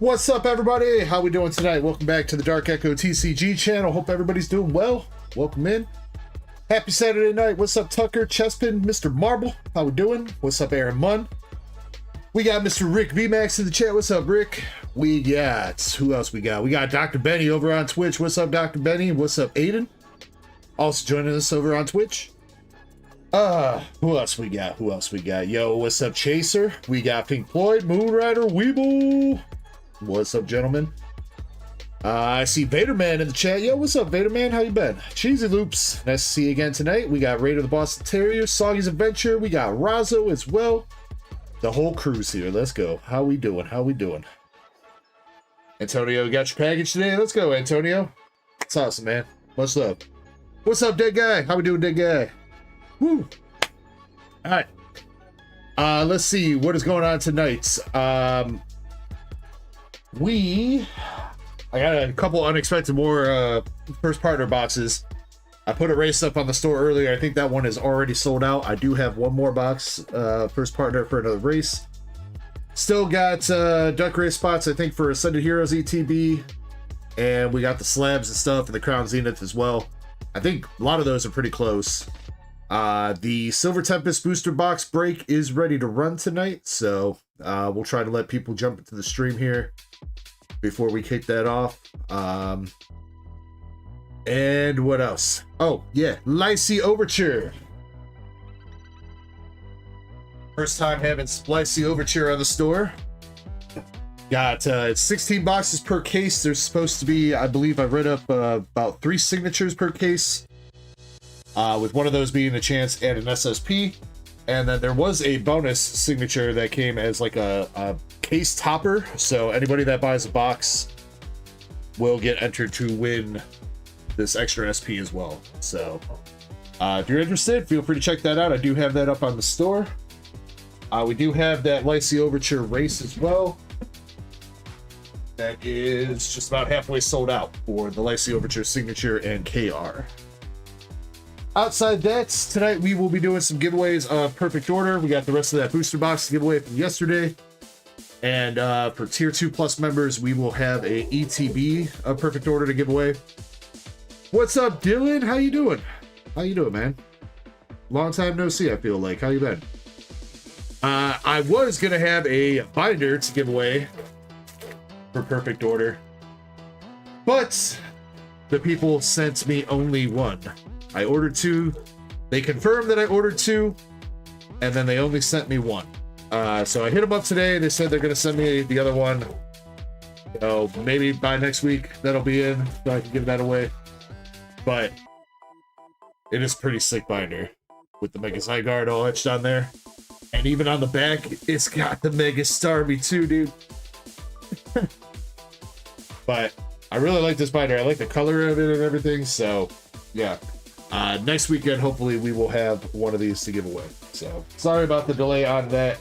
What's up, everybody? How we doing tonight? Welcome back to the Dark Echo TCG channel. Hope everybody's doing well. Welcome in. Happy Saturday night. What's up, Tucker, Chespin, Mr. Marble? How we doing? What's up, Aaron Munn? We got Mr. Rick VMAX in the chat. What's up, Rick? We got, who else we got? We got Dr. Benny over on Twitch. What's up, Dr. Benny? What's up, Aiden? Also joining us over on Twitch. Who else we got? Who else we got? Yo, what's up, Chaser? We got Pink Floyd, Moonrider, Weeble. What's up, gentlemen? I see Vaderman in the chat. Yo, what's up, Vaderman? How you been? Cheesy Loops. Nice to see you again tonight. We got Raider the Boston Terrier, Soggy's Adventure. We got Razzo as well. The whole crew's here. Let's go. How we doing? How we doing? Antonio, you got your package today? Let's go, Antonio. It's awesome, man. What's up? What's up, dead guy? How we doing, dead guy? Woo! All right. Let's see what is going on tonight. I got a couple unexpected more first partner boxes. I put a race up on the store earlier. I think that one is already sold out. I do have one more box, first partner for another race. Still got duck race spots, I think, for Ascended Heroes ETB. And we got the slabs and stuff and the Crown Zenith as well. I think a lot of those are pretty close. The Silver Tempest booster box break is ready to run tonight. So we'll try to let people jump into the stream here before we kick that off. And what else? Oh, yeah. Lycee Overture. First time having Lycee Overture on the store. Got it's 16 boxes per case. There's supposed to be, I believe I read up about 3 signatures per case. With one of those being a chance at an SSP. And then there was a bonus signature that came as like a case topper. So anybody that buys a box will get entered to win this extra SP as well. So if you're interested, feel free to check that out. I do have that up on the store. We do have that Lycee Overture race as well. That is just about halfway sold out for the Lycee Overture signature and KR. Outside that, tonight we will be doing some giveaways of Perfect Order. We got the rest of that booster box giveaway from yesterday. And for Tier 2 Plus members, we will have a ETB of Perfect Order to give away. What's up, Dylan? How you doing? How you doing, man? Long time no see, I feel like. How you been? I was going to have a binder to give away for Perfect Order. But the people sent me only one. I ordered 2. They confirmed that I ordered 2, and then they only sent me 1. So I hit them up today. They said they're going to send me the other one. So maybe by next week that'll be in, so I can give that away. But it is pretty sick binder with the Mega Zygarde all etched on there, and even on the back, it's got the Mega Starmie too, dude. But I really like this binder. I like the color of it and everything. So yeah. Next weekend, hopefully, we will have one of these to give away. So, sorry about the delay on that.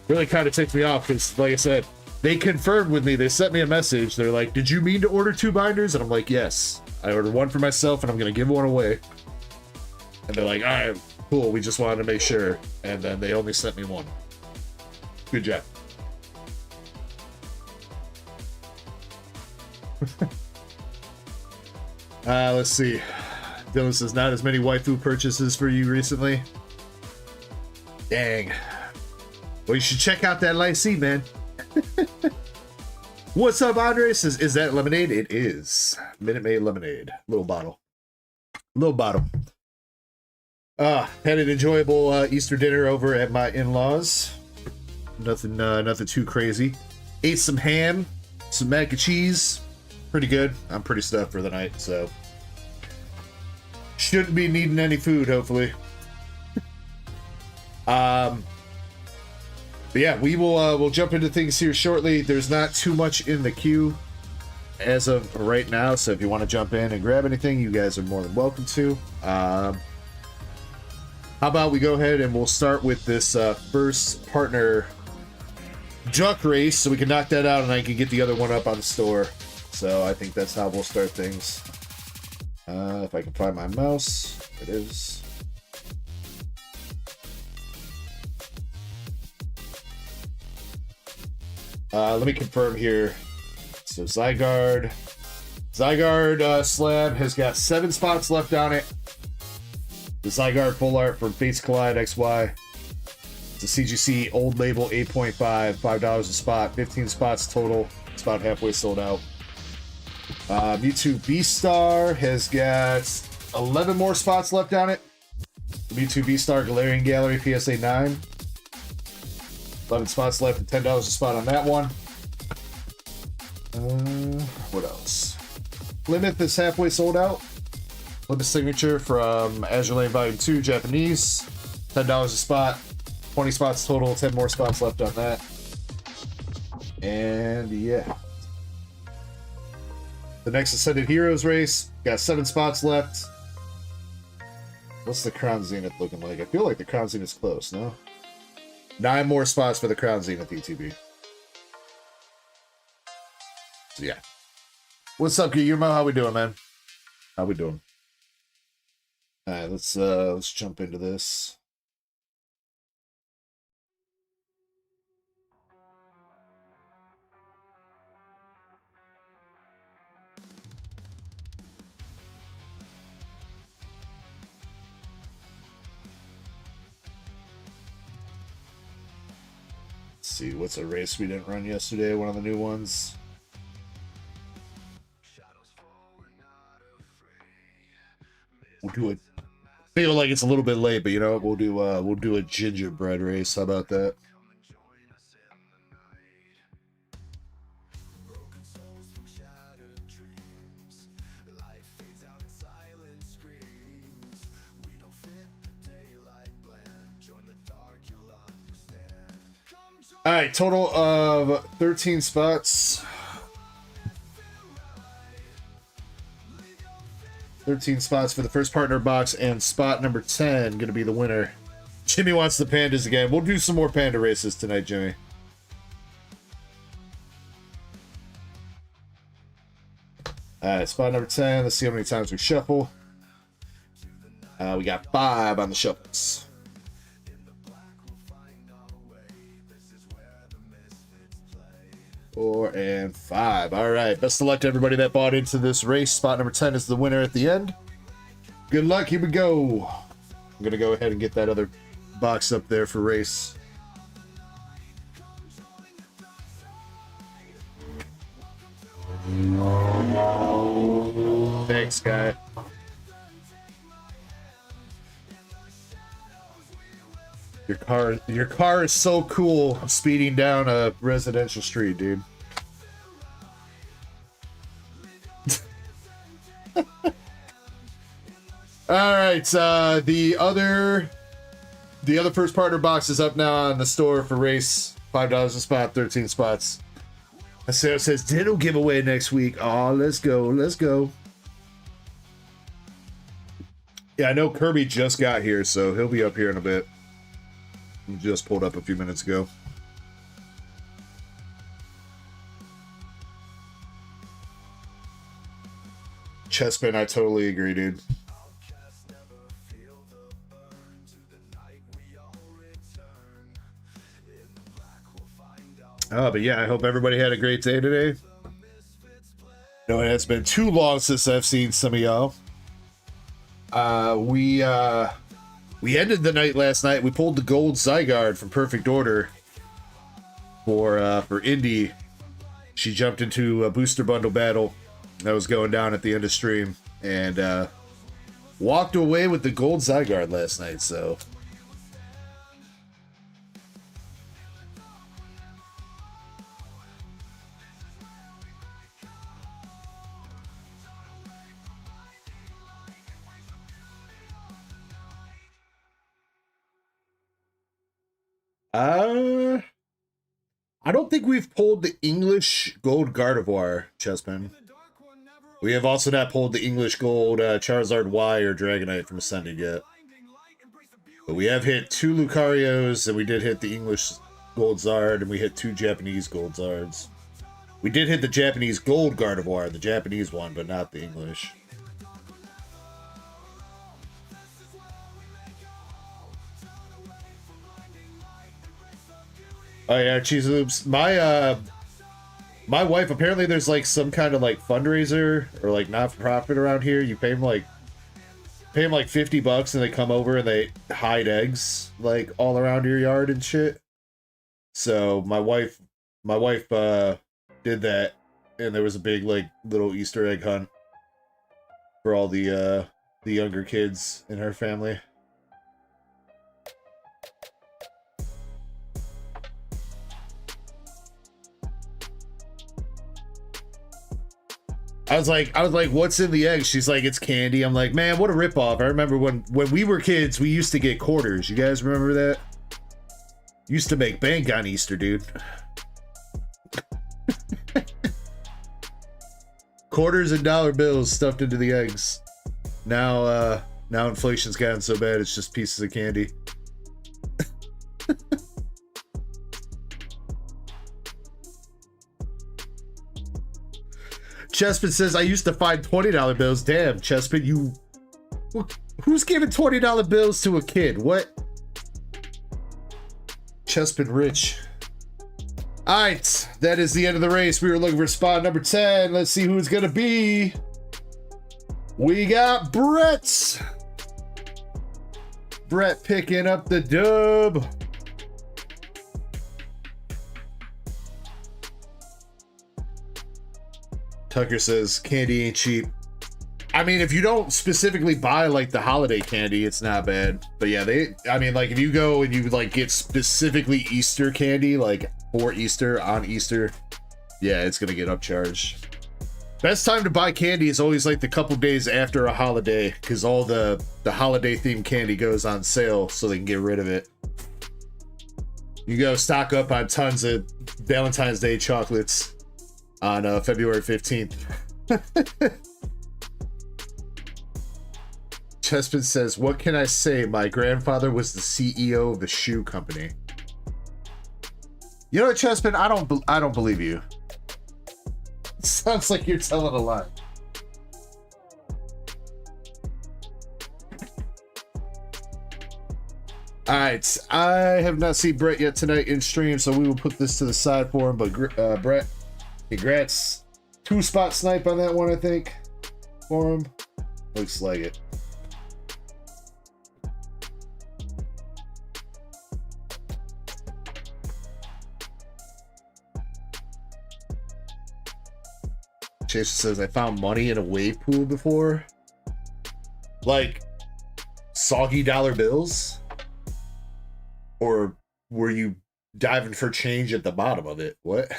Really kind of takes me off because, like I said, they confirmed with me. They sent me a message. They're like, did you mean to order 2 binders? And I'm like, yes. I ordered 1 for myself, and I'm going to give 1 away. And they're like, all right, cool. We just wanted to make sure. And then they only sent me 1. Good job. Let's see. Dylan says, not as many waifu purchases for you recently. Dang. Well, you should check out that Lycee, man. What's up, Andre? Says, is that lemonade? It is. Minute Maid lemonade. Little bottle. Little bottle. Had an enjoyable Easter dinner over at my in-laws. Nothing too crazy. Ate some ham, some mac and cheese. Pretty good. I'm pretty stuffed for the night, so shouldn't be needing any food, hopefully. But yeah, we'll jump into things here shortly. There's not too much in the queue as of right now, so if you want to jump in and grab anything, you guys are more than welcome to. How about we go ahead and we'll start with this first partner duck race, so we can knock that out and I can get the other one up on the store. So I think that's how we'll start things. If I can find my mouse, it is. Let me confirm here. So Zygarde slab has got 7 spots left on it. The Zygarde full art from Fates Collide XY. It's a CGC old label 8.5, $5 a spot, 15 spots total. It's about halfway sold out. Mewtwo V-Star has got 11 more spots left on it. The Mewtwo V-Star Galarian Gallery PSA 9. 11 spots left and $10 a spot on that one. What else? Plymouth is halfway sold out. Plymouth Signature from Azure Lane Volume 2, Japanese. $10 a spot. 20 spots total. 10 more spots left on that. And yeah. The next Ascended Heroes race. Got 7 spots left. What's the Crown Zenith looking like? I feel like the Crown Zenith's close, no? 9 more spots for the Crown Zenith ETB. So yeah. What's up, Yugioh? How we doing, man? How we doing? Alright, let's jump into this. Let's see, what's a race we didn't run yesterday? One of the new ones. We'll do it. Feel like it's a little bit late, but you know we'll do a gingerbread race. How about that? All right, total of 13 spots. 13 spots for the first partner box, and spot number 10 going to be the winner. Jimmy wants the pandas again. We'll do some more panda races tonight, Jimmy. All right, spot number 10. Let's see how many times we shuffle. We got 5 on the shuffles. 4 and 5. All right. Best of luck to everybody that bought into this race. Spot number 10 is the winner at the end. Good luck. Here we go. I'm going to go ahead and get that other box up there for race. Thanks, guy. Your car is so cool speeding down a residential street, dude. All right, the other first partner box is up now on the store for race. $5 a spot, 13 spots. Sarah says ditto giveaway next week. Oh, let's go, let's go. Yeah, I know Kirby just got here, so he'll be up here in a bit. He just pulled up a few minutes ago. Chespin, I totally agree, dude. Oh, but yeah, I hope everybody had a great day today. No, it has been too long since I've seen some of y'all. We ended the night last night. We pulled the gold Zygarde from Perfect Order for Indy. She jumped into a booster bundle battle that was going down at the end of stream and walked away with the gold Zygarde last night. So I don't think we've pulled the English gold Gardevoir, Chespin. We have also not pulled the English gold Charizard Y or Dragonite from Ascended yet. But we have hit 2 Lucarios, and we did hit the English gold Zard, and we hit 2 Japanese gold Zards. We did hit the Japanese gold Gardevoir, the Japanese one, but not the English. Oh yeah, Cheese Loops. My My wife, apparently there's like some kind of like fundraiser or like not-for-profit around here. You pay them like $50 and they come over and they hide eggs like all around your yard and shit. So my wife did that, and there was a big like little Easter egg hunt for all the younger kids in her family. I was like, what's in the egg? She's like, it's candy. I'm like, man, what a ripoff. I remember when we were kids, we used to get quarters. You guys remember that? Used to make bank on Easter, dude. Quarters and dollar bills stuffed into the eggs. Now inflation's gotten so bad, it's just pieces of candy. Chespin says, I used to find $20 bills. Damn, Chespin, who's giving $20 bills to a kid? What? Chespin rich. Alright, that is the end of the race. We were looking for spot number 10. Let's see who it's gonna be. We got Brett. Brett picking up the dub. Tucker says, candy ain't cheap. I mean, if you don't specifically buy like the holiday candy, it's not bad. But yeah, I mean, like if you go and you like get specifically Easter candy, like for Easter, on Easter, yeah, it's gonna get upcharged. Best time to buy candy is always like the couple days after a holiday, because all the holiday themed candy goes on sale, so they can get rid of it. You go stock up on tons of Valentine's Day chocolates on February 15th. Chespin says, what can I say? My grandfather was the CEO of the shoe company. You know what, Chespin? I don't believe you. It sounds like you're telling a lie. Alright, I have not seen Brett yet tonight in stream, so we will put this to the side for him, but Brett, congrats. 2-spot snipe on that one, I think, for him. Looks like it. Chase says, I found money in a wave pool before. Like, soggy dollar bills? Or were you diving for change at the bottom of it? What?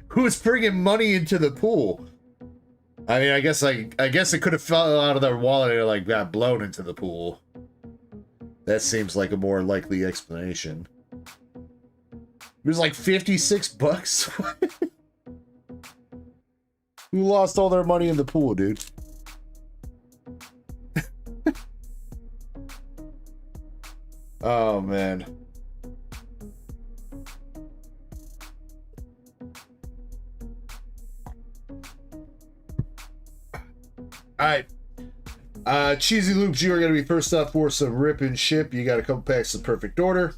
Who's bringing money into the pool? I mean, I guess it could have fell out of their wallet and like got blown into the pool. That seems like a more likely explanation. It was like $56. Who lost all their money in the pool, dude? Oh, man. Alright. Cheesy Loops, you are going to be first up for some rip and ship. You got a couple packs of Perfect Order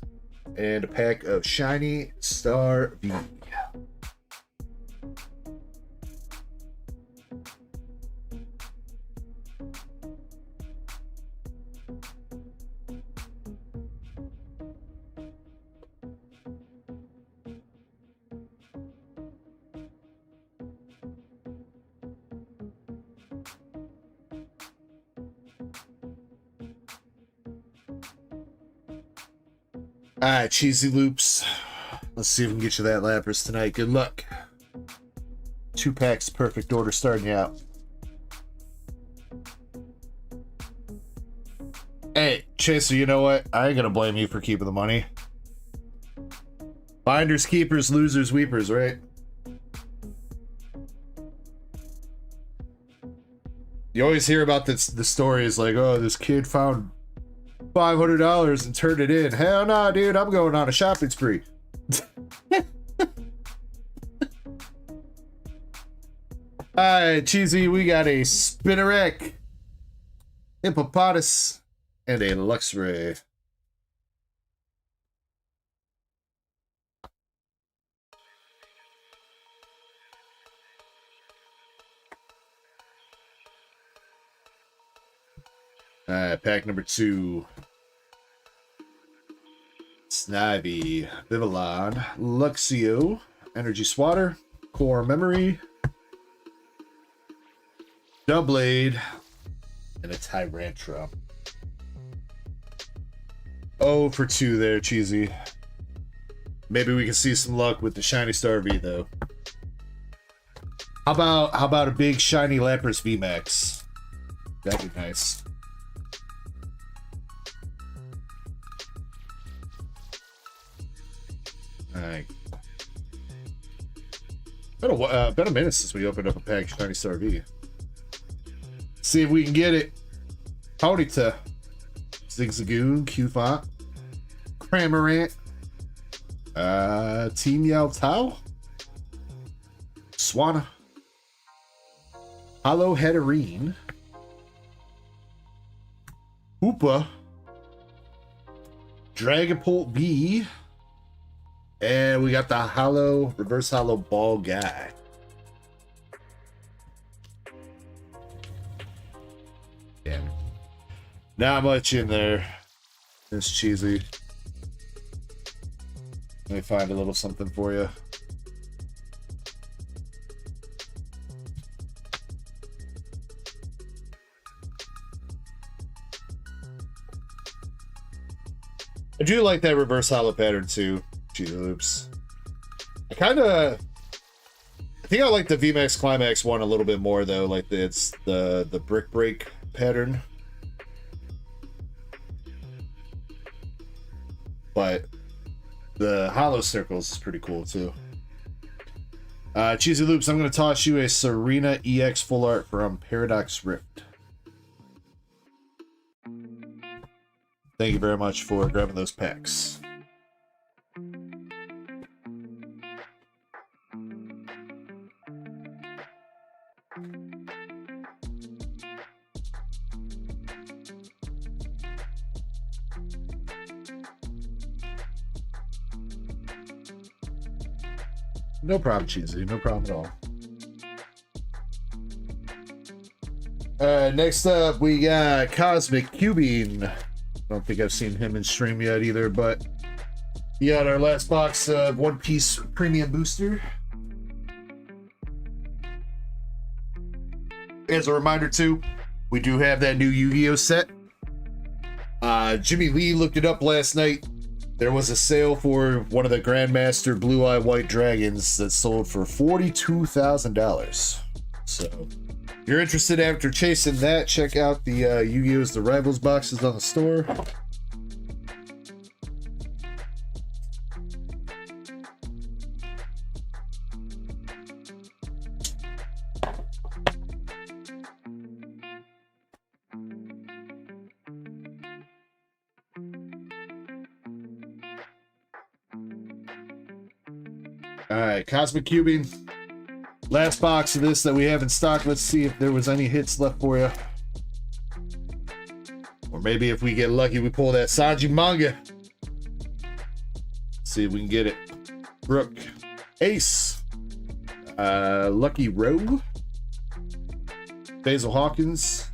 and a pack of Shiny Star V. Alright, Cheesy Loops. Let's see if we can get you that Lapras tonight. Good luck. 2 packs, Perfect Order starting you out. Hey, Chaser, you know what? I ain't gonna blame you for keeping the money. Finders, keepers, losers, weepers, right? You always hear about the stories like, oh, this kid found $500 and turned it in. Hell nah, dude, I'm going on a shopping spree. Alright, Cheesy, we got a Spinarak, Hippopotamus, and a Luxray. Alright, pack number 2. Snivy, Vivillon, Luxio, Energy Swatter, Core Memory, Doublade, and a Tyrantrum. 0 for 2 there, Cheesy. Maybe we can see some luck with the Shiny Star V though. How about a big shiny Lapras VMAX? That'd be nice. Alright. Been a minute since we opened up a pack of Shiny Star V. See if we can get it. Ponyta, Zigzagoon, Q-Font, Cramorant, Team Yao Tao, Swanna, Hollow Headerine, Hoopa, Dragapult V, and we got the reverse hollow ball guy. Yeah. Not much in there. It's cheesy. Let me find a little something for you. I do like that reverse hollow pattern too. Gee, oops. I think I like the VMAX Climax one a little bit more though. Like it's the brick break pattern. But the hollow circles is pretty cool too. Cheesy Loops, I'm going to toss you a Serena EX full art from Paradox Rift. Thank you very much for grabbing those packs. No problem, Cheesy. No problem at all. Next up, we got Cosmic Cubing. I don't think I've seen him in stream yet either, but he got our last box of One Piece Premium Booster. As a reminder, too, we do have that new Yu-Gi-Oh set. Jimmy Lee looked it up last night. There was a sale for one of the Grandmaster Blue Eye White Dragons that sold for $42,000. So, if you're interested after chasing that, check out the Yu-Gi-Oh's The Rivals boxes on the store. Alright, Cosmic Cubing. Last box of this that we have in stock. Let's see if there was any hits left for you. Or maybe if we get lucky, we pull that Sanji manga. See if we can get it. Brooke. Ace. Lucky Rogue. Basil Hawkins.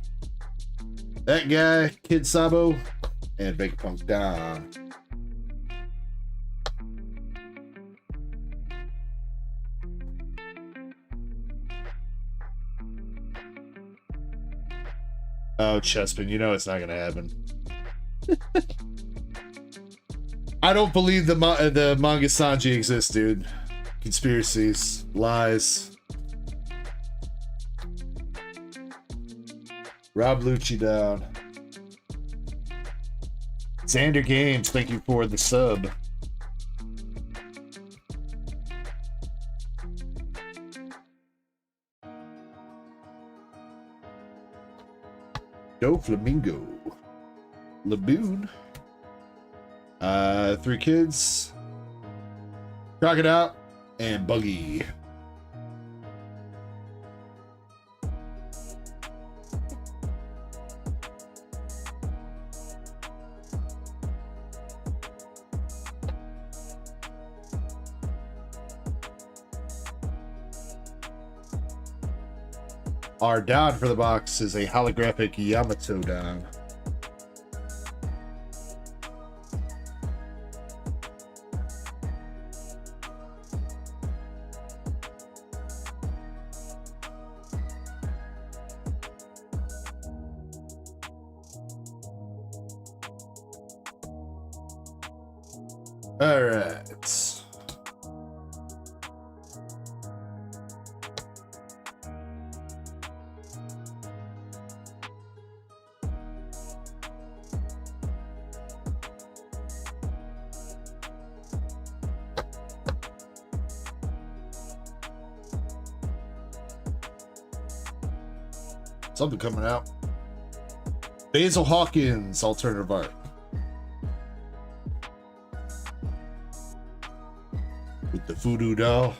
That guy. Kid Sabo. And Vegapunk Don. Oh, Chespin, you know it's not gonna happen. I don't believe the manga Sanji exists, dude. Conspiracies, lies. Rob Lucci down. Xander Games, thank you for the sub. Go Flamingo. Laboon. 3 kids. Crocodile. And Buggy. Our Don for the box is a holographic Yamato Don. All right. Something coming out. Basil Hawkins, alternative art. With the voodoo doll.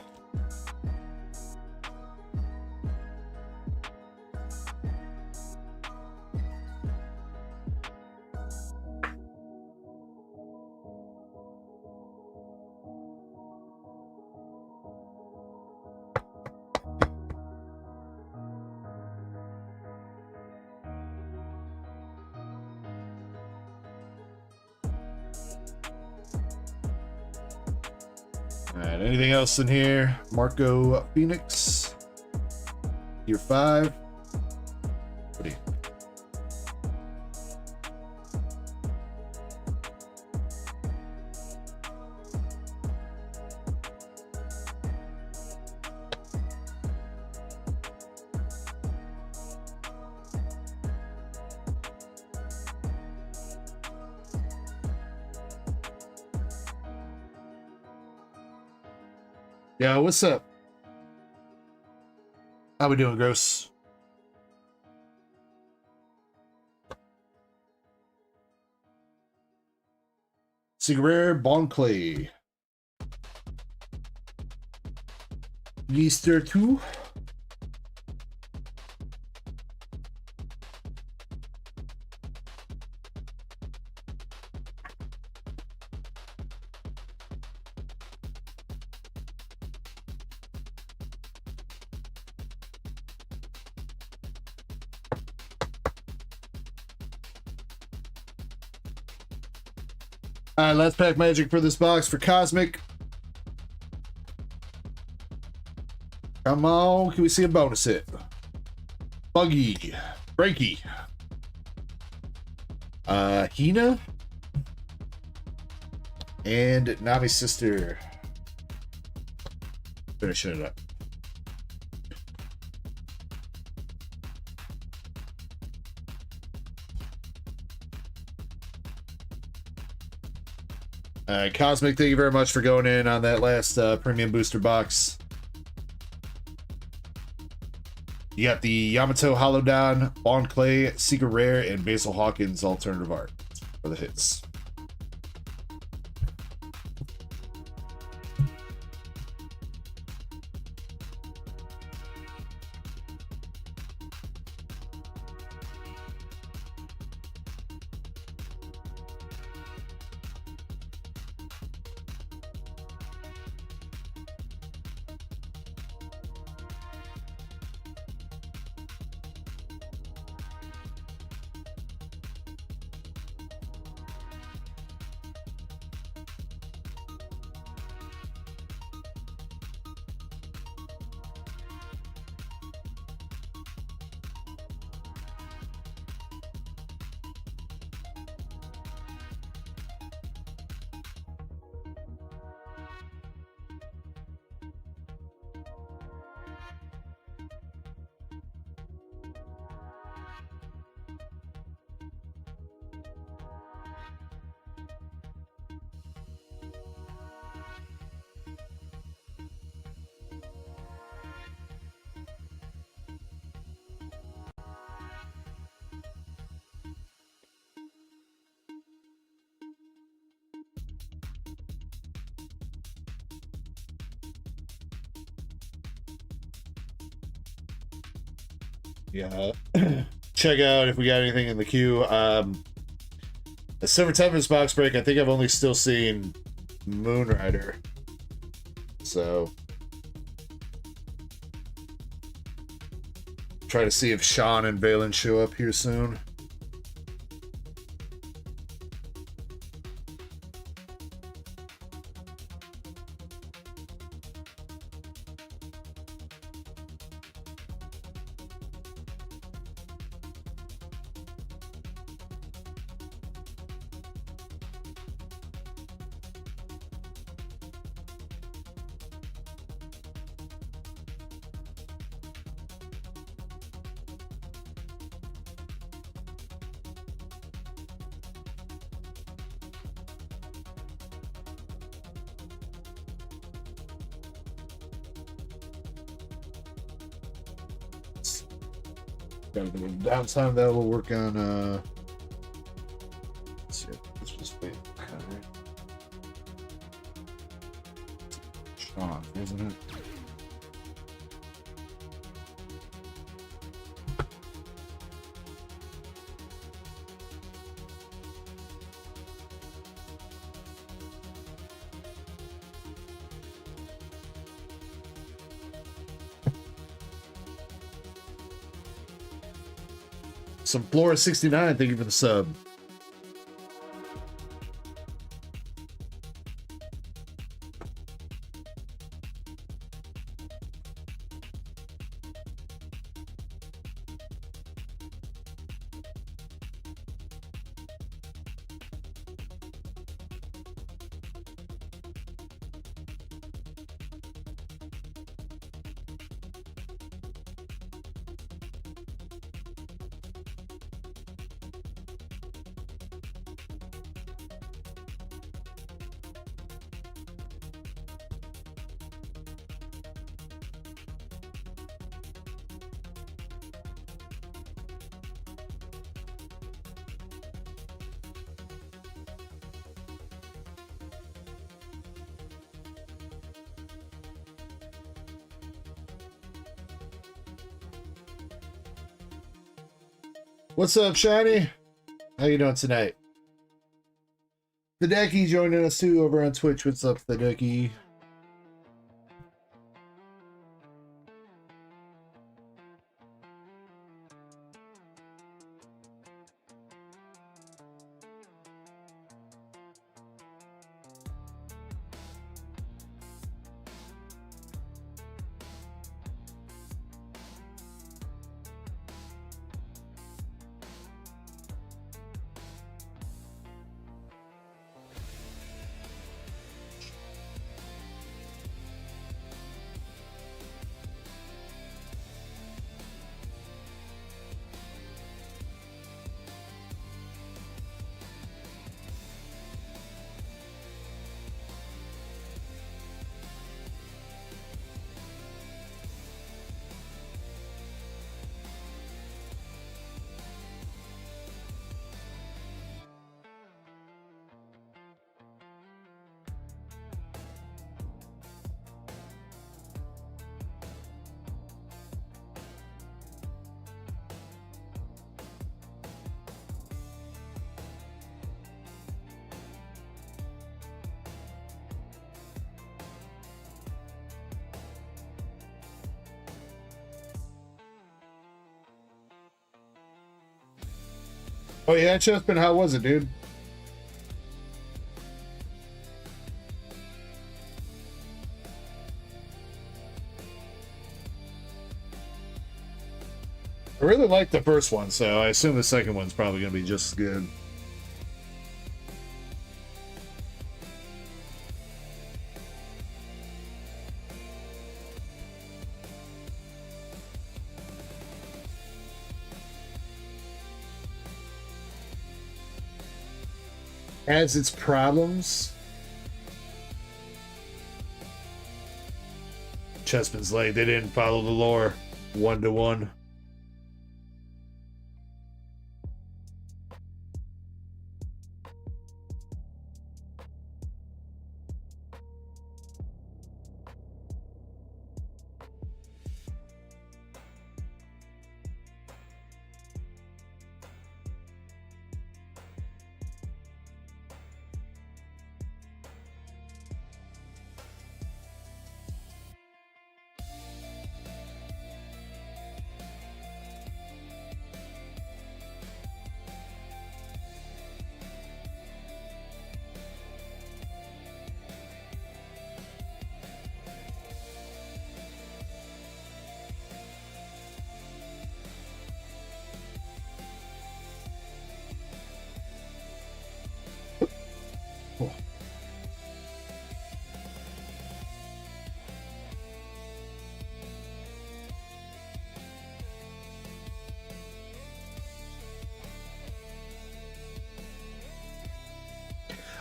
Alright, anything else in here? Marco Phoenix. Year 5. What do you? Yeah, what's up? How we doing, Gross? Cigarette Bonclay. Easter 2. Alright, last pack magic for this box for Cosmic. Come on, can we see a bonus hit? Buggy, Breaky, Hina, and Nami's sister. Finishing it up. Alright, Cosmic, thank you very much for going in on that last premium booster box. You got the Yamato Holodon, Bond Clay, Secret Rare, and Basil Hawkins alternative art for the hits. Yeah, check out if we got anything in the queue. The Silver Tempest box break, I think I've only still seen Moonrider. So try to see if Sean and Valen show up here soon. Gotta do it. Downtime though, we'll work on let's see, let's just wait. Okay. Sean, isn't it? Some Flora 69, thank you for the sub. What's up, Shiny? How you doing tonight? The Ducky joining us too over on Twitch. What's up, the Ducky? Oh yeah, Chespin, how was it, dude? I really liked the first one, so I assume the second one's probably going to be just as good. Has its problems. Chespin's like, they didn't follow the lore 1-to-1.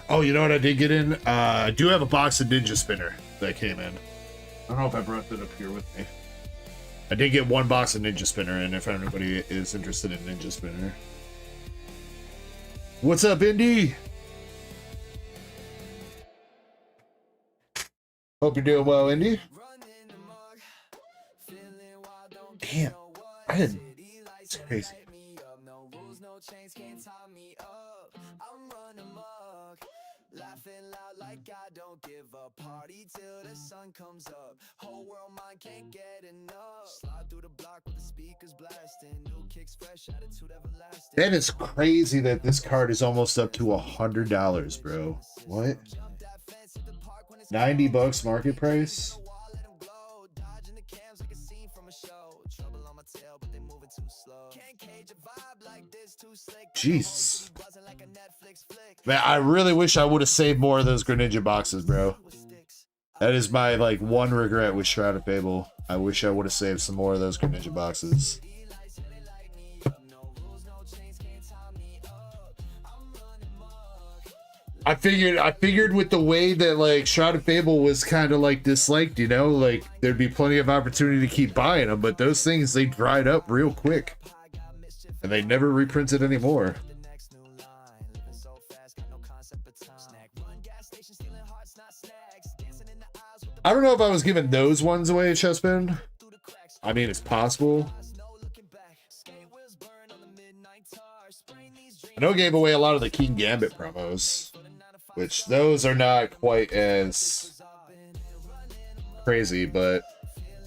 Oh, you know what I did get in? I do have a box of Ninja Spinner that came in. I don't know if I brought that up here with me. I did get one box of Ninja Spinner, and if anybody is interested in Ninja Spinner. What's up, Indy? Hope you're doing well, Indy. Damn, I didn't. It's crazy. Laughing loud like I don't give a party till the sun comes up. Whole world mind can't get enough. Slide through the block with the speakers blasting. New kicks fresh, attitude everlasting. That is crazy that this card is almost up to $100, bro. What? 90 bucks market price? Jeez. Man, I really wish I would have saved more of those Greninja boxes, bro. That is my, like, one regret with Shroud of Fable. I wish I would have saved some more of those Greninja boxes. I figured with the way that, like, Shroud of Fable was kind of, like, disliked, you know? Like, there'd be plenty of opportunity to keep buying them, but those things, they dried up real quick. And they never reprinted anymore. I don't know if I was giving those ones away at Chessman. I mean, it's possible. I know I gave away a lot of the King Gambit promos, which those are not quite as crazy, but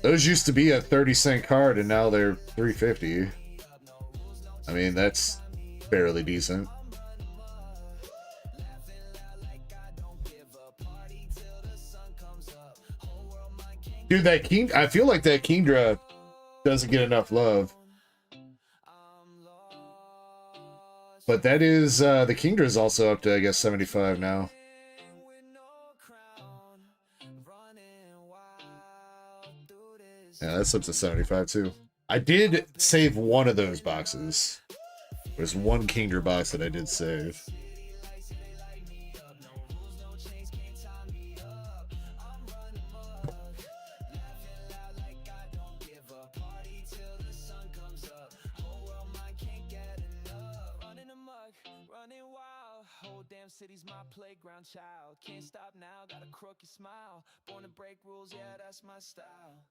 those used to be a 30-cent card and now they're $3.50. I mean, that's fairly decent. Dude, that King, I feel like that Kingdra doesn't get enough love. But that is, the Kingdra is also up to, I guess, 75 now. Yeah, that's up to 75 too. I did save one of those boxes. There's one Kingdra box that I did save. City's my playground child. Can't stop now, got a crooked smile. Born to break rules, yeah, that's my style.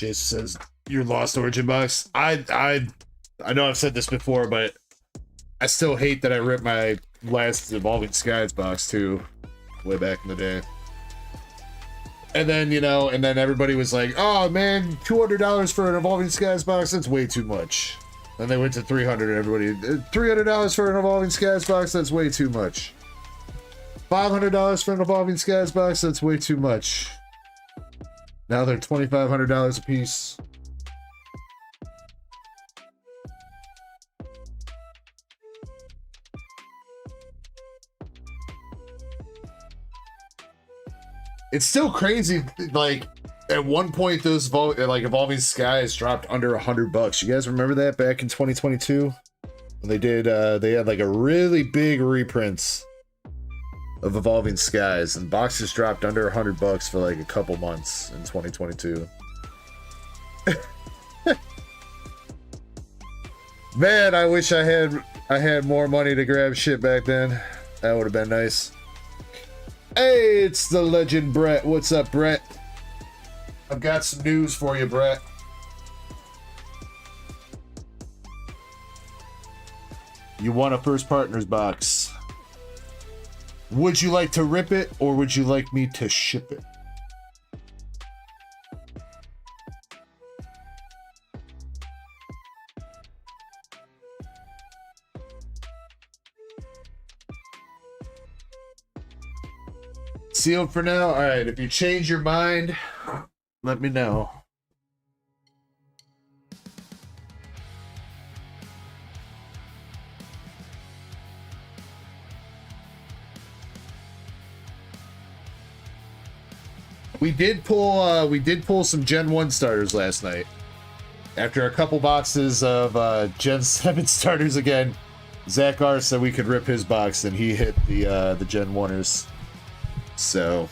Jason says your lost origin box. I know I've said this before, but I still hate that I ripped my last Evolving Skies box too, way back in the day. And then, you know, and then everybody was like, "Oh man, $200 for an Evolving Skies box, that's way too much." Then they went to $300 and everybody, $300 for an Evolving Skies box, that's way too much. $500 for an Evolving Skies box, that's way too much. Now they're $2,500 a piece. It's still crazy. Like at one point, those Evolving Skies dropped under $100. You guys remember that back in 2022 when they did? They had like a really big reprint of Evolving Skies, and boxes dropped under $100 for like a couple months in 2022. Man, I wish I had more money to grab shit back then. That would have been nice. Hey, it's the legend Brett. What's up, Brett? I've got some news for you, Brett. You won a First Partners box. Would you like to rip it, or would you like me to ship it? Sealed for now? Alright, if you change your mind, let me know. We did pull some Gen 1 starters last night. After a couple boxes of Gen 7 starters again, Zach R said we could rip his box, and he hit the Gen 1ers. So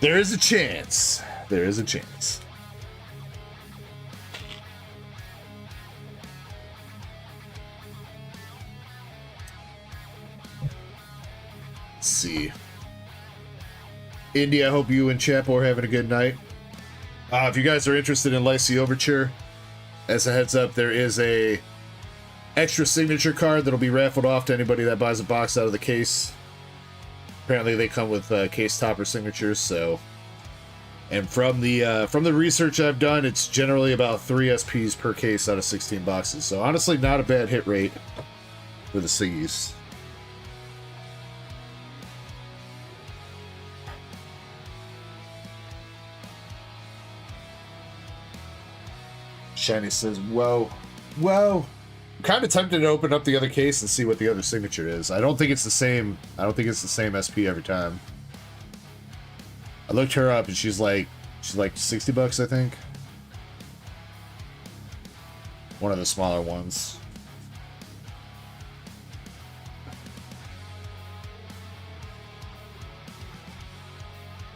there is a chance. There is a chance. Let's see. Indy, I hope you and Chapo are having a good night. If you guys are interested in Lycee Overture, as a heads up, there is a extra signature card that'll be raffled off to anybody that buys a box out of the case. Apparently they come with case topper signatures, so. And from the research I've done, it's generally about 3 SPs per case out of 16 boxes. So honestly, not a bad hit rate for the Siggies. Shiny says, whoa, whoa. I'm kind of tempted to open up the other case and see what the other signature is. I don't think it's the same. I don't think it's the same SP every time. I looked her up and she's like $60, I think. One of the smaller ones.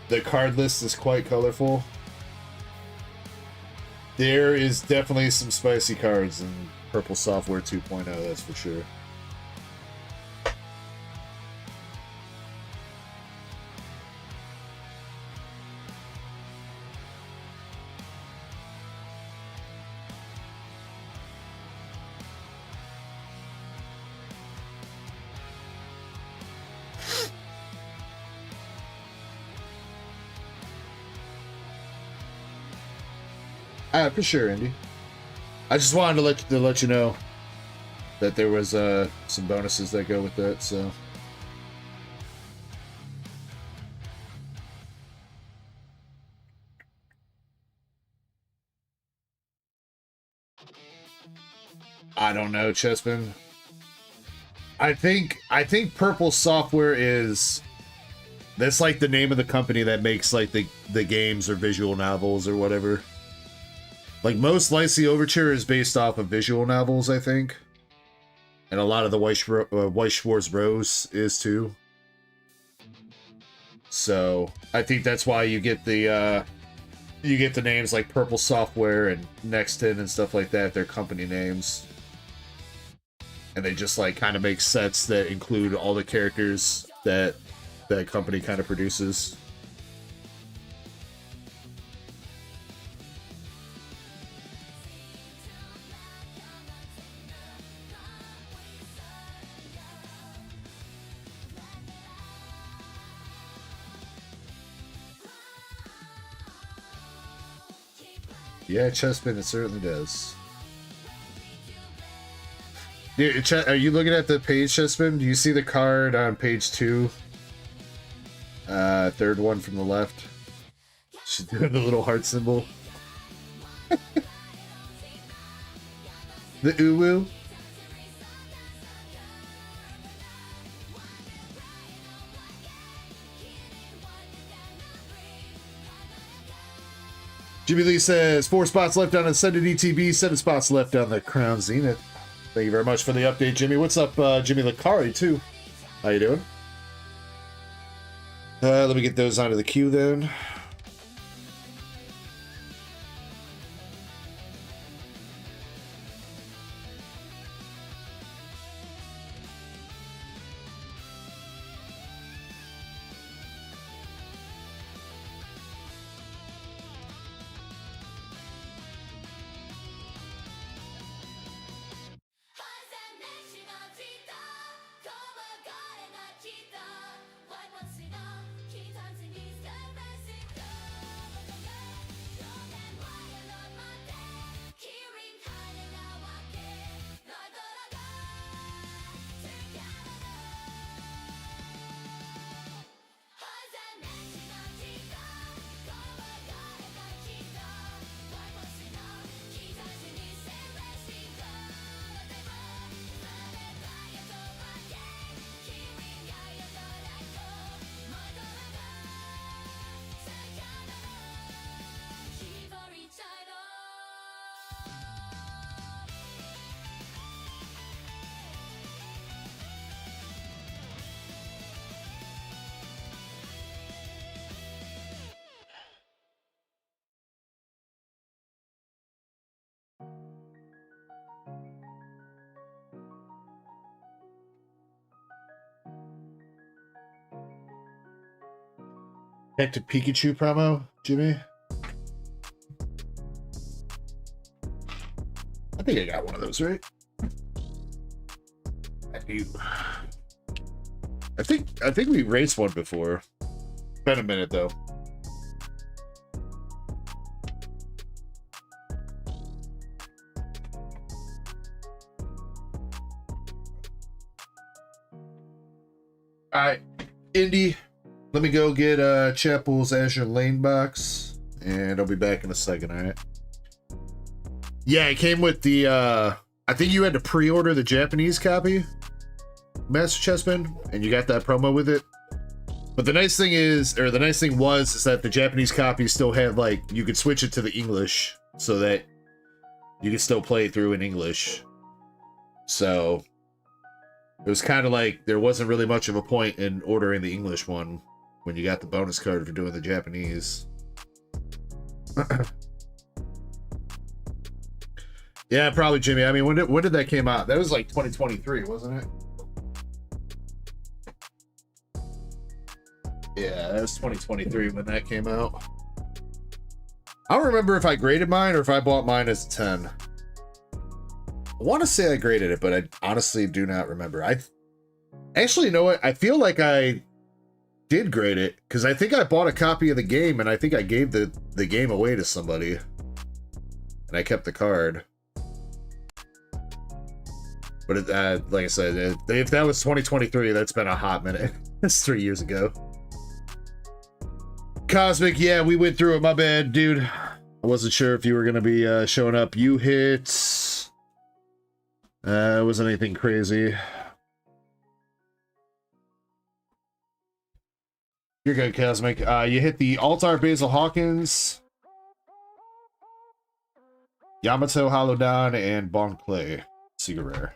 The card list is quite colorful. There is definitely some spicy cards in Purple Software 2.0, that's for sure. For sure, Andy. I just wanted to let you know that there was some bonuses that go with that, so. I don't know, Chespin. I think Purple Software is, that's like the name of the company that makes like the games or visual novels or whatever. Like most Lycee Overture is based off of visual novels, I think. And a lot of the Weiss Schwarz Rose is too. So I think that's why you get the names like Purple Software and Nexton and stuff like that. They're company names. And they just like kind of make sets that include all the characters that that company kind of produces. Yeah, Chespin, it certainly does. Dude, are you looking at the page, Chespin? Do you see the card on page 2? Third one from the left. She's doing the little heart symbol. The uwu. Jimmy Lee says 4 spots left on Ascended ETB, 7 spots left on the Crown Zenith. Thank you very much for the update, Jimmy. What's up, Jimmy Lakari, too? How you doing? Let me get those onto the queue, then. Detective Pikachu promo, Jimmy? I think I got one of those, right? I do. I think we raced one before. Been a minute though. Alright, Indy, let me go get Chapel's Azure Lane box, and I'll be back in a second, alright? Yeah, it came with the, I think you had to pre-order the Japanese copy, Master Chessman, and you got that promo with it. But the nice thing is, or the nice thing was, is that the Japanese copy still had, like, you could switch it to the English, so that you could still play through in English. So it was kind of like there wasn't really much of a point in ordering the English one when you got the bonus card for doing the Japanese. Yeah, probably, Jimmy. I mean, when did that came out? That was like 2023, wasn't it? Yeah, that was 2023 when that came out. I don't remember if I graded mine or if I bought mine as a 10. I want to say I graded it, but I honestly do not remember. I actually, you know what? I feel like I did grade it because I think I bought a copy of the game and I think I gave the game away to somebody and I kept the card. But it, like I said, if that was 2023, that's been a hot minute. That's 3 years ago. Cosmic, yeah, we went through it. My bad, dude. I wasn't sure if you were going to be showing up. You hit... it wasn't anything crazy. You're good, Cosmic. You hit the Altar Basil Hawkins, Yamato Halodon, and Bon Clay. Secret Rare.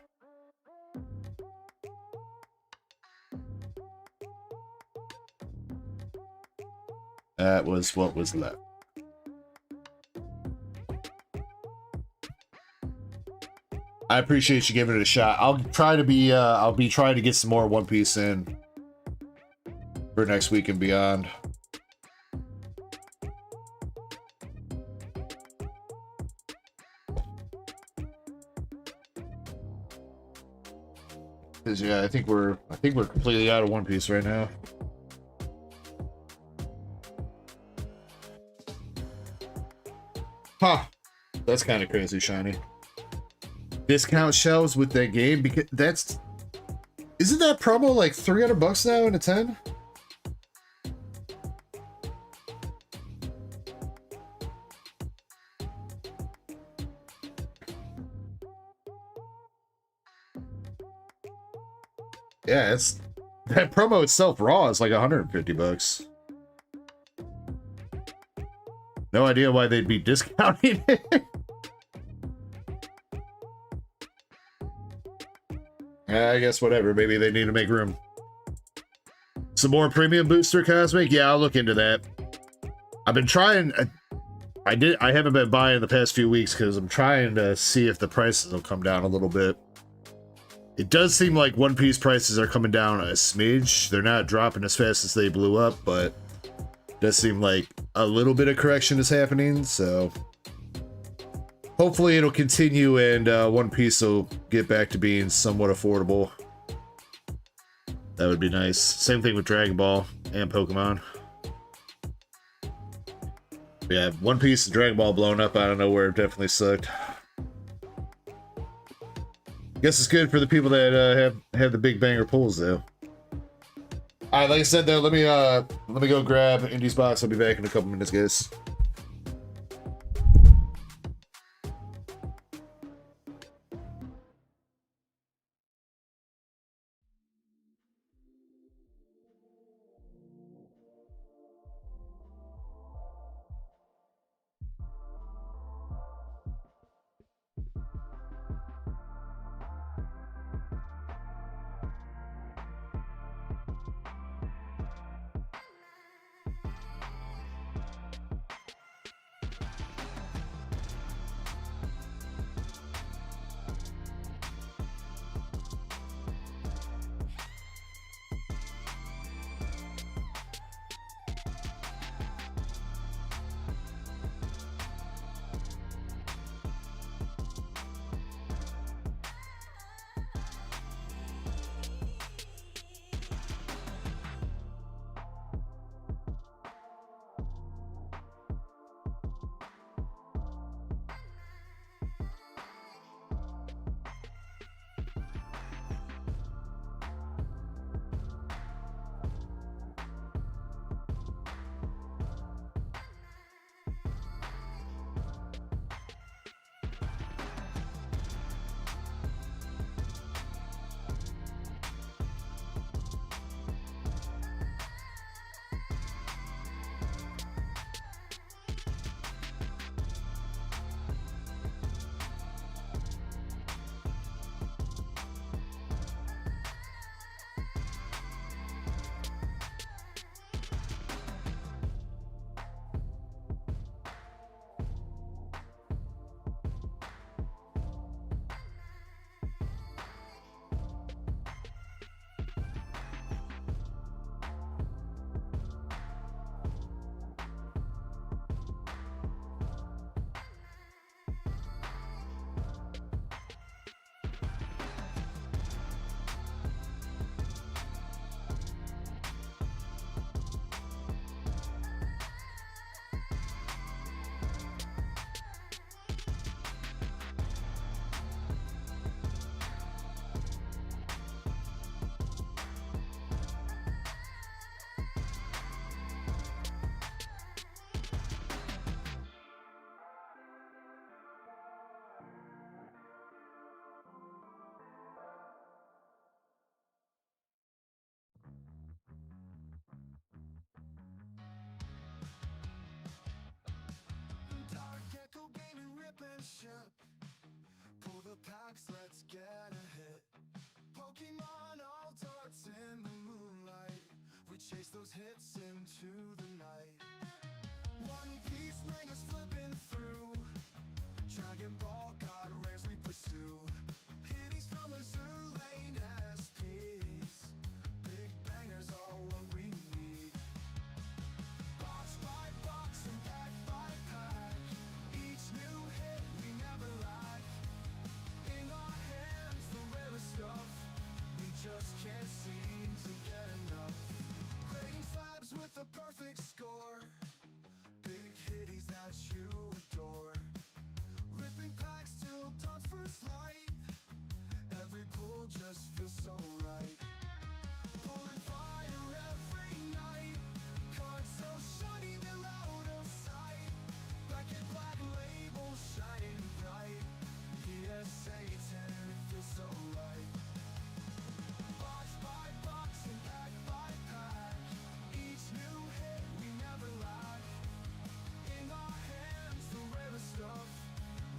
That was what was left. I appreciate you giving it a shot. I'll try to be I'll be trying to get some more One Piece in for next week and beyond. Cause yeah, I think we're completely out of One Piece right now. Huh. That's kind of crazy, Shiny. Discount shelves with that game, because that's... Isn't that promo like $300 now in a 10? Yeah, it's... That promo itself raw is like $150. No idea why they'd be discounting it. I guess whatever. Maybe they need to make room. Some more premium booster, Cosmic? Yeah, I'll look into that. I've been trying... I haven't been buying the past few weeks because I'm trying to see if the prices will come down a little bit. It does seem like One Piece prices are coming down a smidge. They're not dropping as fast as they blew up, but it does seem like a little bit of correction is happening, so hopefully it'll continue and One Piece will get back to being somewhat affordable. That would be nice. Same thing with Dragon Ball and Pokemon. Yeah, One Piece and Dragon Ball blown up out of nowhere definitely sucked. Guess it's good for the people that have the big banger pulls though. All right, like I said though, let me go grab Indy's box. I'll be back in a couple minutes, guys. ship. Pull the packs, let's get a hit. Pokemon all darts in the moonlight. We chase those hits into the night. One Piece bring us flipping through. Dragon Ball, God rares we pursue. Hitties from Azure Lane, SPs. Big bangers are what we need. Box by box and pack by pack. Each new hit we never lack. In our hands the rarest stuff. We just can't seem to get enough. Grading slabs with the perfect score. Big hitties that you adore. Ripping packs till dawn's first light. Every pull just feels so right. Pulling fire every night. Cards so shiny they're out of sight. Black and black labels shining bright. PSA 10, it feels so right. Box by box and pack by pack. Each new hit we never lack. In our hands the rarest stuff.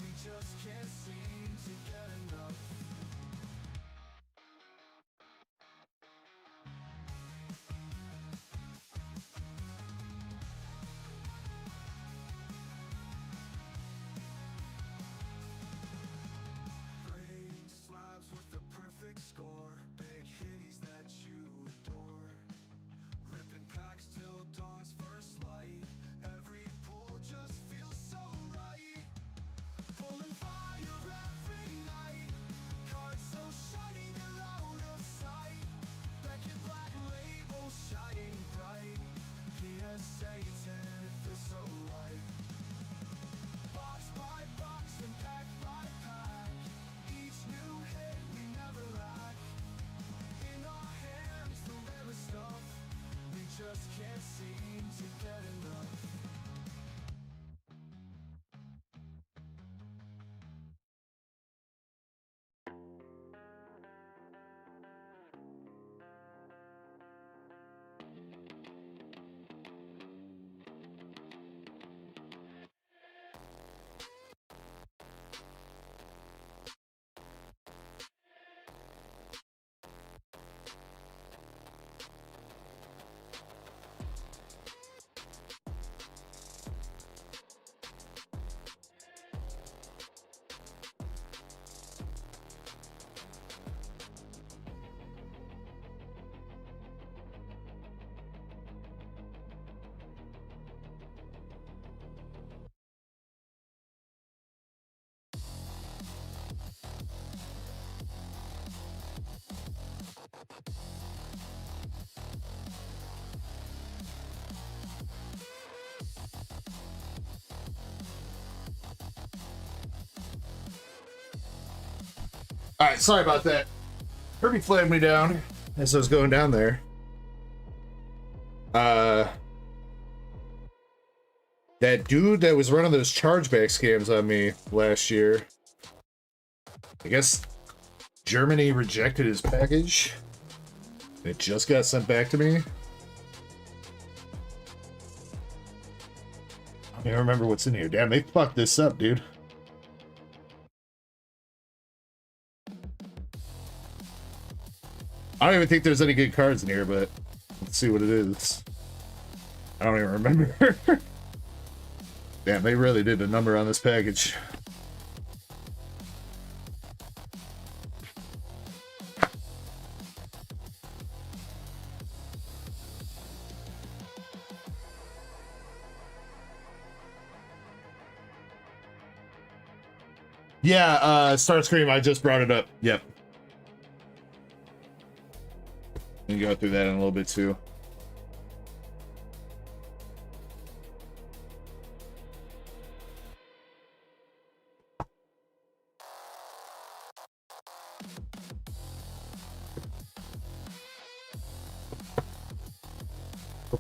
We just can't seem to get enough. Grading slabs with the perfect score. Big hitties that you adore. Ripping packs till dawn's first light. Every pull just feels so right. Pulling fire every night. Cards so shiny they're out of sight. Black and black labels shining bright. PSA 10, it feels so right. Box by box and pack by pack. Each new hit we never lack. In our hands the rarest stuff. We just can't seem to get enough. All right, sorry about that. Kirby flagged me down as I was going down there. That dude that was running those chargeback scams on me last year, I guess Germany rejected his package. It just got sent back to me. I don't even remember what's in here. Damn, they fucked this up, dude. I don't even think there's any good cards in here, but let's see what it is. I don't even remember. Damn, they really did a number on this package. Yeah, Starscream, I just brought it up. Yep. We can go through that in a little bit too.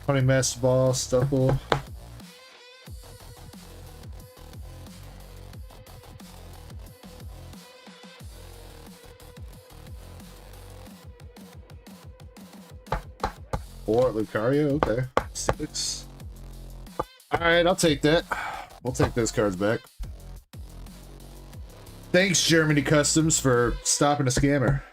Honey Master Ball, Stuffle. Or Lucario, okay. 6. Alright, I'll take that. We'll take those cards back. Thanks, Germany Customs, for stopping a scammer.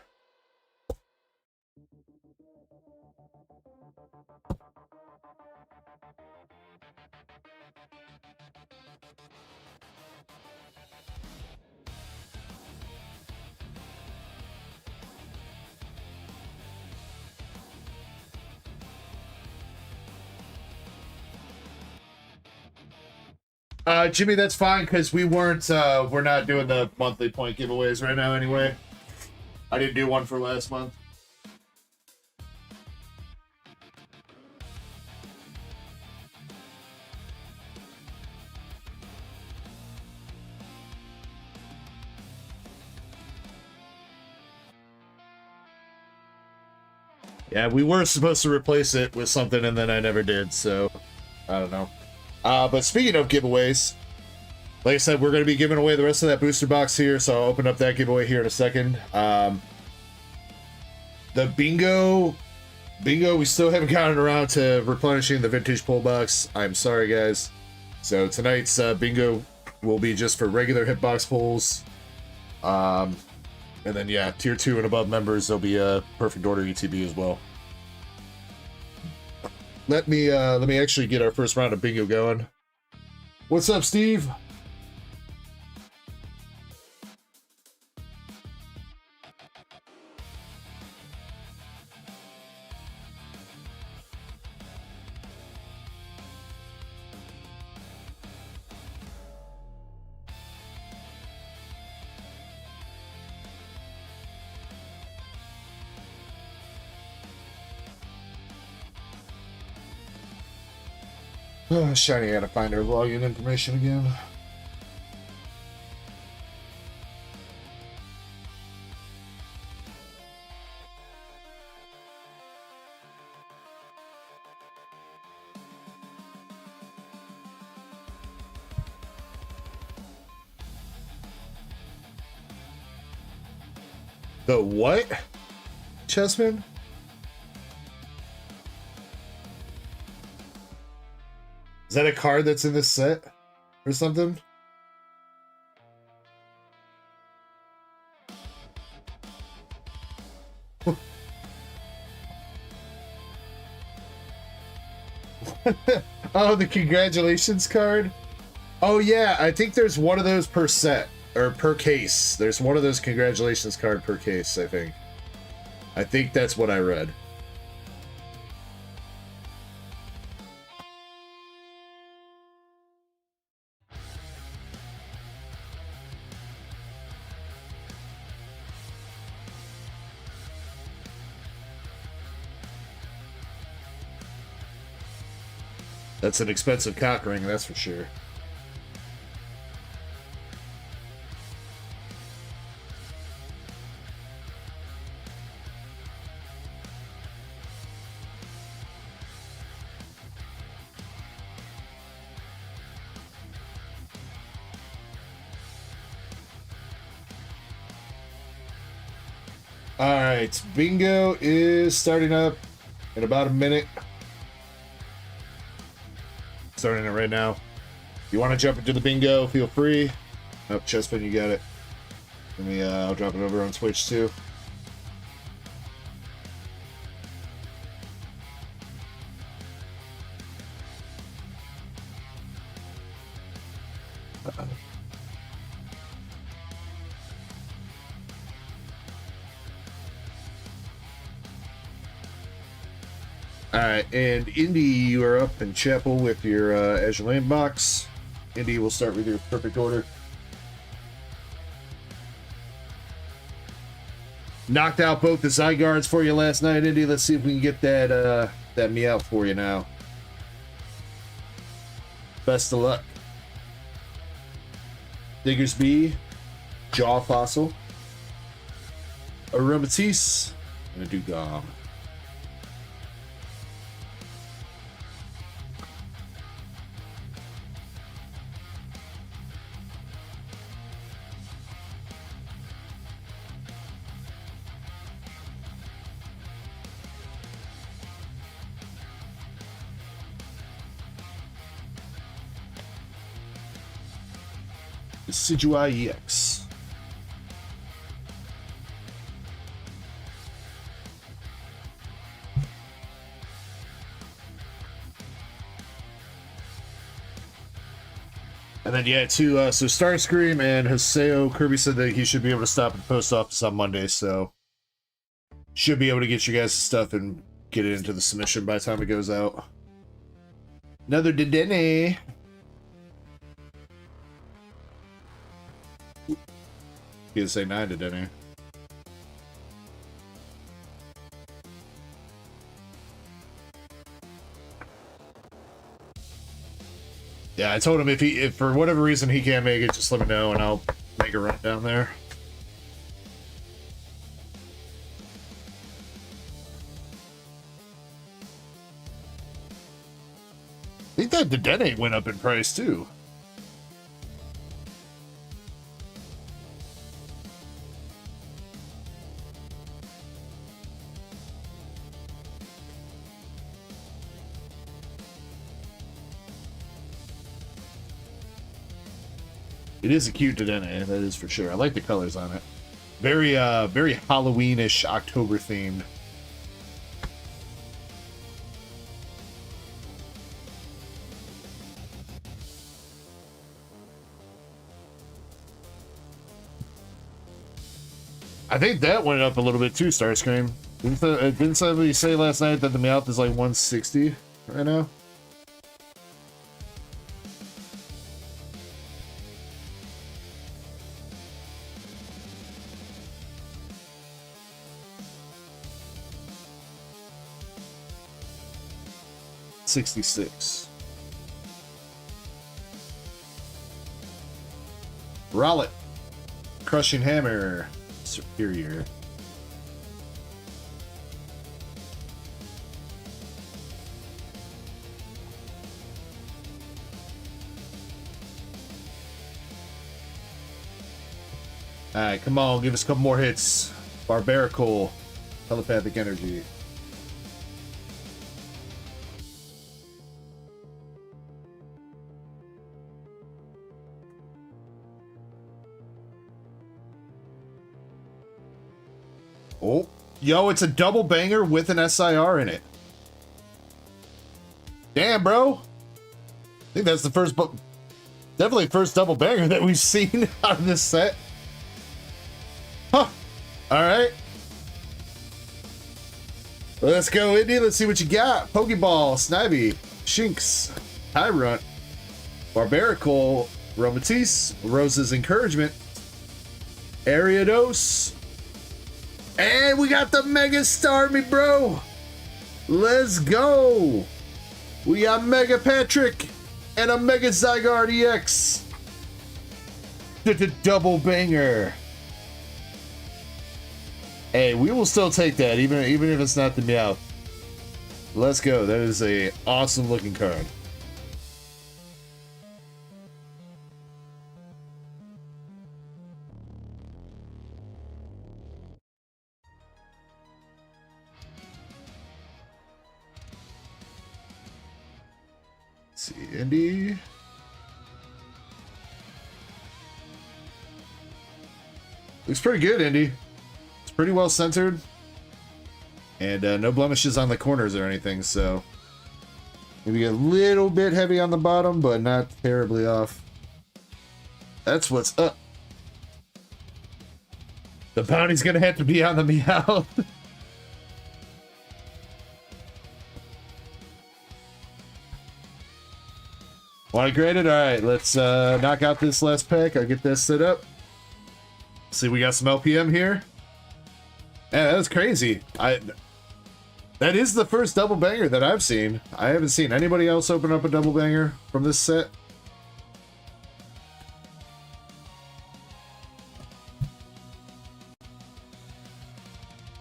Jimmy, that's fine because we're not doing the monthly point giveaways right now anyway. I didn't do one for last month. Yeah, we were supposed to replace it with something and then I never did, so I don't know. But speaking of giveaways, like I said, we're going to be giving away the rest of that booster box here, so I'll open up that giveaway here in a second. The bingo, we still haven't gotten around to replenishing the vintage pull box. I'm sorry, guys. So tonight's bingo will be just for regular hitbox pulls. And then, yeah, tier 2 and above members, there'll be a perfect order ETB as well. Let me actually get our first round of bingo going. What's up, Steve? Oh, Shiny, I gotta find our login information again. The what? Chessman? Is that a card that's in this set or something? Oh, the congratulations card? Oh yeah, I think there's one of those per set or per case. There's one of those congratulations card per case, I think. I think that's what I read. That's an expensive cock ring, that's for sure. All right, bingo is starting up in about a minute. Starting it right now. If you want to jump into the bingo, feel free. Oh, Chespin, you got it. Let me, I'll drop it over on Twitch too. Alright, and Indy, you are up in Chapel with your Azure Lane box. Indy, we'll start with your perfect order. Knocked out both the Zygardes for you last night, Indy. Let's see if we can get that that Meowth for you now. Best of luck. Diggersby, Jaw Fossil, Aromatisse, and a Dugong. Decidueye EX. And then yeah, so Starscream and Haseo, Kirby said that he should be able to stop at the post office on Monday, so should be able to get you guys stuff and get it into the submission by the time it goes out. Another Dedenne. You can say 9 Dedenne. Yeah, I told him if for whatever reason he can't make it, just let me know and I'll make a run down there. I think that Dedenne went up in price too. It is a cute Dedenne, that is for sure. I like the colors on it. Very very Halloweenish, October themed. I think that went up a little bit too, Starscream. Didn't somebody say last night that the Meowth is like 160 right now? $66. Rowlet. Crushing Hammer. Superior. Alright, come on, give us a couple more hits. Barbarical. Telepathic Energy. Oh, yo, it's a double banger with an SIR in it. Damn, bro. I think that's the first, definitely first double banger that we've seen out of this set. Huh. All right. Let's go, Indy. Let's see what you got. Pokeball, Snivy, Shinx, Tyrunt, Barbarical, Romatisse, Rose's Encouragement, Ariados, and we got the Mega Starmie, bro. Let's go. We got Mega Patrick and a Mega Zygarde EX. Double banger. Hey, we will still take that, even if it's not the Meowth. Let's go. That is a awesome looking card. Let's see, Indy. Looks pretty good, Indy. It's pretty well centered. And no blemishes on the corners or anything, so maybe a little bit heavy on the bottom, but not terribly off. That's what's up. The bounty's gonna have to be on the Meowth. Want to grade it? Alright, let's knock out this last pack. I'll get this set up. See, we got some LPM here. Yeah, that was crazy. That is the first double banger that I've seen. I haven't seen anybody else open up a double banger from this set.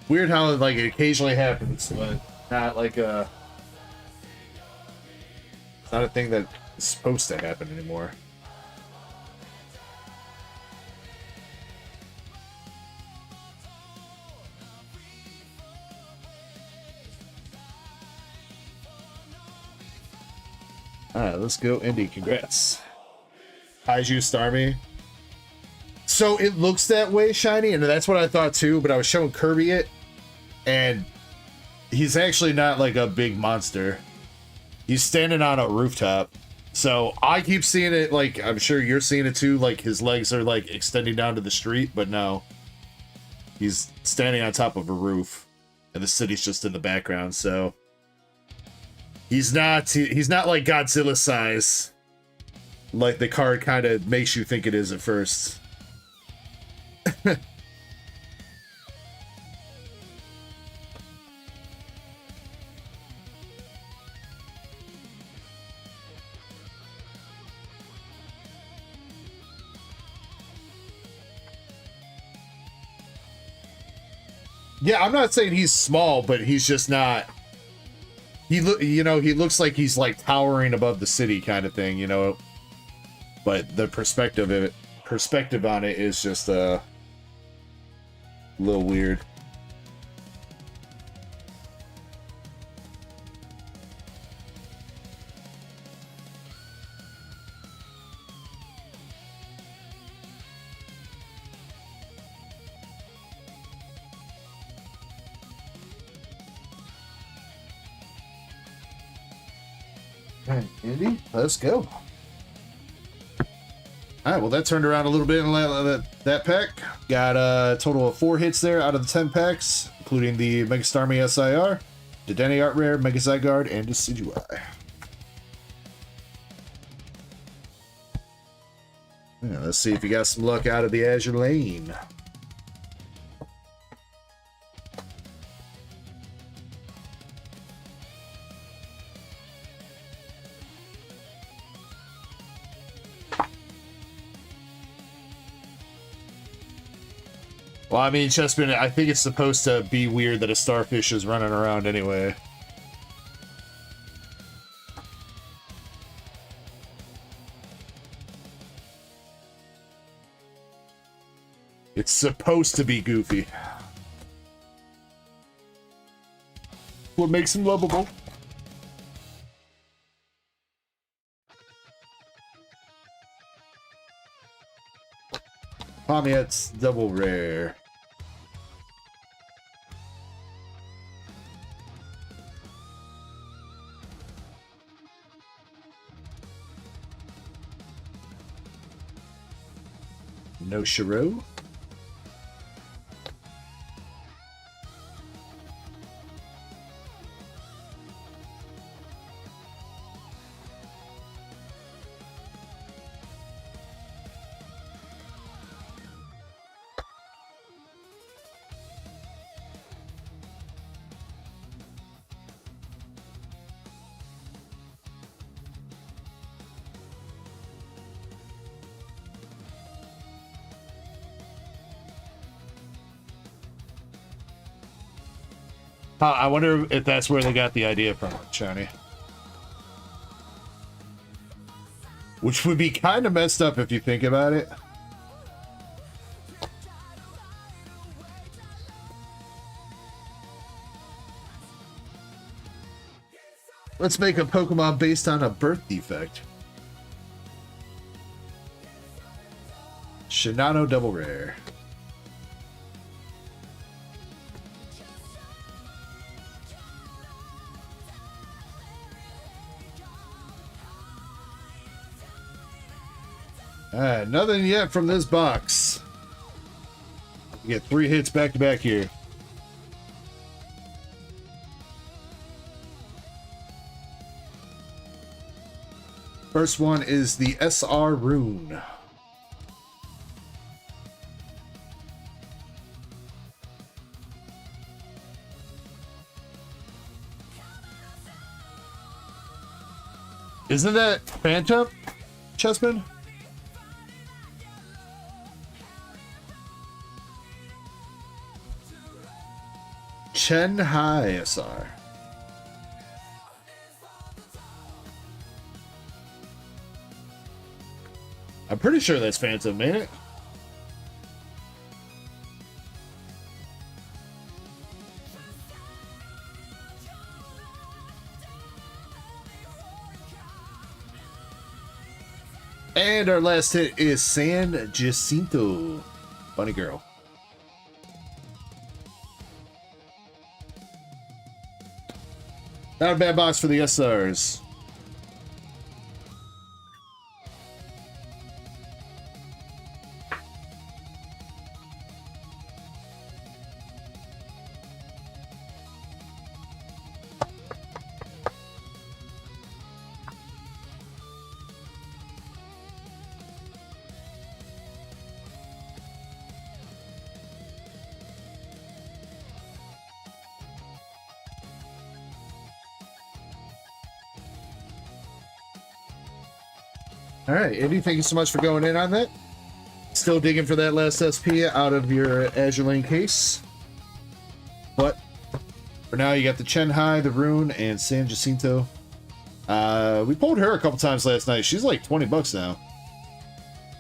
Weird how like it occasionally happens, but not like it's not a thing that is supposed to happen anymore. Alright, let's go, Indy. Congrats. Kaiju Starmie. So it looks that way, Shiny, and that's what I thought too, but I was showing Kirby it, and he's actually not like a big monster. He's standing on a rooftop. So I keep seeing it, like, I'm sure you're seeing it too, like his legs are like extending down to the street, but no. He's standing on top of a roof and the city's just in the background, so he's not like Godzilla size, like the card kind of makes you think it is at first. Yeah, I'm not saying he's small, but he's just not. He looks like he's like towering above the city kind of thing, you know. But the perspective on it is just a little weird. Andy, let's go. All right, well, that turned around a little bit in that pack. Got a total of 4 hits there out of the 10 packs, including the Mega Starmie SIR, the Denny Art Rare, Mega Zygarde, and the Decidueye. Yeah, let's see if you got some luck out of the Azure Lane. Well, I mean, Chespin, I think it's supposed to be weird that a starfish is running around anyway. It's supposed to be goofy. What makes him lovable. Pomiet's double rare. No Shiro. I wonder if that's where they got the idea from, Shiny. Which would be kind of messed up if you think about it. Let's make a Pokemon based on a birth defect. Shinano double rare. Alright, nothing yet from this box. You get 3 hits back to back here. First one is the SR Rune. Isn't that Phantom, Chessman? Chen Hai SR. I'm pretty sure that's Phantom, ain't it? And our last hit is San Jacinto. Bunny Girl. Not a bad box for the SRs. All right, Eddie, thank you so much for going in on that. Still digging for that last SP out of your Azure Lane case. But for now, you got the Chenhai, the Rune, and San Jacinto. We pulled her a couple times last night. She's like 20 bucks now.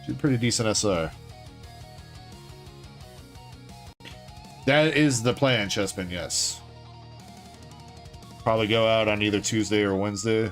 She's a pretty decent SR. That is the plan, Chessman, yes. Probably go out on either Tuesday or Wednesday.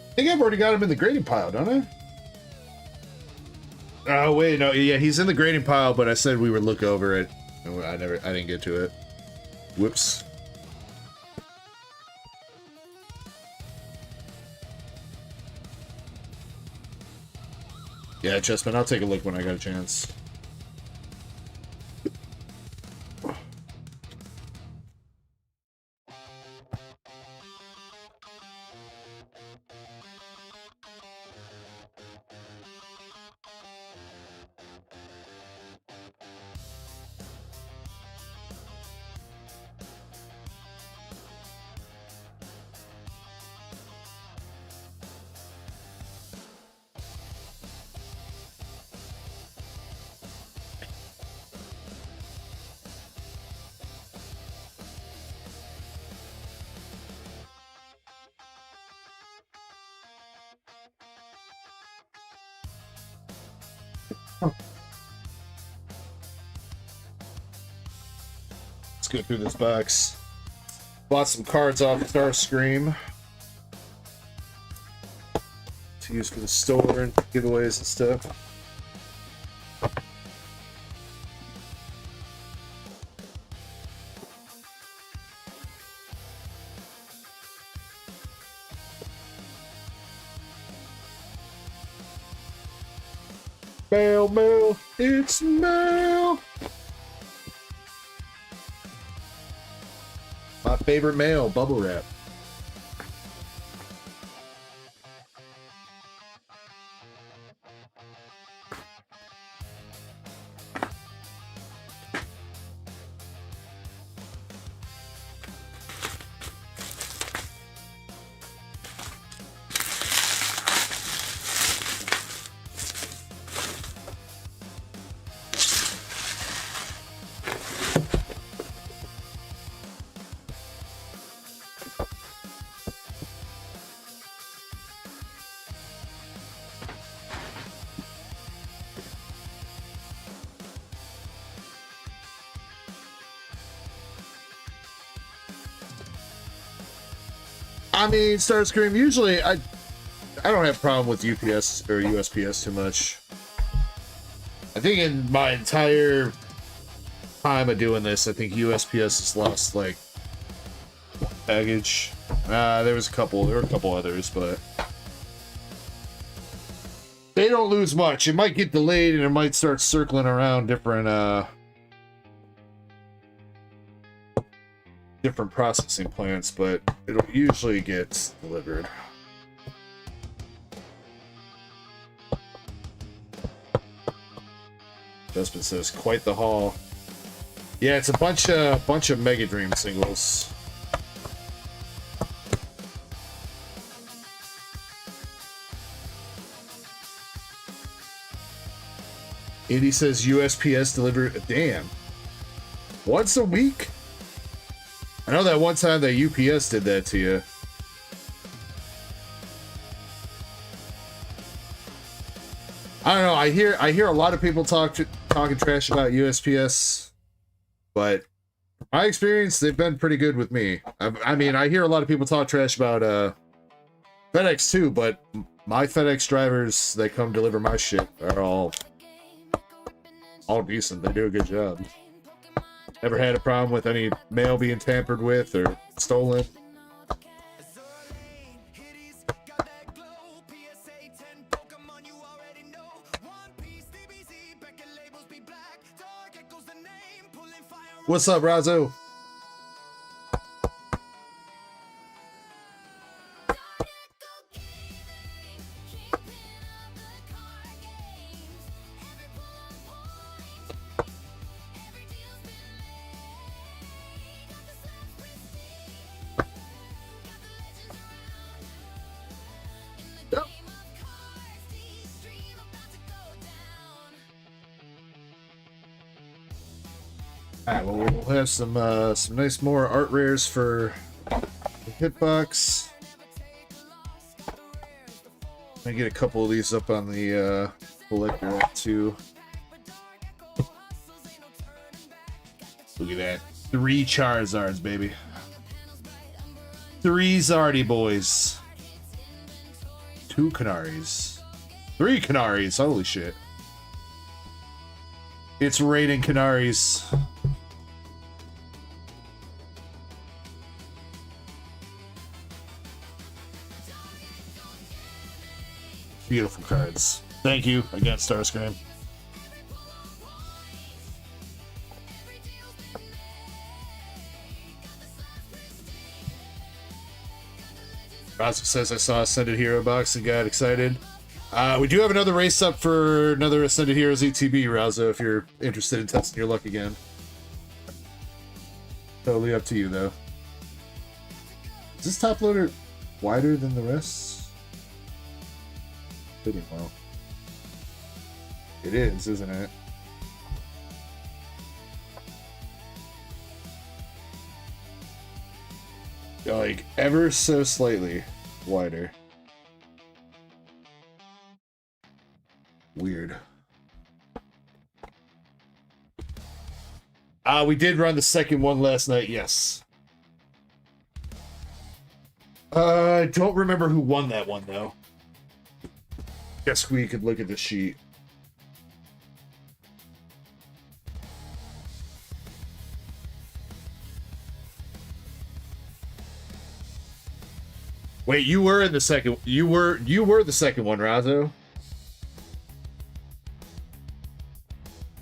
I think I've already got him in the grading pile, don't I? Oh wait, no, yeah, he's in the grading pile, but I said we would look over it. I didn't get to it. Whoops. Yeah, Chessman, I'll take a look when I got a chance. Let's go through this box. Bought some cards off Starscream to use for the store and giveaways and stuff. Mail, mail, it's mail. My favorite mail, bubble wrap. I mean, Starscream, usually I don't have a problem with UPS or USPS too much. I think in my entire time of doing this, I think USPS has lost like one package. There were a couple others, but they don't lose much. It might get delayed and it might start circling around different processing plants, but it'll usually get delivered. Dustman says, quite the haul. Yeah, it's a bunch of Mega Dream singles. Andy says USPS delivered. Damn. Once a week? I know that one time that UPS did that to you. I don't know. I hear a lot of people talking trash about USPS, but my experience, they've been pretty good with me. I mean, I hear a lot of people talk trash about FedEx too, but my FedEx drivers that come deliver my shit are all decent. They do a good job. Never had a problem with any mail being tampered with or stolen. What's up, Razzo? Alright, well, we'll have some nice more art rares for the hitbox. I get a couple of these up on the collector too. Look at that. 3 Charizards, baby. 3 Zardy boys. 2 Canaries. 3 Canaries, holy shit. It's raining Canaries. Beautiful cards. Thank you again, Starscream. Raza says I saw Ascended Hero box and got excited. We do have another race up for another Ascended Heroes ETB, Raza, if you're interested in testing your luck again. Totally up to you, though. Is this top loader wider than the rest? Pretty well. It is, isn't it? Like, ever so slightly wider. Weird. We did run the second one last night, yes. I don't remember who won that one, though. Guess we could look at the sheet. Wait, you were in the second. You were the second one, Razzo.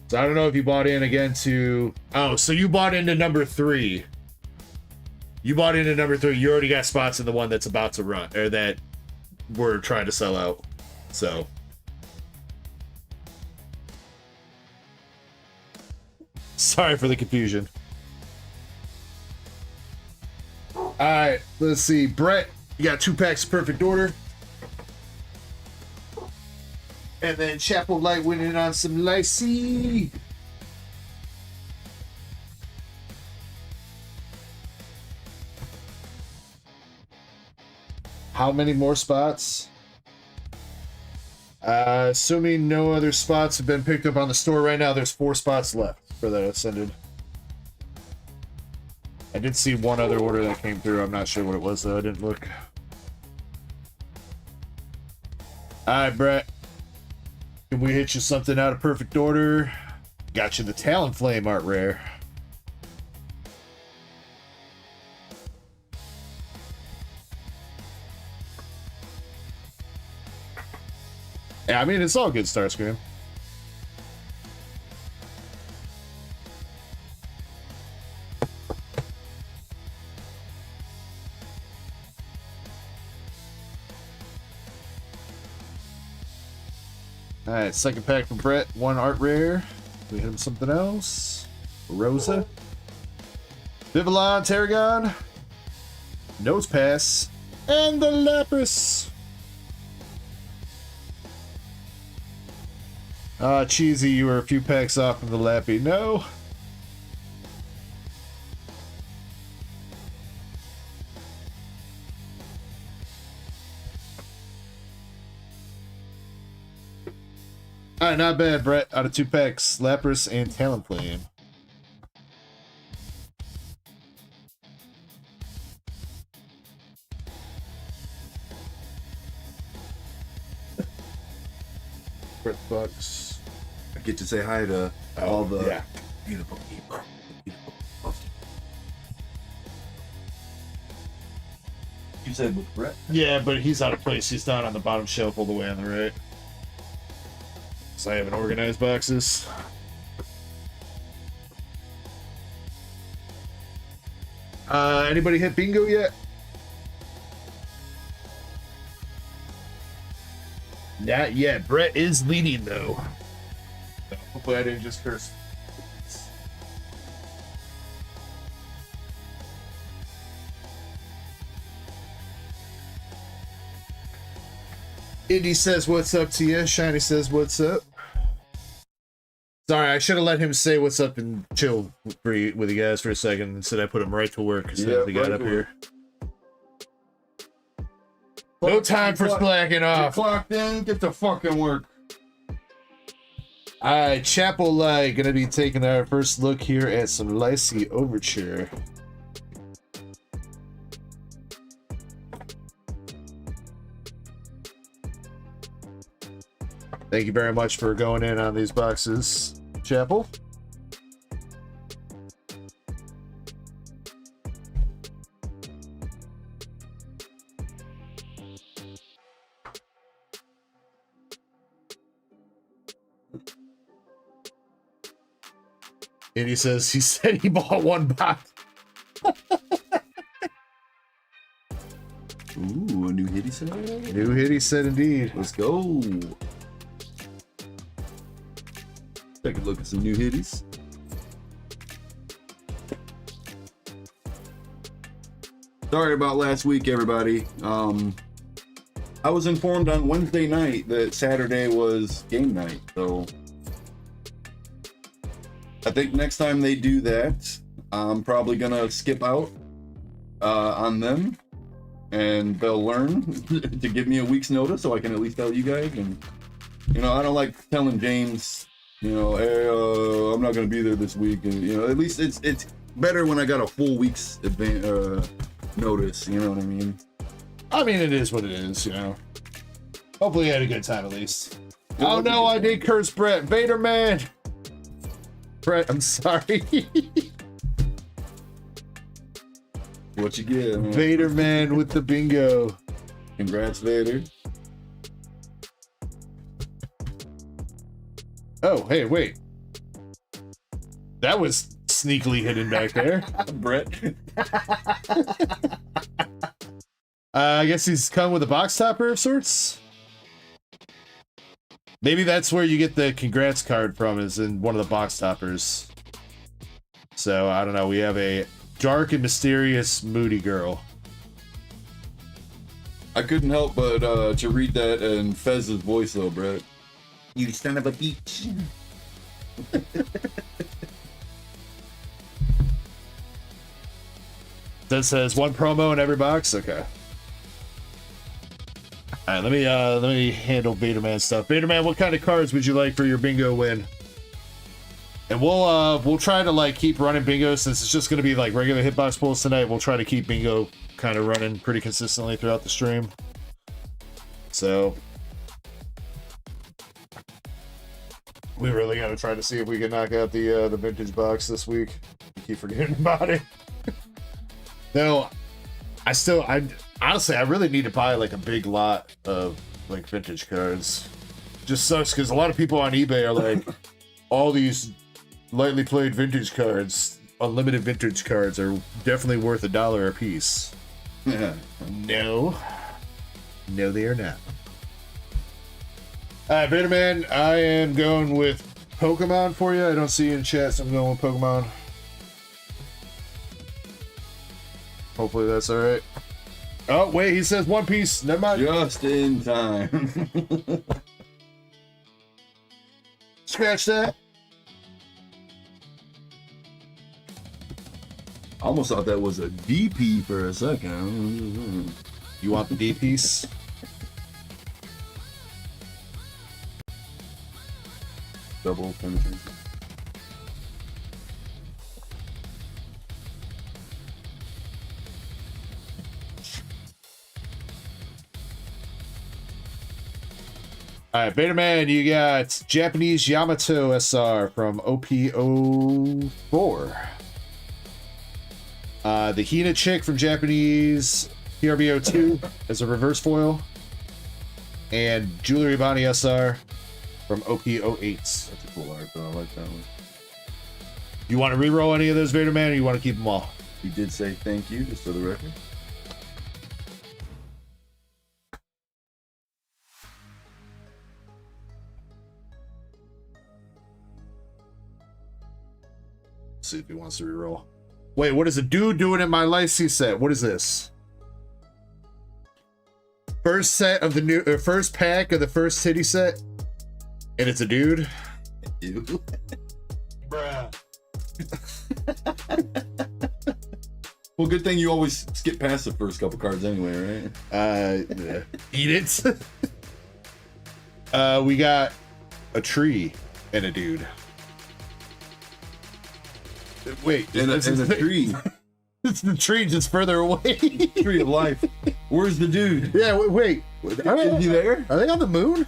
So I don't know if you bought in again to. Oh, so you bought into number 3. You bought into number 3. You already got spots in the one that's about to run, or that we're trying to sell out. So. Sorry for the confusion. Alright, let's see. Brett, you got 2 packs of Perfect Order. And then Chapel Light winning on some Lycee. How many more spots? Assuming no other spots have been picked up on the store right now, there's 4 spots left for that Ascended. I did see one other order that came through. I'm not sure what it was, though. I didn't look. Alright, Brett. Can we hit you something out of Perfect Order? Got you the Talonflame art rare. Yeah, I mean, it's all good, Starscream. Alright, second pack from Brett. 1 art rare. We hit him something else. Rosa. Vivillon, Tarragon. Nose Pass. And the Lapras. Cheesy, you were a few packs off from the Lappy. No. Alright, not bad, Brett. Out of 2 packs, Lapras and Talonflame. Brett Bucks. I get to say hi to all the beautiful people. You said with Brett? Yeah, but he's out of place. He's down on the bottom shelf all the way on the right. So I haven't organized boxes. Anybody hit bingo yet? Not yet. Brett is leading though. So hopefully I didn't just curse. Indy says what's up to you. Shiny says what's up. Sorry, I should have let him say what's up and chill with you guys for a second. Instead, I put him right to work because he got up here. No time for slacking off. Clocked in, get to fucking work. Alright, Chapel Light gonna be taking our first look here at some Lycee Overture. Thank you very much for going in on these boxes, Chapel. And he says he said he bought one box. Ooh, a new hitty set. New hitty set indeed. Let's go. Take a look at some new hitties. Sorry about last week, everybody. I was informed on Wednesday night that Saturday was game night, so I think next time they do that, I'm probably gonna skip out on them, and they'll learn to give me a week's notice so I can at least tell you guys. And you know, I don't like telling James, you know, hey, I'm not gonna be there this week, and you know, at least it's better when I got a full week's notice. You know what I mean? I mean, it is what it is, you know. Hopefully you had a good time at least. Oh no, I did curse Brett. Vader man. Brett, I'm sorry. What you get, man? Vader man with the bingo. Congrats, Vader. Oh, hey, wait. That was sneakily hidden back there. Brett. I guess he's come with a box topper of sorts. Maybe that's where you get the congrats card from, is in one of the box toppers. So, I don't know. We have a dark and mysterious moody girl. I couldn't help but to read that in Fez's voice, though, Brett. You son of a bitch. That says one promo in every box? Okay. Alright, let me handle Beta Man stuff. Beta Man, what kind of cards would you like for your bingo win? And we'll try to like keep running bingo since it's just gonna be like regular hitbox pulls tonight. We'll try to keep bingo kind of running pretty consistently throughout the stream. So we really gotta try to see if we can knock out the vintage box this week. I keep forgetting about it. No, I honestly, I really need to buy like a big lot of like vintage cards. Just sucks because a lot of people on eBay are like, all these lightly played vintage cards, unlimited vintage cards, are definitely worth $1 a piece. Yeah. No, they are not. All right, Vader Man, I am going with Pokemon for you. I don't see you in chat, so I'm going with Pokemon. Hopefully that's all right. Oh, wait, he says One Piece. Never mind. Just in time. Scratch that. I almost thought that was a DP for a second. You want the D piece? Double penetration. All right, Beta Man, you got Japanese Yamato SR from OP04. The Hina Chick from Japanese PRBO2 as a reverse foil. And Jewelry Bonnie SR from OP08. That's a cool art, though. I like that one. You want to reroll any of those, Vader Man, or you want to keep them all? He did say thank you, just for the record. See if he wants to reroll. Wait, what is a dude doing in my Lycee set? What is this? First set of the new, first pack of the first titty set, and it's a dude. Ew. Bruh. Well, good thing you always skip past the first couple cards anyway, right? Yeah. Eat it. We got a tree and a dude. Wait, And a tree. It's the tree just further away. Tree of life. Where's the dude? Yeah, wait. Is he there? Are they on the moon?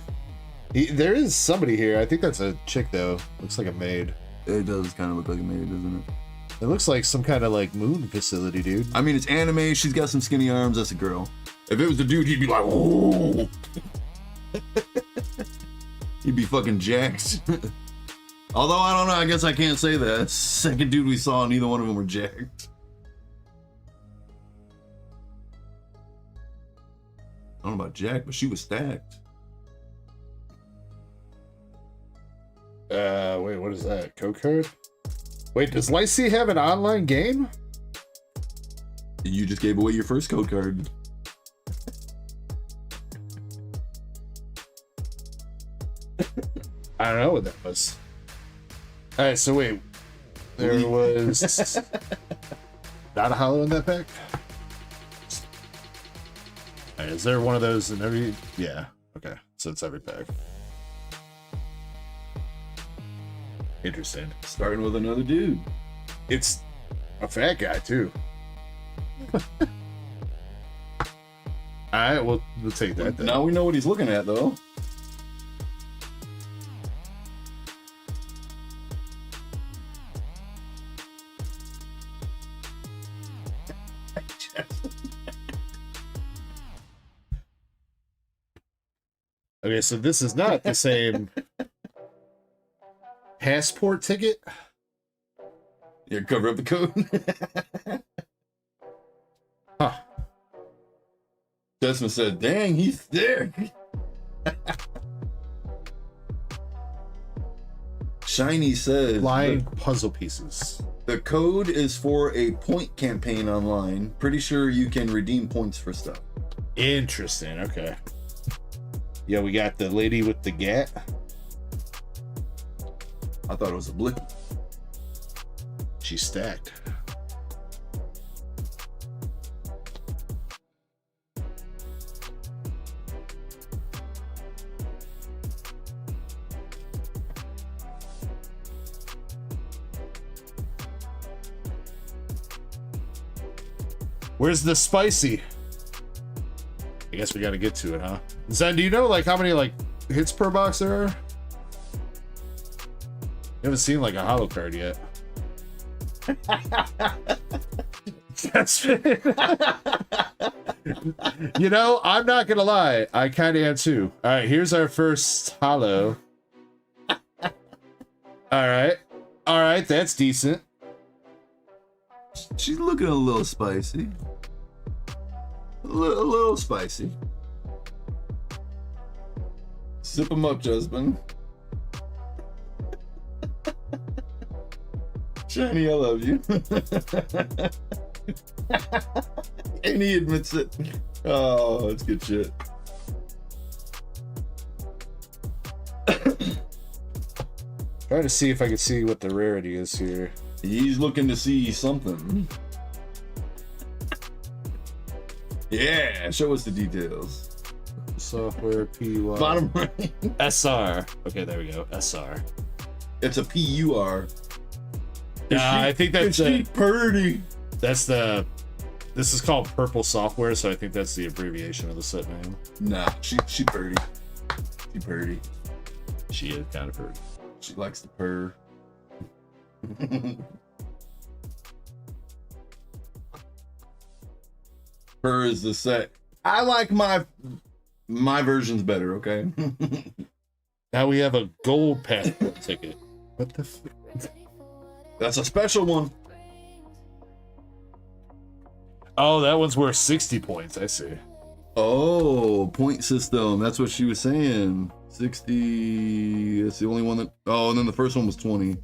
There is somebody here. I think that's a chick, though. Looks like a maid. It does kind of look like a maid, doesn't it? It looks like some kind of like moon facility, dude. I mean, it's anime. She's got some skinny arms. That's a girl. If it was a dude, he'd be like, "Whoa!" He'd be fucking jacked. Although I don't know. I guess I can't say that. Second dude we saw, neither one of them were jacked. I don't know about Jack, but she was stacked. Wait, what is that? Code card? Wait, does Lycee have an online game? You just gave away your first code card. I don't know what that was. Alright, so wait. There was not a hollow in that pack? Alright, is there one of those in every... Yeah, okay. So it's every pack. Interesting. Starting with another dude. It's a fat guy, too. Alright, we'll take that then. Now we know what he's looking at, though. Okay, so this is not the same passport ticket. Here, cover up the code. Huh. Desmond said, dang, he's there. Shiny says, Flying puzzle pieces. the code is for a point campaign online. Pretty sure you can redeem points for stuff. Interesting, okay. Yeah, we got the lady with the gat. I thought it was a blip. She's stacked. Where's the spicy? I guess we gotta get to it, huh? Zen, do you know like how many like hits per box there are? You haven't seen like a hollow card yet. That's you know, I'm not gonna lie, I kind of am too. All right, here's our first hollow. All right, that's decent. She's looking a little spicy. A little spicy. Sip them up, Justin. Shiny, I love you. And he admits it. Oh, that's good shit. Trying to see if I can see what the rarity is here. He's looking to see something. Yeah, show us the details. Software PY. Bottom right. SR. Okay, there we go. SR. It's a PUR. I think that's pretty. that's the. This is called Purple Software, so I think that's the abbreviation of the set name. Nah, she pretty. She pretty. She is kind of pretty. She likes to purr. Purr is the set. I like my version's better, okay? Now we have a gold passport ticket. What the? That's a special one. Oh, that one's worth 60 points. I see. Oh, point system. That's what she was saying. 60. That's the only one that. Oh, and then the first one was 20.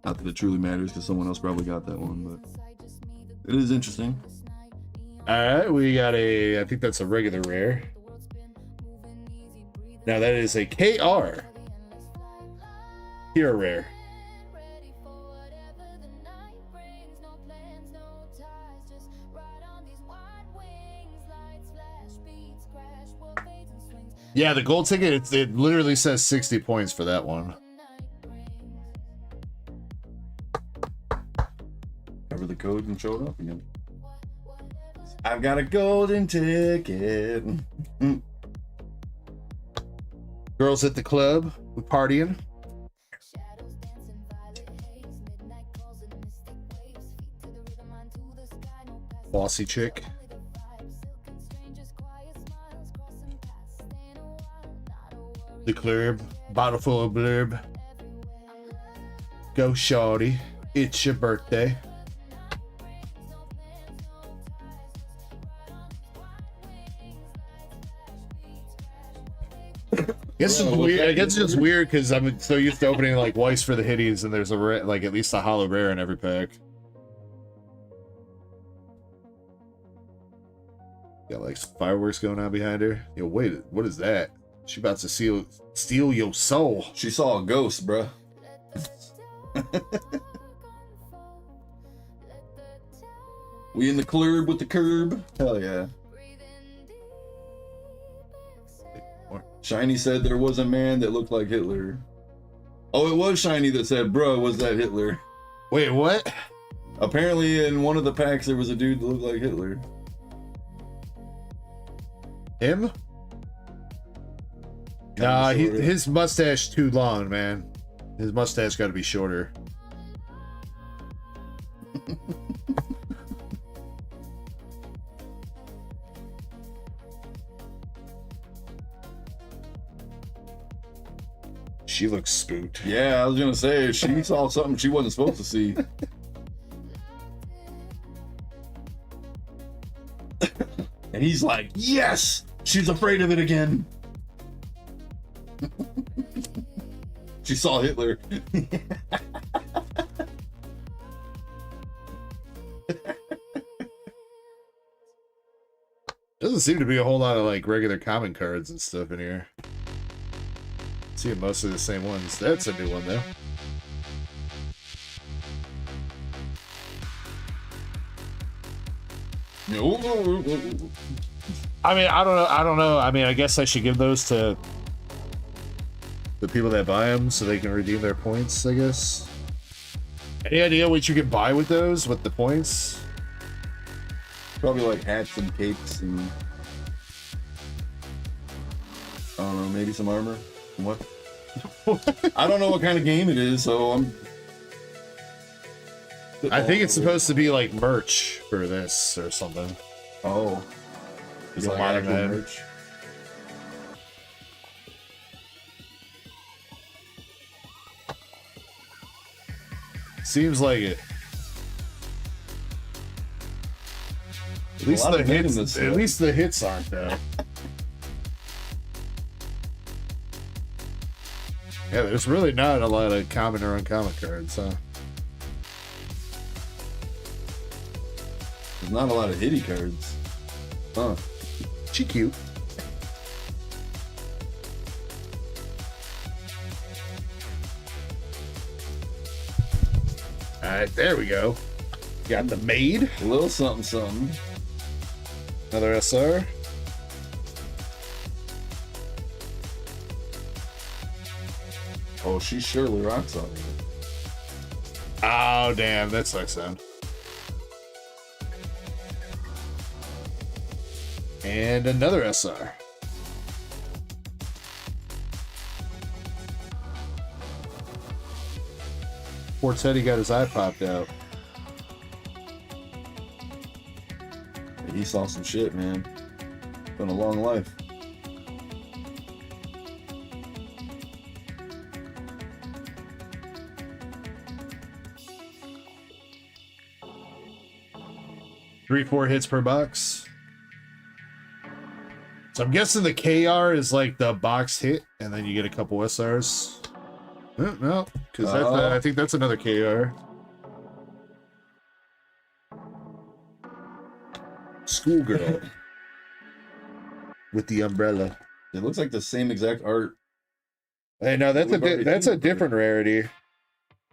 Not that it truly matters because someone else probably got that one, but it is interesting. All right, we got a. I think that's a regular rare. Now that is a KR. Here, rare. Yeah, the gold ticket, it literally says 60 points for that one. Cover the code and show it up again. I've got a golden ticket. Girls at the club, we partying. Bossy chick. The club, bottle full of blurb. Go shawty, it's your birthday. I guess it's weird. I guess it's just weird because I'm so used to opening like Weiss for the Hitties, and there's a like at least a hollow rare in every pack. Got like fireworks going on behind her. Yo, wait, what is that? She about to steal your soul. She saw a ghost, bruh. We in the club with the curb. Hell yeah. Shiny said there was a man that looked like Hitler. Oh, it was Shiny that said, bruh, was that Hitler? Wait, what? Apparently in one of the packs there was a dude that looked like Hitler. Him? Nah, his mustache too long, man. His mustache got to be shorter. She looks spooked. Yeah, I was gonna say she saw something she wasn't supposed to see. And he's like, yes, she's afraid of it again. She saw Hitler. Doesn't seem to be a whole lot of like regular common cards and stuff in here. Seeing mostly the same ones. That's a new one though. I mean, I don't know. I mean, I guess I should give those to the people that buy them so they can redeem their points, I guess. Any idea what you can buy with those, with the points? Probably like hats and capes and I don't know, maybe some armor. What? I don't know what kind of game it is, so I think it's supposed to be like merch for this or something. Oh, there's a lot of that. Merch. Seems like it. At least the hits aren't though. Yeah, there's really not a lot of common or uncommon cards, huh? There's not a lot of hitty cards. Huh. She cute. Alright, there we go. Got the maid. A little something, something. Another SR. Oh, she surely rocks on me. Oh, damn. That sucks then. And another SR. Poor Teddy got his eye popped out. He saw some shit, man. Been a long life. 3-4 hits per box. So I'm guessing the KR is like the box hit, and then you get a couple SRs. No, because I think that's another KR. Schoolgirl with the umbrella. It looks like the same exact art. Hey, no, that's a different rarity.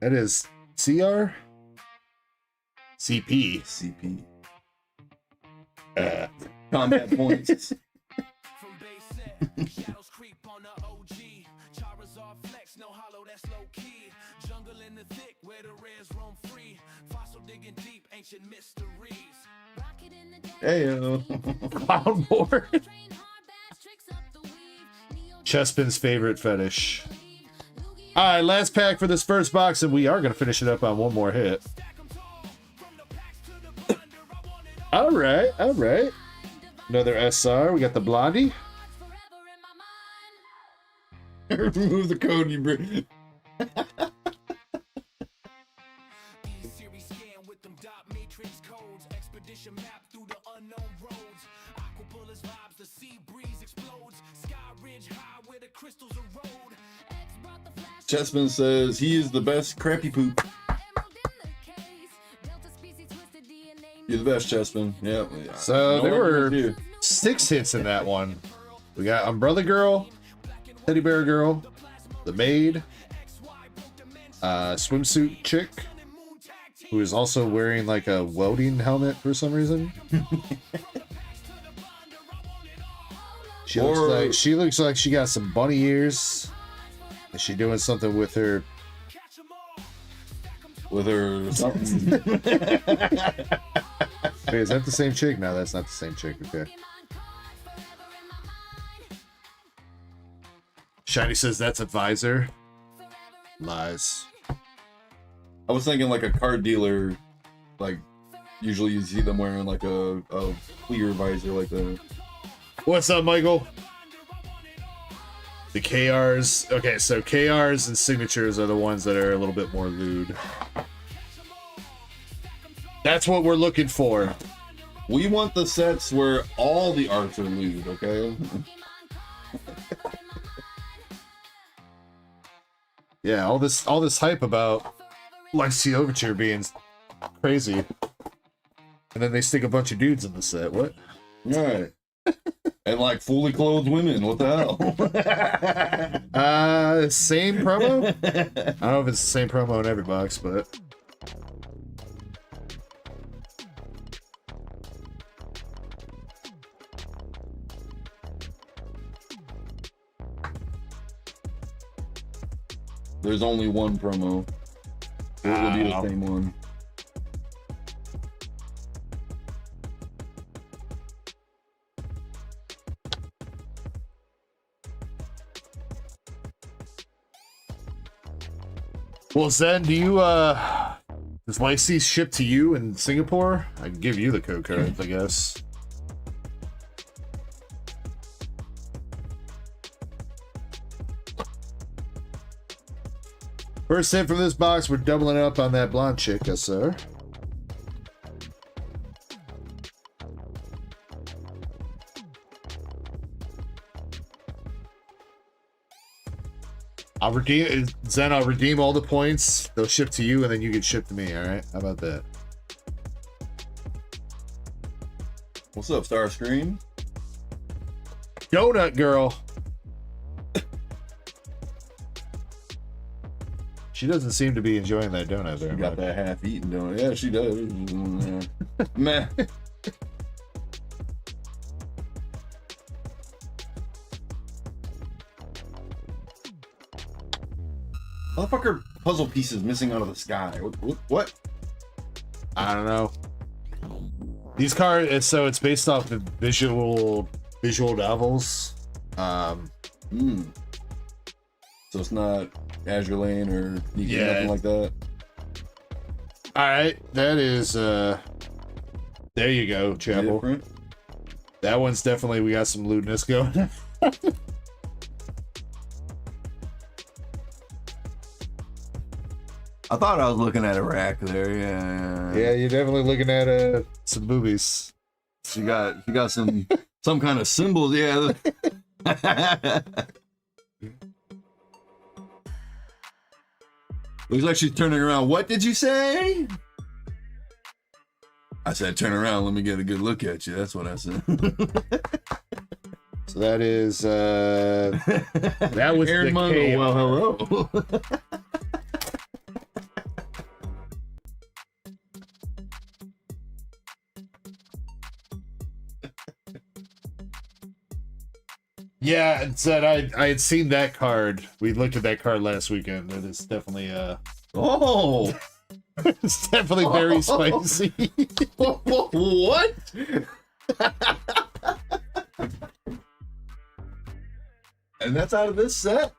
That is CR? CP. CP. Combat points. From base set, shadows creep on the OG. Charizard flex, no hollow, that's low key. Jungle in the thick, where the rares roam free. Fossil digging deep, ancient mysteries. Heyo. Cloudboard. Chespin's favorite fetish. Alright, last pack for this first box, and we are going to finish it up on one more hit. Alright. Another SR. We got the Blondie. Remove the code you bring. Chessman says he is the best crappy poop. You're the best, Chessman. Yeah. So there were 6 hits in that one. We got Umbrella Girl, Teddy Bear Girl, the Maid, swimsuit chick, who is also wearing like a welding helmet for some reason. She looks like she got some bunny ears. Is she doing something with her? Something. Wait, is that the same chick? No, that's not the same chick. Okay. Shiny says that's a visor. Lies. I was thinking like a car dealer, like usually you see them wearing like a clear visor like that. What's up, Michael? The KRs. Okay, so KRs and signatures are the ones that are a little bit more lewd. That's what we're looking for. We want the sets where all the arts are lewd, okay? Yeah, all this hype about Lycee Overture being crazy. And then they stick a bunch of dudes in the set. What? Right. And like fully clothed women. What the hell? Same promo? I don't know if it's the same promo in every box, but there's only one promo. It will be the same one. well, Zen, do you does Lycee ship to you in Singapore? I can give you the code cards, I guess. First hit from this box, we're doubling up on that blonde chick, yes sir. I'll redeem all the points. They'll ship to you, and then you get shipped to me. All right? How about that? What's up, Starscream? Donut girl. She doesn't seem to be enjoying that donut very much. Got that half-eaten donut. Yeah, she does. Meh. Motherfucker, puzzle pieces missing out of the sky. What? I don't know. These cards, so it's based off the visual novels. So it's not Azure Lane or nothing like that. All right, that is there you go, Chapel. Different. That one's definitely, we got some lewdness going. I thought I was looking at a rack there. Yeah. Yeah, you're definitely looking at some movies. You got some kind of symbols. Yeah. Looks like she's turning around. What did you say? I said, turn around. Let me get a good look at you. That's what I said. So that is that was Aaron the Mungo. K. Well, hello. Yeah, it said I had seen that card. We looked at that card last weekend. It is definitely Oh. it's definitely very spicy. What? And that's out of this set?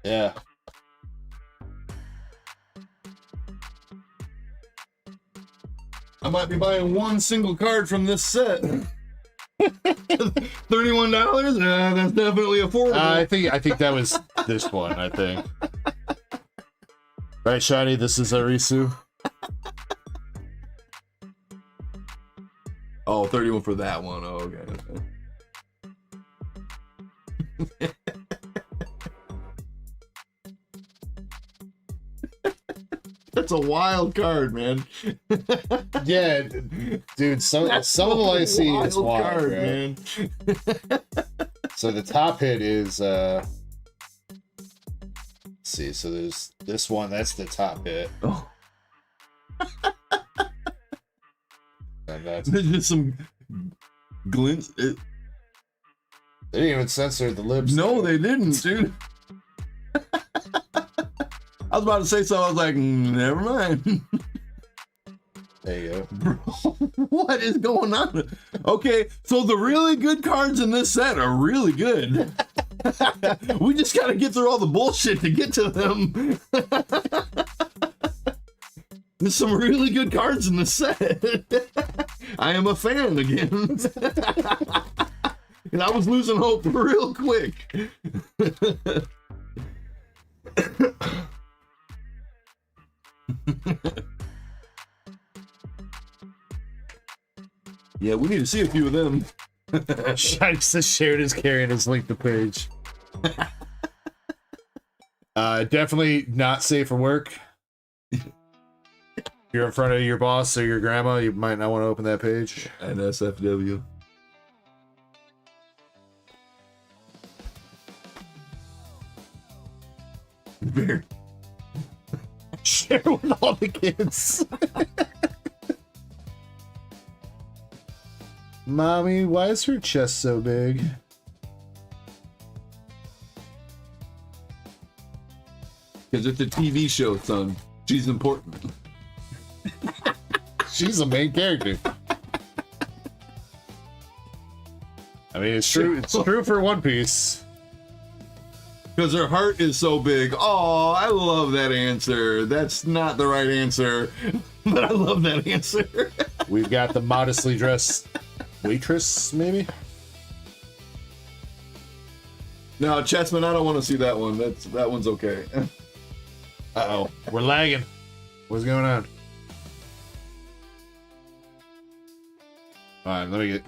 Yeah. I might be buying one single card from this set. $31? That's definitely affordable. I think that was this one, I think. Right, Shiny, this is Arisu. Oh, 31 for that one. Oh, okay. That's a wild card, man. Yeah, dude, some of the Lycee is wild, card, right? man. So the top hit is let's see, so there's this one, that's the top hit. Oh. And that's, There's just some glints. they didn't even censor the lips. No, they didn't, dude. I was about to say something. I was like, never mind. There you go. Bro, what is going on? Okay, so the really good cards in this set are really good. We just got to get through all the bullshit to get to them. There's some really good cards in this set. I am a fan again. And I was losing hope real quick. Yeah, we need to see a few of them. Shiny says shared is carrying his link to page. Definitely not safe for work. If you're in front of your boss or your grandma, you might not want to open that page. And SFW. Very. Share with all the kids. Mommy, why is her chest so big? Because it's a TV show, son. She's important. She's a main character. I mean, it's true. It's true for One Piece. Because her heart is so big. Oh, I love that answer. That's not the right answer, but I love that answer. We've got the modestly dressed waitress, maybe? No, Chessman, I don't want to see that one. That one's okay. Uh-oh. We're lagging. What's going on? Alright, let me get...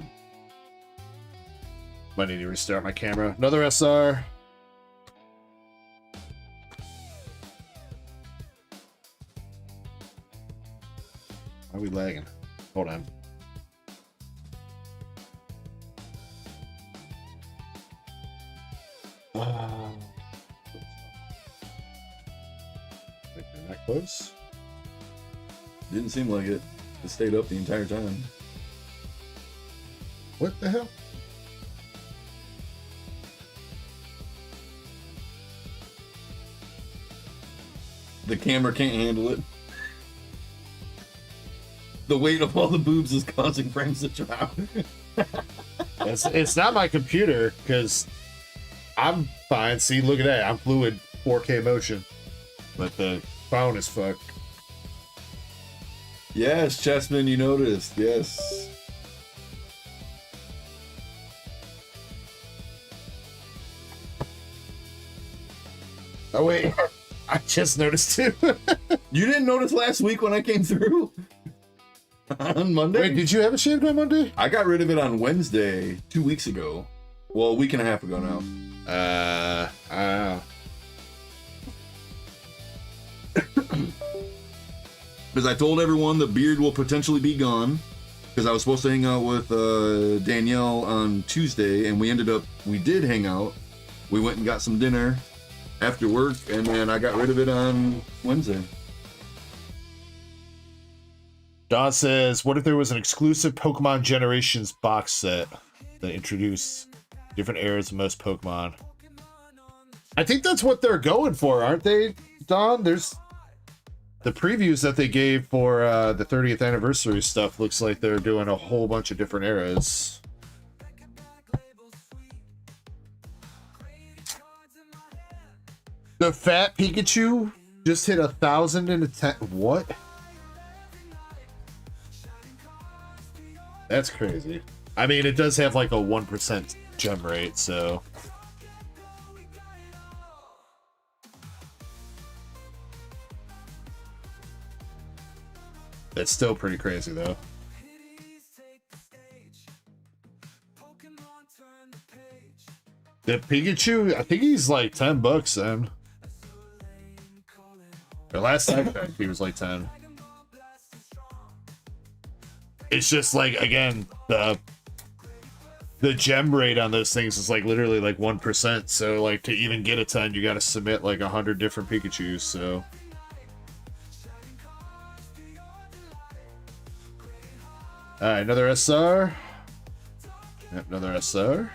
Might need to restart my camera. Another SR. Why are we lagging? Hold on. Make it that close. Didn't seem like it. It stayed up the entire time. What the hell? The camera can't handle it. The weight of all the boobs is causing frames to drop. It's not my computer, because I'm fine. See, look at that. I'm fluid 4K motion. But the phone is fucked. Yes, Chessman, you noticed. Yes. Oh, wait. I just noticed too. You didn't notice last week when I came through? On Monday? Wait, did you have it shaved on Monday? I got rid of it on Wednesday 2 weeks ago. Well, a week and a half ago now. I don't know. Because I told everyone the beard will potentially be gone. Because I was supposed to hang out with Danielle on Tuesday, and we did hang out. We went and got some dinner after work, and then I got rid of it on Wednesday. Don says, what if there was an exclusive Pokemon Generations box set that introduced different eras of most Pokemon? I think that's what they're going for, aren't they, Don? There's the previews that they gave for the 30th anniversary stuff. Looks like they're doing a whole bunch of different eras. The fat Pikachu just hit 1,000 in a 10. What? That's crazy. I mean, it does have like a 1% gem rate, so. That's still pretty crazy, though. The Pikachu, I think he's like $10 then. Or last time I checked, he was like 10. It's just like, again, the gem rate on those things is like literally like 1%. So like to even get a 10, you got to submit like 100 different Pikachus. So. All right, another SR. Yep, another SR.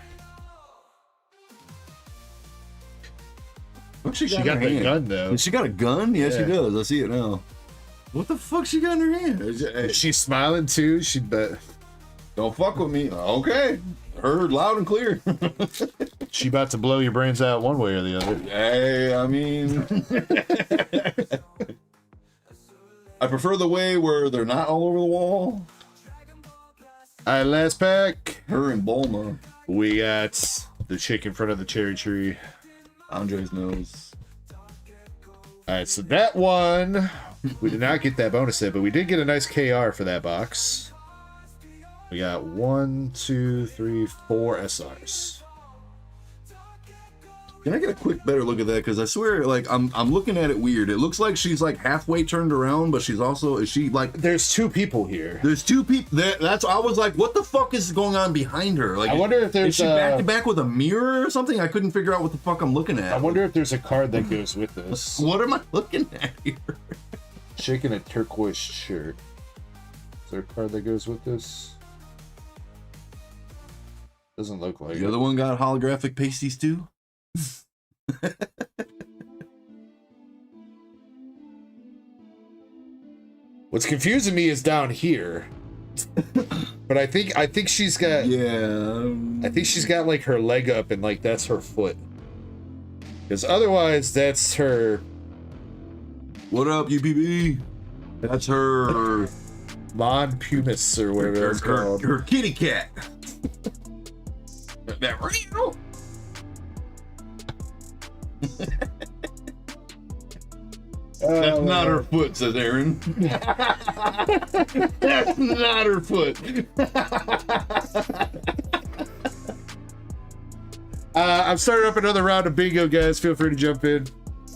What she got the hand? gun though. She got a gun? Yeah, she does. I see it now. What the fuck she got in her hand? Is she smiling too? She bet. Don't fuck with me. Okay. Heard loud and clear. She about to blow your brains out one way or the other. Hey, I mean. I prefer the way where they're not all over the wall. All right, last pack. Her and Bulma. We got the chick in front of the cherry tree. Andre's nose. All right, so that one, we did not get that bonus set, but we did get a nice KR for that box. We got 1, 2, 3, 4 SRs. Can I get a quick better look at that? Because I swear, like, I'm looking at it weird. It looks like she's like halfway turned around, but she's also, is she like? There's two people here. There's two people. That's I was like, what the fuck is going on behind her? Like, I wonder if there's is she back to back with a mirror or something? I couldn't figure out what the fuck I'm looking at. I wonder if there's a card that goes with this. What am I looking at here? Shaking a turquoise shirt. Is there a card that goes with this? Doesn't look like The it. other one got holographic pasties too. What's confusing me is down here. But I think she's got I think she's got like her leg up and like that's her foot. Because otherwise that's her. What up, UPB? That's her Mon Pumis or whatever it's called. Her kitty cat. That real. That's not her foot, says Aaron. That's not her foot. I'm starting up another round of bingo, guys. Feel free to jump in.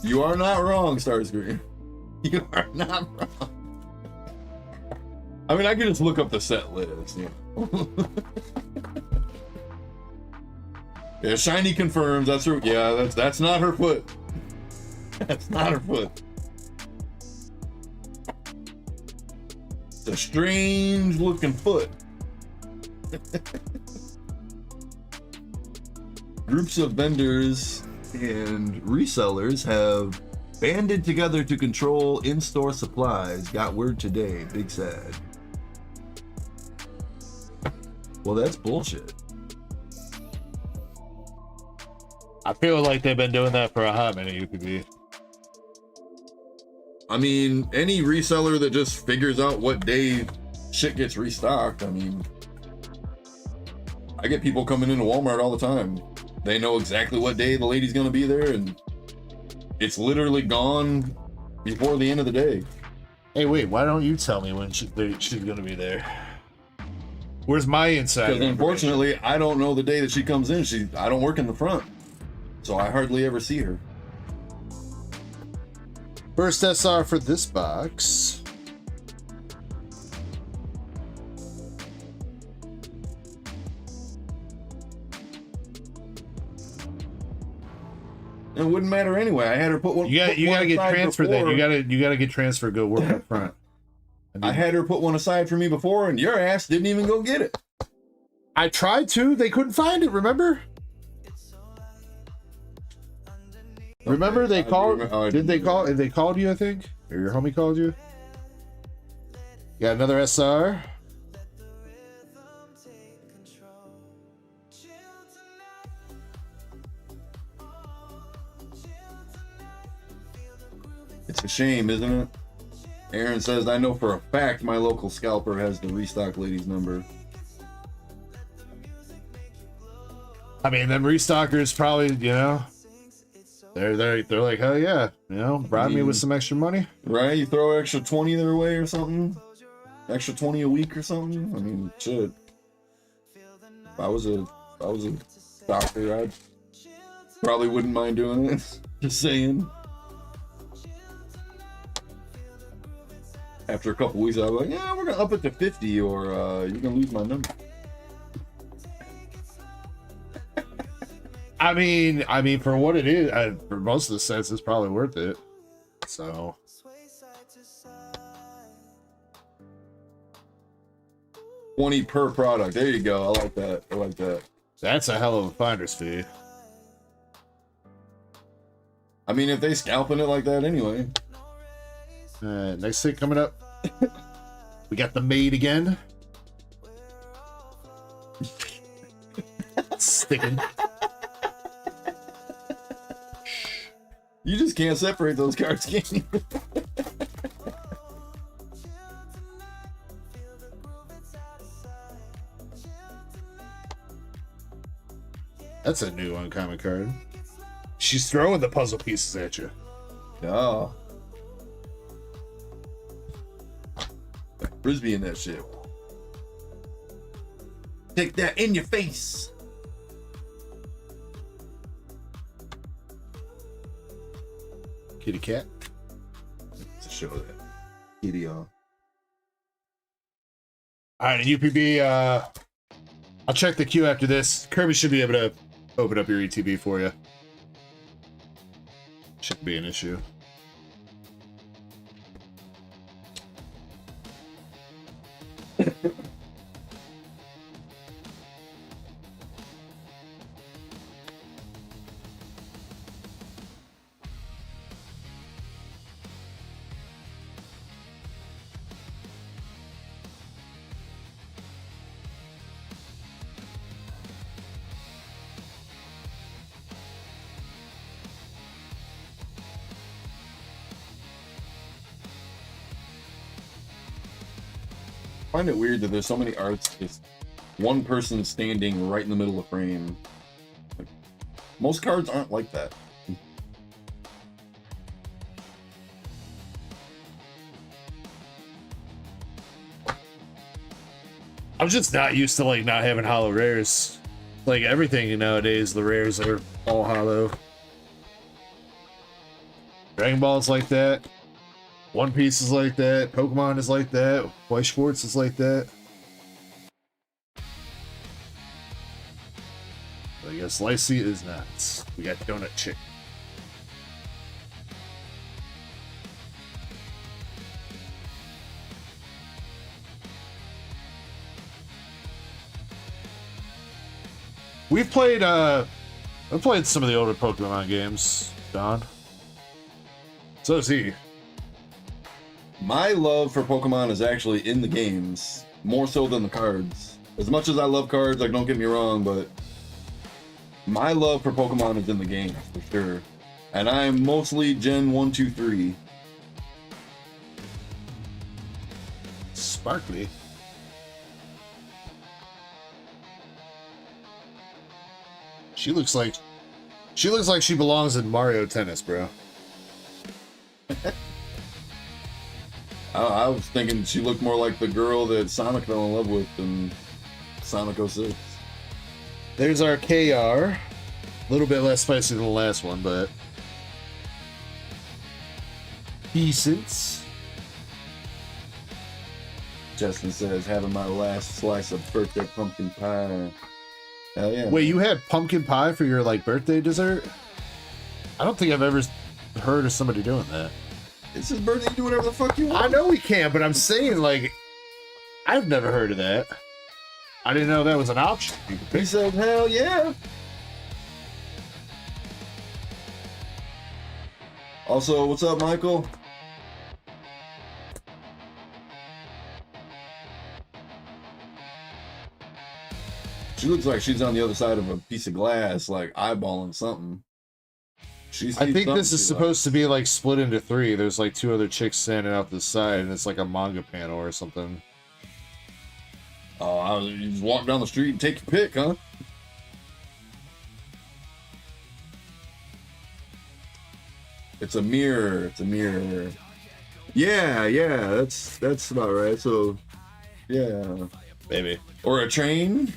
You are not wrong, Starscream. You are not wrong. I mean, I can just look up the set list. Yeah, yeah, Shiny confirms that's her. Yeah, that's not her foot. That's not her foot. It's a strange looking foot. Groups of vendors and resellers have banded together to control in-store supplies. Got word today. Big sad. Well, that's bullshit. I feel like they've been doing that for a hot minute, UPB. I mean, any reseller that just figures out what day shit gets restocked, I mean, I get people coming into Walmart all the time. They know exactly what day the lady's gonna be there, and It's literally gone before the end of the day. Hey, wait, why don't you tell me when she's gonna be there? Where's my insider? Because unfortunately, I don't know the day that she comes in. I don't work in the front, so I hardly ever see her. First SR for this box. It wouldn't matter anyway. I had her put one. You gotta get transferred. Then before. you gotta get transferred. Go work up front. I had her put one aside for me before, and your ass didn't even go get it. I tried to. They couldn't find it. Remember? Remember they called? Did they call? They called you, I think, or your homie called you. Got another SR. It's a shame, isn't it? Aaron says, I know for a fact my local scalper has the restock lady's number. I mean, them restockers probably, you know, they're like, hell yeah, you know, bribe me with some extra money. Right? You throw extra 20 their way or something? Extra 20 a week or something? I mean, shit. If I was a doctor, I probably wouldn't mind doing it. Just saying. After a couple weeks, I was like, yeah, we're gonna up it to 50 or you're gonna lose my number. I mean, for what it is, for most of the sets, it's probably worth it. So, $20 per product. There you go. I like that. I like that. that's a hell of a finder's fee. I mean, if they scalping it like that anyway. Next thing coming up, we got the maid again. Sticking. You just can't separate those cards, can you? That's a new uncommon card. She's throwing the puzzle pieces at you. Oh. Frisbee in that shit. Take that in your face. Kitty cat. To show that. Kitty on. All right, and UPB, I'll check the queue after this. Kirby should be able to open up your ETB for you. Shouldn't be an issue. I find it weird that there's so many arts just one person standing right in the middle of the frame. Like, most cards aren't like that. I'm just not used to like not having hollow rares. Like everything nowadays, the rares are all hollow. Dragon Ball's like that. One Piece is like that. Pokemon is like that. White Schwartz is like that. I guess Lycee is not. We got Donut Chick. I've played some of the older Pokemon games, Don. So is he. My love for Pokemon is actually in the games, more so than the cards. As much as I love cards, like don't get me wrong, but my love for Pokemon is in the games, for sure. And I'm mostly Gen 1, 2, 3. Sparkly. She looks like she belongs in Mario Tennis, bro. I was thinking she looked more like the girl that Sonic fell in love with in Sonic 06. There's our KR. A little bit less spicy than the last one, but decent. Justin says, having my last slice of birthday pumpkin pie. Hell yeah. Wait, you had pumpkin pie for your like birthday dessert? I don't think I've ever heard of somebody doing that. It's his birthday, you do whatever the fuck you want. I know we can, but I'm saying like I've never heard of that. I didn't know that was an option. He said, hell yeah. Also, what's up, Michael? She looks like she's on the other side of a piece of glass, like eyeballing something. I think this is supposed to be like split into three. There's like two other chicks standing out the side, and it's like a manga panel or something. Oh, you just walk down the street and take your pick, huh? It's a mirror. It's a mirror. Yeah, that's about right. So, yeah, Maybe. or a train.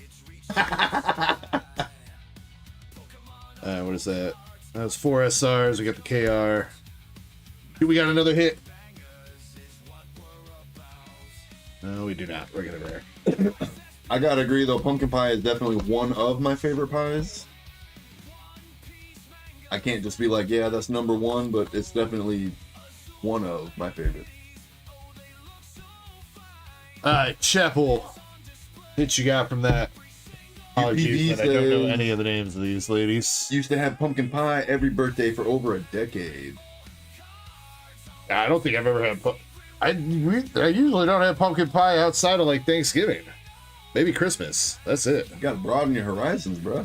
What is that? That's 4 SRs. We got the KR. We got another hit. No, we do not. We're gonna rare. I gotta agree though, pumpkin pie is definitely one of my favorite pies. I can't just be like, yeah, that's number one, but it's definitely one of my favorite. Alright, Chapel. Hit you got from that. Apologies, but I don't know any of the names of these ladies. Used to have pumpkin pie every birthday for over a decade. I don't think I've ever had. I usually don't have pumpkin pie outside of like Thanksgiving, maybe Christmas. That's it. You gotta broaden your horizons, bro.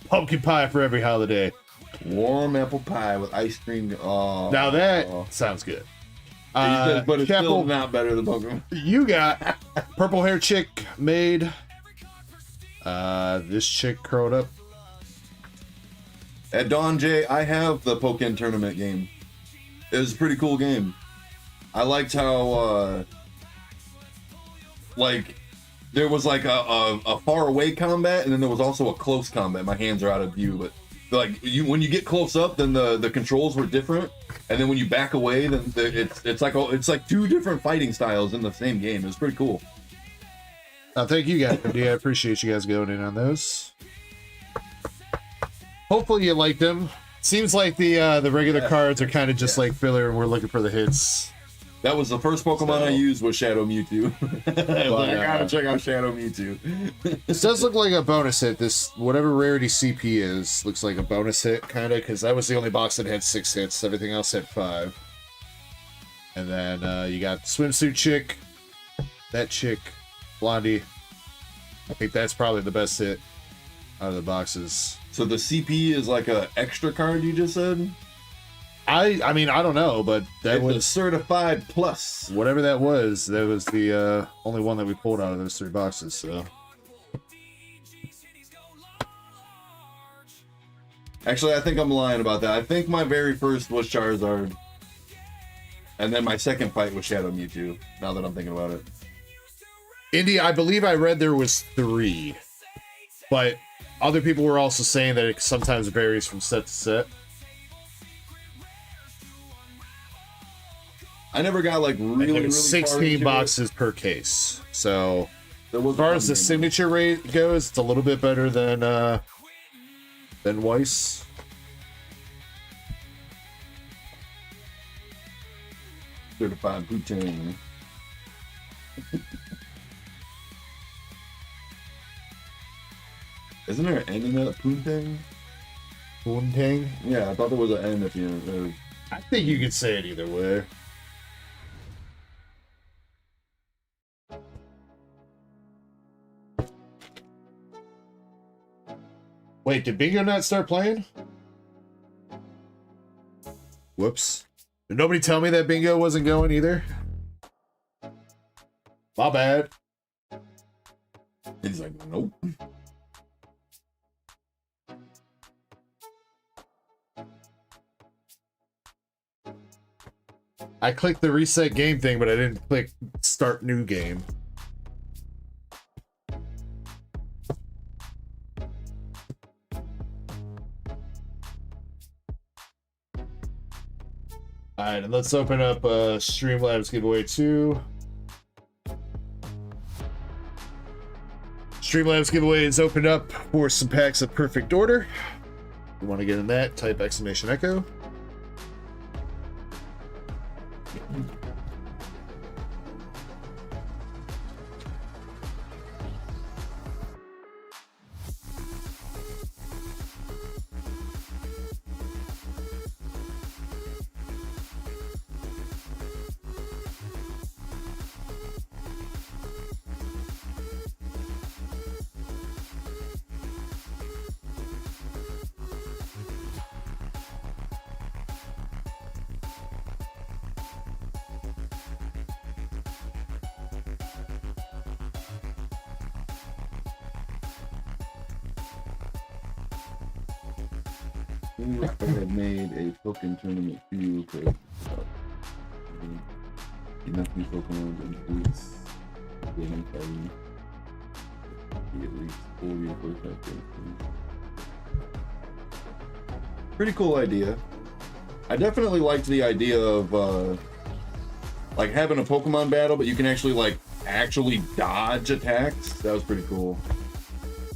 Pumpkin pie for every holiday. Warm apple pie with ice cream. Oh, Now that sounds good. but it's Chapel, still not better than pumpkin. You got purple hair chick made. This chick curled up. At Dawn J, I have the Pokken tournament game. It was a pretty cool game. I liked how, like, there was like a far away combat, and then there was also a close combat. My hands are out of view, but like when you get close up, then the controls were different, and then when you back away, then it's like two different fighting styles in the same game. It was pretty cool. Thank you guys. I appreciate you guys going in on those. Hopefully you liked them. Seems like the regular cards are kind of just like filler, and we're looking for the hits. That was the first Pokemon I used was Shadow Mewtwo. I gotta check out Shadow Mewtwo. This does look like a bonus hit. This, whatever rarity CP is, looks like a bonus hit, kind of, because that was the only box that had 6 hits. Everything else had 5. And then you got Swimsuit Chick, that chick, Blondie. I think that's probably the best hit out of the boxes. So the CP is like a extra card you just said? I mean, I don't know, but that was a certified plus. Whatever that was the only one that we pulled out of those 3 boxes, so. Actually, I think I'm lying about that. I think my very first was Charizard. And then my second fight was Shadow Mewtwo, now that I'm thinking about it. Indy, I believe I read there was 3. But other people were also saying that it sometimes varies from set to set. I never got like really 16 boxes per case. So as far as the signature rate goes, it's a little bit better than Weiss. Certified Poutine. Isn't there an N in that? Poontang? Poontang? Yeah, I thought there was an N if you. I think you could say it either way. Wait, did Bingo not start playing? Whoops. Did nobody tell me that Bingo wasn't going either? My bad. He's like, nope. I clicked the reset game thing, but I didn't click start new game. Alright, and let's open up Streamlabs giveaway 2. Streamlabs giveaway is opened up for some packs of Perfect Order. If you want to get in that, type exclamation echo. I had made a token tournament too, because enough new Pokemon includes gaming party. At least 4 reinforcement. Pretty cool idea. I definitely liked the idea of like having a Pokemon battle, but you can actually dodge attacks. That was pretty cool.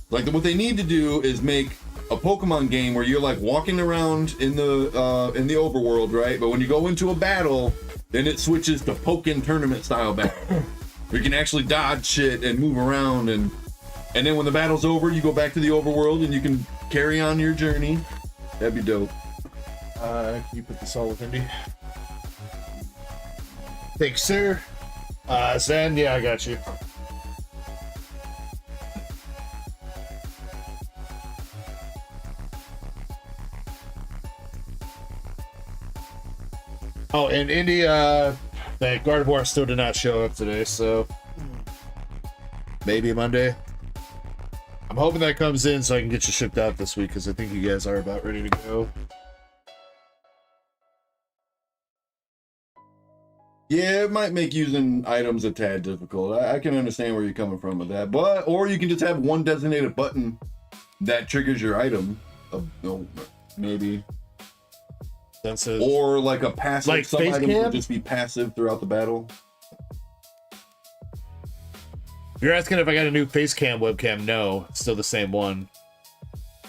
Like what they need to do is make a Pokemon game where you're like walking around in the overworld, right? But when you go into a battle, then it switches to Pokken tournament style battle. Where you can actually dodge shit and move around, and then when the battle's over, you go back to the overworld and you can carry on your journey. That'd be dope. Can you put this all with Indy? Thanks, sir. Zen, yeah, I got you. Oh, and Indy, that Gardevoir still did not show up today, so maybe Monday. I'm hoping that comes in so I can get you shipped out this week, because I think you guys are about ready to go. Yeah, it might make using items a tad difficult. I can understand where you're coming from with that, or you can just have one designated button that triggers your item. Maybe. Or like a passive, like some items will just be passive throughout the battle. You're asking if I got a new face cam webcam? No, it's still the same one.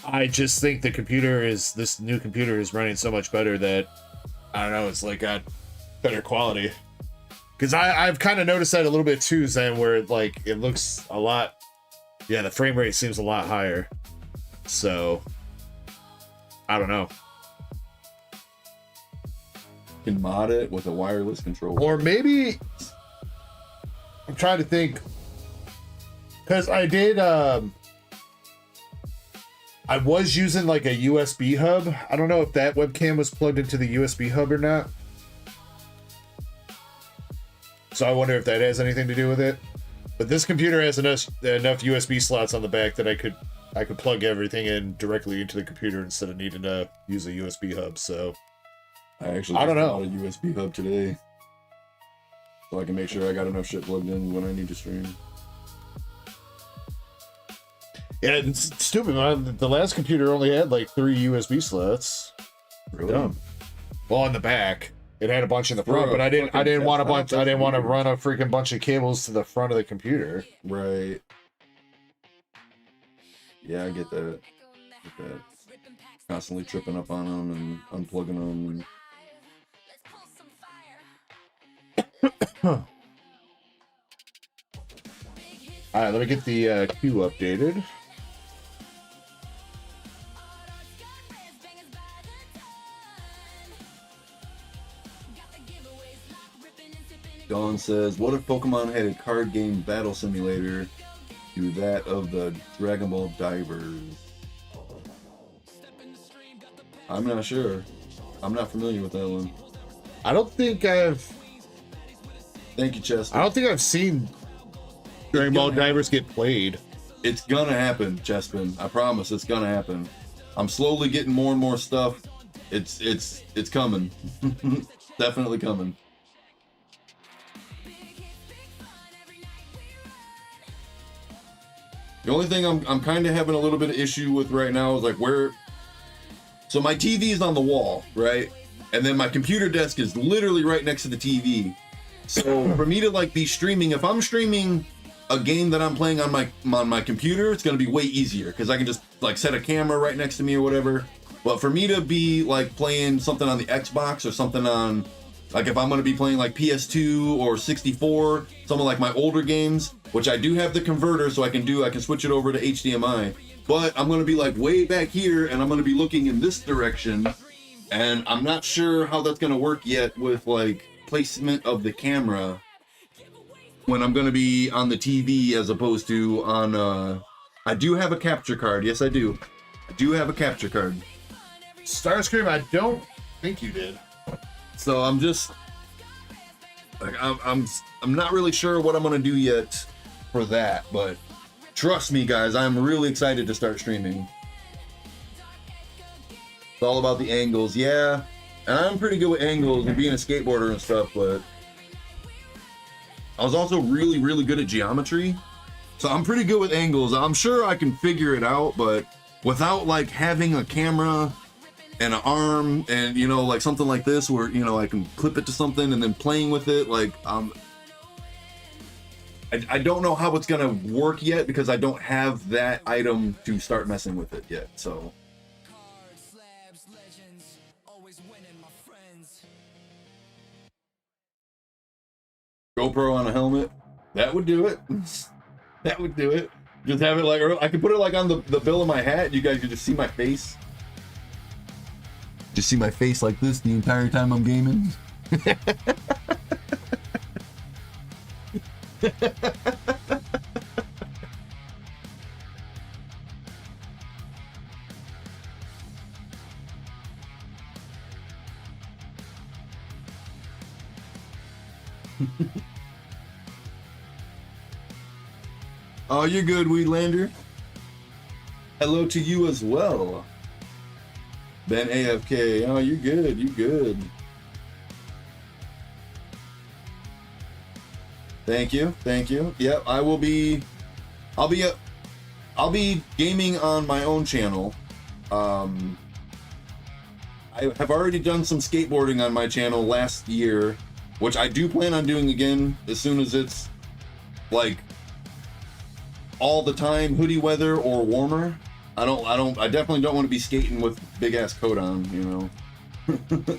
I just think this new computer is running so much better that, I don't know, it's like got better quality. Because I've kind of noticed that a little bit too, Zen, where it looks a lot, yeah, the frame rate seems a lot higher. So, I don't know. Can mod it with a wireless controller. Or maybe, I'm trying to think, because I did, I was using like a USB hub. I don't know if that webcam was plugged into the USB hub or not. So I wonder if that has anything to do with it. But this computer has enough USB slots on the back that I could plug everything in directly into the computer instead of needing to use a USB hub. So I don't know. A USB hub today, so I can make sure I got enough shit plugged in when I need to stream. Yeah, it's stupid, man. The last computer only had like 3 USB slots. Really? Dumb. Well, on the back, it had a bunch in the front, but I didn't want a bunch. I didn't want to run a freaking bunch of cables to the front of the computer. Right. Yeah, I get that. Constantly tripping up on them and unplugging them. All right, let me get the queue updated. Dawn says, what if Pokemon had a card game battle simulator to that of the Dragon Ball Divers? I'm not sure. I'm not familiar with that one. I don't think I've... Thank you, Chester. I don't think I've seen Dragon Ball Divers get played. It's gonna happen, Chespin. I promise it's gonna happen. I'm slowly getting more and more stuff. It's coming. Definitely coming. The only thing I'm kind of having a little bit of issue with right now is like where. So my TV is on the wall, right? And then my computer desk is literally right next to the TV. So for me to like be streaming, if I'm streaming a game that I'm playing on my computer, it's gonna be way easier because I can just like set a camera right next to me or whatever. But for me to be like playing something on the Xbox or something on, like if I'm gonna be playing like PS2 or 64, some of like my older games, which I do have the converter so I can switch it over to HDMI. But I'm gonna be like way back here and I'm gonna be looking in this direction. And I'm not sure how that's gonna work yet with like placement of the camera when I'm gonna be on the TV as opposed to on, I do have a capture card. Yes, I do. I do have a capture card. Starscream, I don't think you did. So I'm just like I'm not really sure what I'm gonna do yet for that, but trust me guys, I'm really excited to start streaming. It's all about the angles, yeah. And I'm pretty good with angles and being a skateboarder and stuff, but I was also really, really good at geometry. So I'm pretty good with angles. I'm sure I can figure it out, but without like having a camera and an arm and, you know, like something like this where, you know, I can clip it to something and then playing with it, like, I don't know how it's gonna work yet because I don't have that item to start messing with it yet, so. GoPro on a helmet, that would do it. That would do it. Just have it like, I could put it like on the bill of my hat. You guys could just see my face. Just see my face like this the entire time I'm gaming. Oh, you're good, Weedlander. Hello to you as well. Ben AFK. Oh, you're good. You good. Thank you. Thank you. Yep, I'll be gaming on my own channel. I have already done some skateboarding on my channel last year, which I do plan on doing again as soon as it's like all the time hoodie weather or warmer. I definitely don't want to be skating with big ass coat on, you know.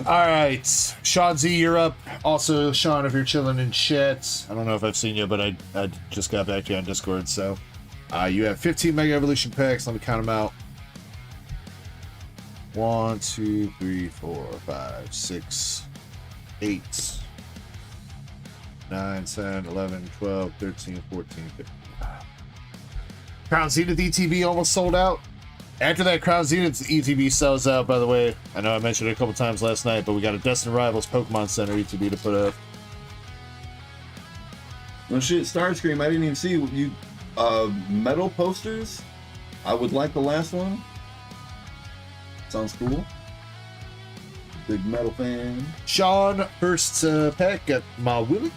All right, Sean Z, you're up. Also, Sean, if you're chilling in chat, I don't know if I've seen you, but I just got back to you on Discord. So, you have 15 Mega Evolution packs. Let me count them out. 1, 2, 3, 4, 5, 6, 8, 9, 10, 11, 12, 13, 14, 15. Crown Zenith ETB almost sold out. After that Crown Zenith ETB sells out, by the way, I know I mentioned it a couple times last night, but we got a Destin Rivals Pokemon Center ETB to put up. No shit, Starscream, I didn't even see you. Metal posters? I would like the last one. Sounds cool. Big metal fan. Sean, first pack, got my Willie.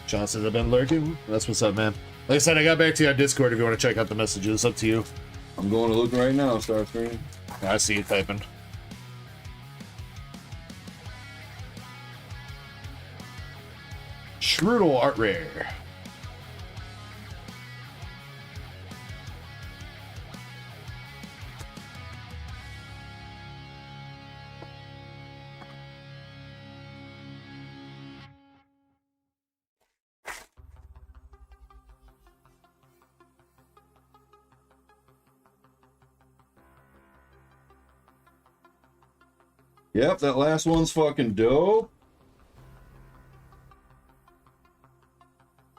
Sean says I've been lurking. That's what's up, man. Like I said, I got back to you on Discord if you want to check out the messages. Up to you. I'm going to look right now, Starscream. I see you typing. Strudel Art Rare. Yep, that last one's fucking dope.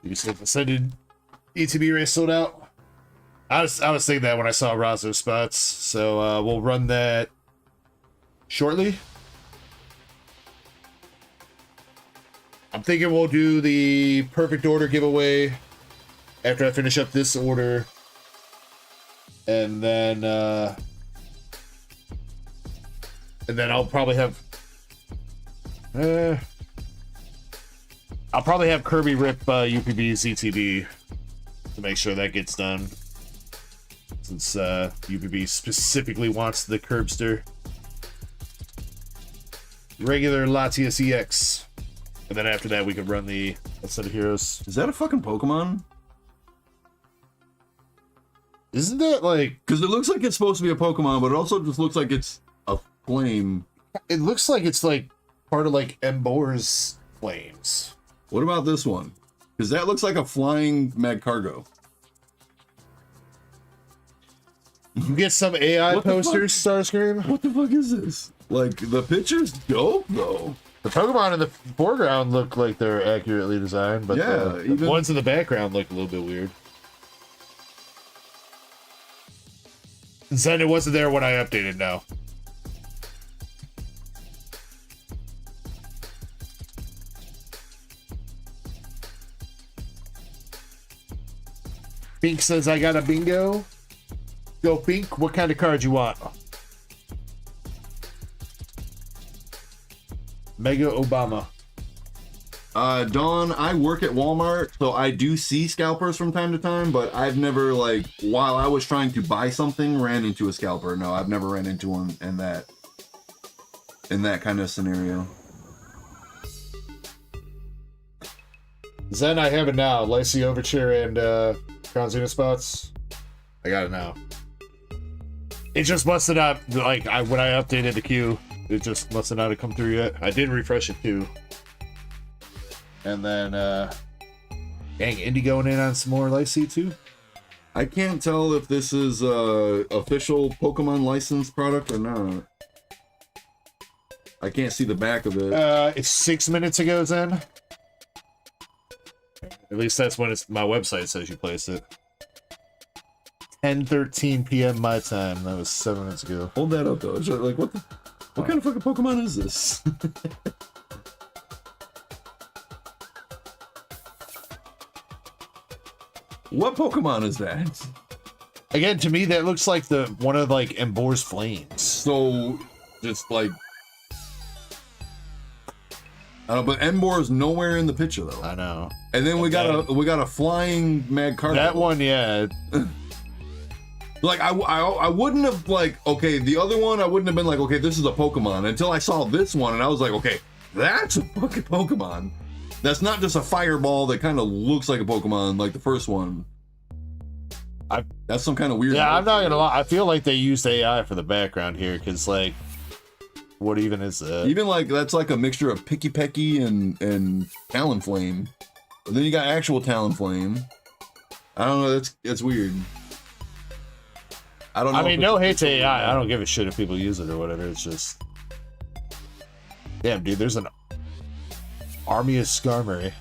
You said the Ascended ETB race sold out? I was thinking that when I saw Razzo spots, so we'll run that shortly. I'm thinking we'll do the perfect order giveaway after I finish up this order, and then I'll probably have I'll probably have Kirby rip UPB ZTD to make sure that gets done. Since UPB specifically wants the Curbster. Regular Latias EX. And then after that, we could run the set of heroes. Is that a fucking Pokemon? Isn't that like... Because it looks like it's supposed to be a Pokemon, but it also just looks like it's a flame. It looks like it's like part of like Embor's flames. What about this one? Because that looks like a flying Magcargo. You get some AI What the posters, Starscream. What the fuck is this? Like, the picture's dope, though. The Pokemon in the foreground look like they're accurately designed, but Yeah, the even- ones in the background look a little bit weird. Zen, it wasn't there when I updated now. Pink says, I got a bingo. Go Pink, what kind of card you want? Mega Obama. Dawn, I work at Walmart, so I do see scalpers from time to time, but I've never, like, while I was trying to buy something, ran into a scalper. No, I've never ran into one in that kind of scenario. Zen, I have it now. Lycee, Overture, and Conversational spots. I got it now. It just must have not, like, when I updated the queue, it just must have not have come through yet. I did refresh it too. And then, dang, Indy going in on some more Lycee too? I can't tell if this is a official Pokemon licensed product or not. I can't see the back of it. It's 6 minutes ago, Zen. At least that's when my website says you placed it. 10:13 p.m. my time. That was 7 minutes ago. Hold that up though. Like, what kind of fucking Pokemon is this? What Pokemon is that? Again, to me, that looks like one of like Embor's flames. So, just like, I don't know, but Embor is nowhere in the picture though. I know. And then we got a flying Magcargo. That one, yeah. Like I wouldn't have like, okay, the other one I wouldn't have been like, okay, this is a Pokemon until I saw this one and I was like, okay, that's a fucking Pokemon. That's not just a fireball that kind of looks like a Pokemon like the first one. That's some kind of weird. Yeah, I'm not gonna lie. I feel like they used AI for the background here, because like, what even is that? Even like that's like a mixture of Picky Pecky and Talonflame. But then you got actual Talonflame. I don't know. It's weird. I don't know. I mean, no hate to AI. I don't give a shit if people use it or whatever. It's just, damn, dude. There's an army of Skarmory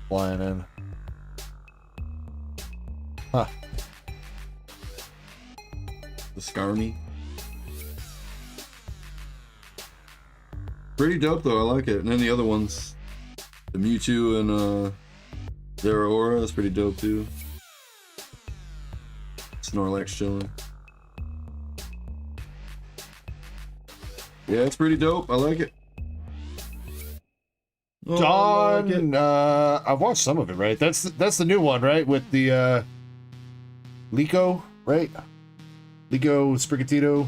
flying in. Huh. The Skarmy. Pretty dope though, I like it. And then the other ones, the Mewtwo and Zeraora, that's pretty dope too. Snorlax chilling. Yeah, it's pretty dope. I like it. Oh, I like it. Dawn, I've watched some of it, right? That's the new one, right? With the Lycoo, right? Lycoo, Sprigatito,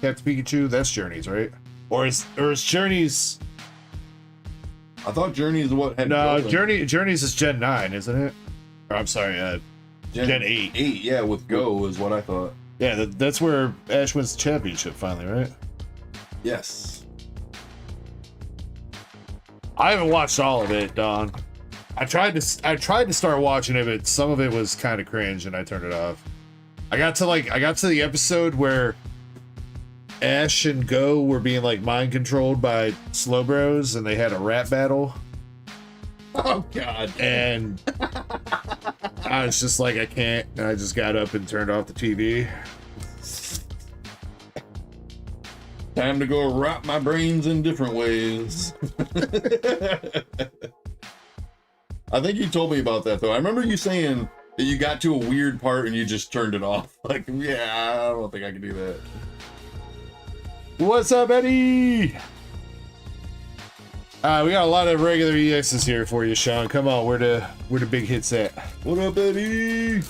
Captain Pikachu. That's Journeys, right? Or is Journeys? I thought Journey is what had No, Go Journeys is Gen 9, isn't it? Or, I'm sorry, Gen 8. 8, yeah, with Go is what I thought. Yeah, that's where Ash wins the championship finally, right? Yes. I haven't watched all of it, Don. I tried to start watching it, but some of it was kind of cringe, and I turned it off. I got to the episode where Ash and Go were being like mind controlled by Slowbros, and they had a rap battle. Oh God. And I was just like, I can't. And I just got up and turned off the TV. Time to go wrap my brains in different ways. I think you told me about that though. I remember you saying that you got to a weird part and you just turned it off. Like, yeah, I don't think I can do that. What's up, Eddie? We got a lot of regular EXs here for you, Sean. Come on, where the big hits at? What up, Eddie?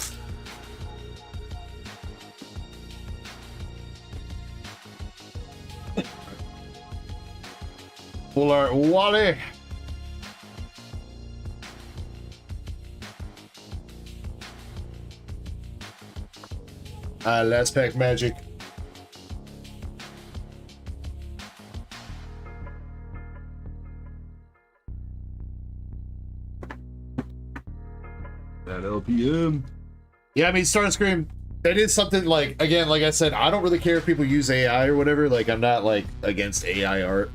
Full art Wally. Last pack magic. That LPM. Yeah, I mean, Starscream, that is something like, again, like I said, I don't really care if people use AI or whatever. Like, I'm not like against AI art.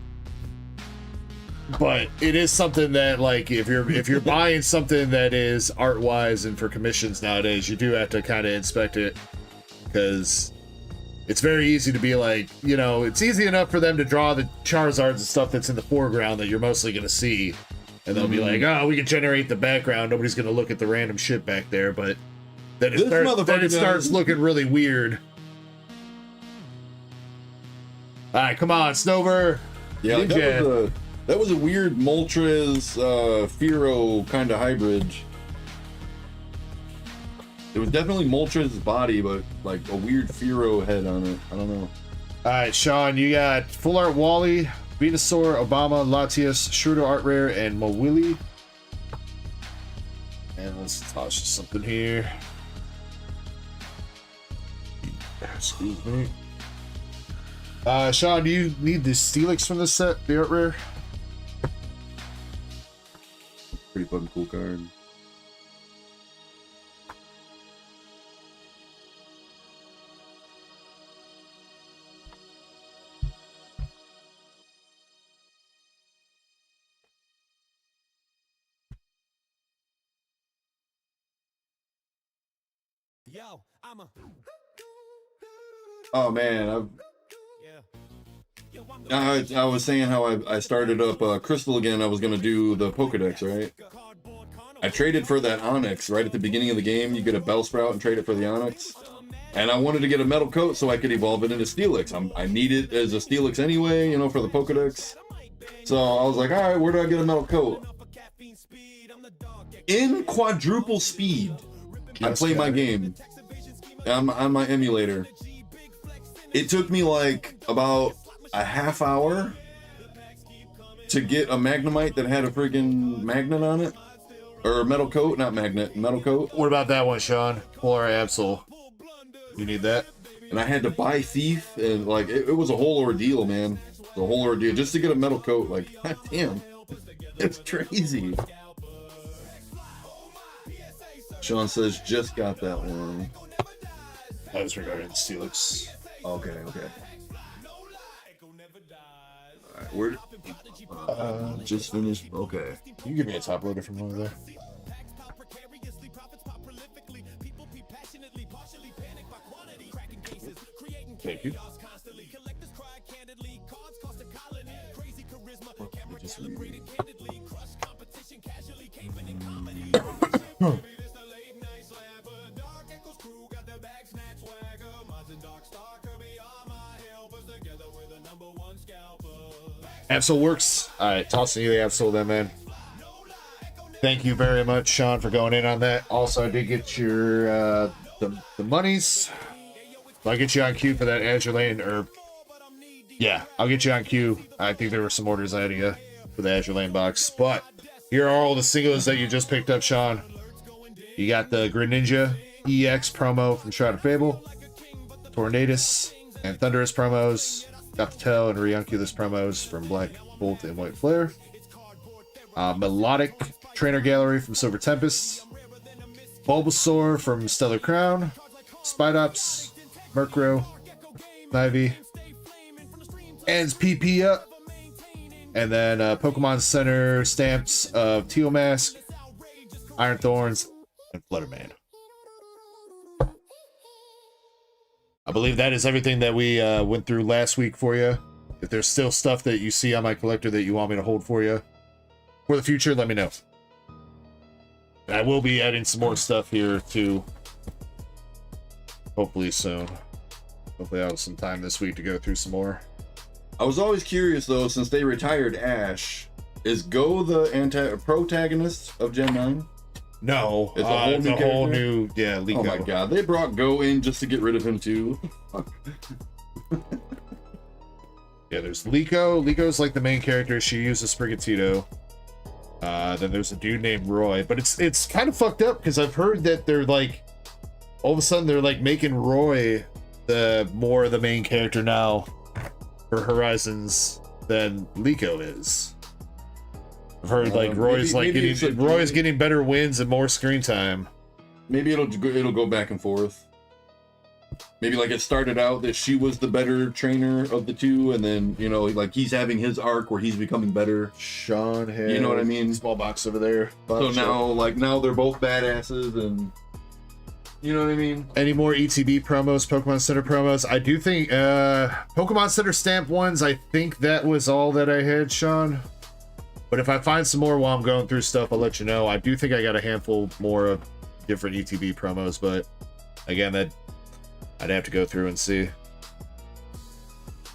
But it is something that, like, if you're buying something that is art-wise and for commissions nowadays, you do have to kind of inspect it, because it's very easy to be like, you know, it's easy enough for them to draw the Charizards and stuff that's in the foreground that you're mostly going to see, and they'll be like, oh, we can generate the background, nobody's going to look at the random shit back there, but then it starts looking really weird. All right, come on, Snover. Yeah, that was a weird Moltres Fearow kind of hybrid. It was definitely Moltres' body, but like a weird Fearow head on it. I don't know. All right, Sean, you got Full Art Wally, Venusaur, Obama, Latias, Shrudo Art Rare, and Mawili. And let's toss you something here. Excuse me. Sean, do you need the Steelix from this set, the Art Rare? Pretty fucking cool card. Yo, I'm a. Oh man, I was saying how I started up Crystal again. I was gonna do the Pokedex, right? I traded for that Onyx right at the beginning of the game. You get a Bellsprout and trade it for the Onyx. And I wanted to get a Metal Coat so I could evolve it into Steelix. I need it as a Steelix anyway, you know, for the Pokedex. So I was like, all right, where do I get a Metal Coat? In quadruple speed, I play my game on my emulator. It took me like about a half hour to get a Magnemite that had a freaking magnet on it. Or Metal Coat, not magnet, Metal Coat. What about that one, Sean? Polar Absol. You need that? And I had to buy Thief, and like, it was a whole ordeal, man. It was a whole ordeal just to get a Metal Coat. Like, god damn. It's crazy. Sean says, just got that one. That was regarding the Steelix. Okay. Alright, where? Just finished. Okay. You give me a top loader from over there. Thank you. Absol works. All right, tossing you the Absol then, man. Thank you very much, Sean, for going in on that. Also, I did get your the monies. I'll get you on queue for that Azure Lane, or yeah, I'll get you on queue. I think there were some orders I had to get for the Azure Lane box, but here are all the singles that you just picked up, Sean. You got the Greninja EX promo from Shroud of Fable, Tornadus and Thunderous promos. Got the Tail and Ranunculus promos from Black Bolt and White Flare. Melodic Trainer Gallery from Silver Tempest. Bulbasaur from Stellar Crown. Spidops, Murkrow, Snivy, and PP up. And then Pokemon Center stamps of Teal Mask, Iron Thorns, and Flutterman. I believe that is everything that we went through last week for you. If there's still stuff that you see on my collector that you want me to hold for you for the future, let me know. And I will be adding some more stuff here too. Hopefully soon. Hopefully I'll have some time this week to go through some more. I was always curious though, since they retired Ash, Is Go the protagonist of Gen 9? No, It's a whole it's new a whole character? new, yeah, Lycee. Oh my god, they brought Go in just to get rid of him too. Yeah, there's Lycee. Lyco's like the main character. She uses Sprigatito. Then there's a dude named Roy. But it's kind of fucked up because I've heard that they're like, all of a sudden they're like making Roy the more the main character now for Horizons than Lycee is. I've heard like Roy's Roy's getting better wins and more screen time. Maybe it'll go back and forth. Maybe like it started out that she was the better trainer of the two, and then you know like he's having his arc where he's becoming better. Sean has, you know what I mean? Small box over there. So now they're both badasses, and you know what I mean? Any more ETB promos, Pokemon Center promos? I do think Pokemon Center stamp ones, I think that was all that I had, Sean. But if I find some more while I'm going through stuff, I'll let you know. I do think I got a handful more of different ETB promos, but again, that I'd have to go through and see.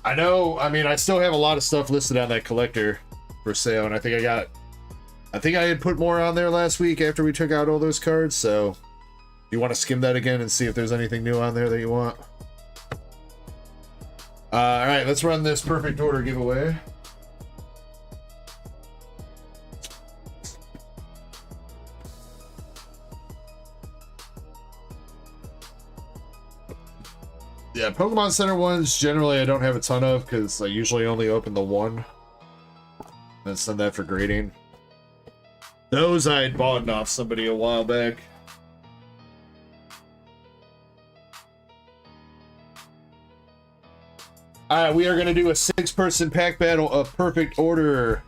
I know, I mean, I still have a lot of stuff listed on that collector for sale, and I think I had put more on there last week after we took out all those cards, so you want to skim that again and see if there's anything new on there that you want. All right, let's run this perfect order giveaway. Yeah, Pokemon Center ones, generally I don't have a ton of because I usually only open the one. Then send that for grading. Those I had bought off somebody a while back. Alright, we are going to do a 6-person pack battle of perfect order.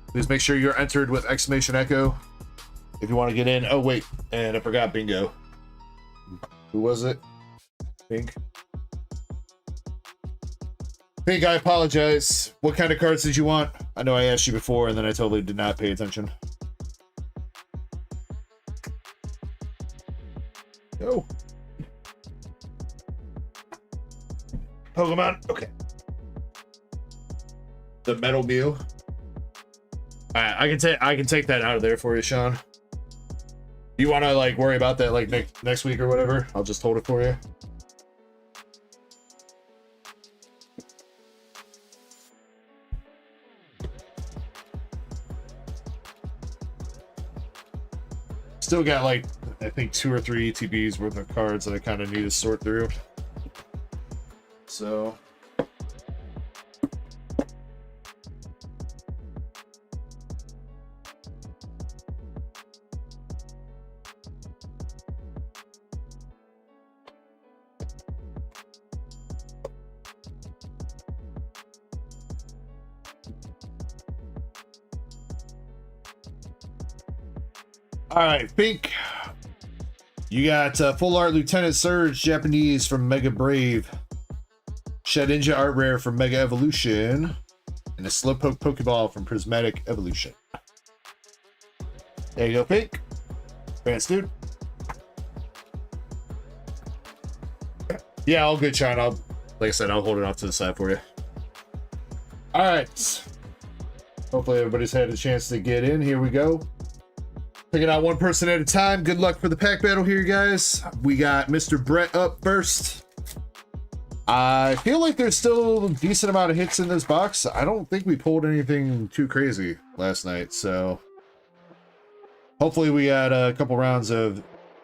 Please make sure you're entered with exclamation echo if you want to get in. Oh, wait, and I forgot Bingo. Who was it? Pink? Pink, I apologize. What kind of cards did you want? I know I asked you before and then I totally did not pay attention. Go. Pokemon. Okay. The Metal Mew. Alright, I can take that out of there for you, Sean. You want to like worry about that like next week or whatever? I'll just hold it for you. Still got like I think 2 or 3 ETBs worth of cards that I kind of need to sort through. So all right, Pink. You got Full Art Lieutenant Surge, Japanese from Mega Brave. Shedinja Art Rare from Mega Evolution. And a Slowpoke Pokeball from Prismatic Evolution. There you go, Pink. Advanced, dude. Yeah, all good, Sean. Like I said, I'll hold it off to the side for you. All right. Hopefully everybody's had a chance to get in. Here we go. Picking out one person at a time. Good luck for the pack battle here, guys. We got Mr. Brett up first. I feel like there's still a decent amount of hits in this box. I don't think we pulled anything too crazy last night, so hopefully we got a couple rounds of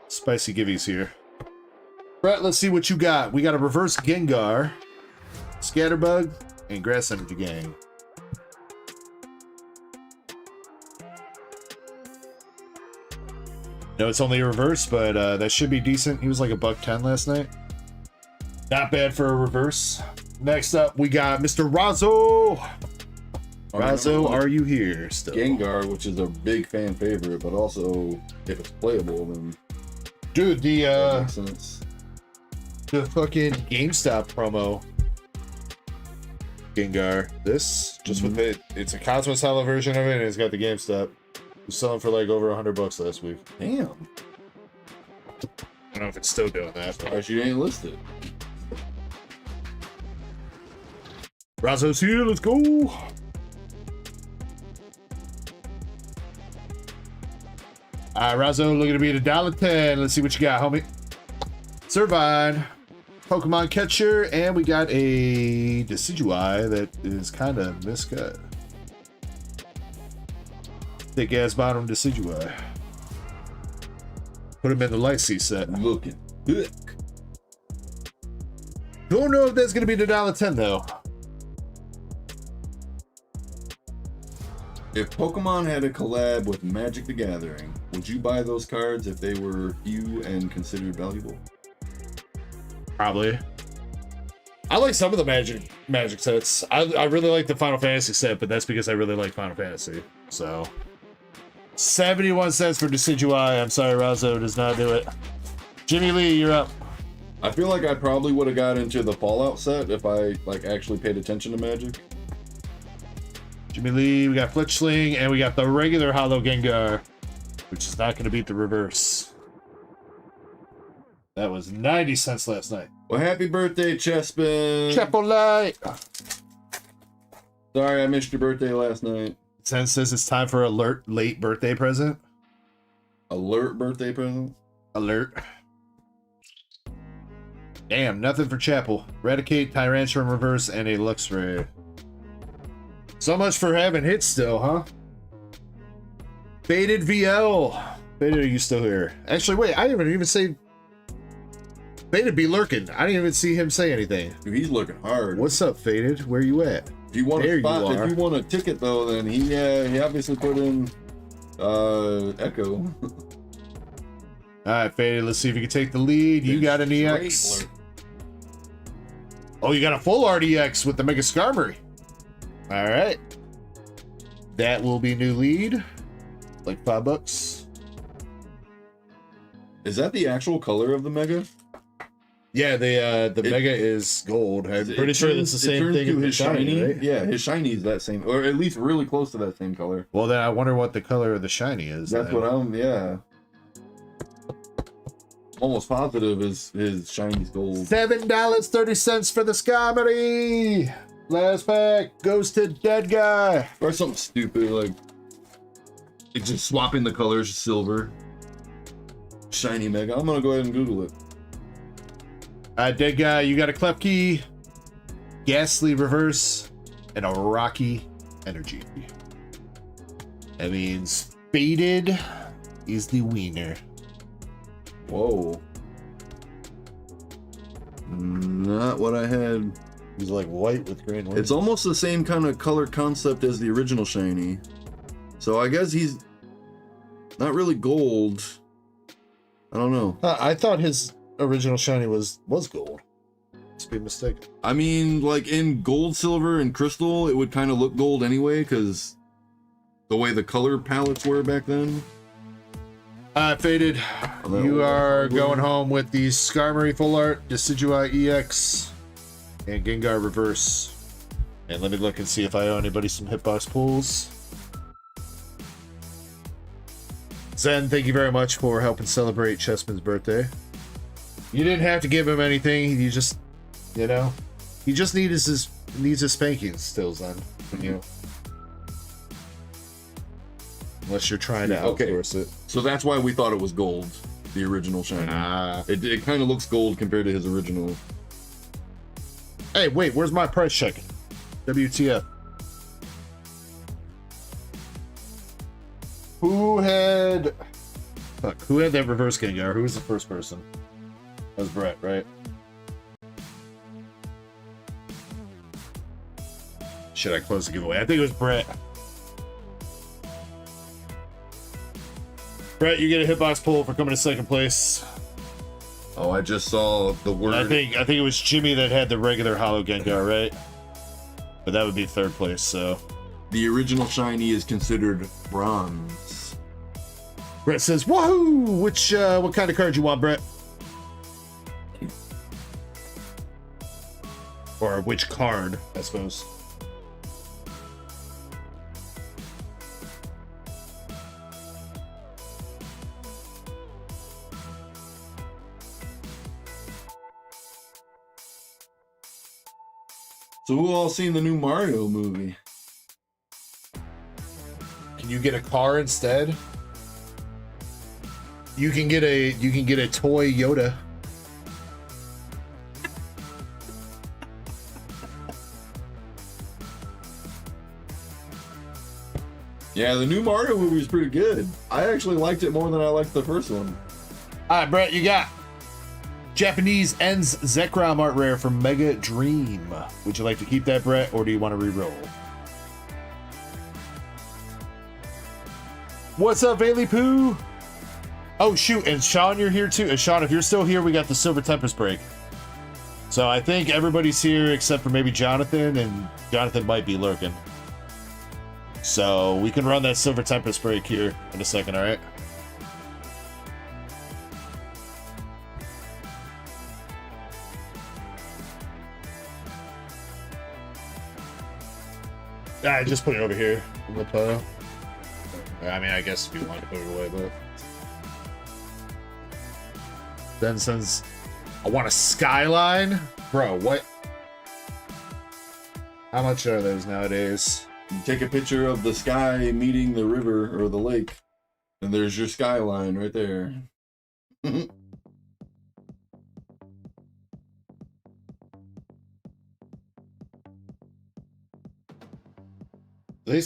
spicy givvies here. Brett, let's see what you got. We got a reverse Gengar, Scatterbug, and Grass Energy Gang. No, it's only a reverse, but that should be decent. He was like $110 last night. Not bad for a reverse. Next up, we got Mr. Razzo. Razzo, are you here still? Gengar, which is a big fan favorite, but also if it's playable, then dude, that makes sense. The fucking GameStop promo. Gengar, this just with it. It's a Cosmos Hollow version of it, and it's got the GameStop. Was selling for like over $100 last week. Damn. I don't know if it's still doing that. Surprised you ain't listed. Razzo's here, let's go. All right, Razzo, looking to be at $1.10. Let's see what you got, homie. Servine, Pokemon Catcher, and we got a Decidueye that is kind of miscut. Thick ass bottom Decidueye. Put him in the Lycee set. Looking good. Don't know if that's gonna be the $1.10 though. If Pokemon had a collab with Magic the Gathering, would you buy those cards if they were few and considered valuable? Probably. I like some of the magic sets. I really like the Final Fantasy set, but that's because I really like Final Fantasy. So 71 cents for Decidueye. I'm sorry, Razzo does not do it. Jimmy Lee, you're up. I feel like I probably would have got into the Fallout set if I like actually paid attention to Magic. Jimmy Lee, we got Fletchling, and we got the regular Hollow Gengar, which is not going to beat the reverse. That was 90 cents last night. Well, happy birthday, Chespin. Chapolite. Sorry, I missed your birthday last night. Sen says it's time for alert late birthday present. Alert birthday present? Alert. Damn, nothing for Chapel. Eradicate, Tyrantrum Reverse, and a Luxray. So much for having hits still, huh? Faded VL. Faded, are you still here? Actually, wait, I didn't even say... Faded be lurking. I didn't even see him say anything. Dude, he's looking hard. What's up, Faded? Where you at? If you want a spot, if you want a ticket though, then he obviously put in Echo. Alright, Faded, let's see if you can take the lead. You got an EX. Oh, you got a full RDX with the Mega Skarmory. Alright. That will be new lead. Like $5. Is that the actual color of the Mega? Yeah, the Mega is gold. I'm pretty sure it's the same thing as his shiny, right? Yeah, his shiny is that same, or at least really close to that same color. Well, then I wonder what the color of the shiny is. That's what I'm, yeah. Almost positive his shiny's gold. $7.30 for the Skarmory. Last pack goes to Dead Guy. Or something stupid like it's just swapping the colors, silver. Shiny Mega. I'm gonna go ahead and Google it. Dead Guy, you got a Klefki, Ghastly Reverse, and a Rocky Energy. That means Faded is the wiener. Whoa. Not what I had. He's like white with green wings. It's almost the same kind of color concept as the original shiny. So I guess he's not really gold. I don't know. I thought his original shiny was gold. Must be mistaken. I mean, like in gold, silver, and crystal, it would kind of look gold anyway, because the way the color palettes were back then. Faded. You are going home with the Skarmory Full Art, Decidueye EX, and Gengar Reverse. And let me look and see if I owe anybody some hitbox pulls. Zen, thank you very much for helping celebrate Chessman's birthday. You didn't have to give him anything. You just, you know, he just needs his spankings still, Zen. You know, unless you're trying to outsource it. So that's why we thought it was gold, the original shiny. It kind of looks gold compared to his original. Hey, wait, where's my price checking? WTF? Who had that reverse Gengar? Who was the first person? That was Brett, right? Should I close the giveaway? I think it was Brett. Brett, you get a hitbox pull for coming to second place. Oh, I just saw the word. I think it was Jimmy that had the regular Hollow Gengar, right? But that would be third place, so. The original shiny is considered bronze. Brett says, "Woohoo! What kind of card you want, Brett?" Or which card, I suppose. So who all seen the new Mario movie? Can you get a car instead? You can get a toy Yoda. Yeah, the new Mario movie is pretty good. I actually liked it more than I liked the first one. All right, Brett, you got Japanese Ends Zekrom art rare from Mega Dream. Would you like to keep that, Brett, or do you want to re-roll? What's up, Bailey Pooh? Oh, shoot, and Sean, you're here too. Sean, if you're still here, we got the Silver Tempest break. So I think everybody's here except for maybe Jonathan, and Jonathan might be lurking. So we can run that Silver Tempest break here in a second, all right? I just put it over here in the pile. I mean, I guess if you want to put it away, but then says, I want a skyline? Bro, what? How much are those nowadays? You take a picture of the sky meeting the river or the lake, and there's your skyline right there. Are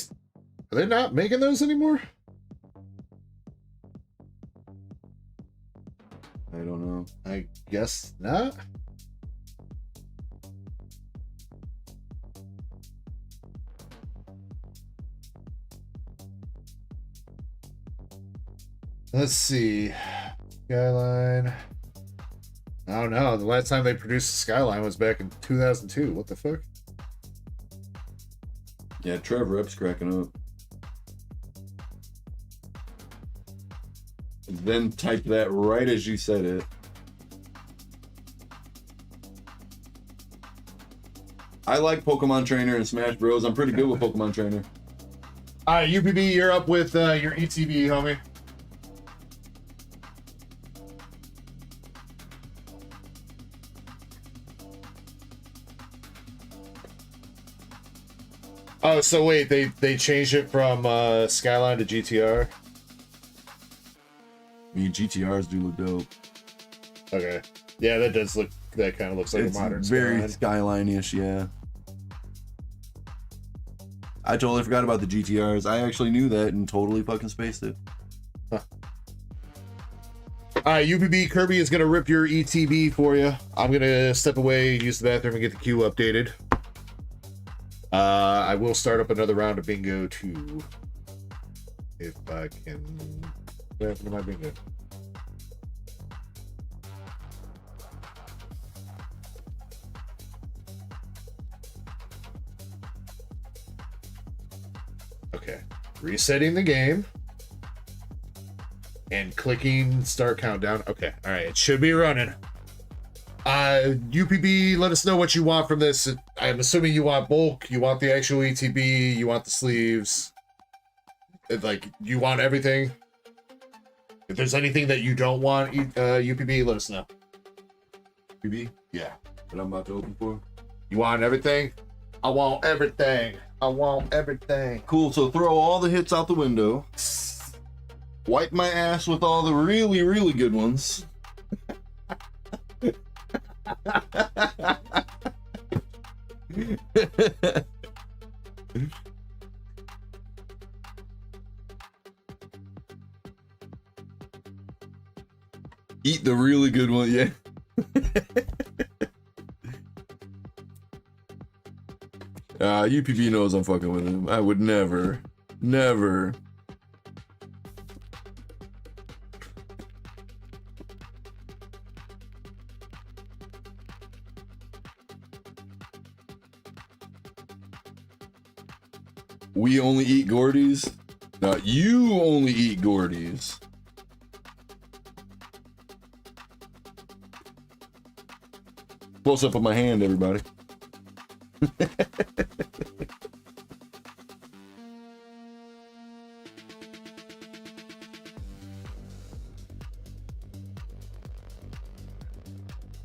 they not making those anymore? I don't know. I guess not. Let's see. Skyline. I don't know. The last time they produced a Skyline was back in 2002. What the fuck? Yeah, Trevor Epps cracking up. And then type that right as you said it. I like Pokemon Trainer and Smash Bros. I'm pretty good with Pokemon Trainer. All right, UPB, you're up with your ETB, homie. Oh, so wait, they changed it from Skyline to GTR? I mean, GTRs do look dope. Okay. Yeah, that does look, that kind of looks like It's a modern very Skyline. Skyline-ish, yeah. I totally forgot about the GTRs. I actually knew that and totally fucking spaced it. Huh. All right, UPB, Kirby is going to rip your ETB for you. I'm going to step away, use the bathroom, and get the queue updated. I will start up another round of bingo too, if I can. What happened to my bingo? Okay, resetting the game and clicking start countdown. Okay, all right, it should be running. UPB, let us know what you want from this. I'm assuming you want bulk, you want the actual ETB, you want the sleeves. Like, you want everything. If there's anything that you don't want, UPB, let us know. UPB? Yeah. What I'm about to open for? You want everything? I want everything. I want everything. Cool, so throw all the hits out the window. Wipe my ass with all the really, really good ones. Eat the really good one, yeah. UPB knows I'm fucking with him. I would never. We only eat Gordies? No, you only eat Gordies. Close up of my hand, everybody.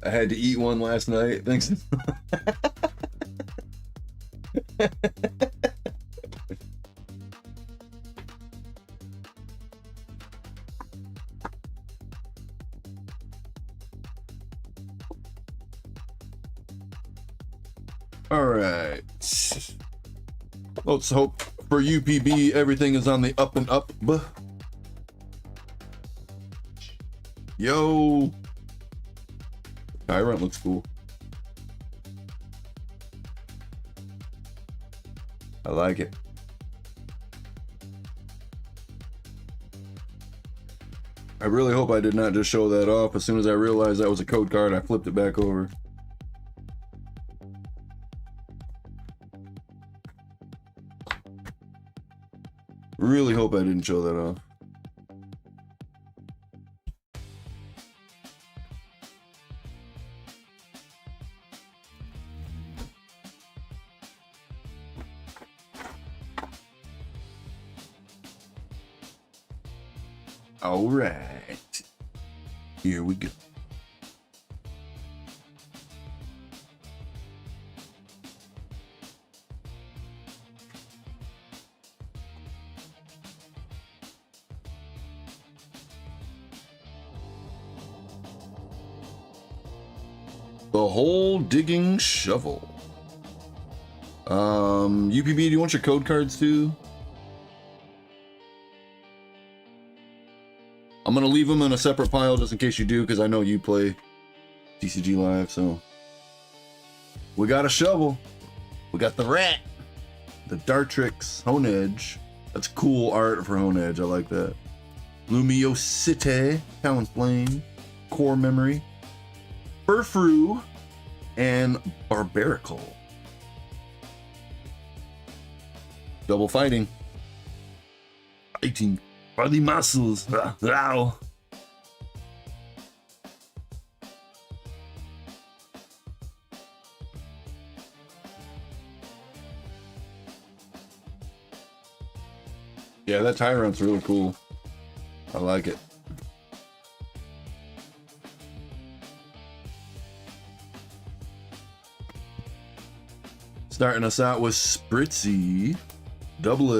I had to eat one last night. Thanks. All right. Let's hope for UPB everything is on the up and up. Yo. Tyrant looks cool. I like it. I really hope I did not just show that off. As soon as I realized that was a code card, I flipped it back over. Really hope I didn't show that off. All right, here we go. The whole digging shovel. UPB, do you want your code cards too? I'm gonna leave them in a separate pile just in case you do, because I know you play TCG Live, so. We got a shovel. We got the rat. The Dartrix Hone Edge. That's cool art for Hone Edge, I like that. Lumiosity, Talon Flame, Core Memory, Furfru, and Barbarical. Double fighting. Fighting. By the muscles. Wow. Yeah, that Tyrant's really cool. I like it. Starting us out with Spritzy. Double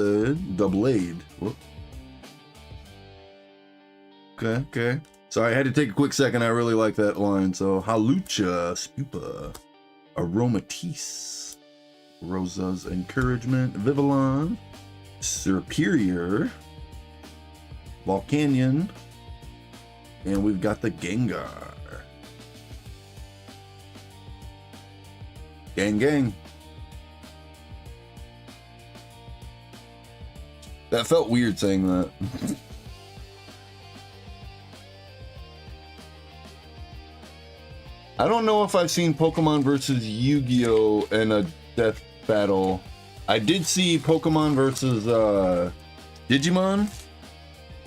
aid. Whoop. Okay. Sorry, I had to take a quick second. I really like that line. So, Halucha, Spupa, Aromatisse, Rosa's Encouragement, Vivillon, Superior, Volcanion, and we've got the Gengar. Gang. That felt weird saying that. I don't know if I've seen Pokemon versus Yu-Gi-Oh! In a death battle. I did see Pokemon versus Digimon,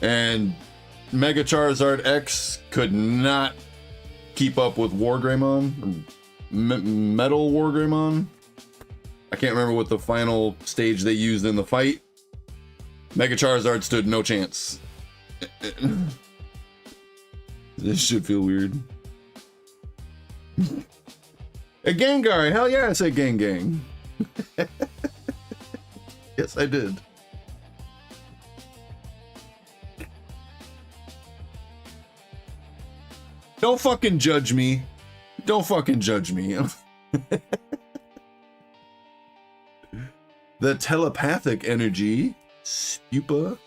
and Mega Charizard X could not keep up with Wargreymon, Metal Wargreymon. I can't remember what the final stage they used in the fight. Mega Charizard stood no chance. This should feel weird. A Gengar, hell yeah, I said gang. Yes, I did. Don't fucking judge me. Don't fucking judge me. The telepathic energy, Spupa.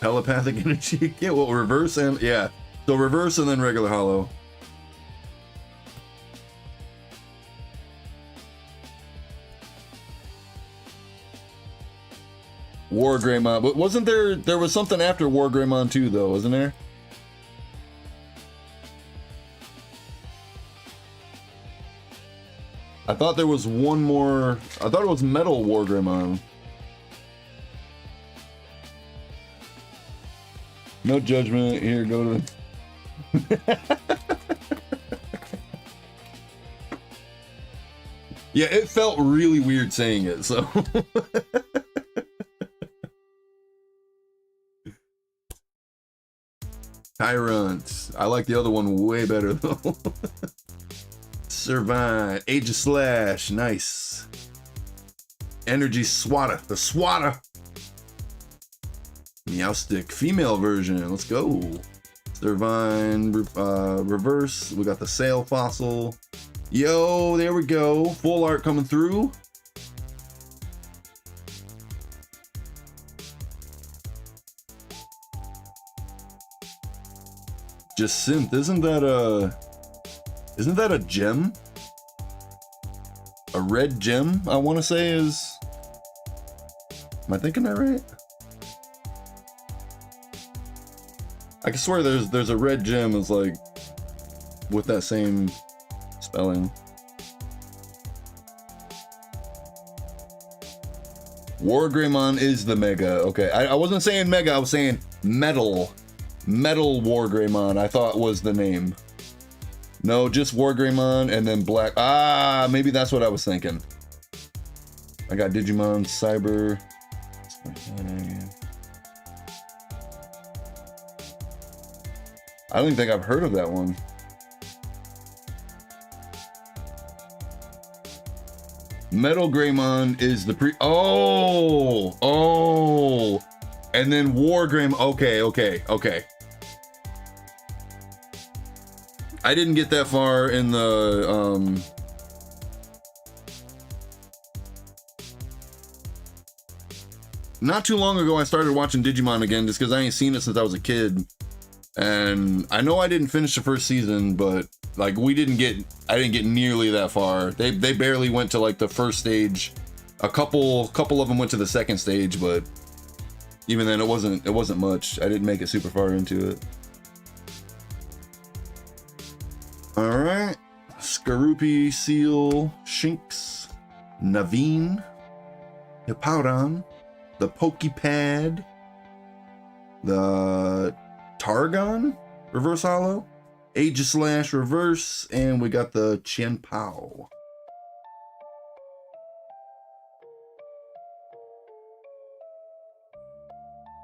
Telepathic energy. Yeah, well, reverse and yeah. So reverse and then regular hollow. Wargreymon, but wasn't there was something after Wargreymon too though, wasn't there? I thought there was one more. I thought it was Metal Wargreymon. No judgment here, go to Yeah, it felt really weird saying it, so Tyrant. I like the other one way better though. Survive. Age of Slash. Nice. Energy Swatter. The Swatter. Meowstic. Female version. Let's go. Survive. Reverse. We got the Sail Fossil. Yo, there we go. Full art coming through. Jacinth, isn't that a gem? A red gem, I want to say is. Am I thinking that right? I can swear there's a red gem is like with that same spelling. War Greymon is the mega. Okay, I wasn't saying mega, I was saying metal. Metal War Greymon, I thought was the name. No, just War Greymon and then black. Ah, maybe that's what I was thinking. I got Digimon, Cyber. I don't even think I've heard of that one. Metal Greymon is the oh, and then War Greymon. Okay. I didn't get that far in the not too long ago I started watching Digimon again just because I ain't seen it since I was a kid. And I know I didn't finish the first season, but like I didn't get nearly that far. They barely went to like the first stage. A couple of them went to the second stage, but even then it wasn't much. I didn't make it super far into it. All right, Skorupi, Seal, Shinx, Naveen, Hippowdon, the Pokepad, the Targon, Reverse Hollow, Aegislash Reverse, and we got the Qianpao.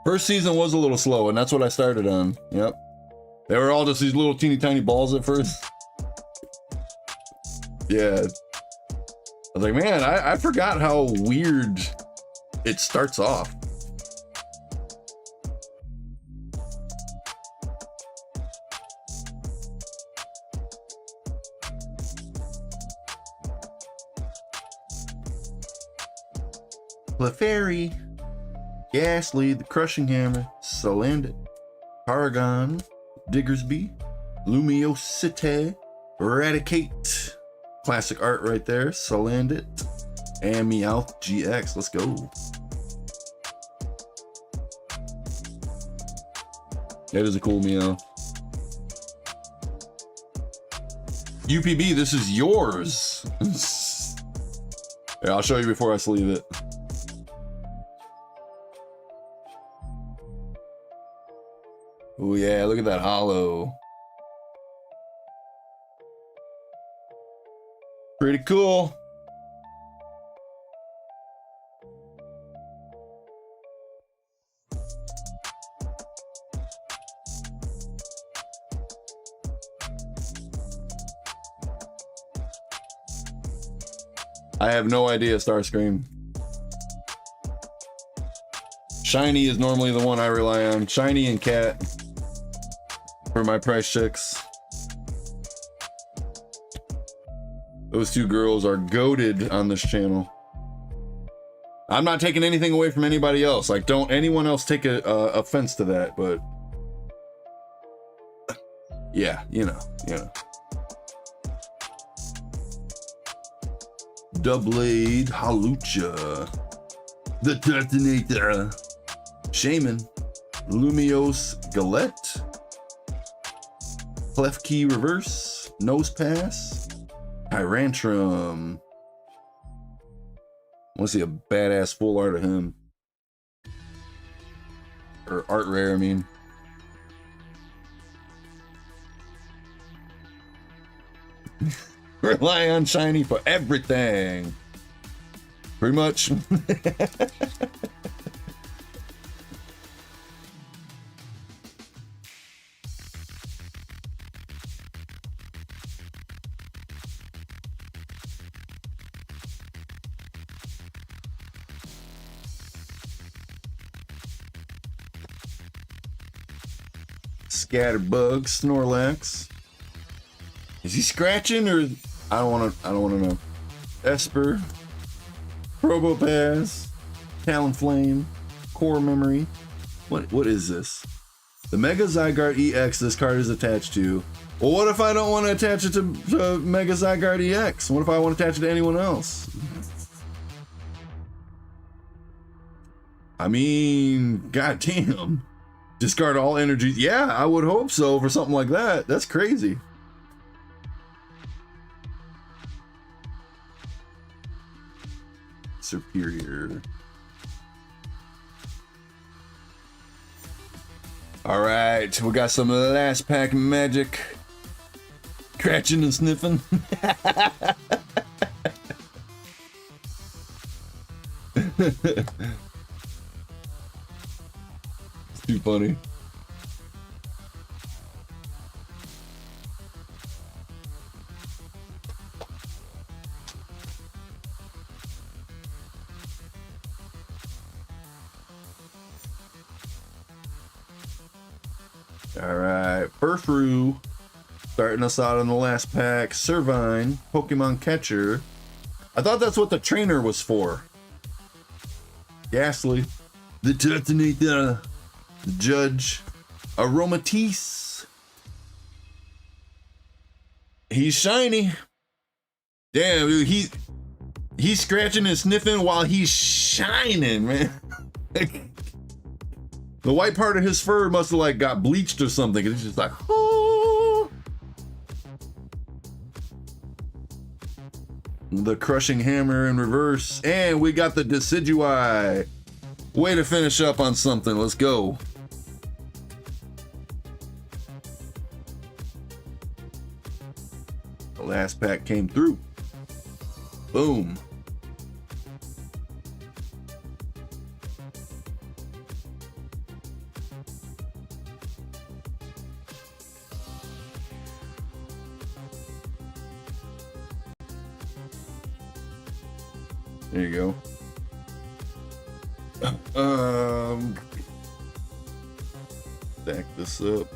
First season was a little slow, and that's what I started on. Yep. They were all just these little teeny tiny balls at first. Yeah. I was like, man, I forgot how weird it starts off. Clefairy, Ghastly, the Crushing Hammer, Salandit, Paragon, Diggersby, Lumiosity, Eradicate, classic art right there, Salandit, and Meowth GX. Let's go. That is a cool Meow. UPB, this is yours. Yeah, I'll show you before I sleeve it. Oh yeah, look at that hollow. Pretty cool. I have no idea, Starscream. Shiny is normally the one I rely on. Shiny and Cat for my price checks. Those two girls are goated on this channel. I'm not taking anything away from anybody else. Like, don't anyone else take offense to that, but yeah, you know. Doublade Halucha, the Detonator, Shaman, Lumiose Galette, Klefki Reverse, Nose Pass, Tyrantrum. I want to see a badass full art of him. Or art rare, I mean. Rely on Shiny for everything. Pretty much. Scatterbug, Snorlax. Is he scratching or I don't want to know. Esper, Probopass, Talonflame, Core Memory. What is this? The Mega Zygarde EX this card is attached to. Well, what if I don't want to attach it to Mega Zygarde EX? What if I want to attach it to anyone else? I mean, goddamn. Discard all energies. Yeah, I would hope so for something like that. That's crazy. Superior. All right, we got some last pack magic. Scratching and sniffing. It's too funny. All right, Furfrou, starting us out on the last pack. Servine, Pokemon Catcher. I thought that's what the trainer was for. Ghastly, the Turtonator, the Judge, Aromatisse. He's shiny. Damn, dude, he's scratching and sniffing while he's shining, man. The white part of his fur must have like got bleached or something. It's just like, oh. The Crushing Hammer in reverse. And we got the Decidueye. Way to finish up on something. Let's go. The last pack came through. Boom. There you go. Stack this up.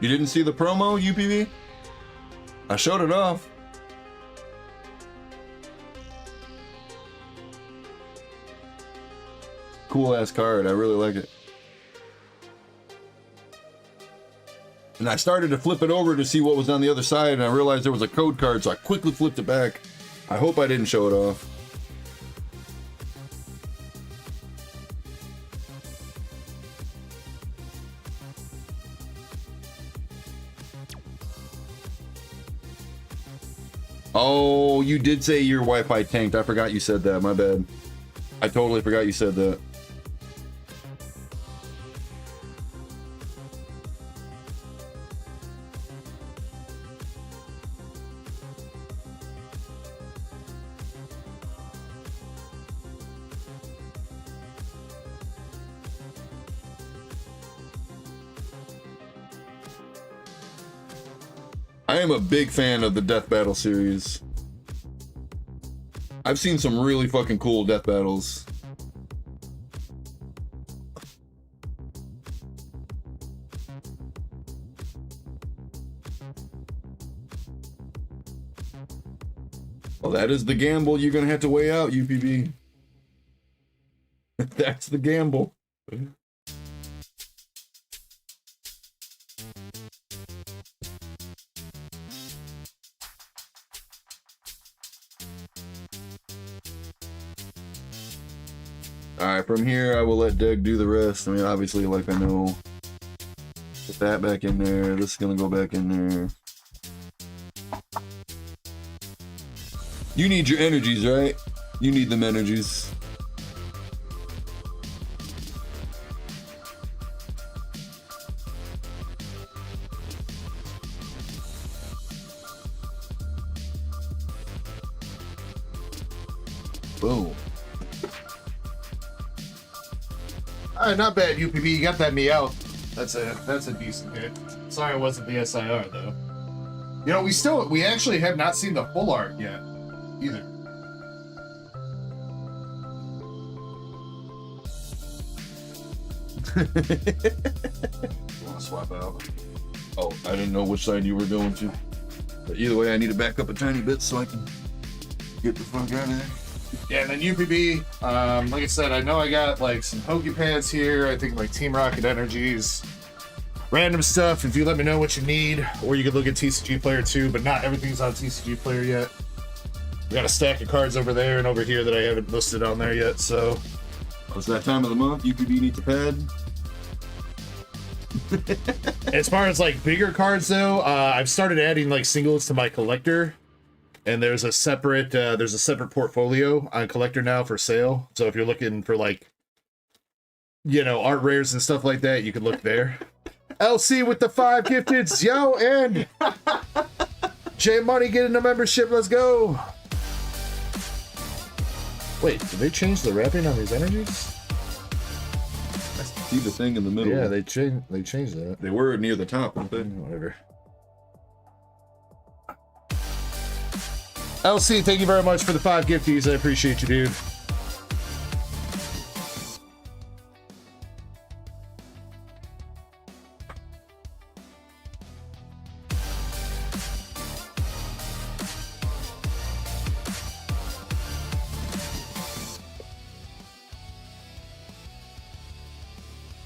You didn't see the promo, UPV? I showed it off. Cool ass card, I really like it. And I started to flip it over to see what was on the other side, and I realized there was a code card, so I quickly flipped it back. I hope I didn't show it off. Oh, you did say your Wi-Fi tanked. I forgot you said that. My bad. I totally forgot you said that. I am a big fan of the Death Battle series. I've seen some really fucking cool death battles. Well, that is the gamble you're gonna have to weigh out, UPB. That's the gamble. Alright, from here I will let Doug do the rest. I mean, obviously, like I know. Put that back in there. This is gonna go back in there. You need your energies, right? You need them energies. Boom. Not bad, UPB. You got that meow. That's a decent hit. Sorry it wasn't the SIR though. You know, we actually have not seen the full art yet either. Want to swap out? Oh, I didn't know which side you were going to. But either way, I need to back up a tiny bit so I can get the fuck out of there. Yeah, and then UPB, like I said, I know I got like some Pokey Pads here. I think like Team Rocket Energies, random stuff. If you let me know what you need, or you could look at TCG Player too, but not everything's on TCG Player yet. We got a stack of cards over there and over here that I haven't listed on there yet, so. It's that time of the month. UPB needs a pad. As far as like bigger cards though, I've started adding like singles to my collector. And there's a separate portfolio on collector now for sale. So if you're looking for like, you know, art rares and stuff like that, you can look there. LC with the 5 gifteds, yo, and J Money getting a membership. Let's go. Wait, did they change the wrapping on these energies? I see the thing in the middle. Yeah, they changed that. They were near the top, weren't they? Whatever. LC, thank you very much for the 5 gifties. I appreciate you, dude.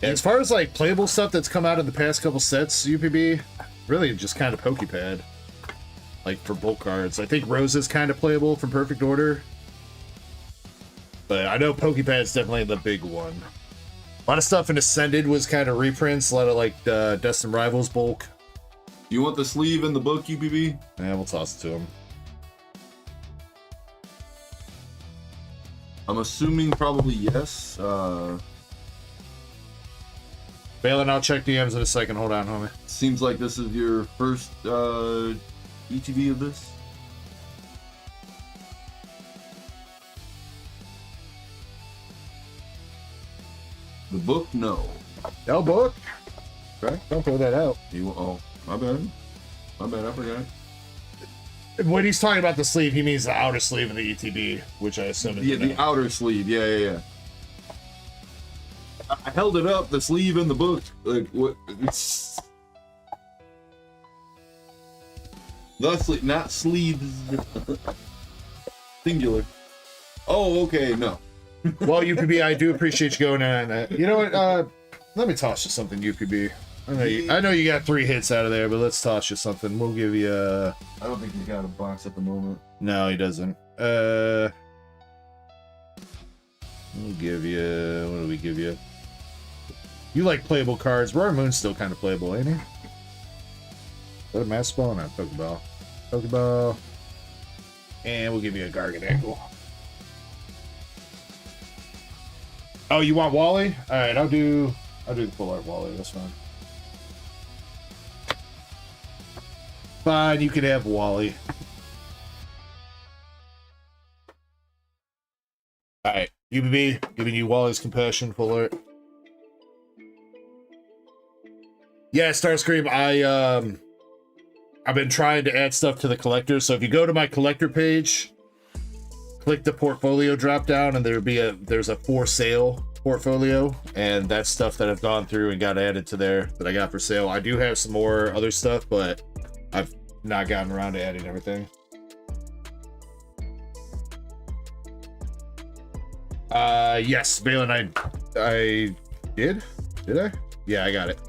As far as like playable stuff that's come out in the past couple sets, UPB, really just kind of Pokepad. Like for bulk cards. I think Rose is kind of playable from Perfect Order. But I know Pokepad's definitely the big one. A lot of stuff in Ascended was kind of reprints, a lot of like Destined Rivals bulk. You want the sleeve in the book, UPB? Yeah, we'll toss it to him. I'm assuming probably yes. Balin, I'll check DMs in a second. Hold on, homie. Seems like this is your first ETB of this. The book, no. No book? Okay. Don't throw that out. Oh, my bad. My bad, I forgot. When he's talking about the sleeve, he means the outer sleeve of the ETB, which I assume is the outer sleeve. Yeah. I held it up, the sleeve in the book. Like what? It's the sleeve, not sleeves. Singular. Oh, okay. No. Well, UPB, I do appreciate you going in on that. You know what? Let me toss you something, UPB. I know you got 3 hits out of there, but let's toss you something. We'll give you a... I don't think he's got a box at the moment. No, he doesn't. We'll give you... What do we give you? You like playable cards. Roar Moon's still kind of playable, ain't he? Is that a Master Ball? No, Pokeball. Pokeball. And we'll give you a Garganacl. Oh, you want Wally? Alright, I'll do the full art Wally, that's fine. Fine, you can have Wally. Alright, UBB, giving you Wally's Compassion, full art. Yeah, Starscream, I've been trying to add stuff to the collector, so if you go to my collector page, click the portfolio drop down, and there's a for sale portfolio, and that's stuff that I've gone through and got added to there that I got for sale. I do have some more other stuff, but I've not gotten around to adding everything. Yes, Balin, I did I? Yeah, I got it.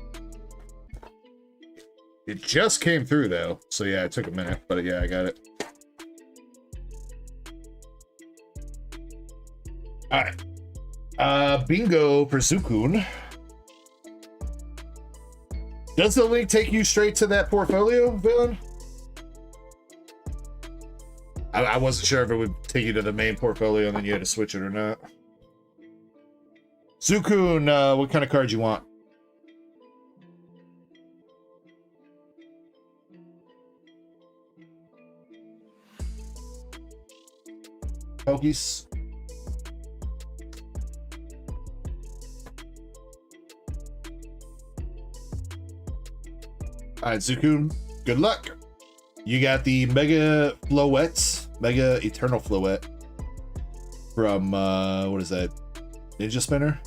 It just came through though, so yeah, it took a minute, but yeah, I got it. Alright. Bingo for Zukun. Does the link take you straight to that portfolio, Villain? I wasn't sure if it would take you to the main portfolio and then you had to switch it or not. Zukun, what kind of card you want? Pokies. All right, Zukun, good luck. You got the Mega Floette, Mega Eternal Floette from, what is that? Ninja Spinner?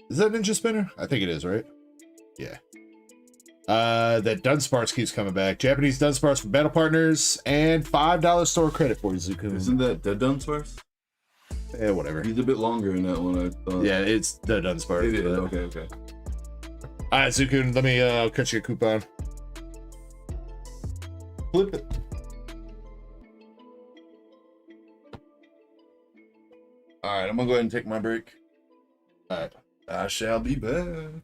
Is that Ninja Spinner? I think it is, right? Yeah. That Dunsparce keeps coming back. Japanese Dunsparce for battle partners and $5 store credit for you, Zukun. Isn't that the Dunsparce? Yeah, whatever. He's a bit longer in that one, I thought. Yeah, it's the Dunsparce. It is, okay. All right, Zukun, let me cut you a coupon. Flip it. All right, I'm gonna go ahead and take my break. All right. I shall be back.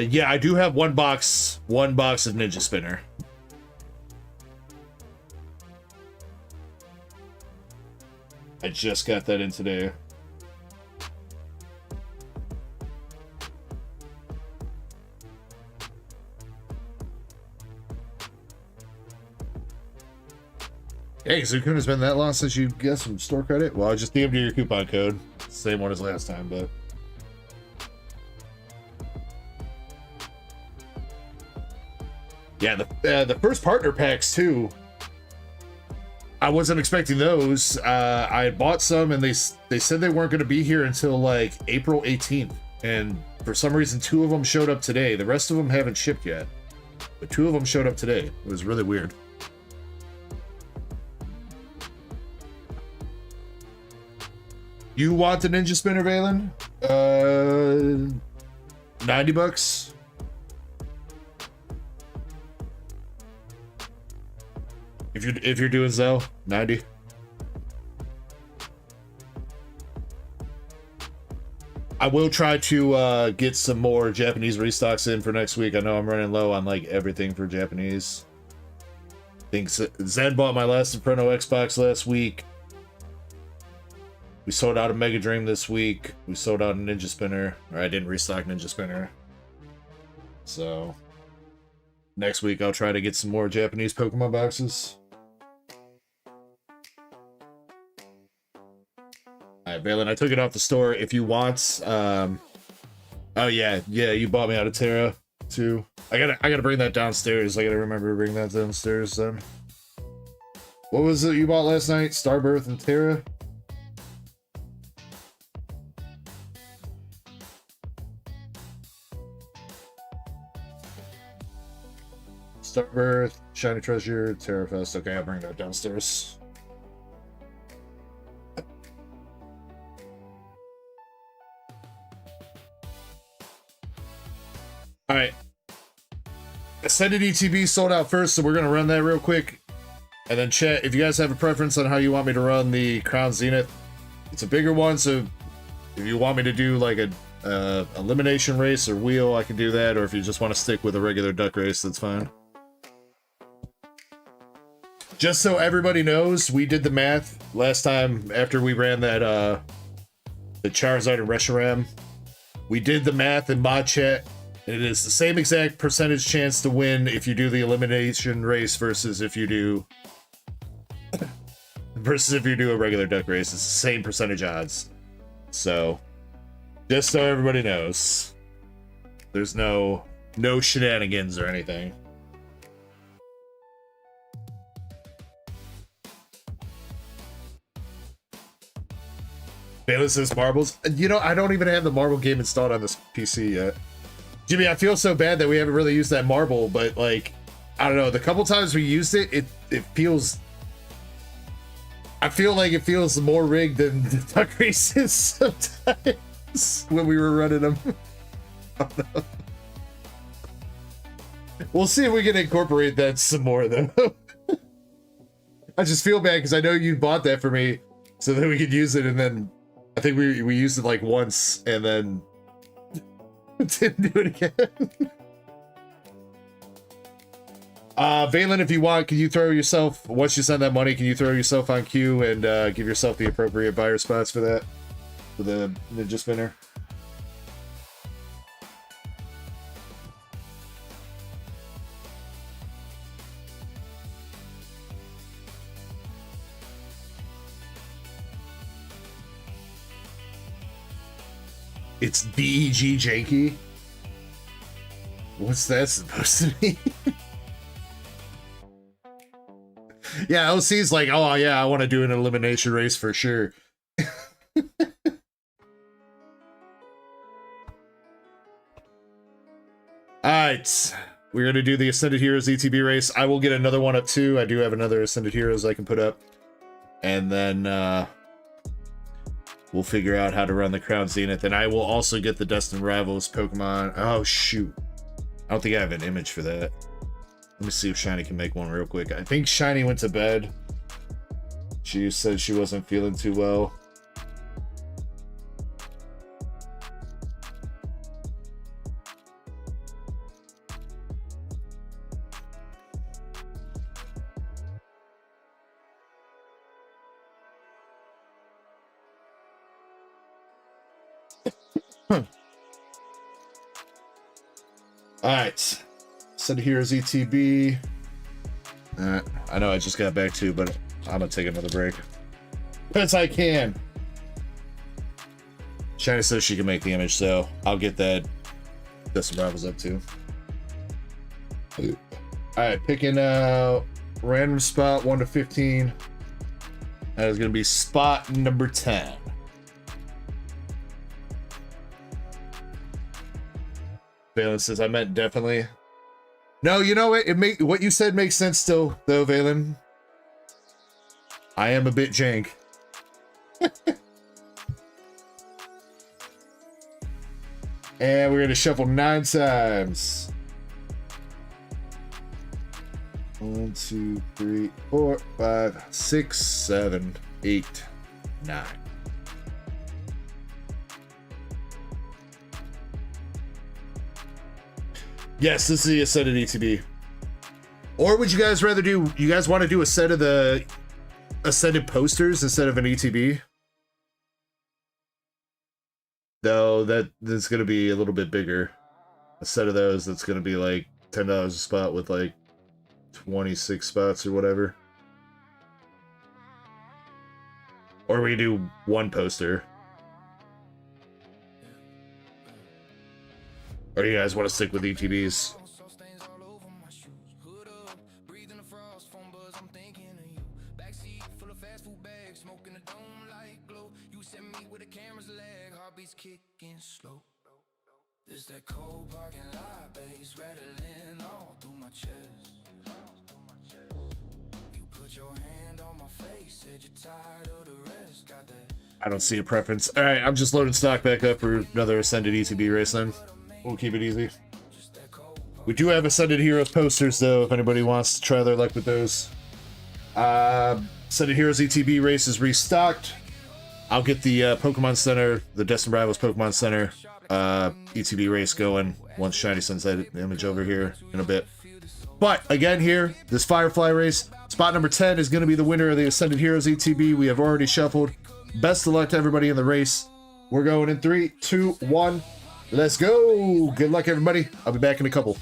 Yeah, I do have one box of Ninja Spinner. I just got that in today. Hey, Zukun, has been that long since you got some store credit? Well, I just DM'd you your coupon code. Same one as last time, but... Yeah, the first partner packs too. I wasn't expecting those. I had bought some, and they said they weren't going to be here until like April 18th. And for some reason, 2 of them showed up today. The rest of them haven't shipped yet, but 2 of them showed up today. It was really weird. You want the Ninja Spinner, Valen? $90. If you're doing Zelle, 90. I will try to get some more Japanese restocks in for next week. I know I'm running low on like everything for Japanese. I think Zen bought my last Inferno Xbox last week. We sold out a Mega Dream this week. We sold out a Ninja Spinner. Or I didn't restock Ninja Spinner. So next week I'll try to get some more Japanese Pokemon boxes. Alright, Valen, I took it off the store. If you want, oh yeah, you bought me out of Terra too. I gotta bring that downstairs. I gotta remember to bring that downstairs then. What was it you bought last night? Starbirth and Terra? Starbirth, Shiny Treasure, Terrafest. Okay, I'll bring that downstairs. Alright. Ascended ETB sold out first, so we're going to run that real quick. And then chat, if you guys have a preference on how you want me to run the Crown Zenith, it's a bigger one, so if you want me to do like a elimination race or wheel, I can do that. Or if you just want to stick with a regular duck race, that's fine. Just so everybody knows, we did the math last time after we ran that the Charizard and Reshiram. We did the math in mod chat. It is the same exact percentage chance to win if you do the elimination race versus if you do a regular duck race. It's the same percentage odds. So just so everybody knows, there's no shenanigans or anything. Baylor says marbles. You know, I don't even have the marble game installed on this PC yet. Jimmy, I feel so bad that we haven't really used that marble, but like, I don't know, the couple times we used it, it feels... I feel like it feels more rigged than the duck races sometimes when we were running them. I don't know. We'll see if we can incorporate that some more, though. I just feel bad because I know you bought that for me so that we could use it, and then I think we used it like once, and then didn't do it again. Valen, if you want, can you throw yourself, once you send that money, can you throw yourself on queue and give yourself the appropriate buyer spots for that? For the ninja spinner? It's DEG janky? What's that supposed to mean? Yeah, OC's like, oh yeah, I want to do an elimination race for sure. Alright, we're going to do the Ascended Heroes ETB race. I will get another one up too. I do have another Ascended Heroes I can put up. And then we'll figure out how to run the Crown Zenith. And I will also get the Destined Rivals Pokemon. Oh, shoot. I don't think I have an image for that. Let me see if Shiny can make one real quick. I think Shiny went to bed. She said she wasn't feeling too well. Alright. Said here's ETB. I know I just got back to, but I'm gonna take another break. As I can. Shiny says she can make the image, so I'll get that. Dustin Rivals up too. Alright, picking random spot 1 to 15. That is gonna be spot number 10. Valen says, I meant definitely. No, you know what? What you said makes sense still, though, Valen. I am a bit jank. And we're gonna shuffle 9 times. 1, 2, 3, 4, 5, 6, 7, 8, 9. Yes, this is the Ascended ETB. Or would you guys rather do, you guys want to do a set of the Ascended posters instead of an ETB? Though that's going to be a little bit bigger. A set of those that's going to be like $10 a spot with like 26 spots or whatever. Or we do one poster. Or do you guys want to stick with ETBs? There's that cold parking lot bass rattling all through my chest. You put your hand on my face, said you're tired of the rest. Got that. I don't see a preference. All right, I'm just loading stock back up for another Ascended ETB race then. We'll keep it easy. We do have Ascended Heroes posters though, if anybody wants to try their luck with those. Ascended Heroes ETB race is restocked. I'll get the Pokemon Center, the Destined Rivals Pokemon Center ETB race going once Shiny sends that image over here in a bit. But again here, this Firefly race, spot number 10 is going to be the winner of the Ascended Heroes ETB. We have already shuffled. Best of luck to everybody in the race. We're going in 3, 2, 1. Let's go. Good luck, everybody. I'll be back in a couple.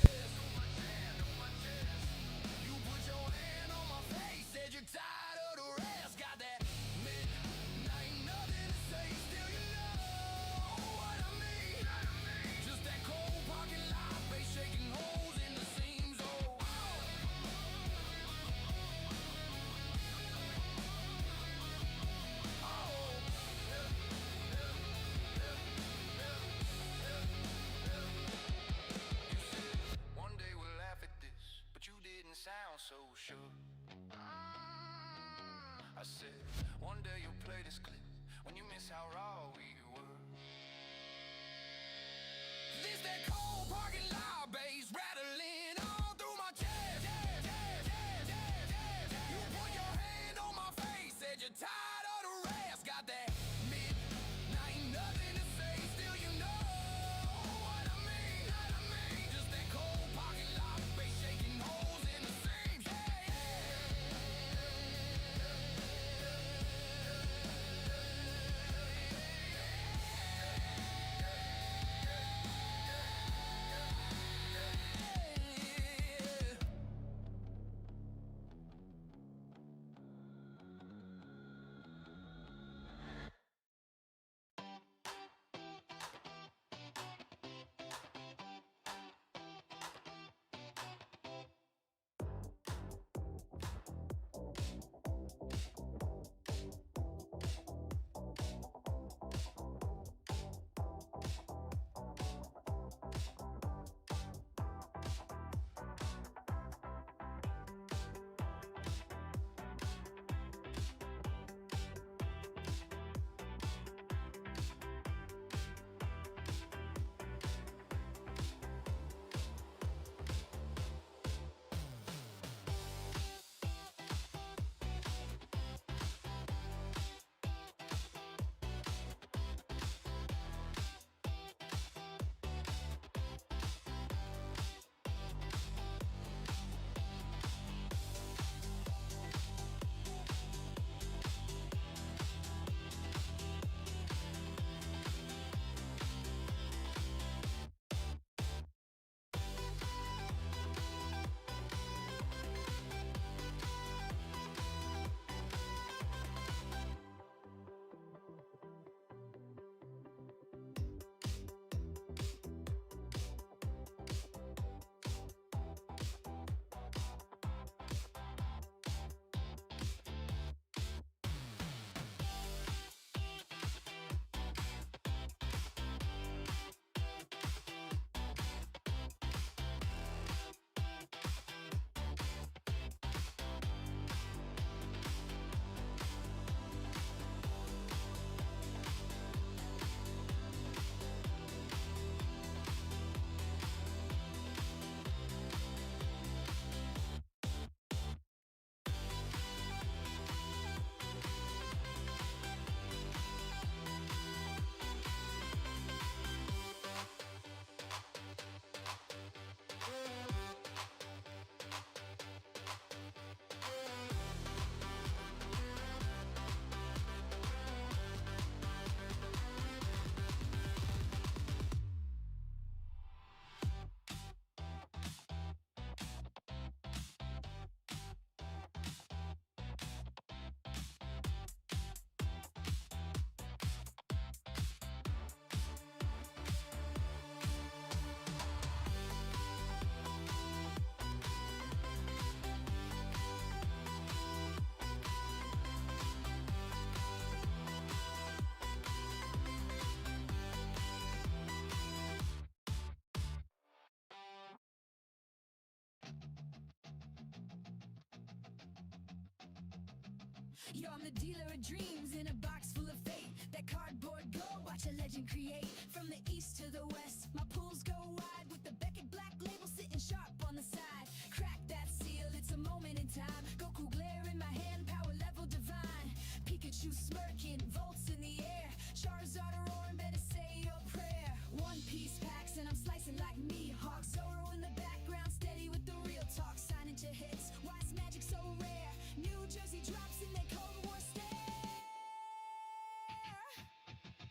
Yo, I'm the dealer of dreams in a box full of fate. That cardboard gold, watch a legend create. From the east to the west, my pools go wide with the Beckett black label sitting sharp on the side. Crack that seal, it's a moment in time. Goku glare in my hand, power level divine. Pikachu smirking, volts in the air. Charizard roaring, better say your prayer. One Piece packs and I'm slicing like me. Hawk Zoro in the background, steady with the real talk. Signing to hits, why is magic so rare? New Jersey drops in their Cold War stare.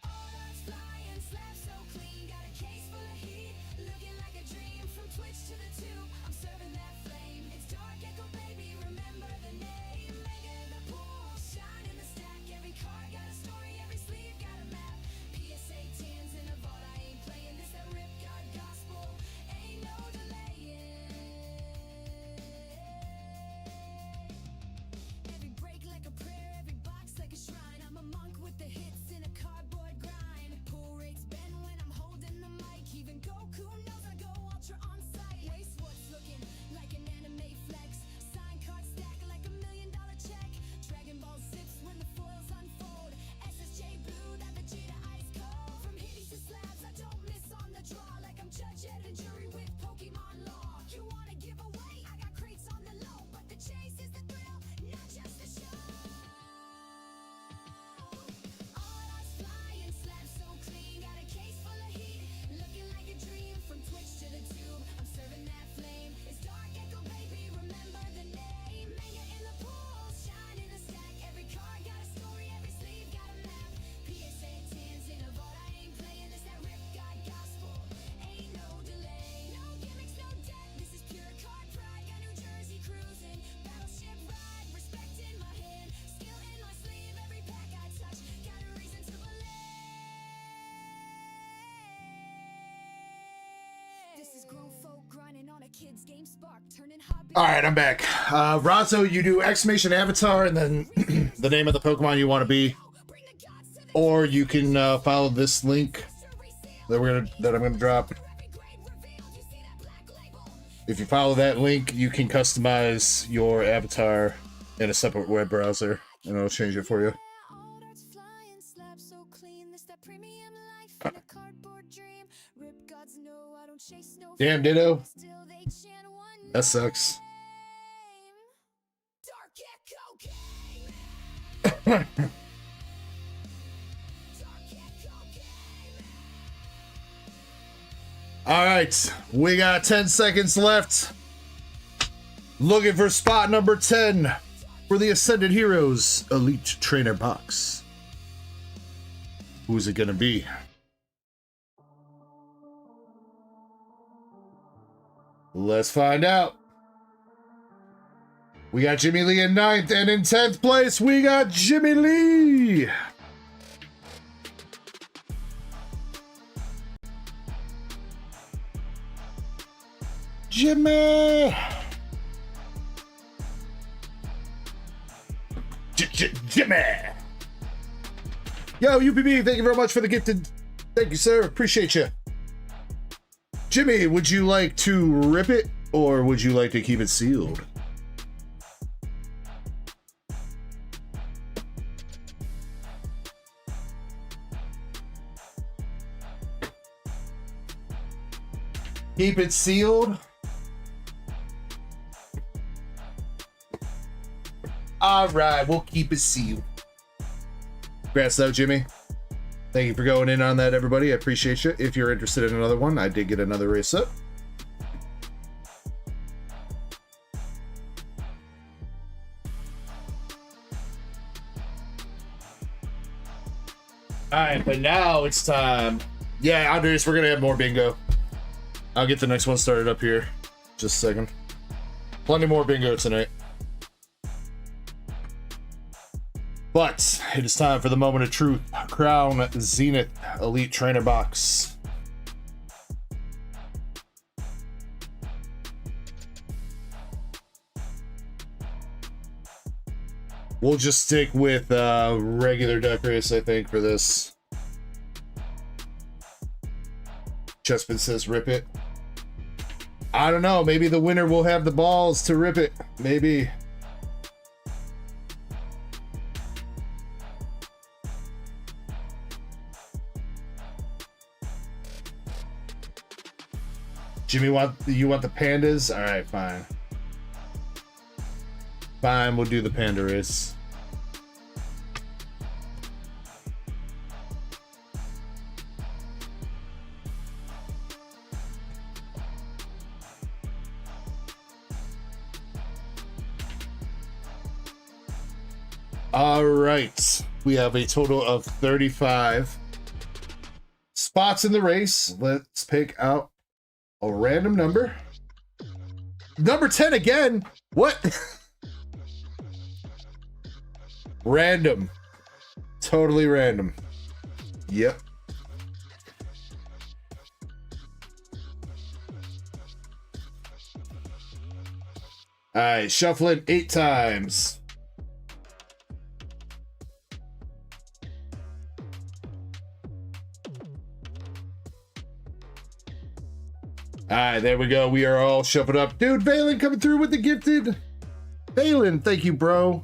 All eyes flying, slap so clean. Got a case full of heat, looking like a dream. From Twitch to the tube, I'm serving that flame. It's Dark Echo, baby, remember the name. Mega in the pool, shine in the stack. Every card got a story, every sleeve got a map. PSA 10s in a vault, I ain't playing this. That rip god gospel, ain't no delaying. Every break like a prayer, every box like a shrine. I'm a monk with the hits in a cardboard grind. Pull rates bend when I'm holding the mic. Even Goku knows I go ultra on sight. Waste what's looking like an anime flex. Sign card stack like $1 million check. Dragon Ball zips when the foils unfold. SSJ blue, that Vegeta ice cold. From hitties to slabs, I don't miss on the draw. Like I'm judge and jury with Pokemon law. You wanna give away? I got crates on the low, but the chase is the thrill, not just the show. All eyes flying, slabs so clean. Got a case full of heat, looking like a dream. From Twitch to the tube, I'm serving that flame. It's Dark Echo, baby, remember the name. Mega in the pool, shine in a stack. Every card got a story, every sleeve got a map. PSA 10s in a vault, I ain't playing this. That rip god gospel, ain't no delay. No gimmicks, no debt, this is pure card pride. Got New Jersey cruising, battleship ride. Respect in my hand, skill in my sleeve. Every pack I touch, got a reason to believe. This is grown folk grinding on a kid's game spark, turning hobby. All right, I'm back. Razo, you do exclamation avatar and then the name of the Pokemon you want to be, Bring the gods to the or you can follow this link that I'm gonna drop. every grade revealed. You see that black label? If you follow that link, you can customize your avatar in a separate web browser, and it'll change it for you. All darts flying, slabs so clean. This that premium life in a cardboard dream. Rip gods know I don't chase no Damn, Ditto. Still they chant one That sucks. name. Dark Echo Gaming. Dark Echo Gaming. All right, we got 10 seconds left. Looking for spot number 10 for the Ascended Heroes Elite Trainer Box. Who's it gonna be? Let's find out. We got Jimmy Lee in 9th, and in 10th place, we got Jimmy Lee. Jimmy! Jimmy! Yo, UPB, thank you very much for the gifted. Thank you, sir. Appreciate you. Jimmy, would you like to rip it, or would you like to keep it sealed? Keep it sealed. All right, we'll keep it sealed. Congrats though, Jimmy. Thank you for going in on that, everybody. I appreciate you. If you're interested in another one, I did get another race up. All right, but now it's time. Yeah, Andres, we're gonna have more bingo. I'll get the next one started up here. Just a second. Plenty more bingo tonight. But it is time for the moment of truth. Crown Zenith Elite Trainer Box. We'll just stick with regular duck race, I think, for this. Chespin says rip it. I don't know. Maybe the winner will have the balls to rip it. Maybe. Jimmy, you want the pandas? All right, fine. Fine, we'll do the panda race. All right, we have a total of 35 spots in the race. Let's pick out a random number. Number 10 again. What? Random. Totally random. Yep. All right, shuffle it 8 times. All right, there we go. We are all shuffled up. Dude, Valen coming through with the gifted. Valen, thank you, bro.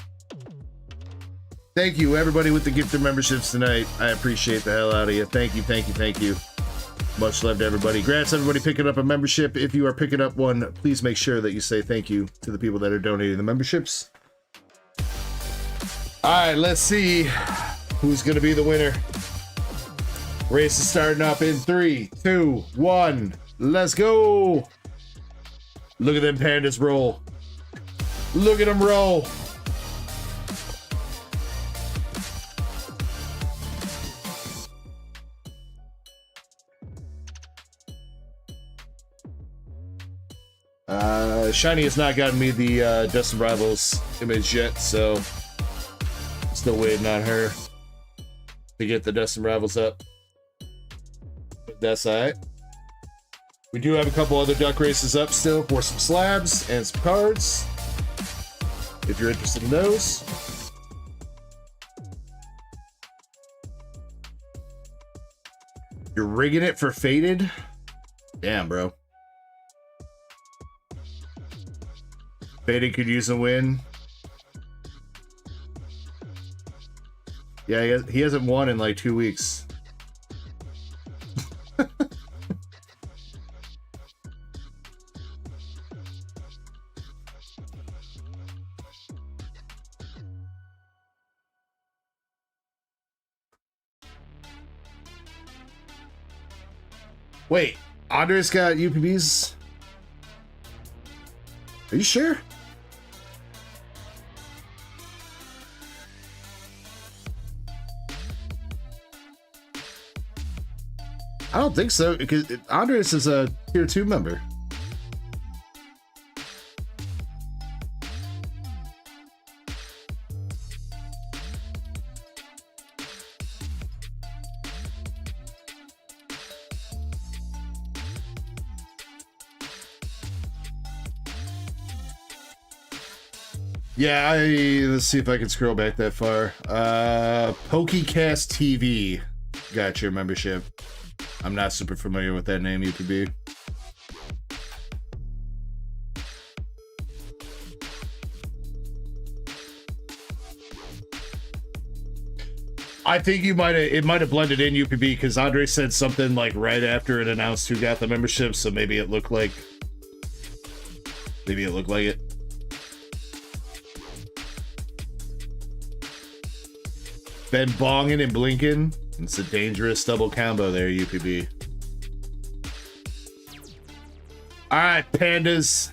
Thank you, everybody with the gifted memberships tonight. I appreciate the hell out of you. Thank you, thank you, thank you. Much love to everybody. Grants everybody picking up a membership. If you are picking up one, please make sure that you say thank you to the people that are donating the memberships. All right, let's see who's going to be the winner. Race is starting up in 3, 2, 1. Let's go. Look at them pandas roll. Look at them roll. Shiny has not gotten me the Dustin Rivals image yet, so still waiting on her to get the Dustin Rivals up. But that's all right. We do have a couple other duck races up still for some slabs and some cards, if you're interested in those. You're rigging it for Faded? Damn, bro. Faded could use a win. Yeah, he hasn't won in like 2 weeks. Wait, Andre's got UPBs? Are you sure? I don't think so, because Andres is a tier 2 member. Yeah, let's see if I can scroll back that far. PokeCast TV got your membership. I'm not super familiar with that name, UPB. I think it might have blended in UPB because Andre said something like right after it announced who got the membership, so maybe it looked like it. Been bonging and blinking. It's a dangerous double combo there, UPB. All right, pandas.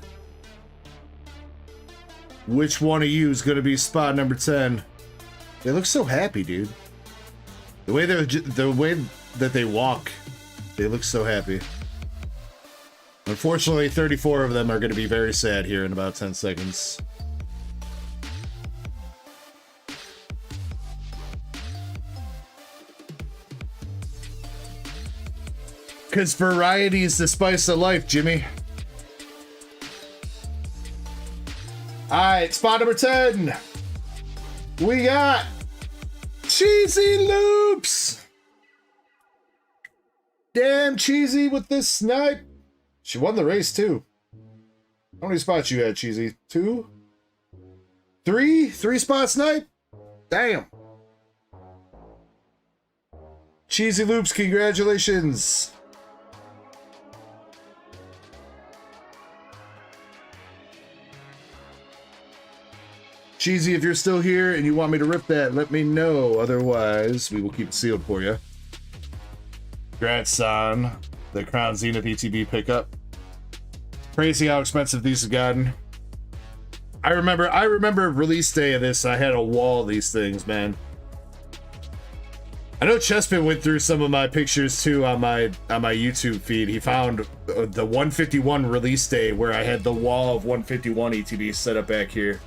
Which one of you is going to be spot number 10? They look so happy, dude. The way that they walk, they look so happy. Unfortunately, 34 of them are going to be very sad here in about 10 seconds. Because variety is the spice of life, Jimmy. Alright, spot number 10. We got Cheesy Loops. Damn, Cheesy with this snipe. She won the race, too. How many spots you had, Cheesy? 2? 3? 3 spot snipe? Damn. Cheesy Loops, congratulations. Cheesy, if you're still here and you want me to rip that, let me know. Otherwise, we will keep it sealed for you. Congrats on the Crown Zenith ETB pickup. Crazy how expensive these have gotten. I remember release day of this, I had a wall of these things, man. I know Chespin went through some of my pictures too on my YouTube feed. He found the 151 release day where I had the wall of 151 ETBs set up back here.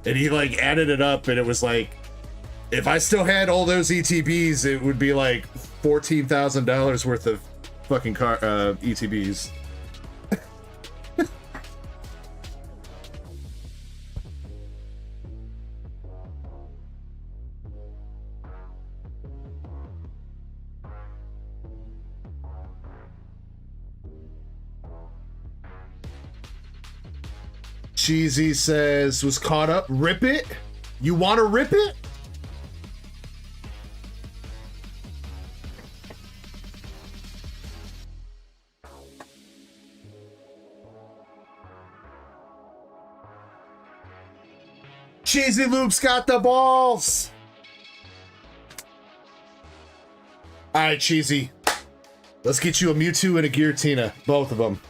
And he like added it up, and it was like, if I still had all those ETBs, it would be like $14,000 worth of fucking ETBs. Cheesy says, was caught up. Rip it? You want to rip it? Cheesy Loop's got the balls. All right, Cheesy. Let's get you a Mewtwo and a Giratina. Both of them.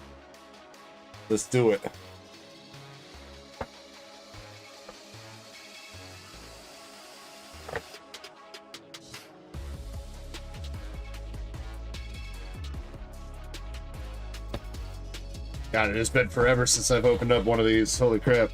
Let's do it. God, it has been forever since I've opened up one of these. Holy crap.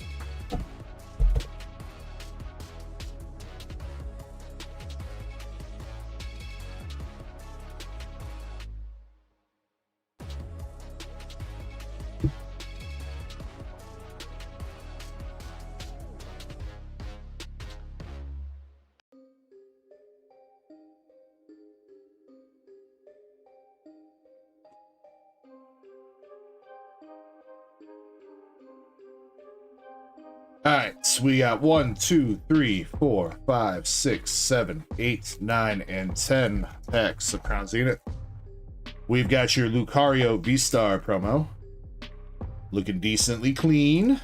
Alright, so we got 1, 2, 3, 4, 5, 6, 7, 8, 9, and 10 packs of Crown Zenith. We've got your Lucario V-Star promo. Looking decently clean.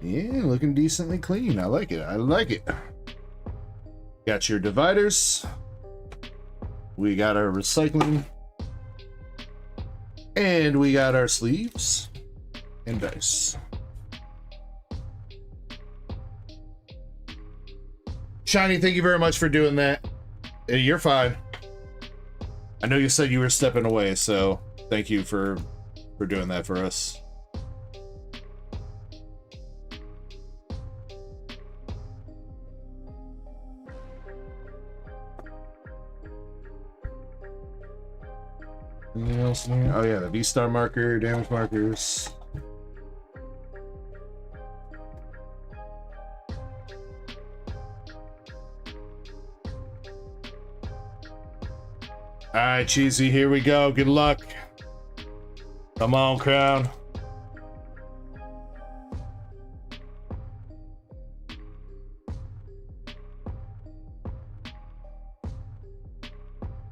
Yeah, looking decently clean. I like it. I like it. Got your dividers. We got our recycling. And we got our sleeves and dice. Shiny, thank you very much for doing that. You're fine. I know you said you were stepping away, so thank you for doing that for us. Anything else in here? Oh yeah, the V-Star marker, damage markers. Alright, Cheesy, here we go. Good luck. Come on, Crown.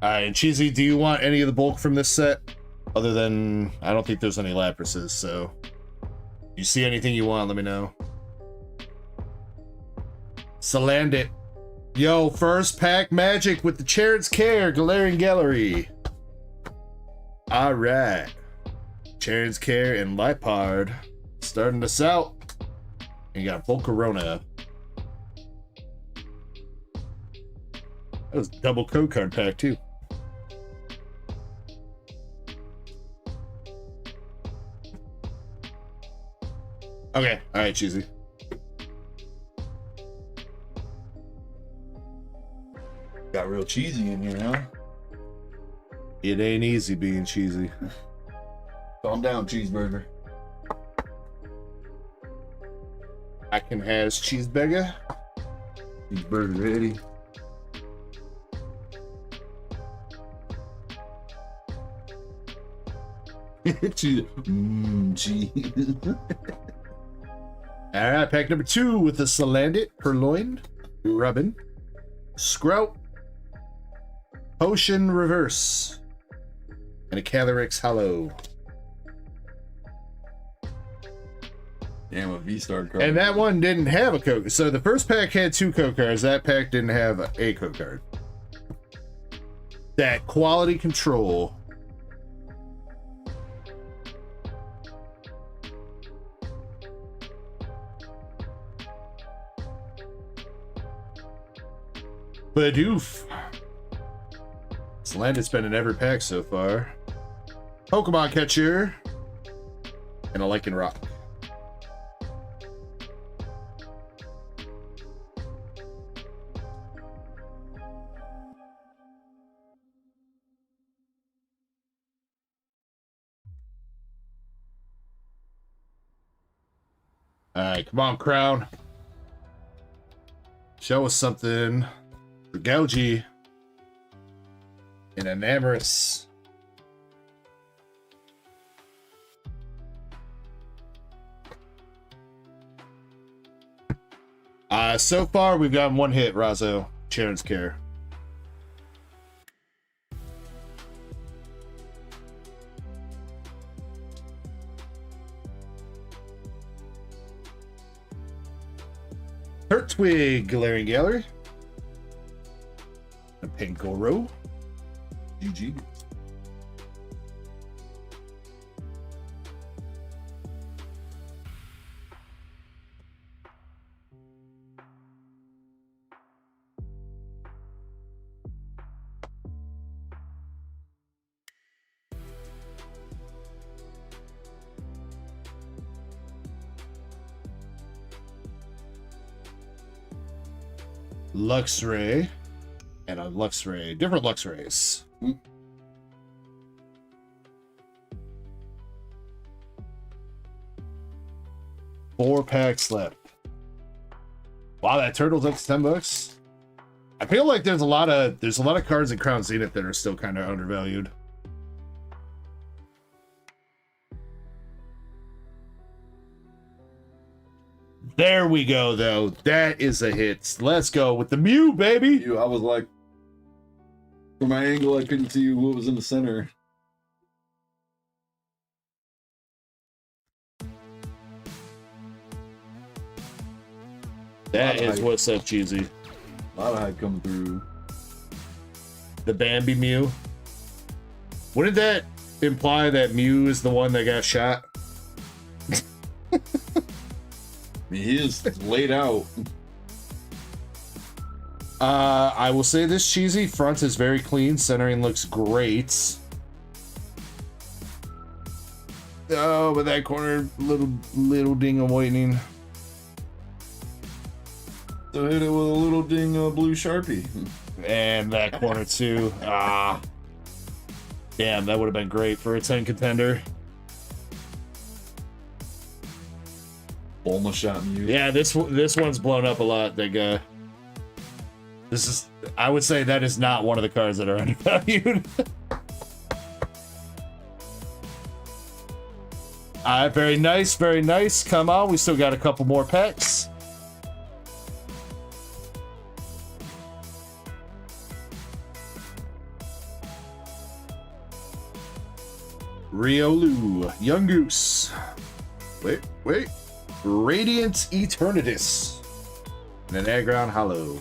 Alright, and Cheesy, do you want any of the bulk from this set? Other than, I don't think there's any Laprases, so... You see anything you want, let me know. Salandit. Yo, first pack magic with the Charon's Care, Galarian Gallery. Alright. Charon's Care and Lipard. Starting us out. And you got Volcarona. That was a double code card pack, too. Okay, alright, Cheesy. Got real cheesy in here, huh? It ain't easy being cheesy. Calm down, cheeseburger. Akin has cheeseburger. Cheeseburger ready. Cheese. Cheese. Alright, pack number 2 with the Salandit, Purloined, Rubbin, Sprout, Potion Reverse, and a Calyrex Hollow. Damn, a V-Star card. And that one didn't have a code. So the first pack had 2 code cards. That pack didn't have a code card. That quality control. Badoof. This land has been in every pack so far. Pokemon Catcher. And a Lycan Rock. Alright, come on, Crown. Show us something. For Gougy. And Enamorous. So far, we've gotten 1 hit, Razzo. Sharon's Care. Turtwig, Galarian Gallery. A Pinkoro. GG. Luxray. And a Luxray. Different Luxrays. Mm. Four packs left. Wow, that turtle's up to $10. I feel like there's a lot of cards in Crown Zenith that are still kind of undervalued. There we go, though. That is a hit. Let's go with the Mew, baby. I was like, from my angle, I couldn't see what was in the center. That is what's up, Cheesy. A lot of hype coming through. The Bambi Mew. Wouldn't that imply that Mew is the one that got shot? I mean, he is laid out. I will say this, Cheesy. Front is very clean. Centering looks great. Oh, but that corner, little ding of whitening. So hit it with a little ding blue Sharpie. And that corner too. Ah. Damn, that would have been great for a 10 contender. Almost shot Mew. Yeah, this one's blown up a lot, that guy. This is, I would say that is not one of the cards that are undervalued. Alright, very nice, very nice. Come on, we still got a couple more packs. Riolu, Young Goose. Wait. Radiant Eternatus. And an Aggron Hollow.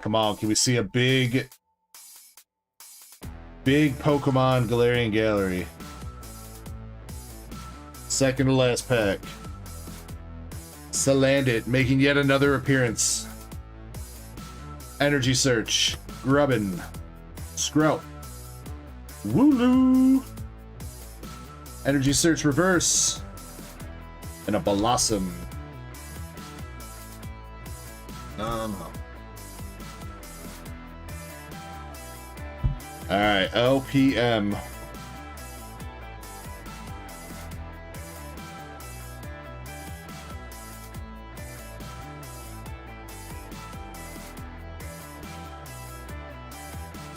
Come on, can we see a big Pokemon Galarian Gallery? Second to last pack. Salandit making yet another appearance. Energy Search. Grubbin. Sprout. Wooloo. Energy Search Reverse. And a Blossom. Alright, LPM.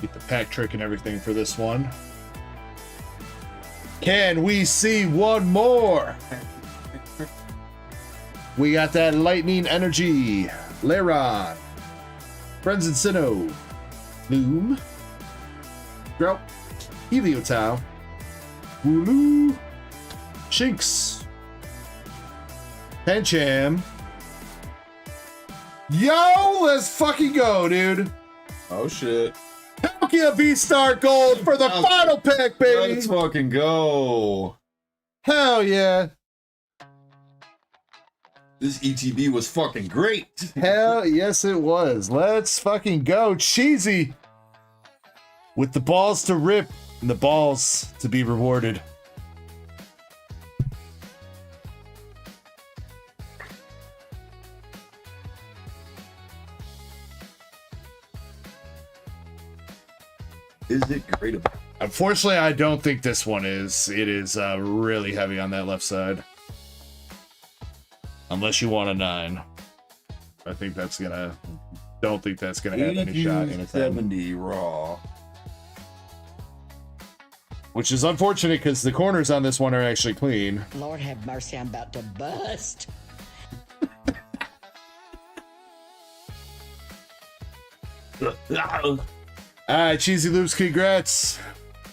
Get the pack trick and everything for this one. Can we see one more? We got that lightning energy. Leron. Friends and Sinnoh. Loom. Grout. Heliotau. Wooloo. Shinx. Pancham. Yo, let's fucking go, dude. Oh shit. Palkia V-Star Gold for the final pick, baby. Let's fucking go. Hell yeah. This ETB was fucking great. Hell yes, it was. Let's fucking go. Cheesy. With the balls to rip and the balls to be rewarded. Is it great? Unfortunately, I don't think this one is. It is really heavy on that left side. Unless you want a 9. I think that's gonna... Don't think that's gonna have any shot in a 10. 70 raw. Which is unfortunate because the corners on this one are actually clean. Lord have mercy, I'm about to bust. Alright, Cheesy Loops, congrats.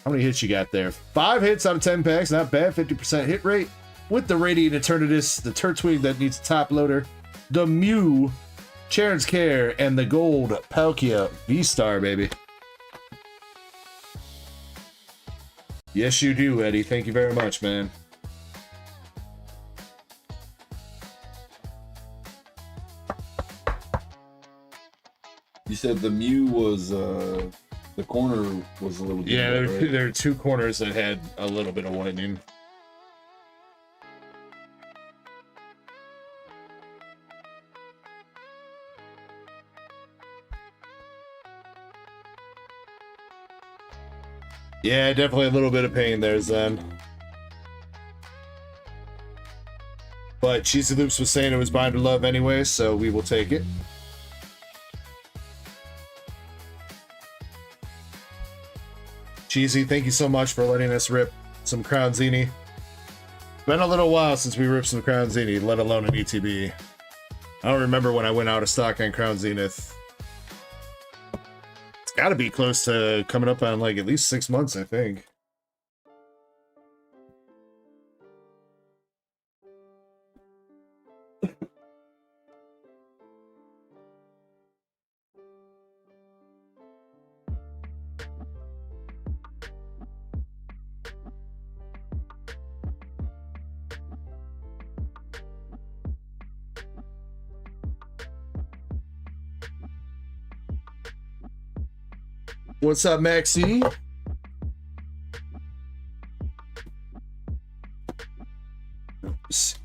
How many hits you got there? 5 hits out of 10 packs, not bad. 50% hit rate. With the Radiant Eternatus, the Turtwig that needs a top loader, the Mew, Charon's Care, and the gold Palkia V-Star, baby. Yes, you do, Eddie. Thank you very much, man. You said the Mew was, the corner was a little... Yeah, different, right? there are 2 corners that had a little bit of whitening. Yeah, definitely a little bit of pain there, Zen. But Cheesy Loops was saying it was Binder Love anyway, so we will take it. Cheesy, thank you so much for letting us rip some Crown Zini. Been a little while since we ripped some Crown Zini, let alone an ETB. I don't remember when I went out of stock on Crown Zenith. It's got to be close to coming up on like at least 6 months, I think. What's up, Maxie? Oops.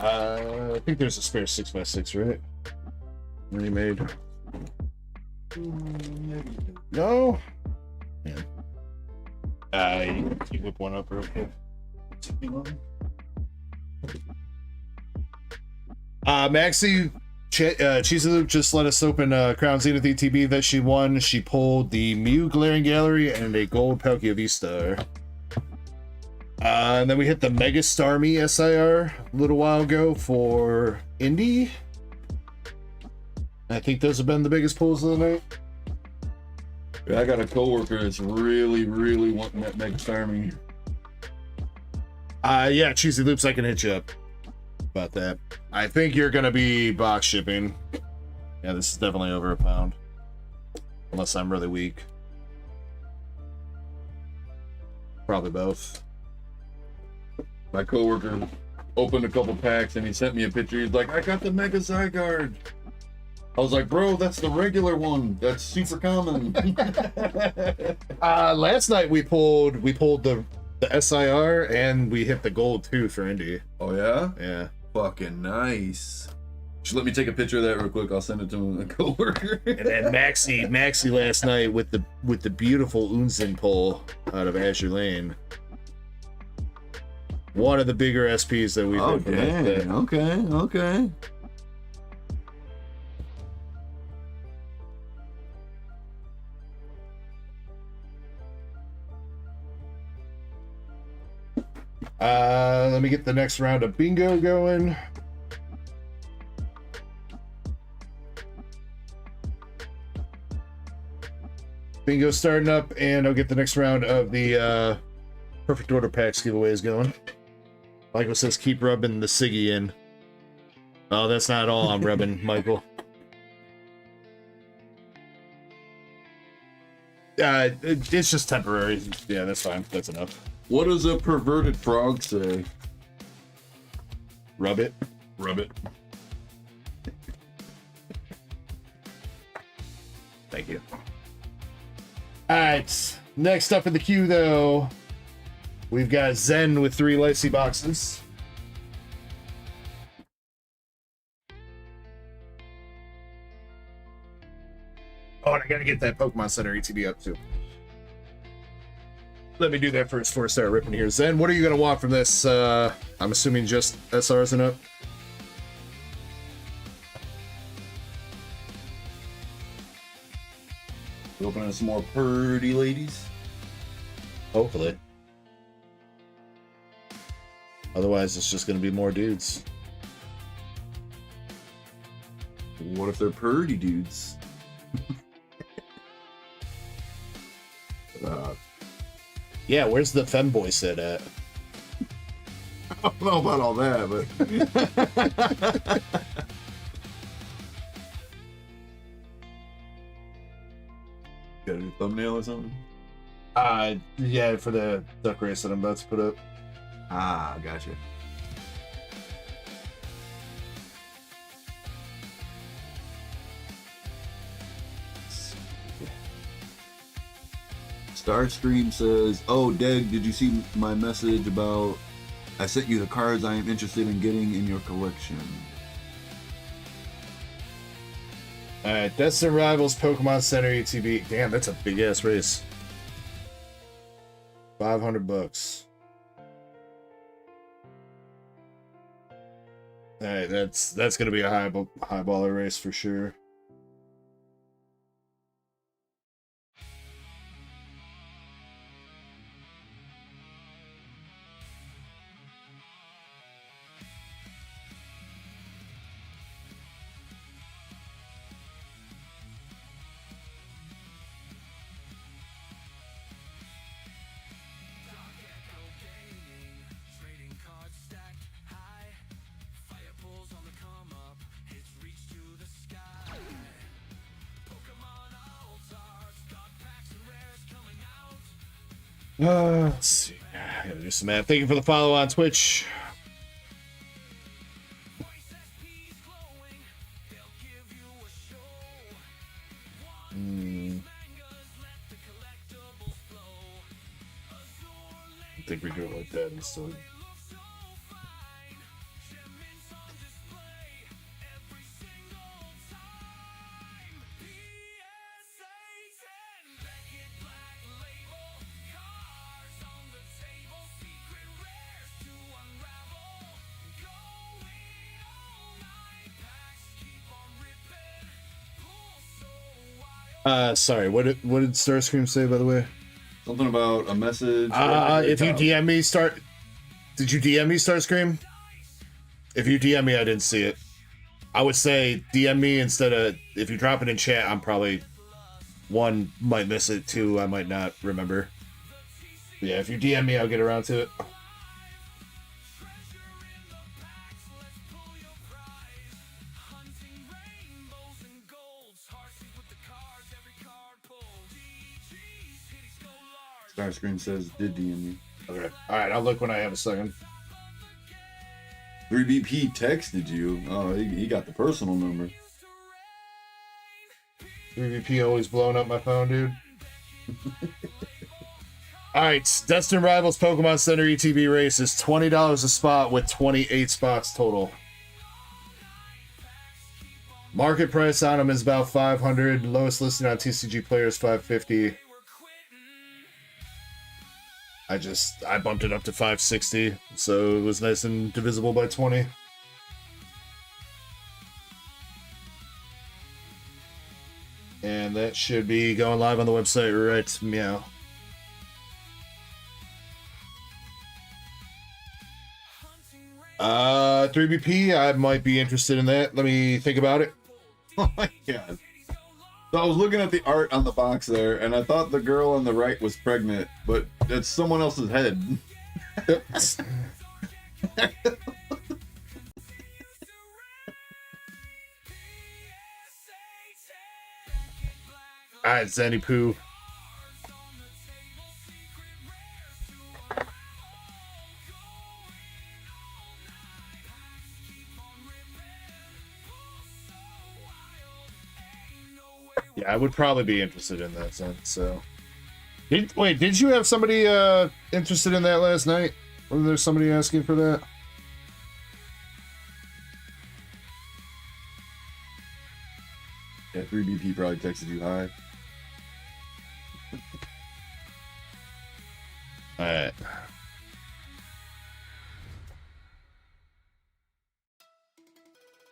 I think there's a spare 6x6, right? Already made. No? Yeah. You whip one up real quick. Maxie, Cheesy Loop just let us open Crown Zenith ETB that she won. She pulled the Mew Glaring Gallery and a gold Palkia V-Star. And then we hit the Mega Starmie SIR a little while ago for Indy. I think those have been the biggest pulls of the night. Yeah, I got a coworker that's really wanting that Mega Starmie. Yeah, Cheesy Loops, I can hit you up about that. I think you're gonna be box shipping. Yeah, this is definitely over £1. Unless I'm really weak. Probably both. My coworker opened a couple packs and he sent me a picture. He's like, I got the Mega Zygarde. I was like, bro, that's the regular one. That's super common. Last night we pulled the SIR and we hit the gold too for Indy. Oh yeah? Yeah. Fucking nice. Just let me take a picture of that real quick. I'll send it to a coworker. And then Maxi last night with the beautiful Unzin pull out of Azure Lane. One of the bigger SPs that we've Oh dang. Okay. Let me get the next round of bingo going. Bingo starting up, and I'll get the next round of the Perfect Order Packs giveaways going. Michael says, keep rubbing the Siggy in. Oh, that's not all I'm rubbing, Michael. It's just temporary. Yeah, that's fine. That's enough. What does a perverted frog say? Rub it. Rub it. Thank you. Alright, next up in the queue, though, we've got Zen with 3 Lycee boxes. Oh, and I gotta get that Pokemon Center ETB up, too. Let me do that first before I start ripping here. Zen, what are you gonna want from this? I'm assuming just SRs and up? Opening some more purdy ladies. Hopefully. Otherwise, it's just gonna be more dudes. What if they're purdy dudes? Yeah, where's the femboy set at? I don't know about all that, but got a new thumbnail or something? Yeah, for the duck race that I'm about to put up. Ah, gotcha. Starstream says, "Oh, Deg, did you see my message about I sent you the cards I am interested in getting in your collection?" Alright, Destin Rivals Pokemon Center ETB. Damn, that's a big ass race. $500. Alright, that's gonna be a high baller race for sure. DarkEckoGaming, trading cards stacked high. Fire pulls on the come up, hits reach to the sky. Pokemon All-Stars, got packs and rares coming out. Let's see. I gotta do some math. Thank you for the follow on Twitch. Voice SP's glowing, they'll give you a show. Mangas, let the collectibles flow. Azure Lane, I think we do it like that instead. they look so fine. Shipments on display every single time. PSAs and Beckett Black Label, cards on the table, secret rares to unravel. Going all night, packs keep on ripping, pull so wild. Sorry, what did Starscream say, by the way? Something about a message. If you DM me, did you DM me, Starscream? If you DM me, I didn't see it. I would say DM me instead of, if you drop it in chat, I'm probably, 1, might miss it, 2, I might not remember. Yeah, if you DM me, I'll get around to it. Hunting rainbows and golds, heartbeat with the cards, every card pulled. DGs, hitties go large. Starscream says, "Did DM me?" Okay. Alright, I'll look when I have a second. 3BP texted you. Oh, he got the personal number. 3VP always blowing up my phone, dude. Alright, Destin Rivals Pokemon Center ETB race is $20 a spot with 28 spots total. Market price on them is about $500. Lowest listed on TCG Players $550. I bumped it up to $560, so it was nice and divisible by 20. And that should be going live on the website right meow. Uh, 3BP, I might be interested in that. Let me think about it. Oh my god. So I was looking at the art on the box there, and I thought the girl on the right was pregnant, but it's someone else's head. Alright, Zanny Poo. Yeah, I would probably be interested in that then, so. Did you have somebody interested in that last night? Was there somebody asking for that? Yeah, 3BP probably texted you hi.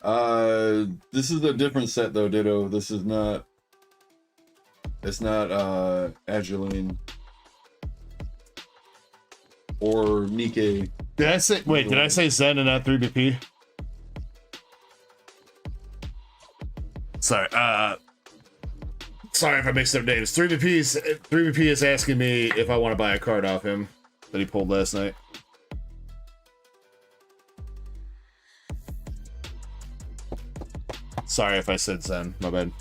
Alright. This is a different set though, Ditto. This is not. It's not Azure Lane or Nikkei. Did I say? Wait, did I say Zen and not 3BP? Sorry. Sorry if I mixed up names. 3BP is asking me if I want to buy a card off him that he pulled last night. Sorry if I said Zen. My bad.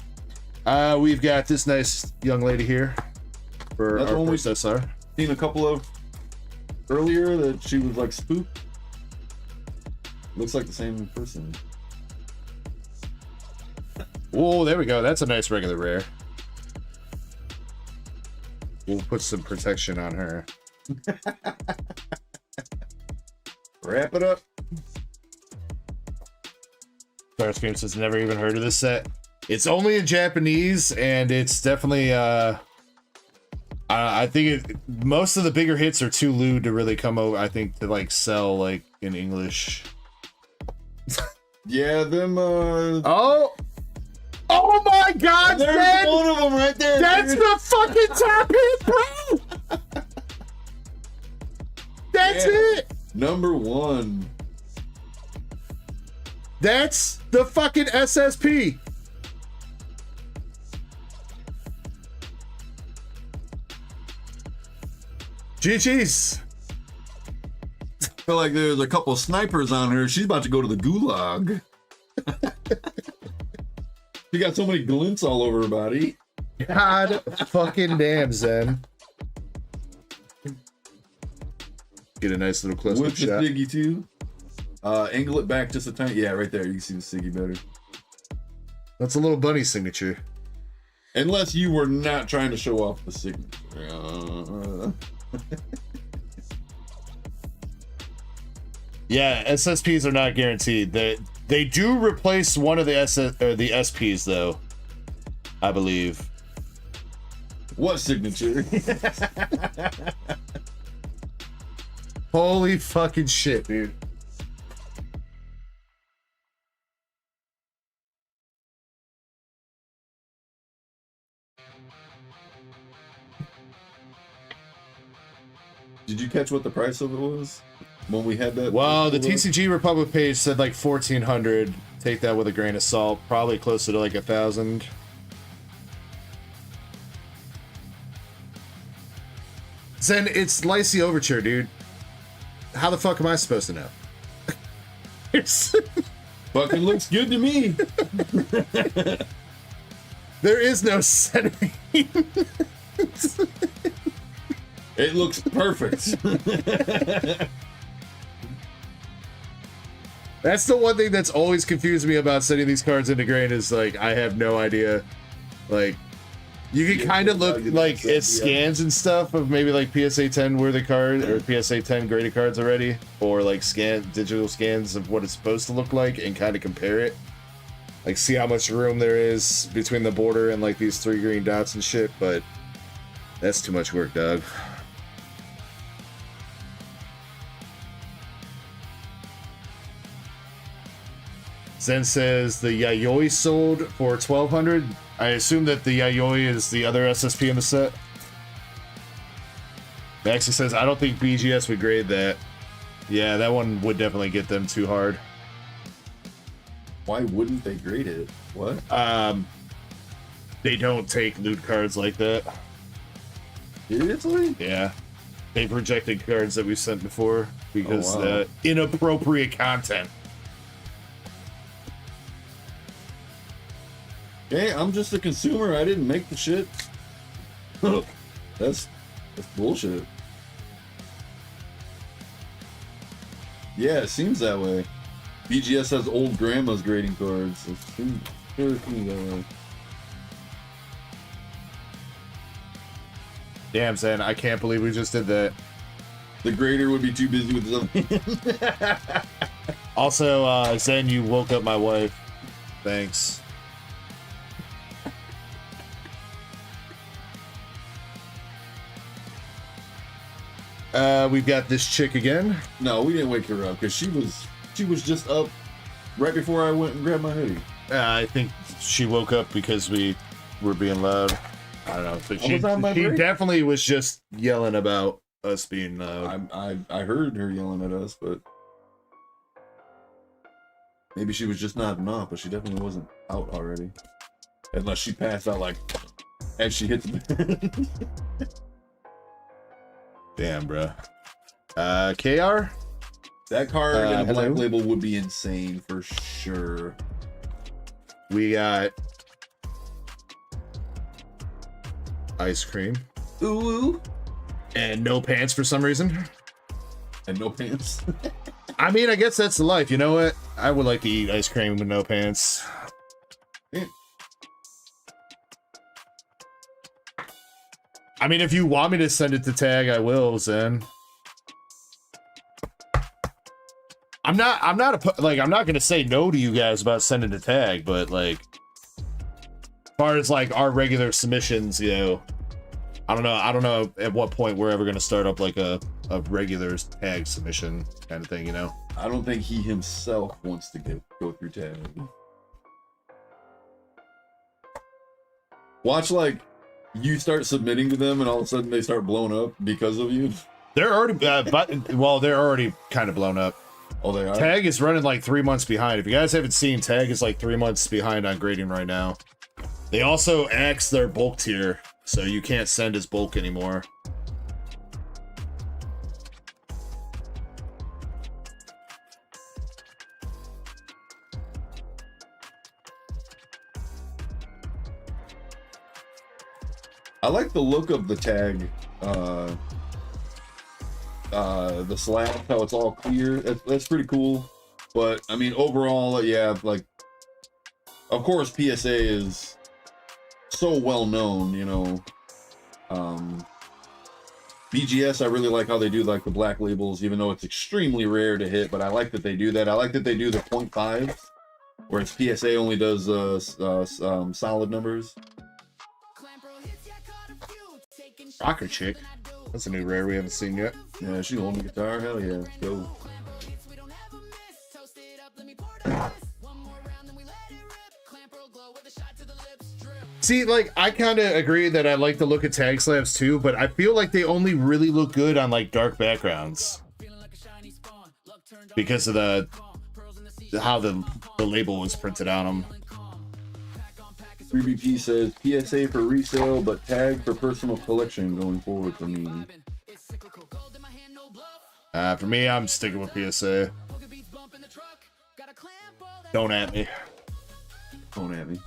We've got this nice young lady here for That's our one first SR. Seen a couple of earlier that she was like spooked. Looks like the same person. Oh, there we go. That's a nice regular rare. We'll put some protection on her. Wrap it up. Starscream says never even heard of this set. It's only in Japanese, and it's definitely I think most of the bigger hits are too lewd to really come over. I think to like sell like in English. Yeah, them. Oh my God! There's Zed! one of them right there. That's dude. the fucking top hit, bro. That's Yeah. it. Number one. That's the fucking SSP. GG's. I feel like there's a couple snipers on her. She's about to go to the gulag. She got so many glints all over her body. God fucking damn, Zen. Get a nice little close-up With the shot. Siggy too. Angle it back just a tiny. Yeah, right there. You can see the Siggy better. That's a little bunny signature. Unless you were not trying to show off the signature. Yeah, SSPs are not guaranteed. They do replace one of the the SPs though, I believe. What signature? Holy fucking shit, dude. Did you catch what the price of it was when we had that? Well, the TCG Republic page said like 1,400. Take that with a grain of salt. Probably closer to like 1,000. Zen, it's Lycee Overture, dude. How the fuck am I supposed to know? Fucking looks good to me. There is no centering. It looks perfect. That's the one thing that's always confused me about sending these cards into grain is like I have no idea. Like you can kind of look like at scans and stuff of maybe like PSA 10 worthy card or PSA 10 graded cards already, or like digital scans of what it's supposed to look like and kind of compare it. Like see how much room there is between the border and like these 3 green dots and shit, but that's too much work, dog. Zen says the Yayoi sold for 1,200. I assume that the Yayoi is the other SSP in the set. Maxie says, I don't think BGS would grade that. Yeah, that one would definitely get them too hard. Why wouldn't they grade it? What? They don't take loot cards like that. Seriously? Yeah. They've rejected cards that we've sent before because wow. inappropriate content. Hey, I'm just a consumer. I didn't make the shit. That's bullshit. Yeah, it seems that way. BGS has old grandma's grading cards. It seems that way. Damn, Zen, I can't believe we just did that. The grader would be too busy with his own. Also, Zen, you woke up my wife. Thanks. We've got this chick again. No, we didn't wake her up because she was just up right before I went and grabbed my hoodie. I think she woke up because we were being loud. I don't know, but she definitely was just yelling about us being loud. I heard her yelling at us, but maybe she was just nodding off, but she definitely wasn't out already. Unless she passed out like as she hit the bed. Damn, bro. KR? That card and a hello? black label would be insane for sure. We got ice cream. Ooh. And no pants for some reason. And no pants. I mean, I guess that's the life. You know what? I would like to eat ice cream with no pants. Yeah. I mean, if you want me to send it to tag, I will, Zen. I'm not gonna say no to you guys about sending to tag, but like, as far as like our regular submissions, you know, I don't know at what point we're ever gonna start up like a regular tag submission kind of thing, you know. I don't think he himself wants to go through tag. Watch like you start submitting to them and all of a sudden they start blowing up because of you. They're already they're already kind of blown up. Oh, they are? Tag is running like 3 months behind. If you guys haven't seen, Tag is like 3 months behind on grading right now. They also axed their bulk tier, so you can't send as bulk anymore. I like the look of the tag, the slab, how it's all clear. That's pretty cool. But I mean, overall, yeah, like, of course, PSA is so well known, you know. BGS, I really like how they do like the black labels, even though it's extremely rare to hit. But I like that they do that. I like that they do the 0.5s, whereas PSA only does solid numbers. Rocker Chick. That's a new rare we haven't seen yet. Yeah, she holding the guitar. Hell yeah, go. See, like, I kind of agree that I like the look of tag slabs too, but I feel like they only really look good on like dark backgrounds because of how the label was printed on them. 3BP says PSA for resale, but tag for personal collection going forward for me. For me, I'm sticking with PSA. Don't at me. Don't at me.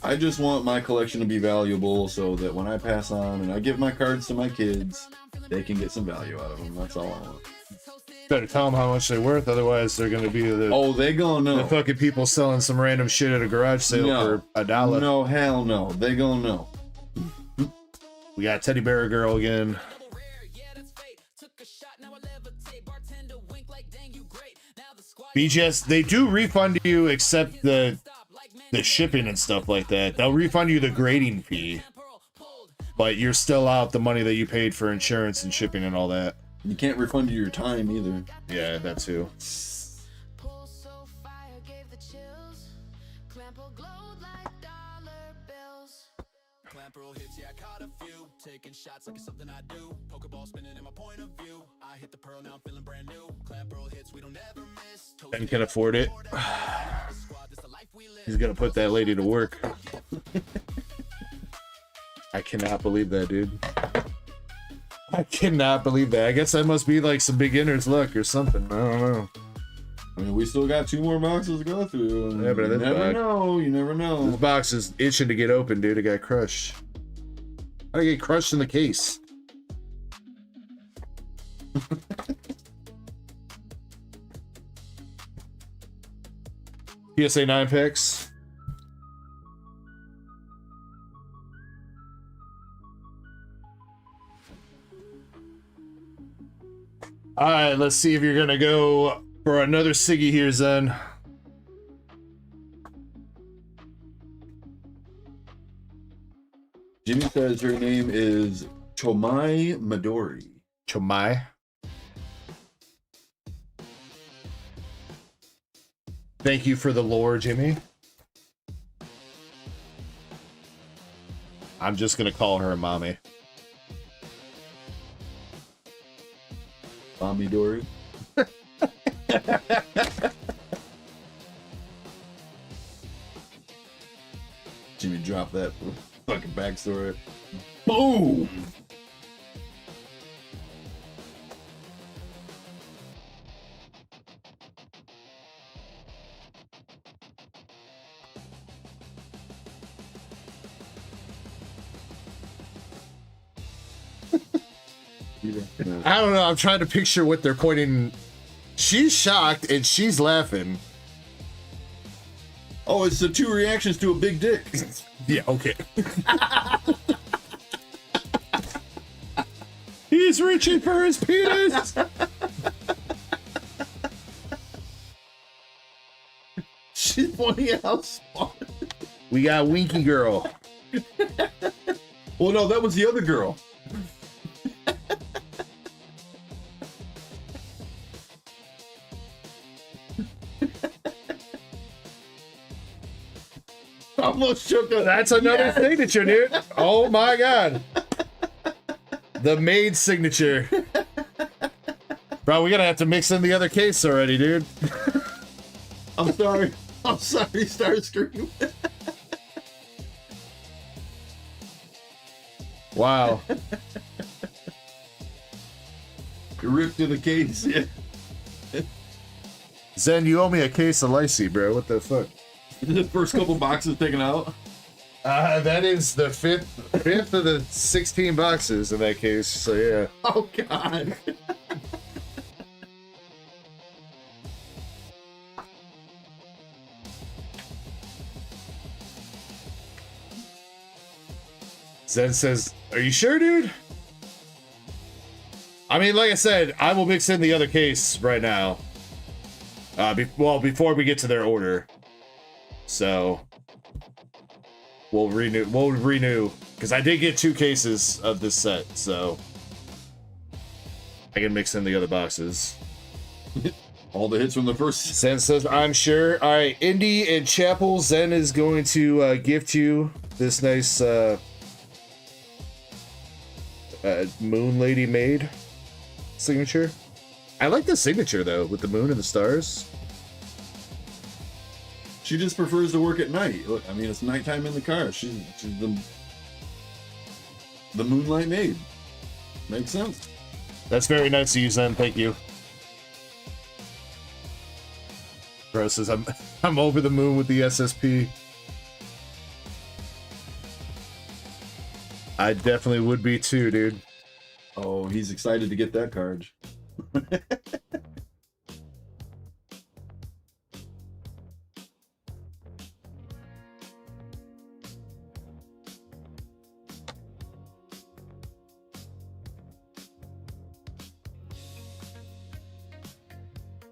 I just want my collection to be valuable so that when I pass on and I give my cards to my kids, they can get some value out of them. That's all I want. Better tell them how much they're worth, otherwise they're gonna be the Oh, they gonna know. the fucking people selling some random shit at a garage sale for $1. No, hell no. They gonna know. We got Teddy Bear Girl again. BGS, they do refund you except the shipping and stuff like that. They'll refund you the grading fee, but you're still out the money that you paid for insurance and shipping and all that. You can't refund you your time either. Yeah, that too. Taking shots like it's something I do. Pokeball spinning in my point of view. I hit the pearl, now I'm feeling brand new. Clamp roll hits, we don't ever miss. Ben can afford it. He's gonna put that lady to work. I cannot believe that, dude. I cannot believe that. I guess that must be like some beginner's luck or something. I don't know. I mean, we still got 2 more boxes to go through. And Yeah, but you never know. You never know. This box is itching to get open, dude. It got crushed. How did I get crushed in the case? PSA 9 picks. All right, let's see if you're gonna go for another Siggy here, Zen. Jimmy says her name is Chomai Midori. Chomai. Thank you for the lore, Jimmy. I'm just gonna call her mommy. Mommy Dory. Jimmy dropped that fucking backstory. Boom! I don't know. I'm trying to picture what they're pointing. She's shocked and she's laughing. Oh, it's the 2 reactions to a big dick. Yeah, okay. He's reaching for his penis. She's pointing out smart. We got Winky Girl. Well, no, that was the other girl. Almost shook her. That's another signature, dude. Oh my god. The maid signature. Bro, we're gonna have to mix in the other case already, dude. I'm sorry. I'm sorry, Starscream. Wow. You ripped to the case. Yeah. Zen, you owe me a case of Lysy, bro. What the fuck? The first couple boxes taken out. That is the fifth of the 16 boxes in that case. So yeah. Oh god. Zen says, "Are you sure, dude?" I mean, like I said, I will mix in the other case right now. Well, before we get to their order. So we'll renew because I did get 2 cases of this set, so I can mix in the other boxes. All the hits from the first. Zen says, "I'm sure." All right, Indy and Chapel, Zen is going to gift you this nice Moon Lady Maid signature. I like the signature though, with the moon and the stars. She just prefers to work at night. Look, I mean, it's nighttime in the car. She's the Moonlight Maid. Makes sense. That's very nice of you, Zen. Thank you. Bro says, I'm over the moon with the SSP. I definitely would be too, dude. Oh, he's excited to get that card.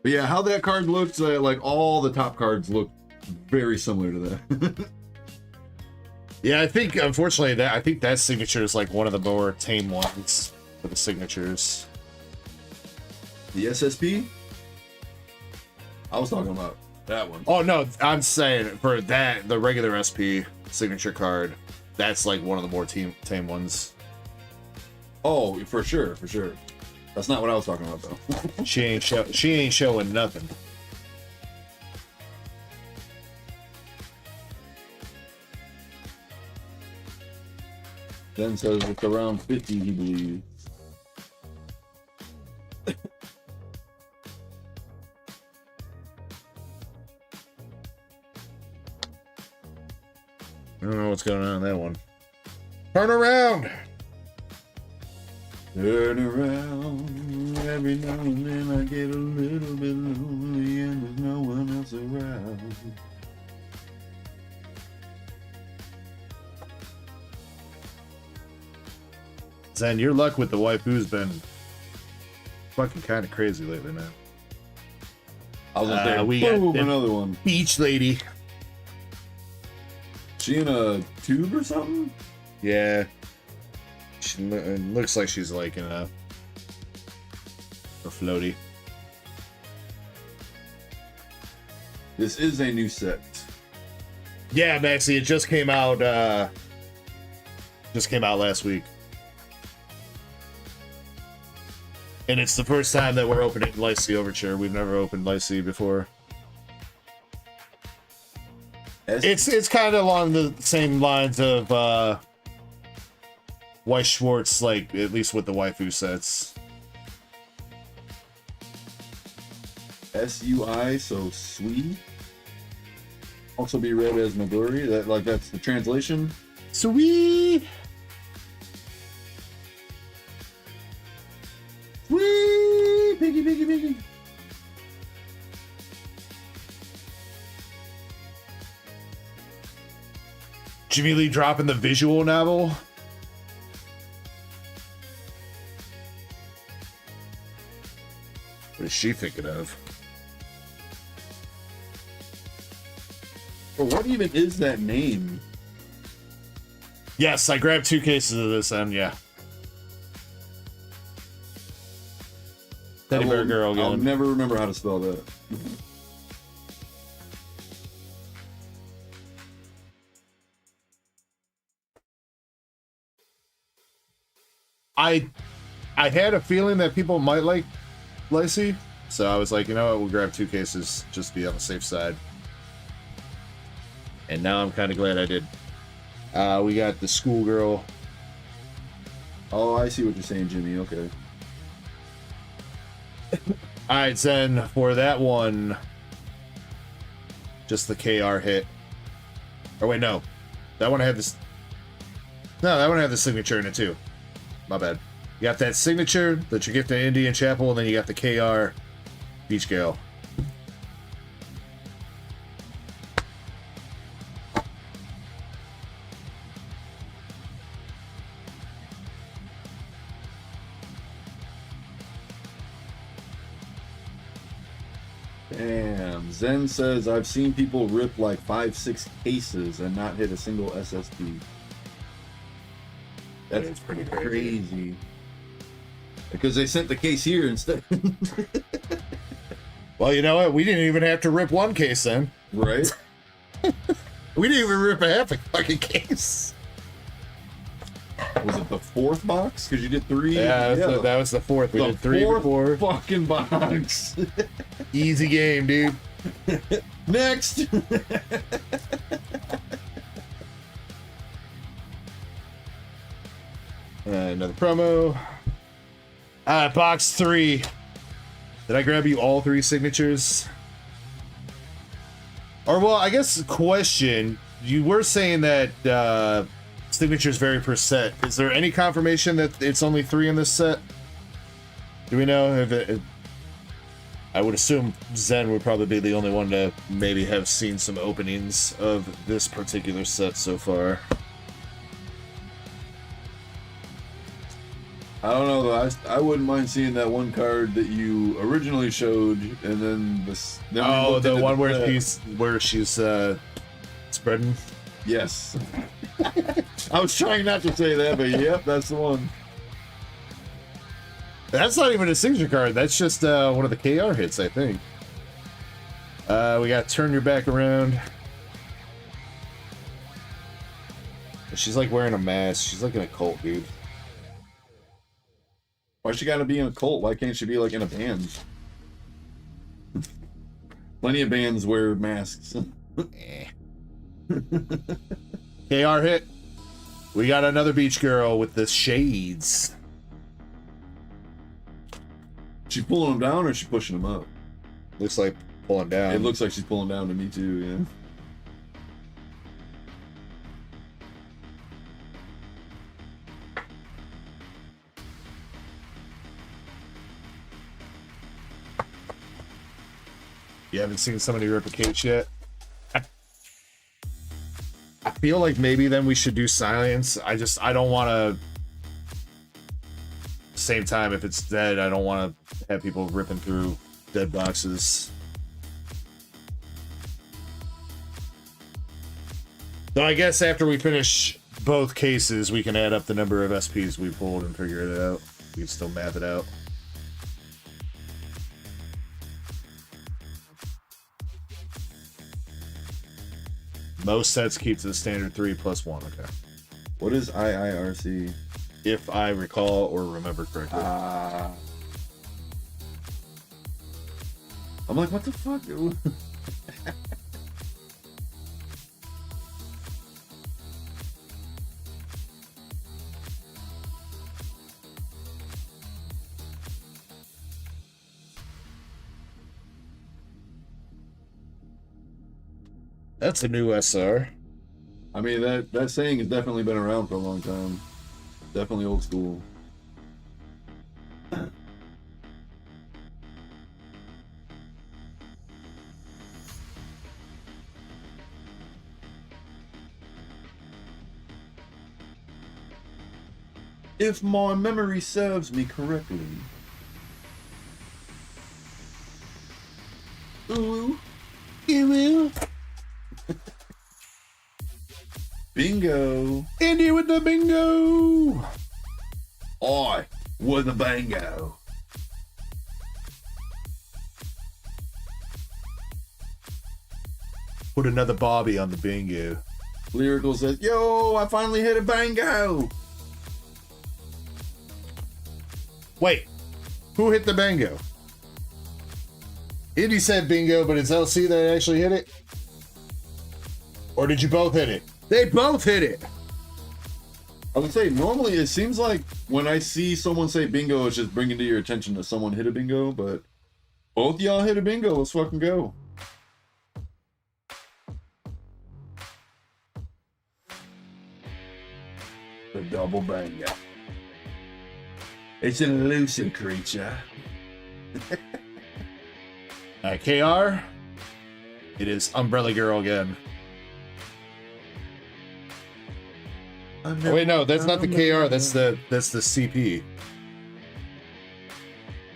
But yeah, how that card looks, like all the top cards look very similar to that. Yeah, I think unfortunately that signature is like one of the more tame ones for the signatures. The SSP? I was talking about that one. Oh no, I'm saying for that the regular SP signature card, that's like one of the more tame ones. Oh, for sure, for sure. That's not what I was talking about though. She ain't showing nothing. Then says it's around 50, he believes. I don't know what's going on in that one. Turn around! Turn around, every now and then I get a little bit lonely and there's no one else around. Zen, your luck with the waifu's been fucking kind of crazy lately, man. I was gonna say, we boom, got another one. Beach lady. She in a tube or something? Yeah. It looks like she's like in a floaty. This is a new set. Yeah, Maxie, it just came out last week. And it's the first time that we're opening Lycee Overture. We've never opened Lycee before. It's kind of along the same lines of Weiss Schwartz, like at least with the waifu sets. SUI, so sweet. Also be read as Maguri. That's the translation. Sweet. Whee! Piggy, piggy, piggy. Jimmy Lee dropping the visual novel. What is she thinking of? Or what even is that name? Yes, I grabbed 2 cases of this, and yeah. Teddy Bear Girl again. I'll never remember how to spell that. I had a feeling that people might like Lycee, so I was like, you know what, we'll grab 2 cases just to be on the safe side. And now I'm kind of glad I did. We got the schoolgirl. Oh, I see what you're saying, Jimmy. Okay. Alright, Zen, for that one, just the KR hit. Oh, wait, no. That one had this. No, that one had the signature in it, too. My bad. You got that signature that you get to Indian Chapel, and then you got the KR Beach Gale. Damn. Zen says, I've seen people rip like 5-6 cases and not hit a single SSD. That's pretty crazy. Because they sent the case here instead. Well, you know what? We didn't even have to rip 1 case then. Right? We didn't even rip a half a fucking case. Was it the 4th box? Because you did 3. Yeah, that was the 4th. We did 3 before. Fucking box. Easy game, dude. Next. Another promo. Box 3. Did I grab you all 3 signatures? Or, well, I guess question. You were saying that Signatures vary per set. Is there any confirmation that it's only 3 in this set? Do we know if it... I would assume Zen would probably be the only one to maybe have seen some openings of this particular set so far. I don't know though. I wouldn't mind seeing that one card that you originally showed, and then this. Then Oh, the one where she's spreading. Yes. I was trying not to say that, but yep, that's the one. That's not even a signature card. That's just one of the KR hits, I think. We got Turn Your Back Around. She's like wearing a mask. She's like in a cult, dude. Why she gotta be in a cult? Why can't she be like in a band? Plenty of bands wear masks. KR hit. We got another beach girl with the shades. She pulling them down or she pushing them up? Looks like pulling down. It looks like she's pulling down to me too, yeah. You haven't seen somebody rip a cage yet? I feel like maybe then we should do science. I don't want to... Same time, if it's dead, I don't want to have people ripping through dead boxes. So I guess after we finish both cases, we can add up the number of SPs we pulled and figure it out. We can still math it out. Most sets keep to the standard 3 plus 1. Okay. What is IIRC? If I recall or remember correctly. I'm like, what the fuck? That's a new SR. I mean, that saying has definitely been around for a long time. Definitely old school. If my memory serves me correctly. Ooh. Ew. Bingo. Indy with the bingo. I with a bingo. Put another Bobby on the bingo. Lyrical says, yo, I finally hit a bingo. Wait, who hit the bingo? Indy said bingo, but it's LC that actually hit it? Or did you both hit it? They both hit it. I would say normally it seems like when I see someone say bingo, it's just bringing to your attention that someone hit a bingo, but both y'all hit a bingo. Let's fucking go. The double bingo. It's an elusive creature. KR, it is Umbrella Girl again. Oh, wait, no, that's not the KR. That's the CP.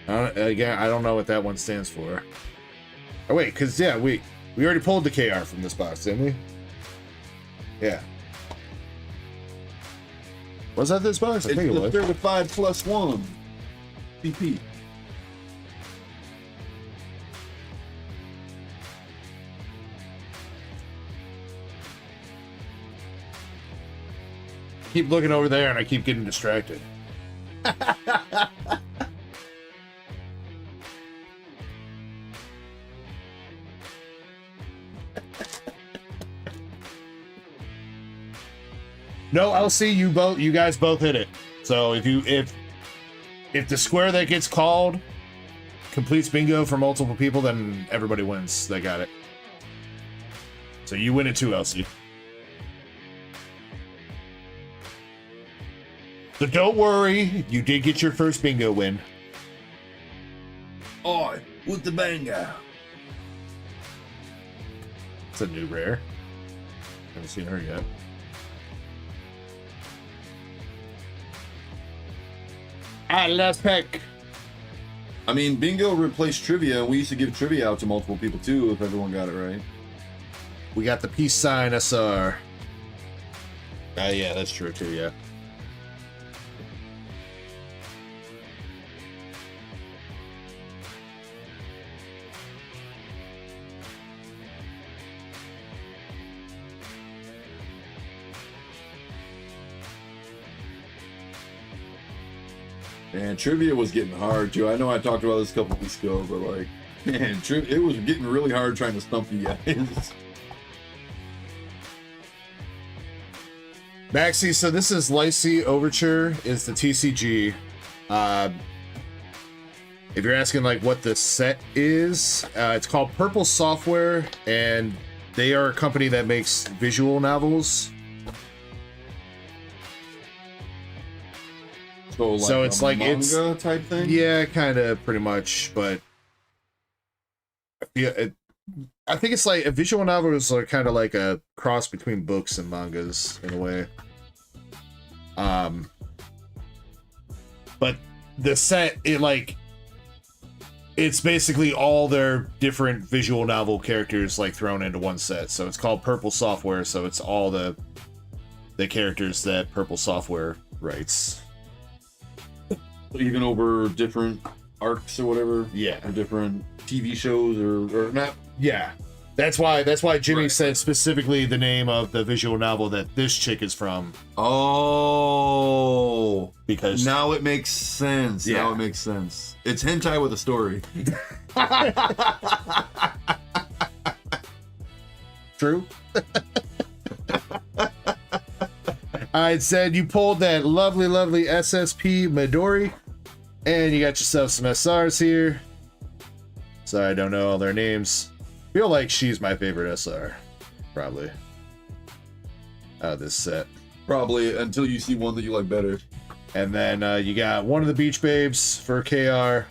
Again, I don't know what that one stands for. Oh wait, because yeah, we already pulled the KR from this box, didn't we? Yeah. Was that this box? I It's think it the was. certified +1 CP. Keep looking over there, and I keep getting distracted. No, LC, you guys both hit it. So if the square that gets called completes bingo for multiple people, then everybody wins. They got it. So you win it too, LC. So don't worry, you did get your first bingo win. Oi, with the bingo. It's a new rare. Haven't seen her yet. Last pick. I mean, bingo replaced trivia, and we used to give trivia out to multiple people too if everyone got it right. We got the peace sign SR. Yeah, that's true too, yeah. And trivia was getting hard too. I know I talked about this a couple weeks ago, but like, man, it was getting really hard trying to stump you guys. Maxie, so this is Lycee Overture is the TCG. If you're asking like what the set is, it's called Purple Software, and they are a company that makes visual novels. So it's like manga type thing. Yeah, kind of, pretty much. But I think it's like a visual novel is like kind of like a cross between books and mangas in a way. But the set, it's basically all their different visual novel characters like thrown into one set. So it's called Purple Software. So it's all the characters that Purple Software writes. Even over different arcs or whatever. Yeah. Or different TV shows or not. Yeah. That's why Jimmy Right. said specifically the name of the visual novel that this chick is from. Oh, Because now it makes sense. Yeah. Now it makes sense. It's hentai with a story. True. I said you pulled that lovely SSP Midori, and you got yourself some SRs here. Sorry, I don't know all their names. Feel like she's my favorite SR, probably. Out of this set. Probably until you see one that you like better. And then you got one of the Beach Babes for KR.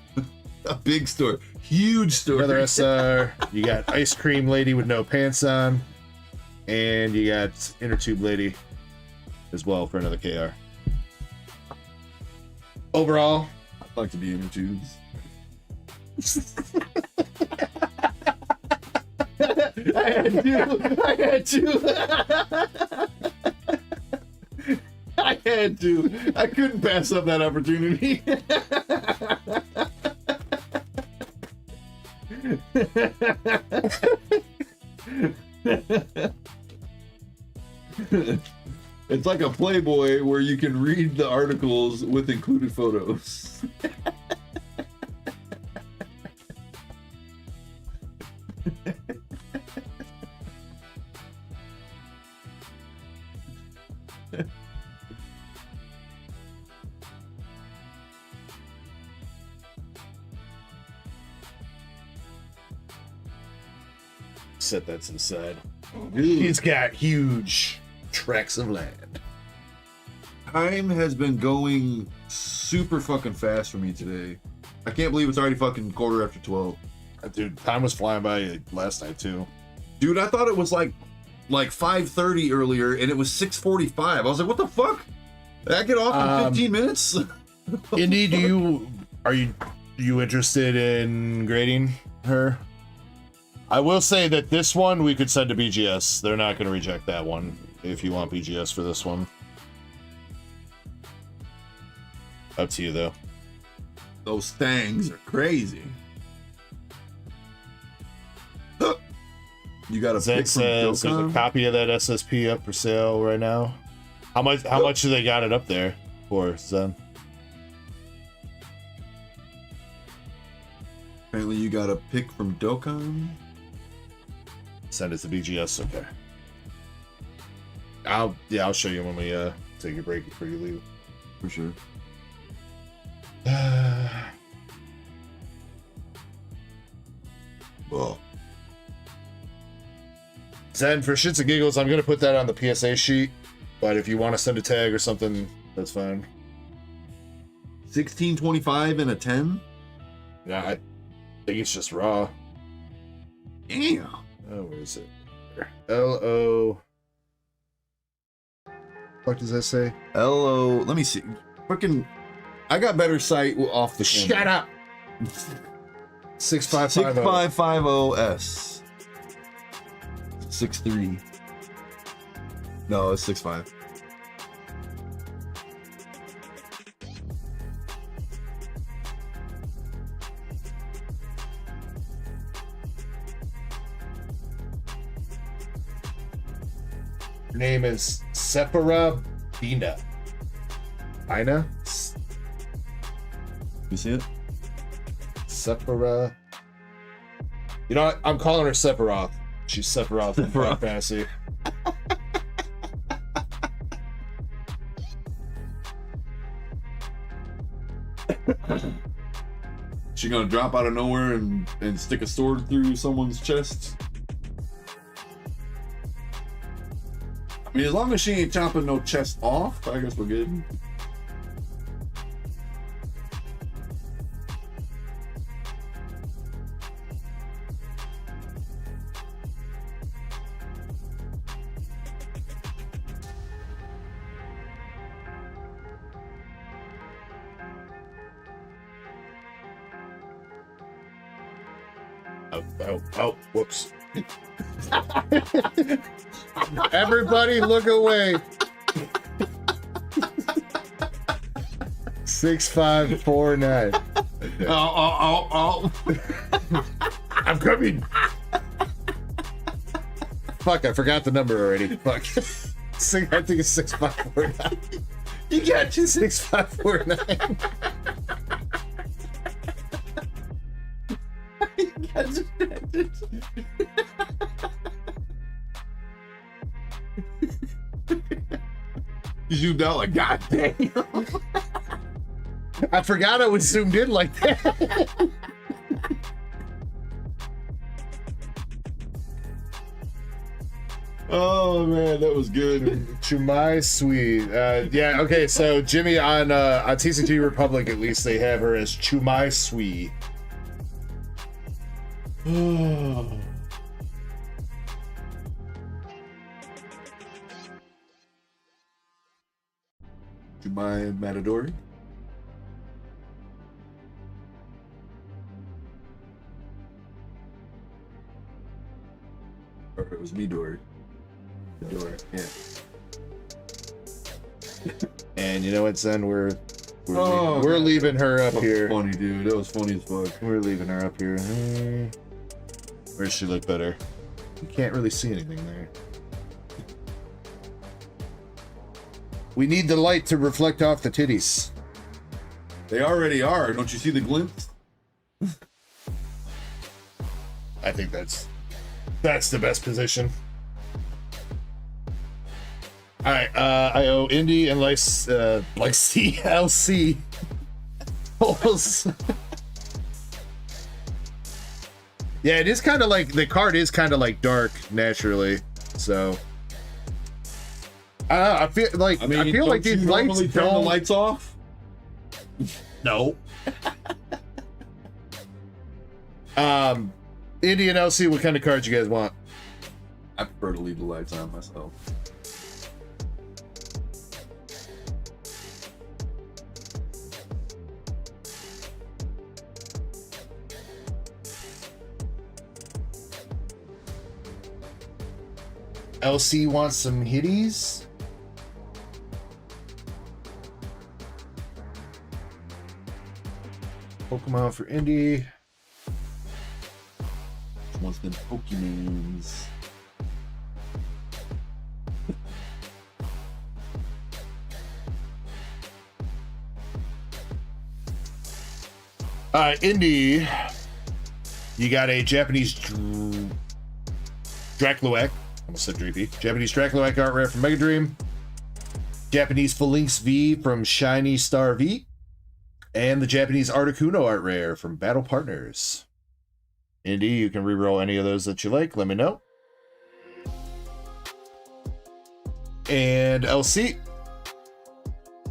A big story. Huge story. Another SR. You got Ice Cream Lady with no pants on. And you got Inner Tube Lady as well for another KR. Overall, I'd like to be inner tubes. I had to. I couldn't pass up that opportunity. It's like a Playboy where you can read the articles with included photos. Set that to the side. Dude, He's got huge tracts of land. time has been going super fucking fast for me today. I can't believe it's already fucking 12:15. Dude, time was flying by last night too. Dude, I thought it was like 5:30 earlier, and it was 6:45. I was like, what the fuck? Did I get off in 15 minutes? Indy, are you interested in grading her? I will say that this one we could send to BGS. They're not going to reject that one if you want BGS for this one. Up to you though. Those things are crazy. You got a Zed pick from says there's a Dokkan? copy of that SSP up for sale right now. How much do they got it up there for, Zen? Apparently you got a pick from Dokkan. Send it to BGS, okay. I'll show you when we take a break before you leave. For sure. Well, Zen, for shits and giggles, I'm gonna put that on the PSA sheet, but if you want to send a tag or something, that's fine. 1625 and a 10. Yeah, I think it's just raw. Damn. Oh, where is it? LO. What does that say? LO. Let me see. Fucking. I got better sight off the. Shut up. 6550. 6550S. 63. No, it's 65. Your name is Separa Bina. Bina? You see it? Separa. You know what? I'm calling her Sephiroth. She's Sephiroth in Final Fantasy. She gonna drop out of nowhere and stick a sword through someone's chest? I mean, as long as she ain't chopping no chest off, I guess we're good. Oh, whoops. Everybody look away. 6549. Oh. I'm coming. Fuck, I forgot the number already. Fuck. I think it's 6549. You got you. 6549. You zoomed out like, God damn. I forgot I was zoomed in like that. Oh man, that was good. Chumai Sui. Yeah, okay, so Jimmy on TCG Republic, at least they have her as Chumai Sui. Chumai Matadori. Or it was Midori. Midori, yeah. And you know what, Zen? We're Oh, leaving her up That was here. funny, dude. That was funny as fuck. We're leaving her up here. Where does she look better? You can't really see anything there. We need the light to reflect off the titties. They already are. Don't you see the glint? I think that's the best position. All right, I owe Indy and Lycee, LC. Holes. Yeah, it is kind of like, the card is kind of like dark naturally, so. I feel like, I feel like these lights turn the lights off. No. Indy and LC, what kind of cards you guys want? I prefer to leave the lights on myself. LC wants some hitties. Pokemon for Indy. Wants them Pokemons. Indy, you got a Japanese Dracloak. Almost said Dreepy. Japanese Dracloak art rare from Mega Dream. Japanese Phalanx V from Shiny Star V. And the Japanese Articuno art rare from Battle Partners. Indy, you can reroll any of those that you like. Let me know. And LC,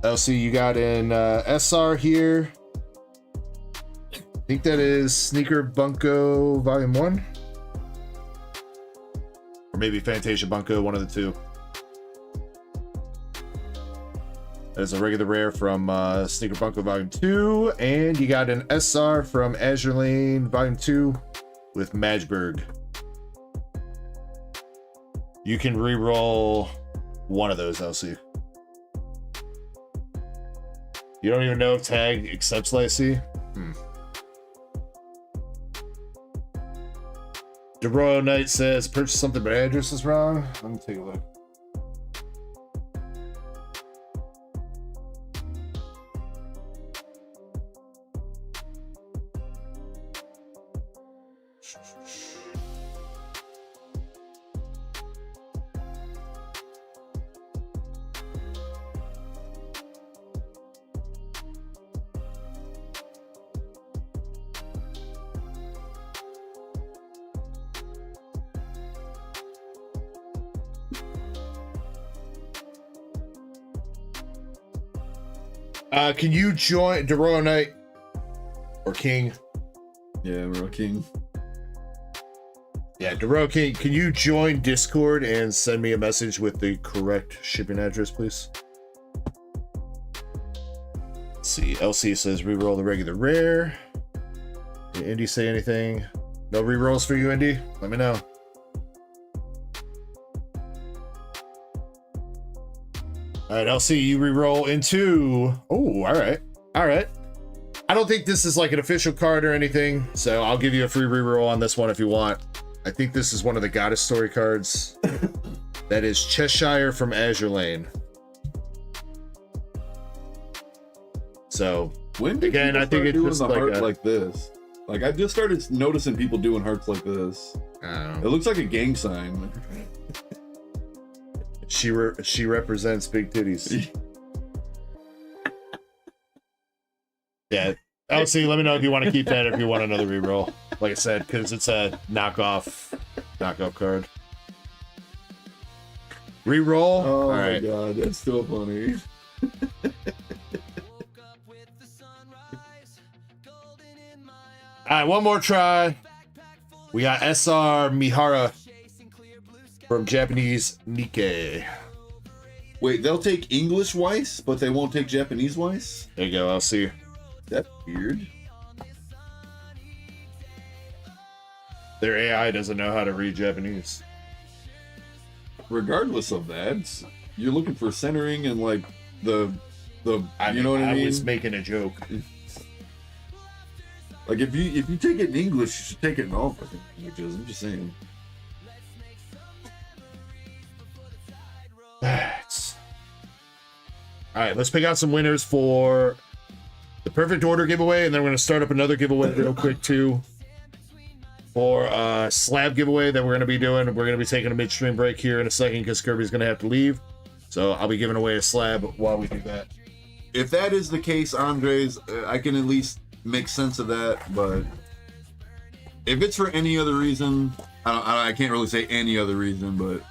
LC, you got an SR here. I think that is Sneaker Bunko Volume 1. Or maybe Fantasia Bunko, one of the two. That is a regular rare from Sneaker Bunko Volume 2. And you got an SR from Azure Lane Volume 2 with Majberg. You can re-roll one of those, LC. You don't even know if Tag accepts Lycee? The Royal Knight says, purchase something but address is wrong. Let me take a look. Can you join the Royal Knight or King? Yeah, Royal King. Yeah, the Royal King, can you join Discord and send me a message with the correct shipping address, please? Let's see, LC says reroll the regular rare. Did Indy say anything? No rerolls for you, Indy? Let me know. All right, LC, you reroll into... Oh, all right. All right. I don't think this is like an official card or anything, so I'll give you a free reroll on this one if you want. I think this is one of the Goddess Story cards. That is Cheshire from Azure Lane. So, When did again, people I think start it's doing just the like heart a... like this? Like, I just started noticing people doing hearts like this. I don't It know. looks like a gang sign. She represents big titties. Yeah. LC, let me know if you want to keep that or if you want another reroll. Like I said, because it's a knockoff card. Reroll. Oh All my right. god, that's so funny. All right, one more try. We got SR Mihara from Japanese Nikkei. Wait, they'll take English Weiss, but they won't take Japanese Weiss? There you go, LC. That's weird. Their AI doesn't know how to read Japanese. Regardless of that, you're looking for centering and like the you know what I mean? I was making a joke. Like if you take it in English, you should take it in all fucking languages. I'm just saying. All right, let's pick out some winners for the Perfect Order giveaway, and then we're going to start up another giveaway real quick too for slab giveaway that we're going to be doing. We're going to be taking a midstream break here in a second because Kirby's going to have to leave, so I'll be giving away a slab while we do that. If that is the case, Andres, I can at least make sense of that. But if it's for any other reason, I can't really say any other reason. But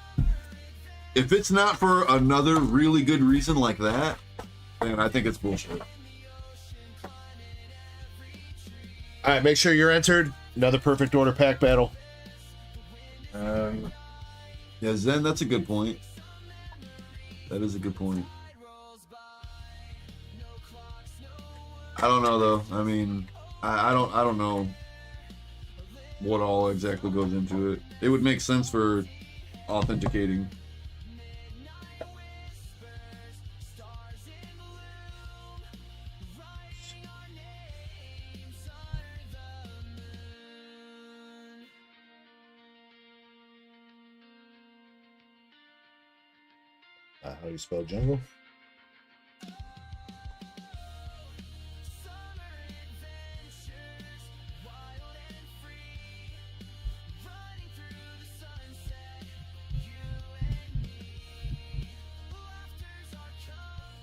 if it's not for another really good reason like that, then I think it's bullshit. All right, make sure you're entered. Another Perfect Order pack battle. Yeah, Zen, that's a good point. That is a good point. I don't know though. I mean, I don't know what all exactly goes into it. It would make sense for authenticating. How you spell jungle?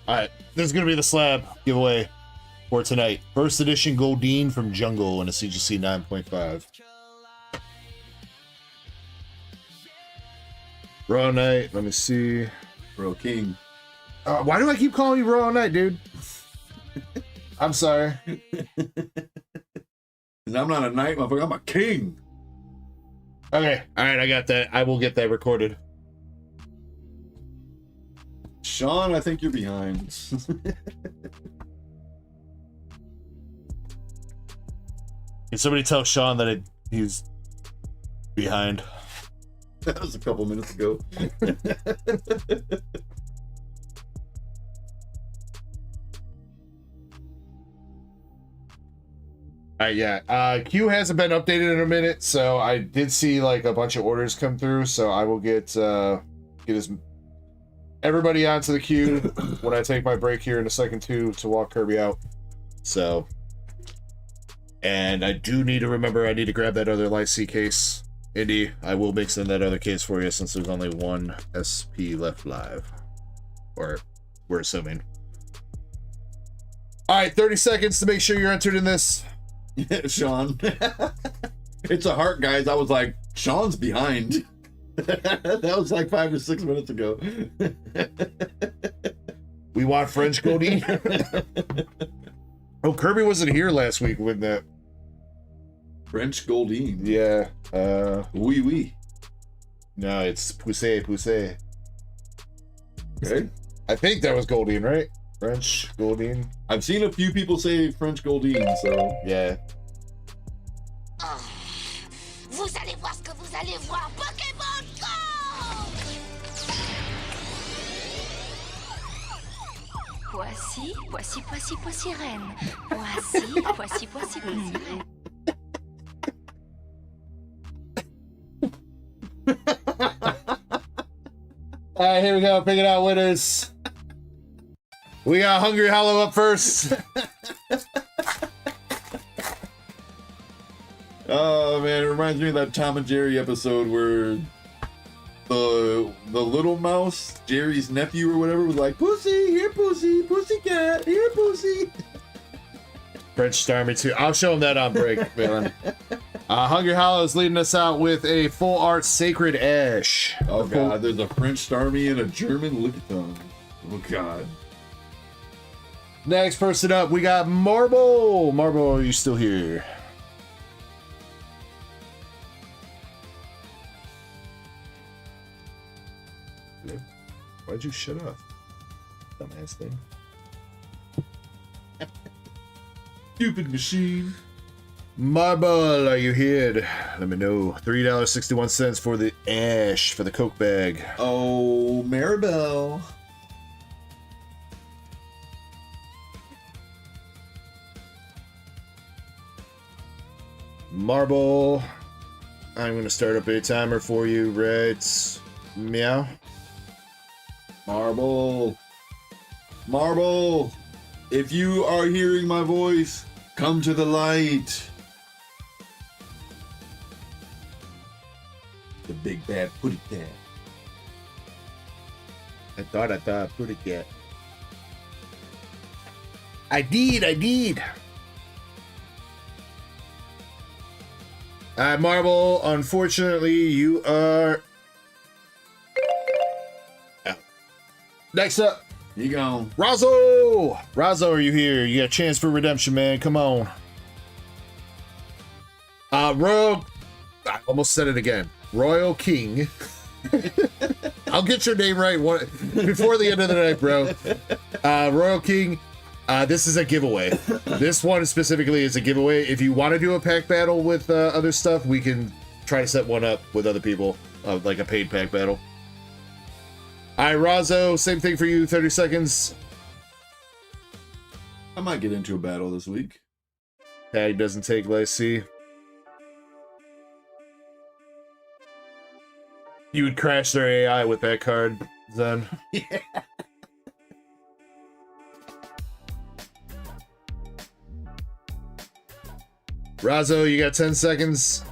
All right, this is going to be the slab giveaway for tonight. First edition Goldeen from Jungle in a CGC 9.5. Raw Knight, let me see. Bro, King. Why do I keep calling you Raw Night, dude? I'm sorry. I'm not a knight, motherfucker. I'm a king. Okay. All right, I got that. I will get that recorded. Sean, I think you're behind. Can somebody tell Sean that he's behind? That was a couple minutes ago. Yeah. Q hasn't been updated in a minute, so I did see like a bunch of orders come through, so I will get everybody onto the queue when I take my break here in a second to walk Kirby out. So, and I do need to remember I need to grab that other Lycee case. Indy, I will mix in that other case for you since there's only one SP left live, or we're assuming. All right, 30 seconds to make sure you're entered in this. Yeah, Sean. It's a heart, guys. I was like, Sean's behind. That was like 5 or 6 minutes ago. We want French Goldie. Oh, Kirby wasn't here last week with that. French Goldine. Yeah. Oui, oui. No, it's Poussey. Okay. I think that was Goldine, right? French Goldine. I've seen a few people say French Goldine, so. Yeah. Vous allez voir ce que vous allez voir. Pokémon Go! Poissy reine. Poissy reine. All right, here we go. Picking out winners. We got Hungry Hollow up first. Oh man, it reminds me of that Tom and Jerry episode where the little mouse, Jerry's nephew or whatever, was like, "Pussy, here, pussy, pussycat, here, pussy." French Star Me too. I'll show him that on break, man. Hungry Hollow is leading us out with a full art Sacred Ash. Oh god, there's a French Starmie and a German Lickitung. Oh god. Next person up, we got Marble. Marble, are you still here? Why'd you shut up? Dumbass thing. Stupid machine. Marble, are you here? Let me know. $3.61 for the ash for the Coke bag. Oh, Maribel. Marble. I'm going to start up a timer for you, right? Meow. Marble. Marble. If you are hearing my voice, come to the light. The big bad putty cat. I thought pretty cat. I did. Marble, unfortunately, you are out. Next up, You go. Razzo! Razzo, are you here? You got a chance for redemption, man. Come on. Royal... I almost said it again. Royal King. I'll get your name right before the end of the night, bro. Royal King, this is a giveaway. This one specifically is a giveaway. If you want to do a pack battle with other stuff, we can try to set one up with other people, like a paid pack battle. All right, Razzo, same thing for you, 30 seconds. I might get into a battle this week. Tag doesn't take Lycee. You would crash their AI with that card, then. Yeah. Razzo, you got 10 seconds.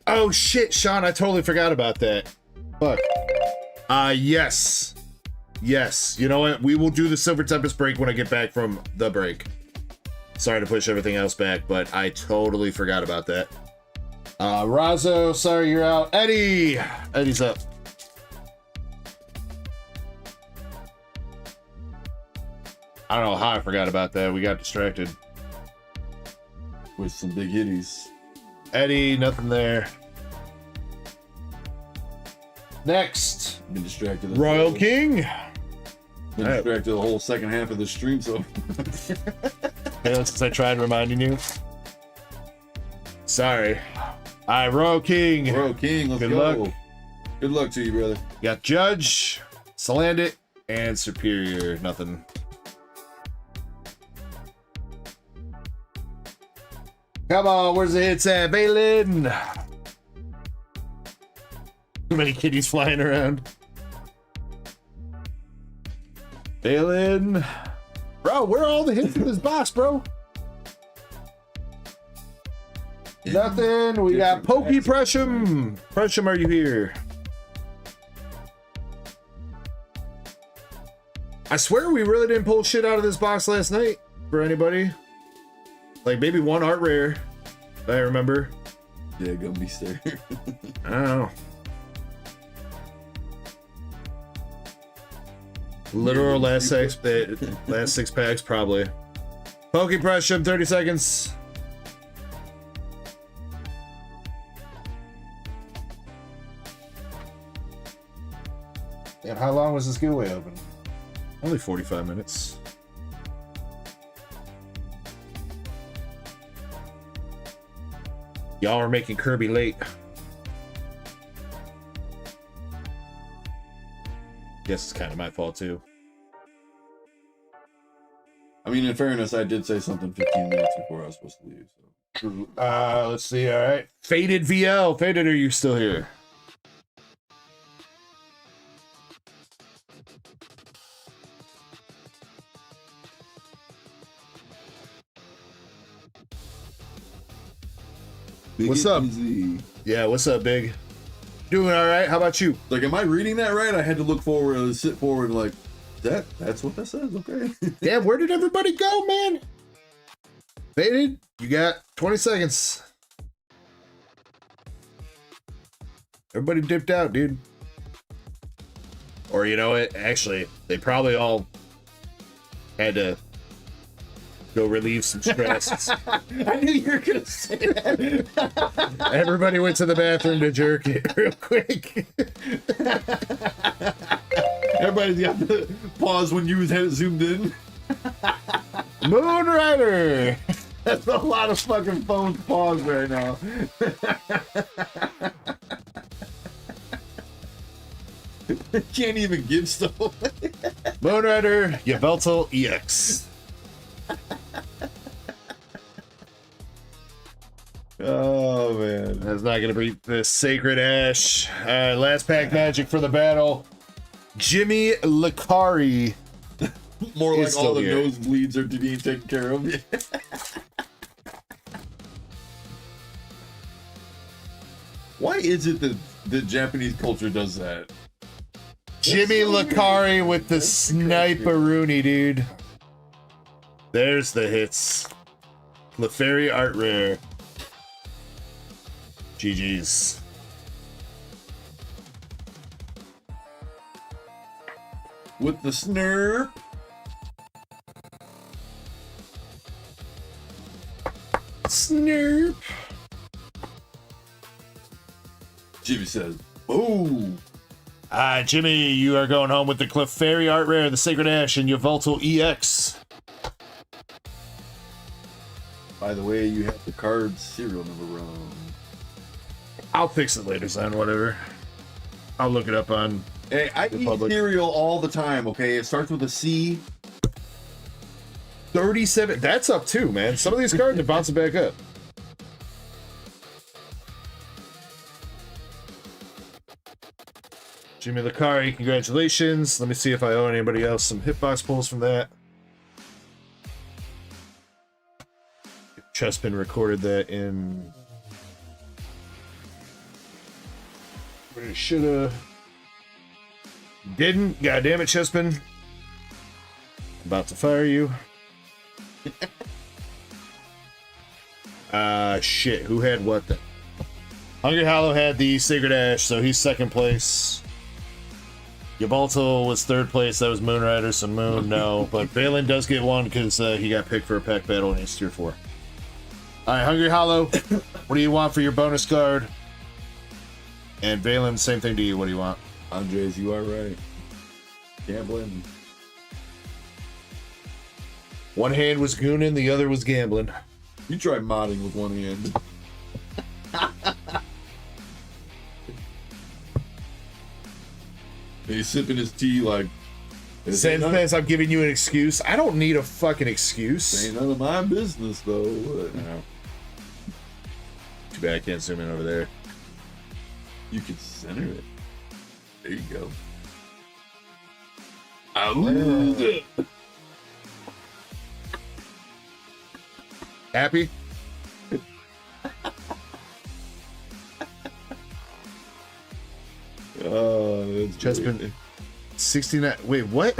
Oh shit, Sean, I totally forgot about that. Fuck. Yes. Yes. You know what? We will do the Silver Tempest break when I get back from the break. Sorry to push everything else back, but I totally forgot about that. Razzo, sorry you're out. Eddie's up. I don't know how I forgot about that. We got distracted. With some big hitties. Eddie, nothing there. Next, Been distracted. Royal King. Been distracted the whole second half of the stream, so. Since I tried reminding you. Sorry. All right, Royal King. Royal King, let's Good go. luck. Good luck to you, brother. You got Judge, Salandit, and Superior. Nothing. Come on, where's the hits at? Balin. Too many kitties flying around. Balin. Bro, where are all the hits in this box, bro? Nothing. We got Pokey Pressum. Pressum, are you here? I swear we really didn't pull shit out of this box last night for anybody. Like maybe one art rare, if I remember. Yeah, Gumby Stare. I don't know. Literal last six packs, probably. Pokey Pressum, 30 seconds. And how long was this giveaway open? Only 45 minutes. Y'all are making Kirby late. Guess it's kind of my fault too. I mean, in fairness, I did say something 15 minutes before I was supposed to leave. So. Let's see. All right. Faded VL. Faded, are you still here? What's up? Easy. Yeah, what's up, Big? Doing all right. How about you? Like, am I reading that right? I had to look forward, sit forward, and like, that's what that says. Okay. Yeah, where did everybody go, man? Faded, you got 20 seconds. Everybody dipped out, dude. Or you know what? Actually, they probably all had to go relieve some stress. I knew you were gonna say that. Everybody went to the bathroom to jerk it real quick. Everybody's got to pause when you had it zoomed in. Moon Rider. That's a lot of fucking phones paused right now. Can't even give stuff away. Moon Rider, Yveltal EX. Oh man, That's not gonna beat the Sacred Ash. Last pack magic for the battle. Jimmy Lakari. more like It's all still the here. nosebleeds are being taken care of. Why is it that the Japanese culture does that? Jimmy Lakari with the sniperoonie, dude. There's the hits. Clefairy Art Rare. GG's. With the snurp. Snurp. Jimmy says, "Oh, Jimmy, you are going home with the Clefairy Art Rare, the Sacred Ash, and Yveltal EX. by the way, you have the card serial number wrong." I'll fix it later, son. Whatever. I'll look it up on. Hey, I eat Republic. cereal all the time. Okay, it starts with a C. 37. That's up too, man. Some of these cards are bouncing back up. Jimmy Lakari, congratulations. Let me see if I owe anybody else some hitbox pulls from that. Chespin recorded that in. Shoulda. Didn't. God damn it, Chespin. About to fire you. Shit. Who had what then? Hungry Hollow had the Sacred Ash, so he's second place. Yabalto was third place. That was Moonrider, so Moon, no. But Valen does get one because he got picked for a pack battle and he's tier 4. All right, Hungry Hollow, what do you want for your bonus card? And Valen, same thing to you. What do you want? Andres, you are right. Gambling. One hand was gooning, the other was gambling. You tried modding with one hand. He's sipping his tea like. Since I'm giving you an excuse, I don't need a fucking excuse. Ain't none of my business though. No. Too bad I can't zoom in over there. You can center it. There you go. Oh. Happy? Oh, that's Just great. been 69. Wait, what?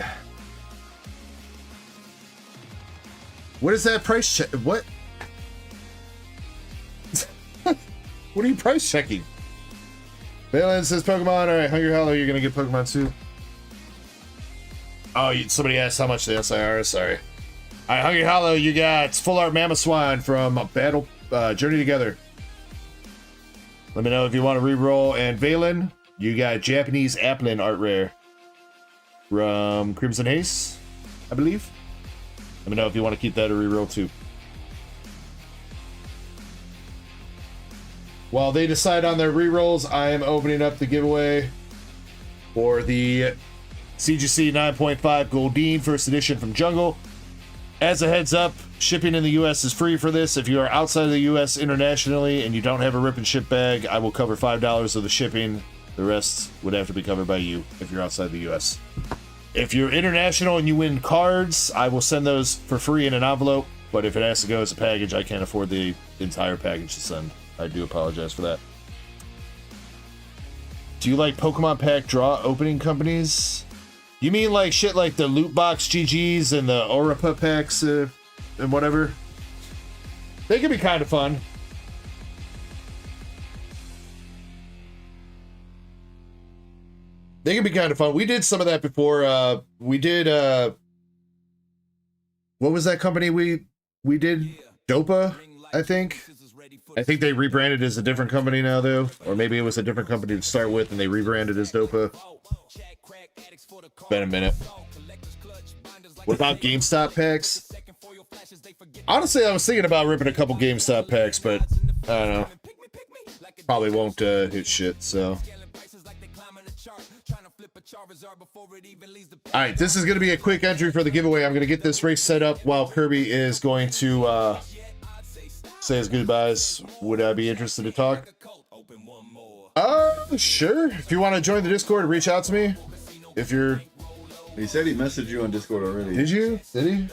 What is that price check? What? What are you price checking? Valen says Pokemon. All right, Hungry Hollow, you're gonna get Pokemon too. Oh, somebody asked how much the SIR is. Sorry. All right, Hungry Hollow, you got Full Art Mamoswine from Battle Journey Together. Let me know if you want to re-roll. And Valen, you got Japanese Applin Art Rare from Crimson Haze, I believe. Let me know if you want to keep that or re-roll too. While they decide on their re-rolls, I am opening up the giveaway for the CGC 9.5 Goldeen First Edition from Jungle. As a heads up, shipping in the US is free for this. If you are outside of the US internationally and you don't have a rip and ship bag, I will cover $5 of the shipping. The rest would have to be covered by you if you're outside the US. If you're international and you win cards, I will send those for free in an envelope. But if it has to go as a package, I can't afford the entire package to send. I do apologize for that. Do you like Pokemon pack draw opening companies? You mean like shit like the loot box GGs and the Aurapa packs and whatever? They can be kind of fun. They can be kind of fun. We did some of that before. We did what was that company we did? Dopa, I think. I think they rebranded as a different company now though. Or maybe it was a different company to start with and they rebranded as Dopa. Been a minute. What about GameStop packs? Honestly, I was thinking about ripping a couple GameStop packs, but I don't know. Probably won't hit shit, so. Alright, this is going to be a quick entry for the giveaway. I'm going to get this race set up while Kirby is going to say his goodbyes. Would I be interested to talk? Sure. If you want to join the Discord, reach out to me. If you're... He said he messaged you on Discord already. Did you? Did he?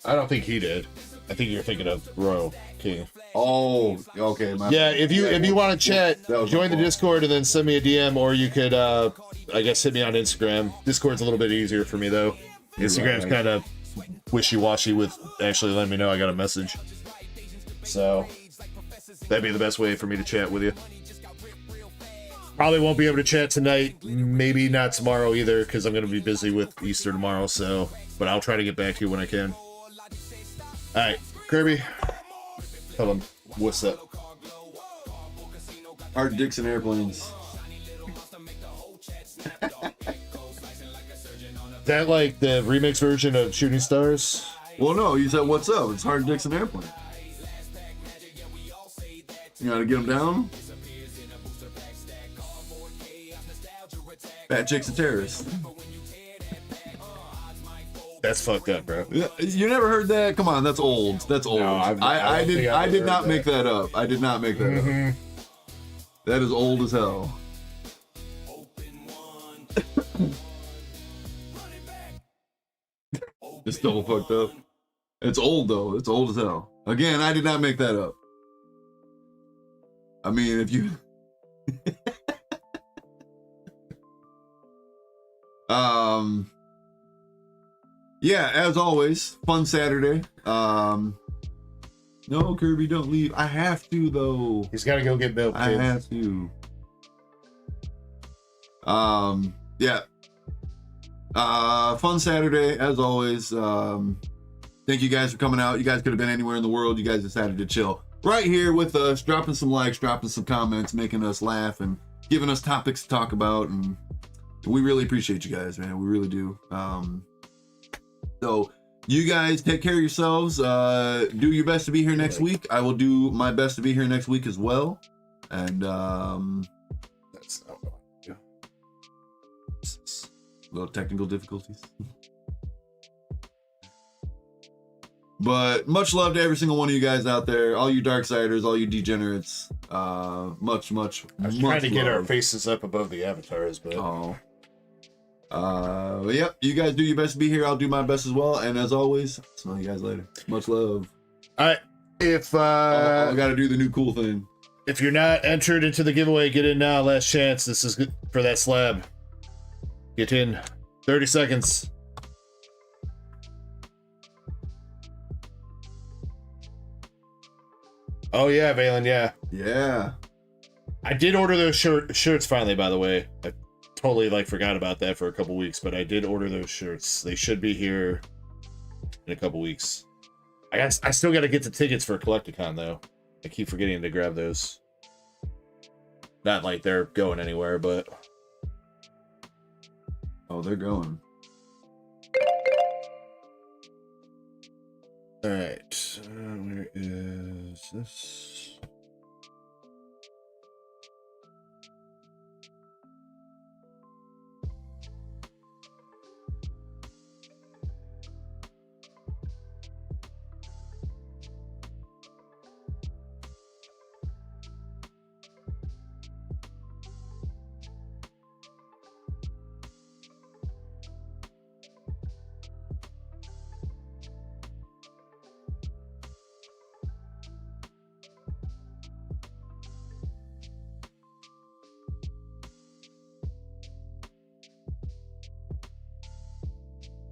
I don't think he did. I think you're thinking of Royal King. Oh, okay. Yeah, if you want to chat, join the Discord and then send me a DM, or you could, I guess, hit me on Instagram. Discord's a little bit easier for me though. Instagram's kind of wishy-washy with actually letting me know I got a message. So that'd be the best way for me to chat with you. Probably won't be able to chat tonight. Maybe not tomorrow either, because I'm going to be busy with Easter tomorrow. So, but I'll try to get back to you when I can. All right, Kirby. Tell him what's up. Art dicks and airplanes. That like the remix version of Shooting Stars? Well, no, you said what's up. It's hard dicks and airplanes. You gotta get them down. Fat chicks and terrorists. That's fucked up, bro. You never heard that? Come on, that's old. That's old. No, I did not make that up. I did not make that up. That is old as hell. It's double fucked up. It's old though. It's old as hell. Again, I did not make that up. I mean, if you yeah, as always, fun Saturday. No, Kirby, don't leave. I have to though. He's got to go get milk. I Kid. have to. Yeah. Fun Saturday as always. Thank you guys for coming out. You guys could have been anywhere in the world. You guys decided to chill right here with us, dropping some likes, dropping some comments, making us laugh, and giving us topics to talk about. And we really appreciate you guys, man. We really do. So you guys take care of yourselves. Do your best to be here next week. I will do my best to be here next week as well. And That's not what I do. little technical difficulties. But much love to every single one of you guys out there, all you Darksiders, all you degenerates. Much Trying to get our love. faces up above the avatars, but But yep, you guys do your best to be here. I'll do my best as well. And as always, smell you guys later. Much love. all right. If I gotta do the new cool thing. if you're not entered into the giveaway, get in now. Last chance. This is good for that slab. Get in. 30 seconds. Oh yeah, Valen, yeah. Yeah. I did order those shirts finally, by the way. I totally forgot about that for a couple weeks, but I did order those shirts. They should be here in a couple weeks. I still got to get the tickets for Collecticon though. I keep forgetting to grab those. Not like they're going anywhere, but Oh, they're going. all right. Where is this?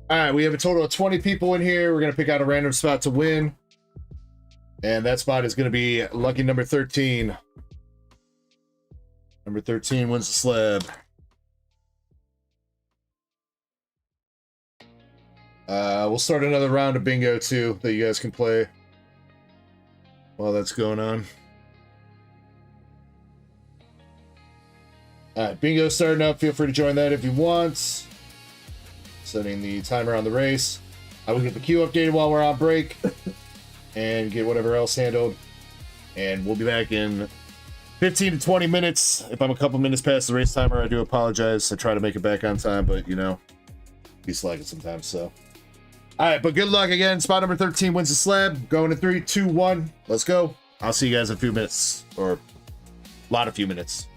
All right, we have a total of 20 people in here. We're going to pick out a random spot to win. And that spot is going to be lucky number 13. Number 13 wins the slab. We'll start another round of bingo too that you guys can play while that's going on. All right, bingo starting up. Feel free to join that if you want. Setting the timer on the race. I will get the queue updated while we're on break and get whatever else handled. And we'll be back in 15 to 20 minutes. If I'm a couple minutes past the race timer, I do apologize. I try to make it back on time, but you know, be slacking sometimes. So, all right, but good luck again. Spot number 13 wins the slab. Going in 3, 2, 1. Let's go. I'll see you guys in a few minutes, or a few minutes.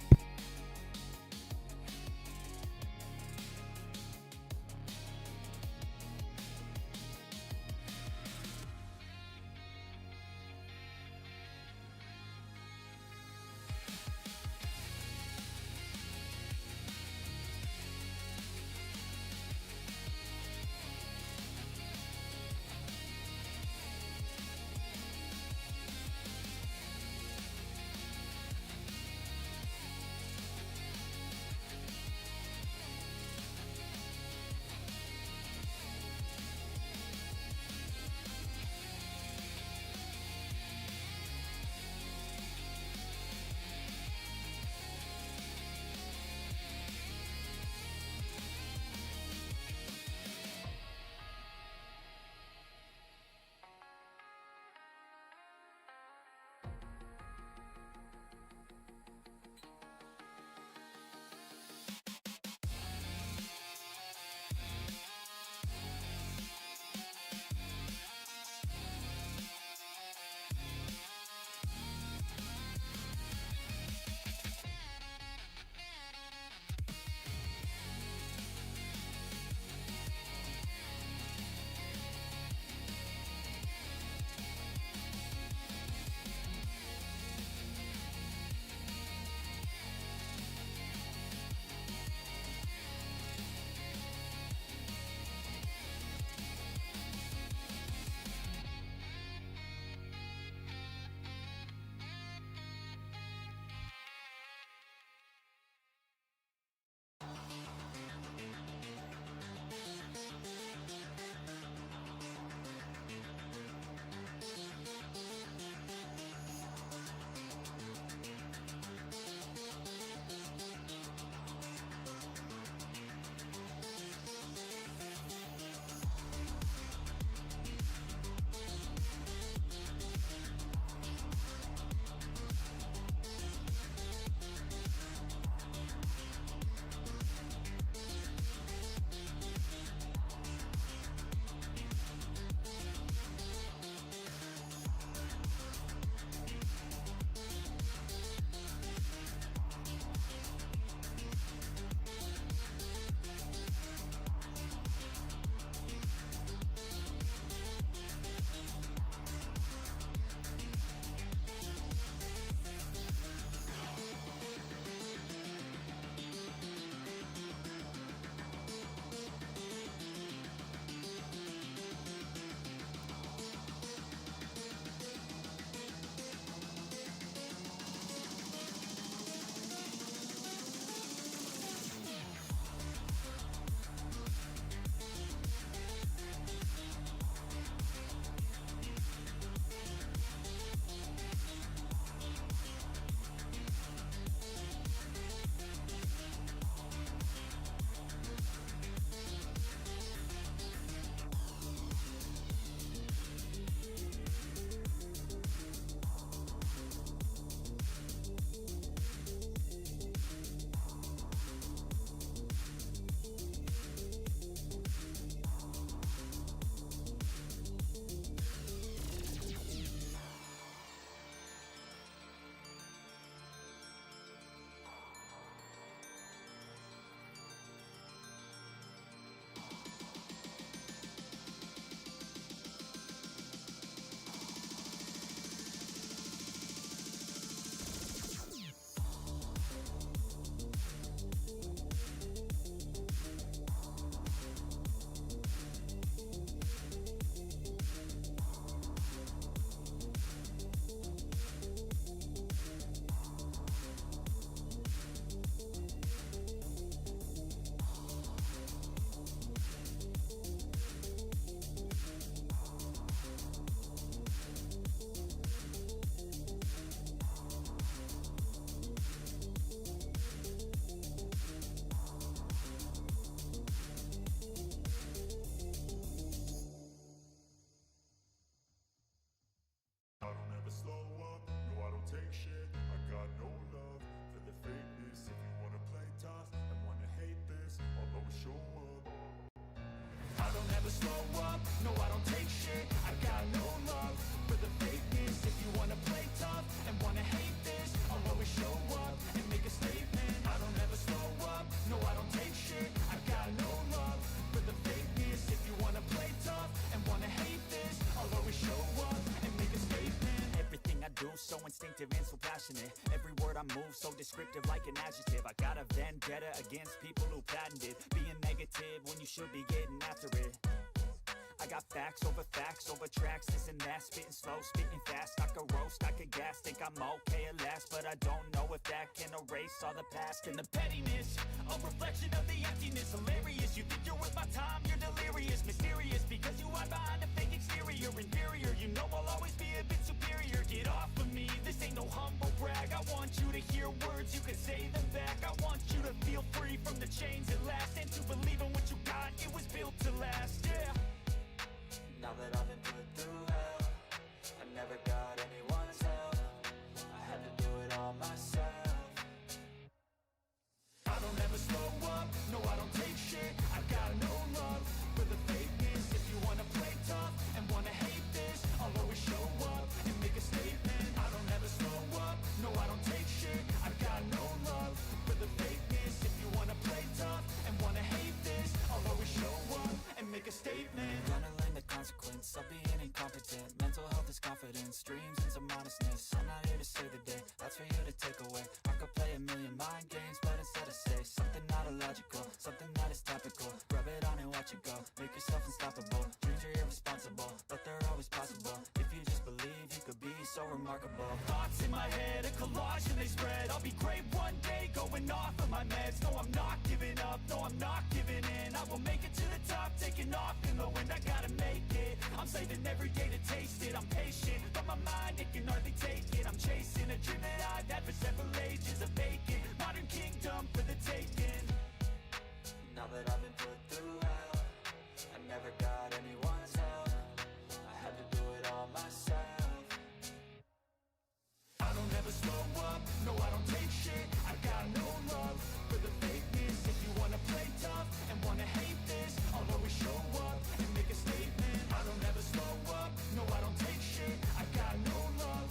slow up, no I don't take shit. I got no love for the fakeness. If you wanna play tough and wanna hate this, I'll always show up. I don't ever slow up, no I don't take shit. I got no love for the fakeness. If you wanna play tough and wanna hate this, I'll always show up and make a statement. I don't ever slow up, no I don't take shit. I got no love for the fakeness. If you wanna play tough and wanna hate this, I'll always show up and make a statement. Everything I do so instinctive and so passionate. Every word I move so descriptive like an adjective. I got a vendetta against people who patented being negative when you should be getting after it. I got facts over tracks, this and that. Spitting slow, spitting fast. I could roast, I could gas. Think I'm okay at last, but I don't know if that can erase all the past. And the pettiness, a reflection of the emptiness. Hilarious, you think you're worth my time, you're delirious. Mysterious, because you hide behind a fake exterior. Inferior, you know I'll always be a bit superior. Get off of me, this ain't no humble brag. I want you to hear words, you can say them back. I want you to feel free from the chains at last, and to believe in what you got, it was built to last, yeah. Now that I've been put through hell, I never got anyone's help. I had to do it all myself. I don't ever slow up, no I don't take shit. I got no love for the fakeness. If you wanna play tough and wanna hate this, I'll always show up and make a statement. I don't ever slow up, no I don't take shit. I got no love for the fakeness. If you wanna play tough and wanna hate this, I'll always show up and make a statement. Gonna learn the consequence of being incompetent. Mental health is confidence, dreams and some honestness. I'm not here to save the day, that's for you to take away. I could play a million mind games, but instead I say something not illogical, something that is topical. Rub it on and watch it go, make yourself unstoppable. Dreams are irresponsible, but they're always possible. If you just believe, you could be so remarkable. Thoughts in my head, a collage and they spread. I'll be great one day, going off of my meds. No, I'm not giving up, no, I'm not giving in. I will make it to the top, taking off in the wind. I gotta make it, I'm saving every day to taste it. I'm patient, but my mind, it can hardly take it. I'm chasing a dream that I've had for several ages. A vacant, modern kingdom for the taking. Now that I've been put through hell, I never got anyone's help. I had to do it all myself. I don't ever slow up, no I don't take shit. I got no love for the fakeness. If you wanna play tough and wanna hate this, I'll always show up and make a statement. I don't ever slow up, no I don't take shit. I got no love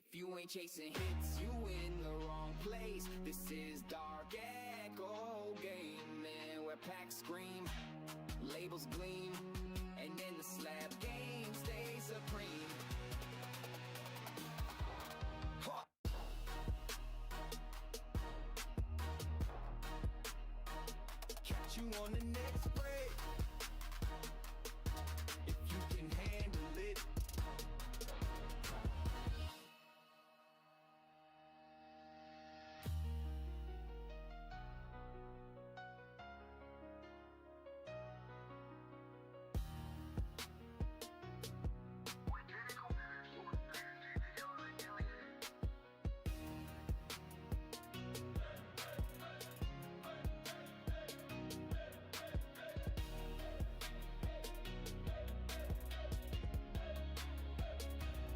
If you ain't chasing hits, you in the wrong place. This is Dark Echo Gaming, where packs scream, labels gleam, and in the slab game stays supreme. Huh. Catch you on the next break, if you can handle it.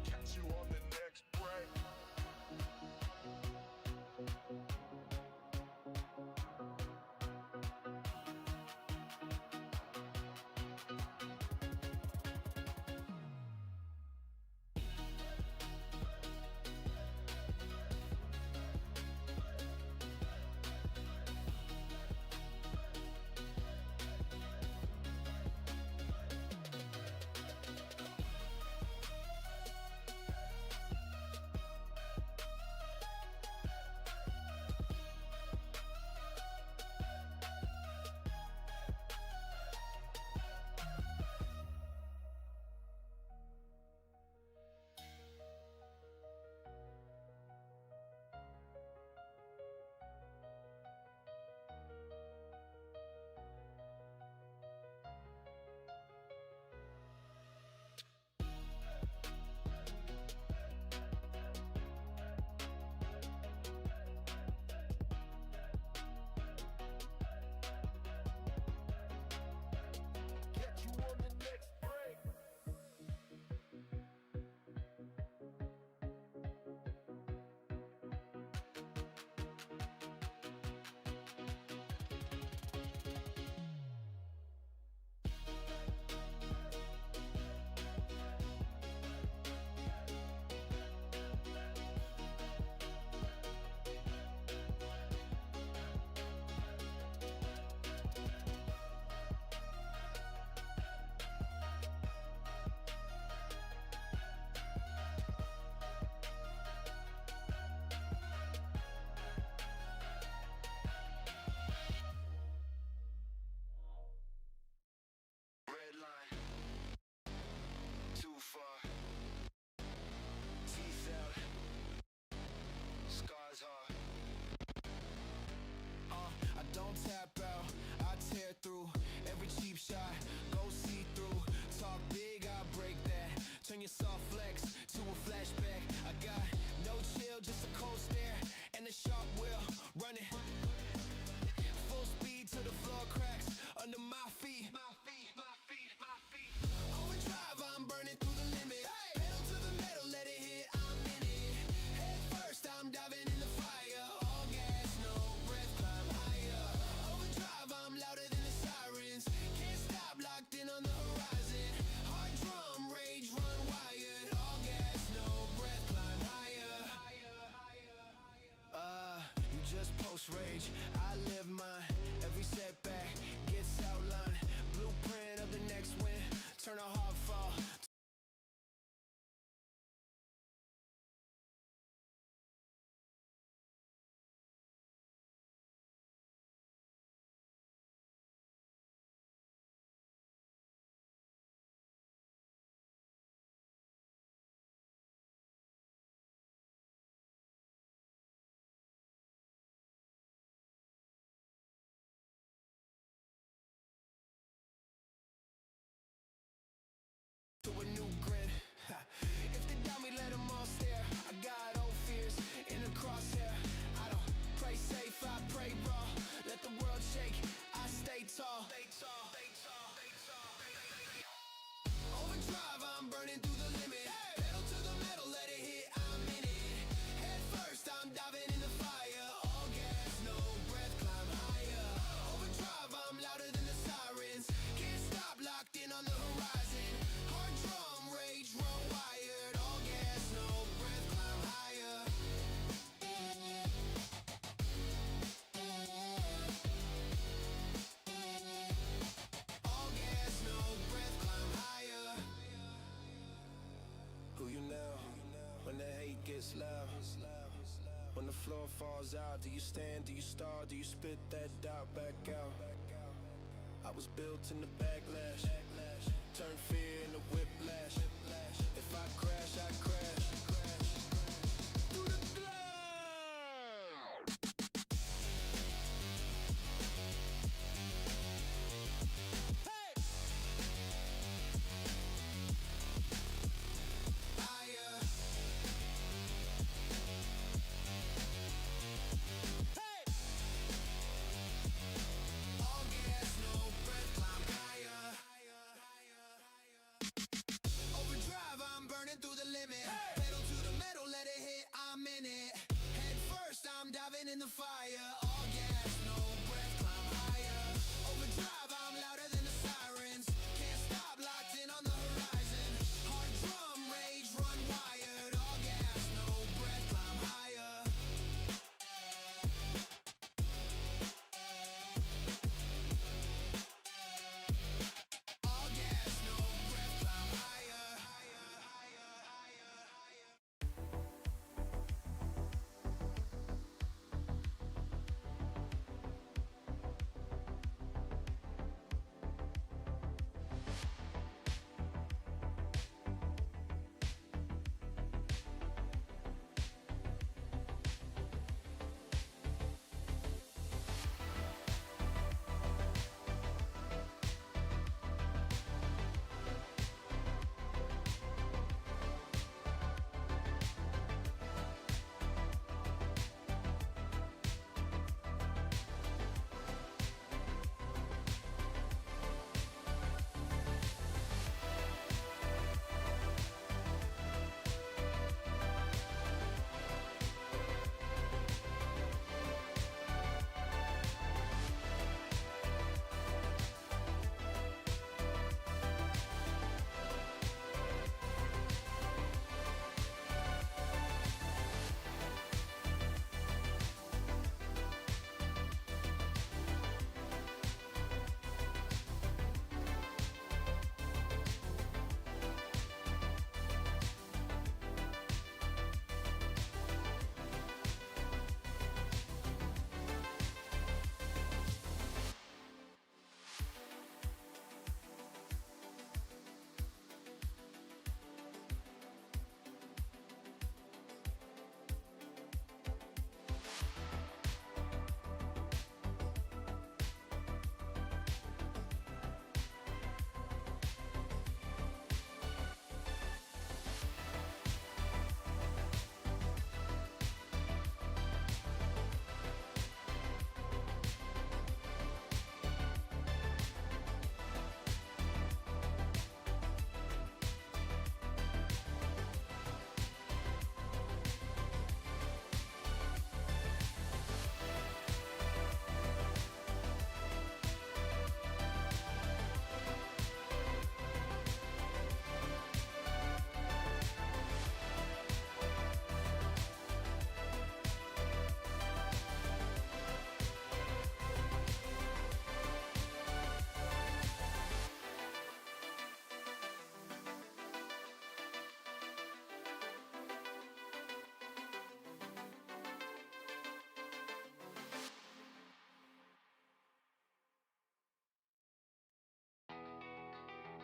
Catch you on the next break. Catch you on the next break. Red line, too far. Teeth out, scars hard. I don't tap out, I tear through every cheap shot. Go see through, talk big, I break that. Turn your soft flex to a flashback. I got no chill, just a cold stare and a sharp wheel running. Full speed to the floor cracks under my feet. Overdrive, I'm burning through the limit. Pedal to the metal, let it hit, I'm in it. Head first, I'm diving in the fire. All gas, no breath, climb higher. Overdrive, I'm louder than the sirens. Can't stop, locked in on the horizon. Hard drum, rage, run wired. All gas, no breath, climb higher. You just post rage, I live mine. Every setback gets outlined. Blueprint of the next win. Turn a hard fall. To a new grin. If they doubt me, let them all stare. I got old fears in the crosshair. I don't play safe, I pray raw. Let the world shake, I stay tall. Overdrive, I'm burning through the limit. Pedal to the metal, let it hit, I'm in it. Head first, I'm diving in the fire. All gas, no breath, climb higher. Overdrive, I'm louder than the sirens. Can't stop, locked in on the horizon. Hard drum, rage, run wired. All gas, no breath, climb higher. when the floor falls out? Do you stand, do you stall, do you spit that doubt back out? I was built in the backlash, turn fear into whiplash. If I crash, I crash. Through the Overdrive, I'm burning through the limit. Pedal to the metal, let it hit, I'm in it. Head first, I'm diving in the fire. All gas, no breath, climb higher. Overdrive, I'm louder than the sirens. Can't stop, locked in on the horizon. Hard drum, rage, run wired. All gas, no breath, climb higher. All gas, no breath, climb higher.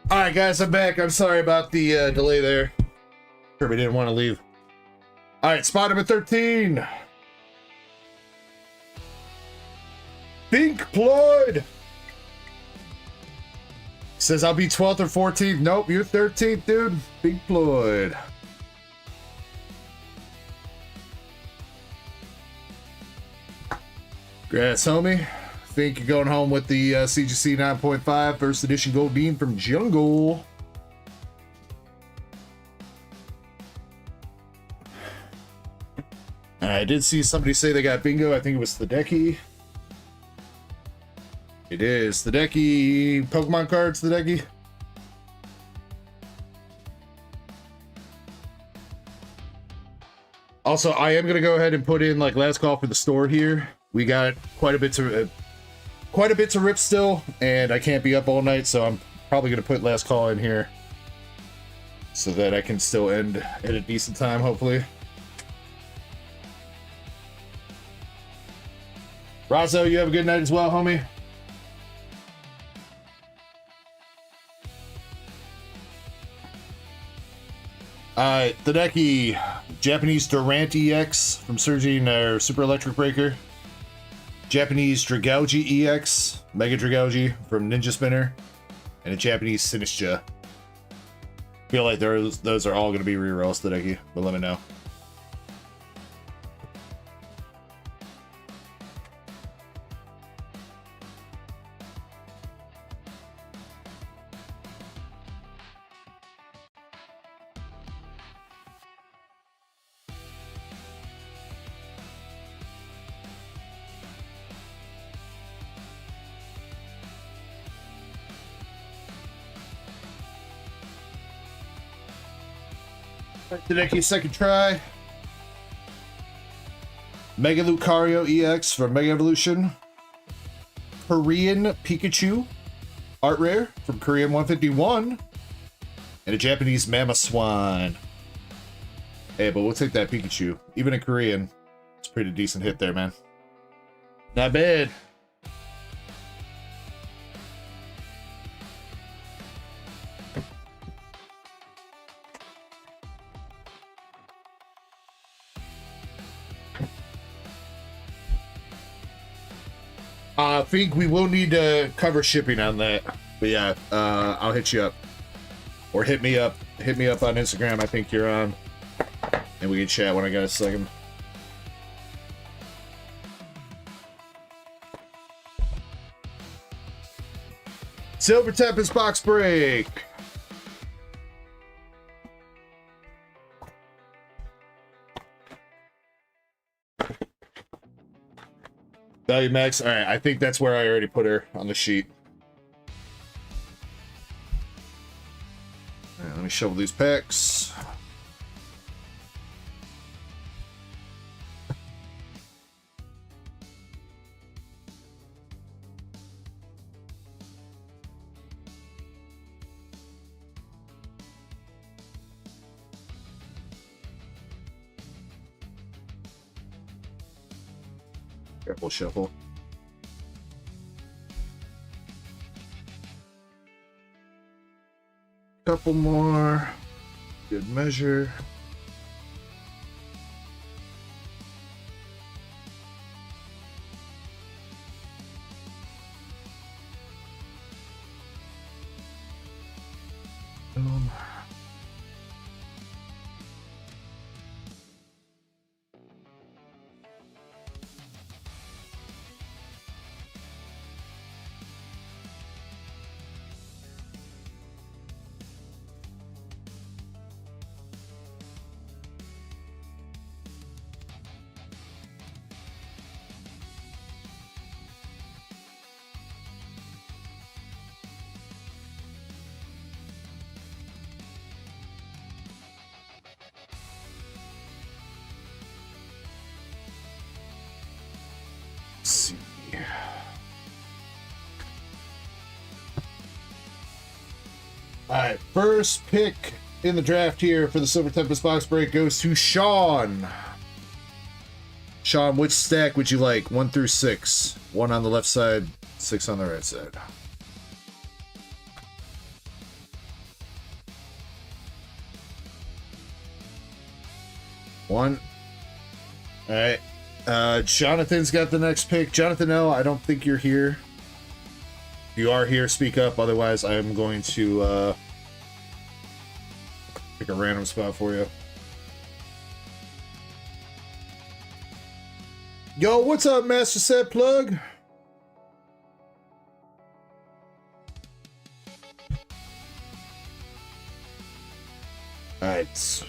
All right, guys, I'm back. I'm sorry about the delay there. Kirby didn't want to leave. All right, spot number 13. Pink Floyd. Says I'll be 12th or 14th. Nope, you're 13th, dude. Pink Floyd. Congrats, homie. Think you're going home with the CGC 9.5 first edition gold bean from Jungle. I did see somebody say they got bingo. I think it was the Ducky. It is the Ducky Pokemon cards, the Ducky. Also, I am gonna go ahead and put in like last call for the store here. We got quite a bit to rip still, and I can't be up all night, so I'm probably gonna put last call in here so that I can still end at a decent time, hopefully. Razzo, you have a good night as well, homie. Alright, the Ducky, Japanese Durant EX from Surging Super Electric Breaker. Japanese Dragauji EX, Mega Dragauji from Ninja Spinner. And a Japanese Sinistra. Feel like those are all going to be rerolls, the Ducky, but let me know. Hideki, second try. Mega Lucario EX from Mega Evolution. Korean Pikachu, art rare from Korean 151. And a Japanese Mama Swan. Hey, but we'll take that Pikachu. Even in Korean, it's a pretty decent hit there, man. Not bad. I think we will need to cover shipping on that, but yeah, I'll hit you up, or hit me up on Instagram. I think you're on, and we can chat when I got a second. Silver Tempest box break. Value max. All right, I think that's where I already put her on the sheet. All right, let me shovel these packs. Careful shuffle. Couple more. Good measure. See. Alright, first pick in the draft here for the Silver Tempest box break goes to Sean. Sean, which stack would you like? 1 through 6. 1 on the left side, 6 on the right side. One. Alright. Jonathan's got the next pick. Jonathan L., I don't think you're here. If you are here, speak up. Otherwise, I am going to pick a random spot for you. Yo, what's up, Master Set Plug? Alright.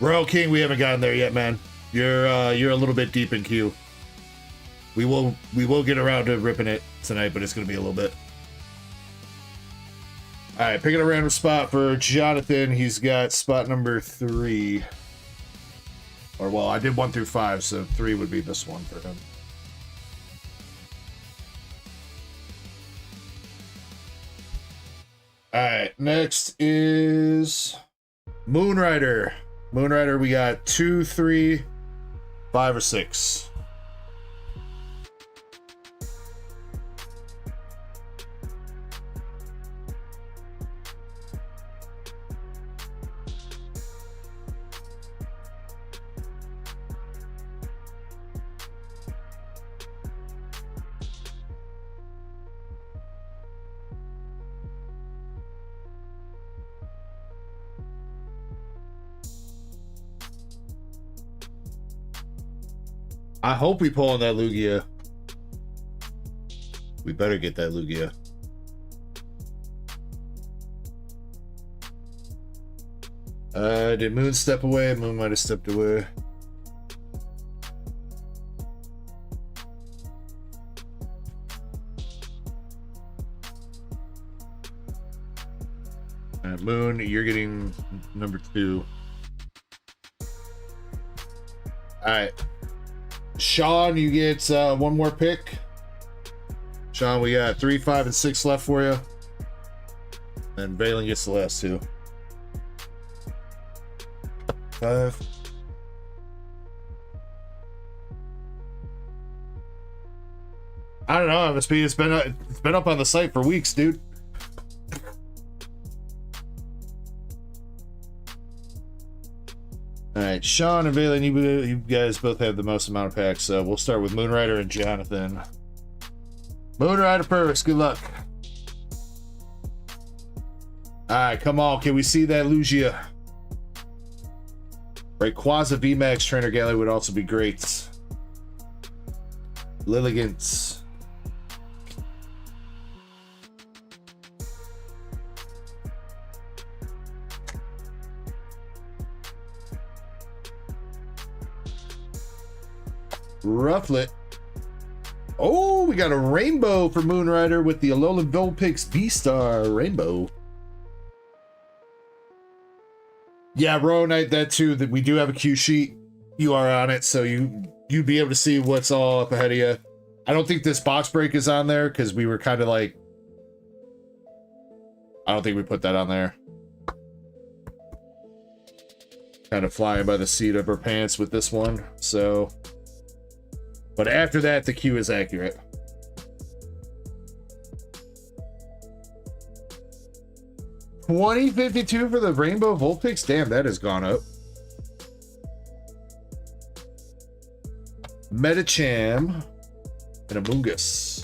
Royal King, we haven't gotten there yet, man. You're a little bit deep in queue. We will get around to ripping it tonight, but it's gonna be a little bit. Alright, picking a random spot for Jonathan. He's got spot number 3. Or well, I did 1 through 5, so 3 would be this one for him. Alright, next is Moonrider. Moonrider, we got 2, 3, 5, or 6. I hope we pull on that Lugia. We better get that Lugia. Did Moon step away? Moon might have stepped away. Moon, you're getting number 2. Alright. Sean, you get one more pick. Sean, we got 3, 5, and 6 left for you. And Valen gets the last 2. 5. I don't know. It's been up on the site for weeks, dude. All right, Sean and Valen, you guys both have the most amount of packs, so we'll start with Moonrider and Jonathan. Moonrider Perks, good luck. All right, come on. Can we see that Lugia? Rayquaza VMAX Trainer Gallery would also be great. Lilligant. Rufflet. Oh, we got a rainbow for Moonrider with the Alolan Vulpix V-Star Rainbow. Yeah, Rowan, that too, that we do have a cue sheet. You are on it, so you'd be able to see what's all up ahead of you. I don't think this box break is on there because we were kind of like, I don't think we put that on there. Kind of flying by the seat of our pants with this one, so. But after that, the queue is accurate. $20.52 for the Rainbow Vulpix? Damn, that has gone up. Metacham and Amoongus.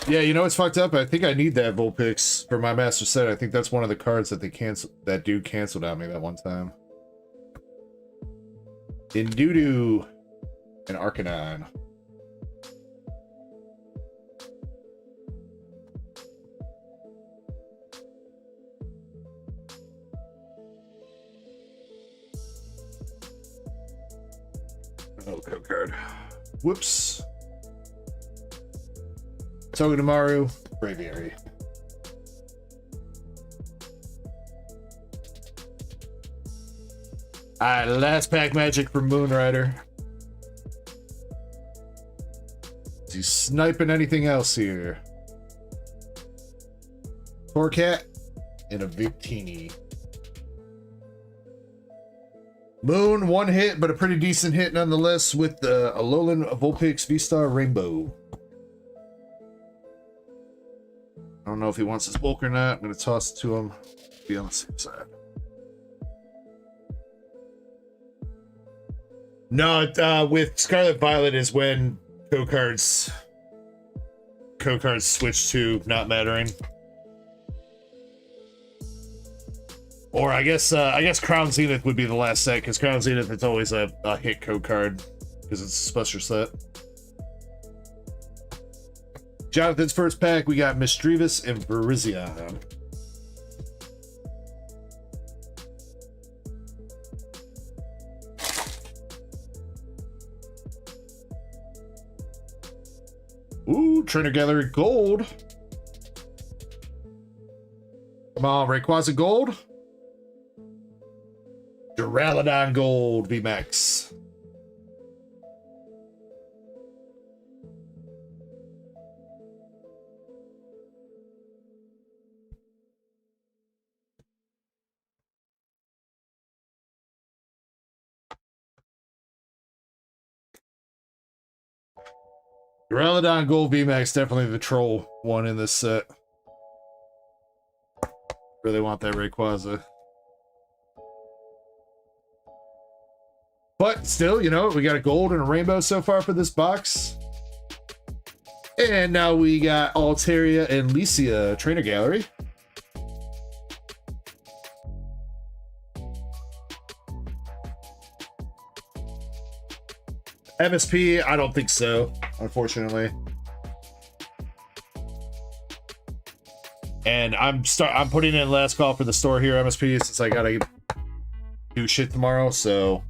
Yeah, you know what's fucked up? I think I need that Vulpix for my master set. I think that's one of the cards that they canceled. That dude canceled on me that one time. Indudu and Arcanine. Oh, code card. Whoops. Togedemaru, Braviary. Alright, last pack magic for Moonrider. Is he sniping anything else here? Torcat and a Victini. Moon, one hit, but a pretty decent hit nonetheless with the Alolan Vulpix V-Star Rainbow. I don't know if he wants his bulk or not. I'm going to toss it to him. Be on the safe side. No, with Scarlet Violet is when code cards switch to not mattering. Or I guess Crown Zenith would be the last set, because Crown Zenith is always a hit code card because it's a special set. Jonathan's first pack, we got Misdreavus and Virizion. Ooh, Trainer Gallery Gold. Come on, Rayquaza Gold. Duraludon Gold VMAX. Duraludon Gold VMAX, definitely the troll one in this set. Really want that Rayquaza. But still, you know, we got a gold and a rainbow so far for this box. And now we got Alteria and Lycee Trainer Gallery. MSP, I don't think so, unfortunately. And I'm putting in last call for the store here, MSP, since I gotta do shit tomorrow, so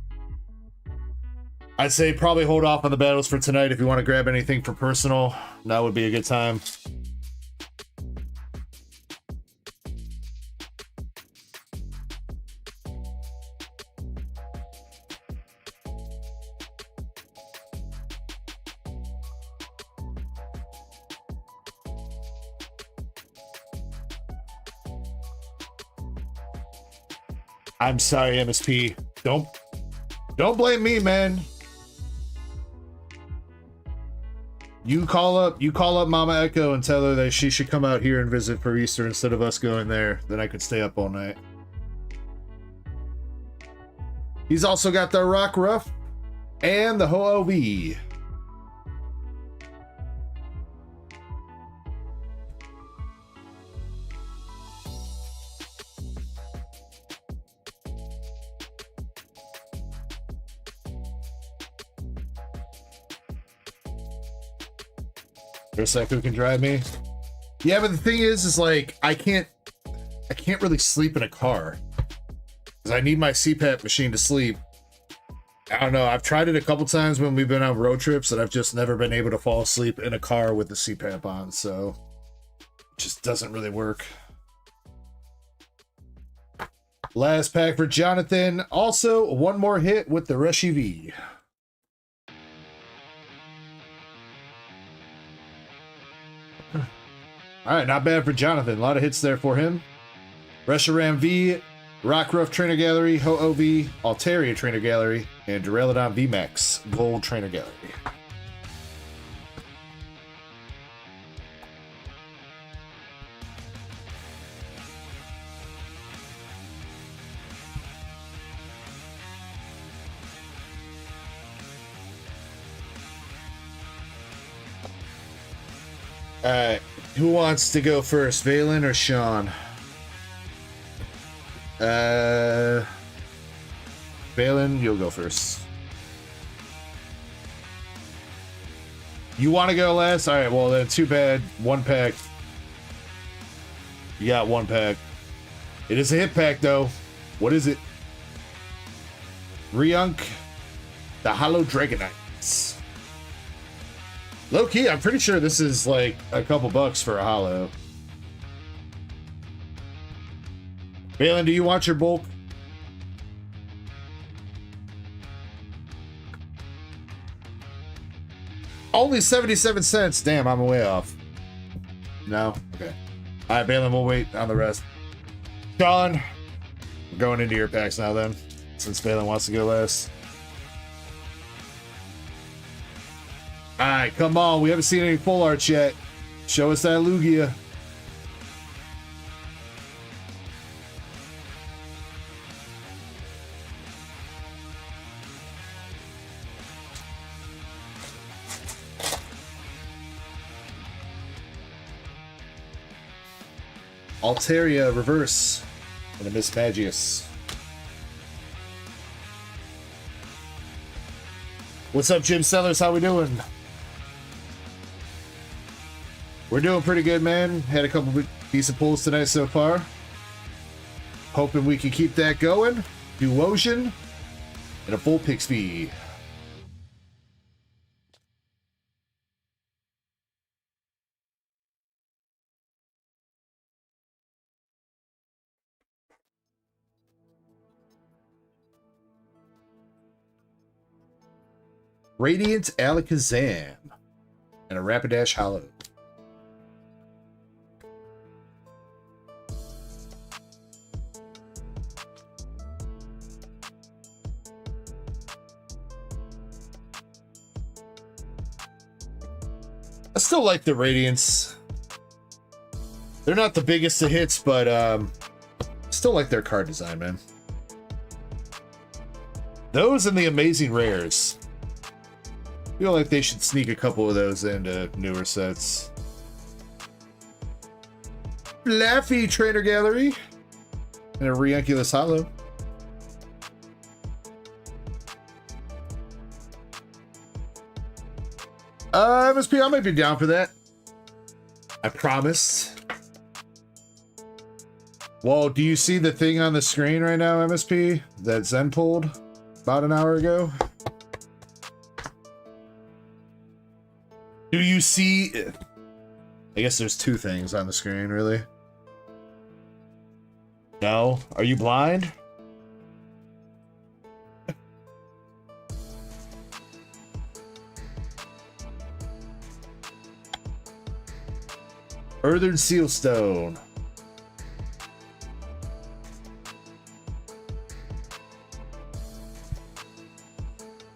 I'd say probably hold off on the battles for tonight. If you want to grab anything for personal, now would be a good time. I'm sorry, MSP. Don't blame me, man. You call up Mama Echo and tell her that she should come out here and visit for Easter instead of us going there. Then I could stay up all night. He's also got the Rock Ruff and the Ho-O-V. Who can drive me? Yeah, but the thing is like I can't really sleep in a car because I need my CPAP machine to sleep. I don't know. I've tried it a couple times when we've been on road trips, and I've just never been able to fall asleep in a car with the CPAP on. So it just doesn't really work. Last pack for Jonathan. Also, one more hit with the Rush EV. All right, not bad for Jonathan. A lot of hits there for him. Reshiram V, Rockruff Trainer Gallery, Ho-O-V, Alteria Trainer Gallery, and Duraludon VMAX Gold Trainer Gallery. All right. Who wants to go first, Valen or Sean? Valen, you'll go first. You want to go last? All right, well then, too bad. One pack. You got one pack. It is a hit pack, though. What is it? Ryunk, the Hollow Dragonites. Low key, I'm pretty sure this is like a couple bucks for a hollow. Valen, do you want your bulk? Only 77 cents. Damn, I'm way off. No? Okay. All right, Valen, we'll wait on the rest. Sean, we're going into your packs now then, since Valen wants to go last. Alright, come on. We haven't seen any full arts yet. Show us that Lugia. Alteria reverse and a Miss Magius. What's up, Jim Sellers? How we doing? We're doing pretty good, man. Had a couple of decent pulls tonight so far. Hoping we can keep that going. Duosion and a full Pixby. Radiant Alakazam and a Rapidash Hollow. I still like the Radiants. They're not the biggest of hits, but still like their card design, man. Those and the amazing rares. feel like they should sneak a couple of those into newer sets. Fluffy Trainer Gallery and a Rianculus Hollow. MSP, I might be down for that. I promised. Well, do you see the thing on the screen right now, MSP, that Zen pulled about an hour ago? Do you see... I guess there's two things on the screen, really. No? Are you blind? Earthen Sealstone.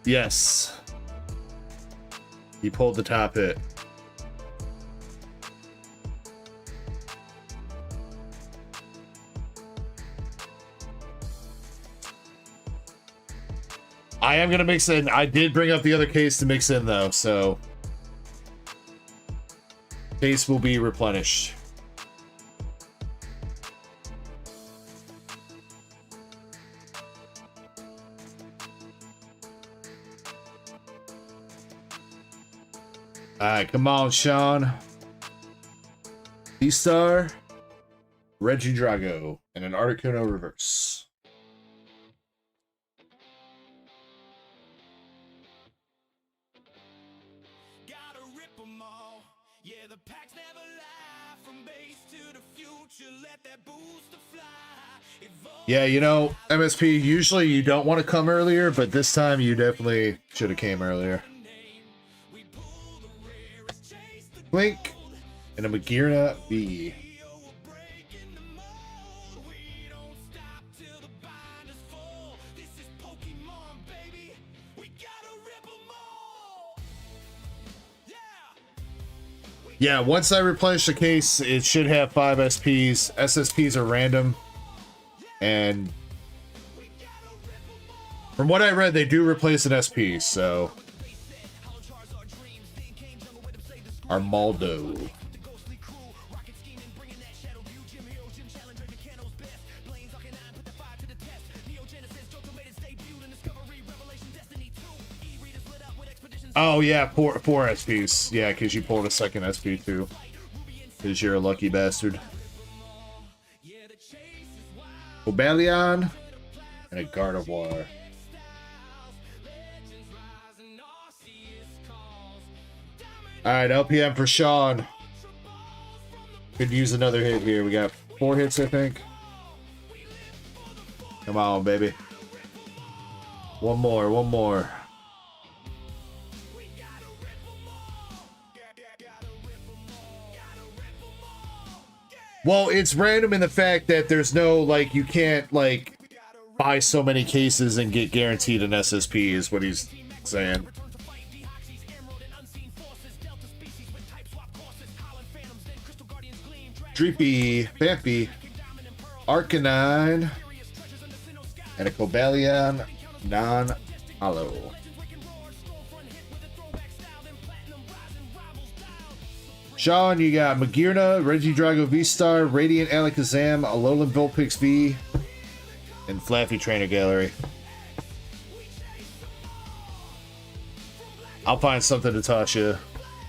Yes. He pulled the top hit. I am going to mix in. I did bring up the other case to mix in, though, so... Case will be replenished. Alright, come on, Sean. D-Star, Reggie Drago, and an Articuno reverse. Yeah, you know, MSP, usually you don't want to come earlier, but this time you definitely should have came earlier. Blink, and a Magirna V. Yeah, once I replenish the case, it should have 5 SPs. SSPs are random. And from what I read, they do replace an SP, so... Armaldo. Oh yeah, four SPs. Yeah, because you pulled a second SP too. Because you're a lucky bastard. Obalion and a Gardevoir. Alright, LPM for Sean. Could use another hit here. We got 4 hits, I think. Come on, baby. One more, one more. Well, it's random in the fact that there's no, like, you can't, like, buy so many cases and get guaranteed an SSP is what he's saying. Dreepy, Vampy, Arcanine, and a Cobalion non-hollow. Sean, you got Magirna, Regidrago V-Star, Radiant Alakazam, Alolan Vulpix V, and Fluffy Trainer Gallery. I'll find something to toss you,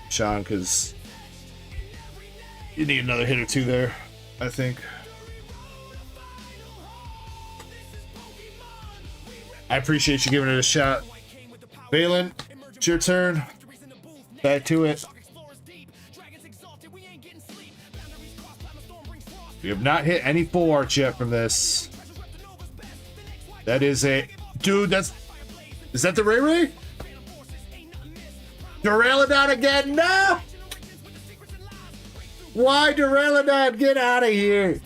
Sean, because you need another hit or two there, I think. I appreciate you giving it a shot. Valen, it's your turn. Back to it. We have not hit any full arch yet from this. That is a... Dude, that's... Is that the Ray Ray? Duraludon again? No! Why Duraludon? Get out of here!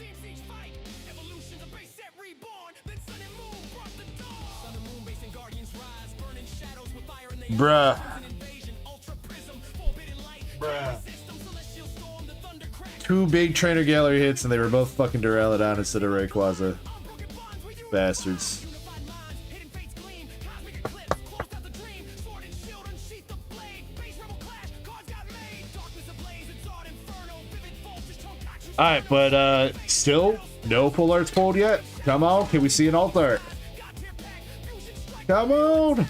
Bruh. Bruh. 2 big Trainer Gallery hits, and they were both fucking Duraludon instead of Rayquaza. Bastards. Alright, but still no full arts pulled yet. Come on, can we see an alt art? Come on!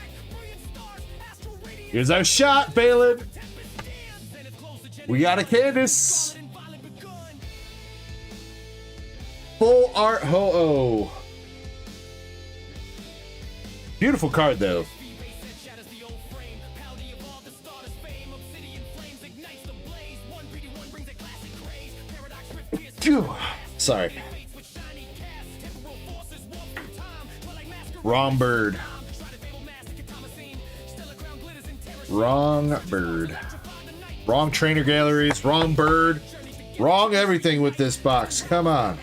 Here's our shot, Balin! We got a Candace! Full art Ho-Oh. Beautiful card, though. Phew. Sorry. Wrong bird. Wrong bird. Wrong trainer galleries. Wrong bird. Wrong everything with this box. Come on.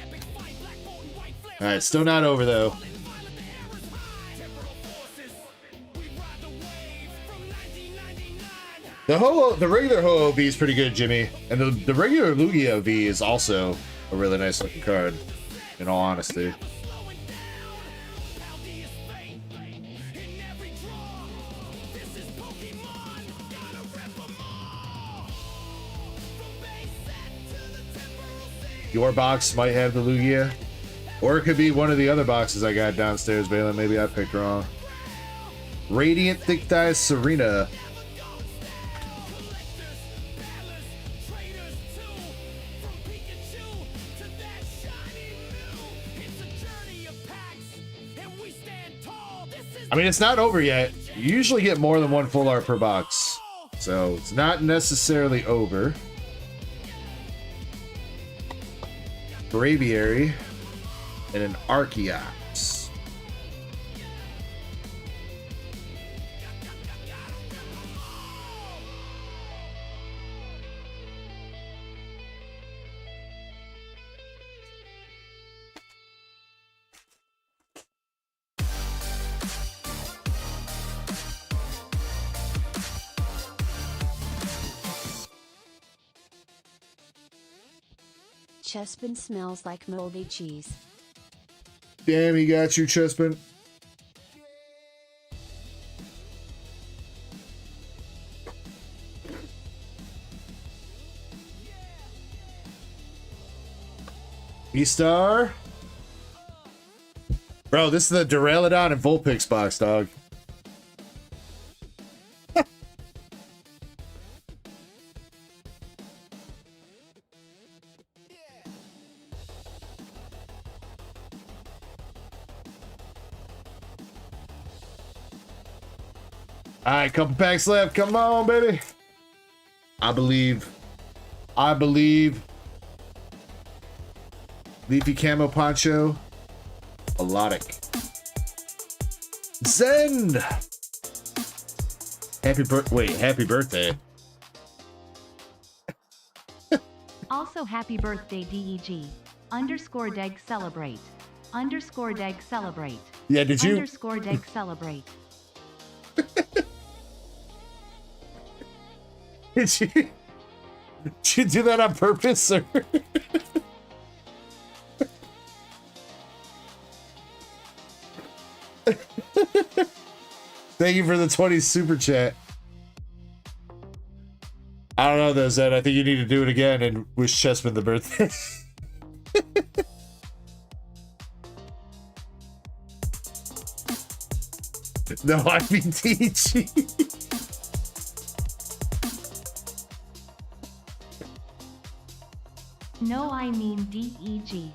Alright, still not over though. The regular Ho-Oh V is pretty good, Jimmy. And the regular Yugioh V is also a really nice looking card, in all honesty. Your box might have the Yugioh. Or it could be one of the other boxes I got downstairs, Balin. Maybe I picked wrong. Radiant Thick Thighs Serena. I mean, it's not over yet. You usually get more than one full art per box. So it's not necessarily over. Braviary and an Archeops. Chespin smells like moldy cheese. Damn, he got you, Chespin. E-Star. Bro, this is the Duraludon and Vulpix box, dog. Alright, couple packs left. Come on, baby. I believe. Leafy Camo Poncho. Melodic. Zen! Happy birthday. Also happy birthday DEG. Underscore Deg celebrate. Underscore Deg celebrate. Yeah, did you? Underscore Deg celebrate. Did you do that on purpose, sir? Thank you for the 20 super chat. I don't know though, Zed. I think you need to do it again and wish Chessman the birthday. No, I mean DG. No, I mean DEG.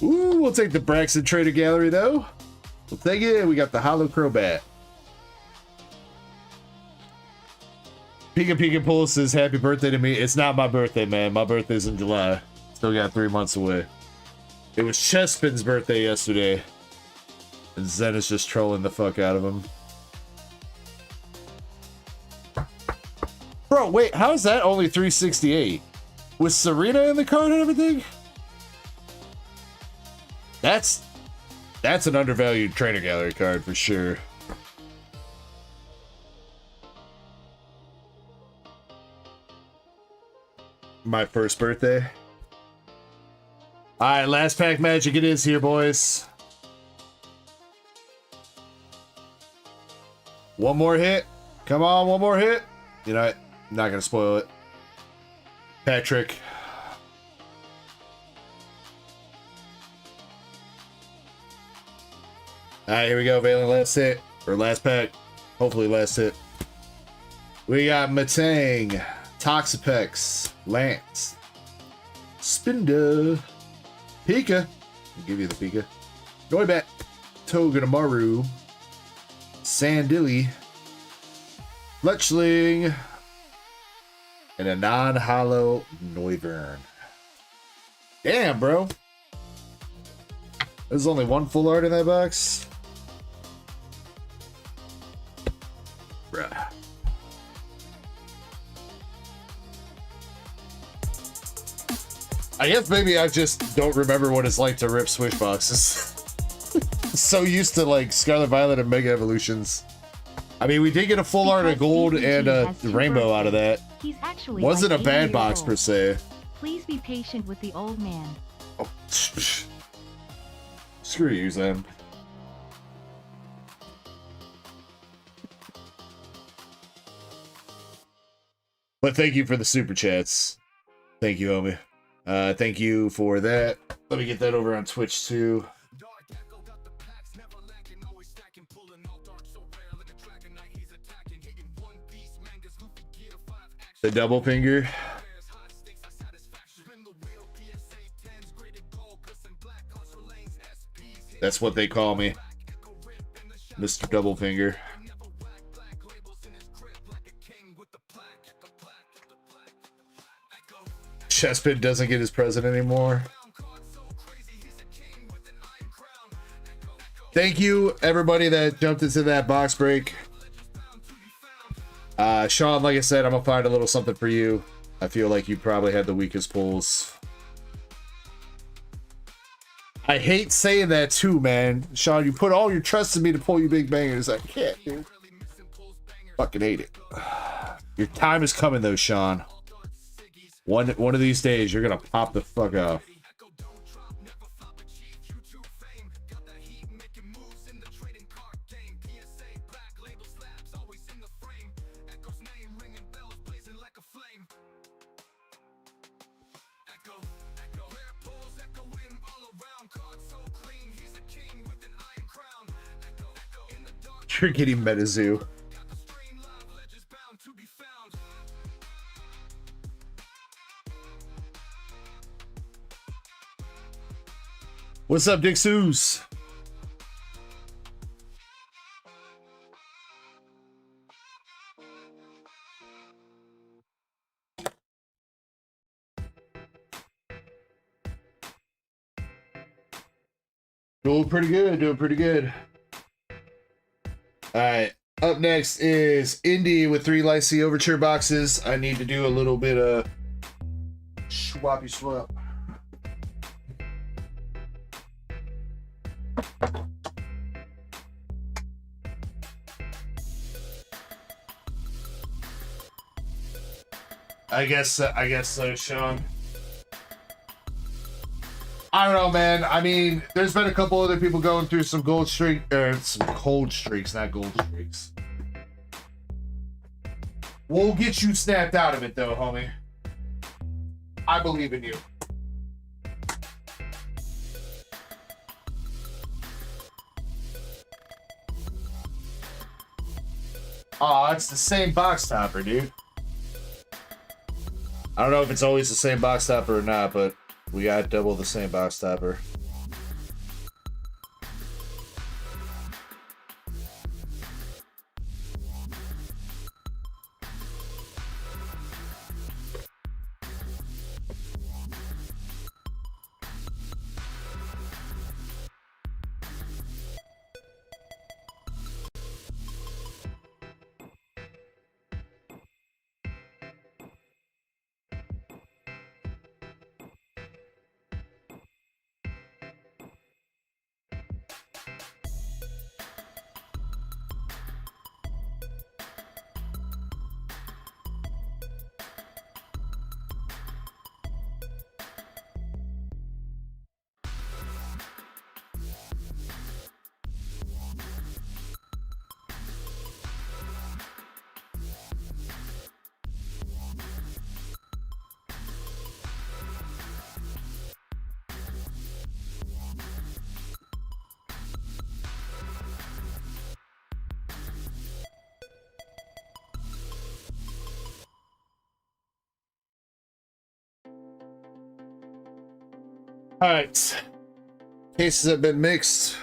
Ooh, we'll take the Braxton Trader Gallery though. We'll take it. We got the Hollow Crobat. Pika Pika Pull says happy birthday to me. It's not my birthday, man. My birthday's in July. Still got 3 months away. It was Chespin's birthday yesterday. And Zen is just trolling the fuck out of him. Bro, wait, how is that only 368? With Serena in the card and everything? That's an undervalued trainer gallery card for sure. My first birthday. Alright, last pack magic it is here, boys. One more hit. Come on, one more hit. You know what? I'm not gonna spoil it. Patrick. Alright, here we go. Valen, last hit. Or last pack. Hopefully last hit. We got Matang, Toxapex, Lance, Spinda, Pika. I'll give you the Pika. Noibat, Togedemaru, Sandilly, Fletchling, and a non-hollow Noivern. Damn, bro. There's only one full art in that box. Bruh. I guess maybe I just don't remember what it's like to rip Swish boxes. So used to like Scarlet Violet and Mega Evolutions. I mean, we did get a full art of gold and a rainbow out of that. He's actually Wasn't like a bad 80 box years per old. se. Please be patient with the old man. Oh, screw you, Zen. But thank you for the super chats. Thank you, homie. Thank you for that. Let me get that over on Twitch too. DarkEcho got the packs, never lacking, always stacking, pulling all dark so rare like a dragon knight, he's attacking, hitting one piece, mangas, goofy gear, 5 action. The double finger. Bears, high stakes, high satisfaction. Spin the wheel, PSA 10s, graded gold, glisten black, Azure Lanes, SPs. That's what they call me, Echo rip in the shot, Mr. Double Finger. never whack, black labels in his grip, like a king with the plaque, the plaque, the plaque, Echo. Chespin doesn't get his present anymore. Thank you, everybody that jumped into that box break. Sean, like I said, I'm gonna find a little something for you. I feel like you probably had the weakest pulls. I hate saying that too, man. Sean, you put all your trust in me to pull you big bangers. I can't, dude. Fucking hate it. Your time is coming though, Sean. One of these days, you're gonna pop the fuck off. You're getting MetaZoo. What's up, Dick Soos? Doing pretty good, doing pretty good. Alright, up next is Indy with 3 Lycee Overture boxes. I need to do a little bit of swappy swap. I guess so, Sean. I don't know, man. I mean, there's been a couple other people going through some gold streak, or some cold streaks, not gold streaks. We'll get you snapped out of it, though, homie. I believe in you. Aw, it's the same box topper, dude. I don't know if it's always the same box topper or not, but we got double the same box topper. All right. Cases have been mixed.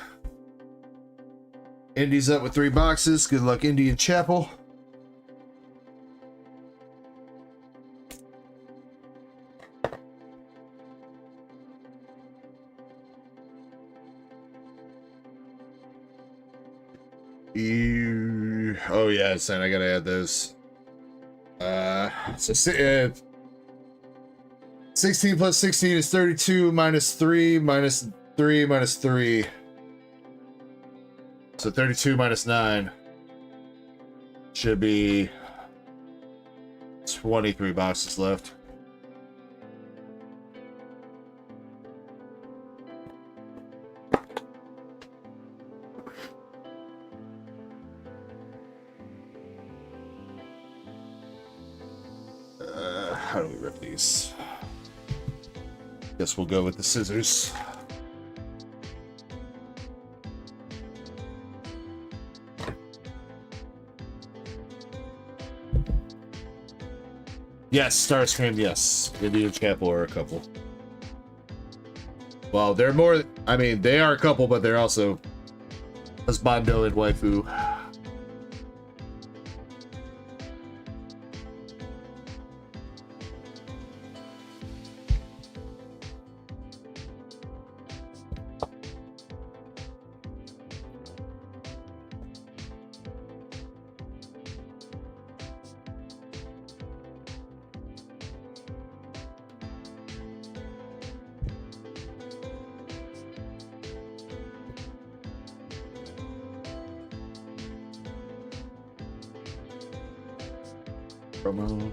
Indy's up with 3 boxes. Good luck, Indy and Chapel. Oh yeah, and I gotta add those. So 16 plus 16 is 32 minus 3 minus 3 minus 3. So 32 minus 9 should be 23 boxes left. How do we rip these? Guess we'll go with the scissors. Yes, Starscream, yes. Indian Chapel are a couple. Well, they're more, I mean, they are a couple, but they're also husbando and waifu. Promo.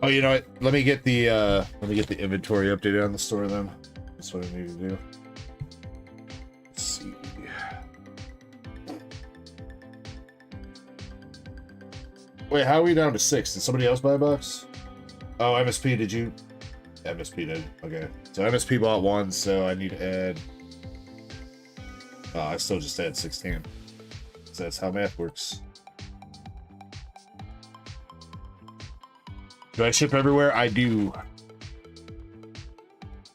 Oh, you know what? Let me get the inventory updated on the store then. That's what I need to do. Let's see. Wait, how are we down to 6? Did somebody else buy a box? Oh, MSP, did you? MSP did. Okay. So MSP bought 1, so I need to add... Oh, I still just add 16. So that's how math works. Do I ship everywhere? I do.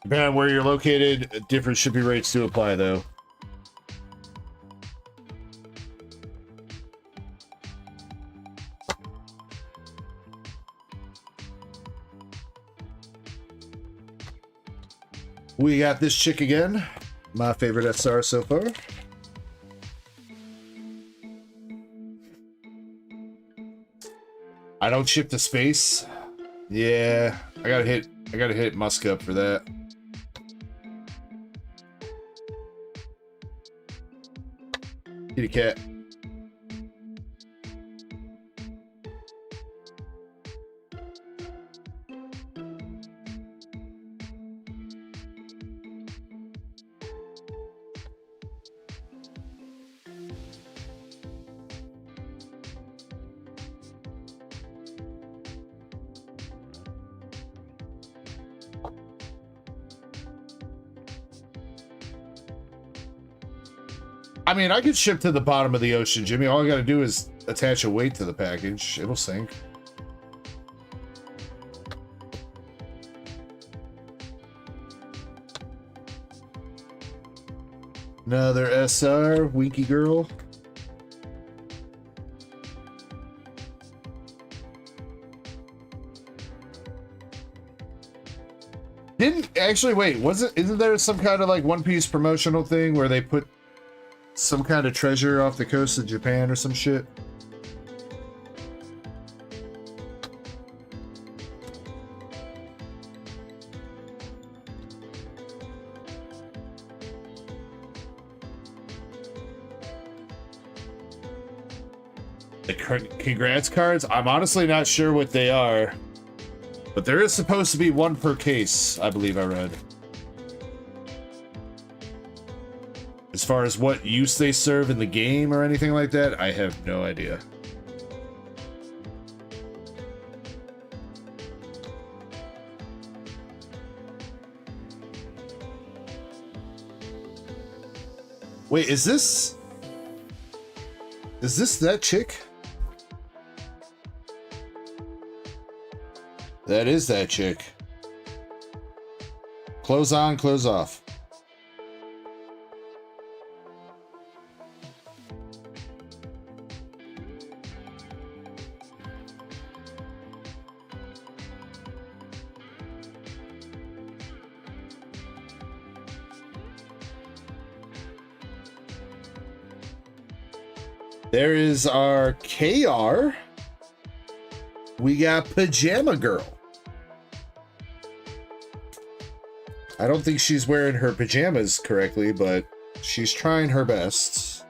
Depending on where you're located, different shipping rates do apply, though. We got this chick again. My favorite SR so far. I don't ship to space. Yeah, I gotta hit Musk up for that. Kitty cat. I mean, I could ship to the bottom of the ocean, Jimmy. All I gotta do is attach a weight to the package. It'll sink. Another SR, Winky Girl. Isn't there some kind of like One Piece promotional thing where they put some kind of treasure off the coast of Japan or some shit? The congrats cards? I'm honestly not sure what they are. But there is supposed to be 1 per case, I believe I read. As far as what use they serve in the game or anything like that, I have no idea. Wait, is this that chick? That is that chick. Close on, close off. There is our KR. We got Pajama Girl. I don't think she's wearing her pajamas correctly, but she's trying her best.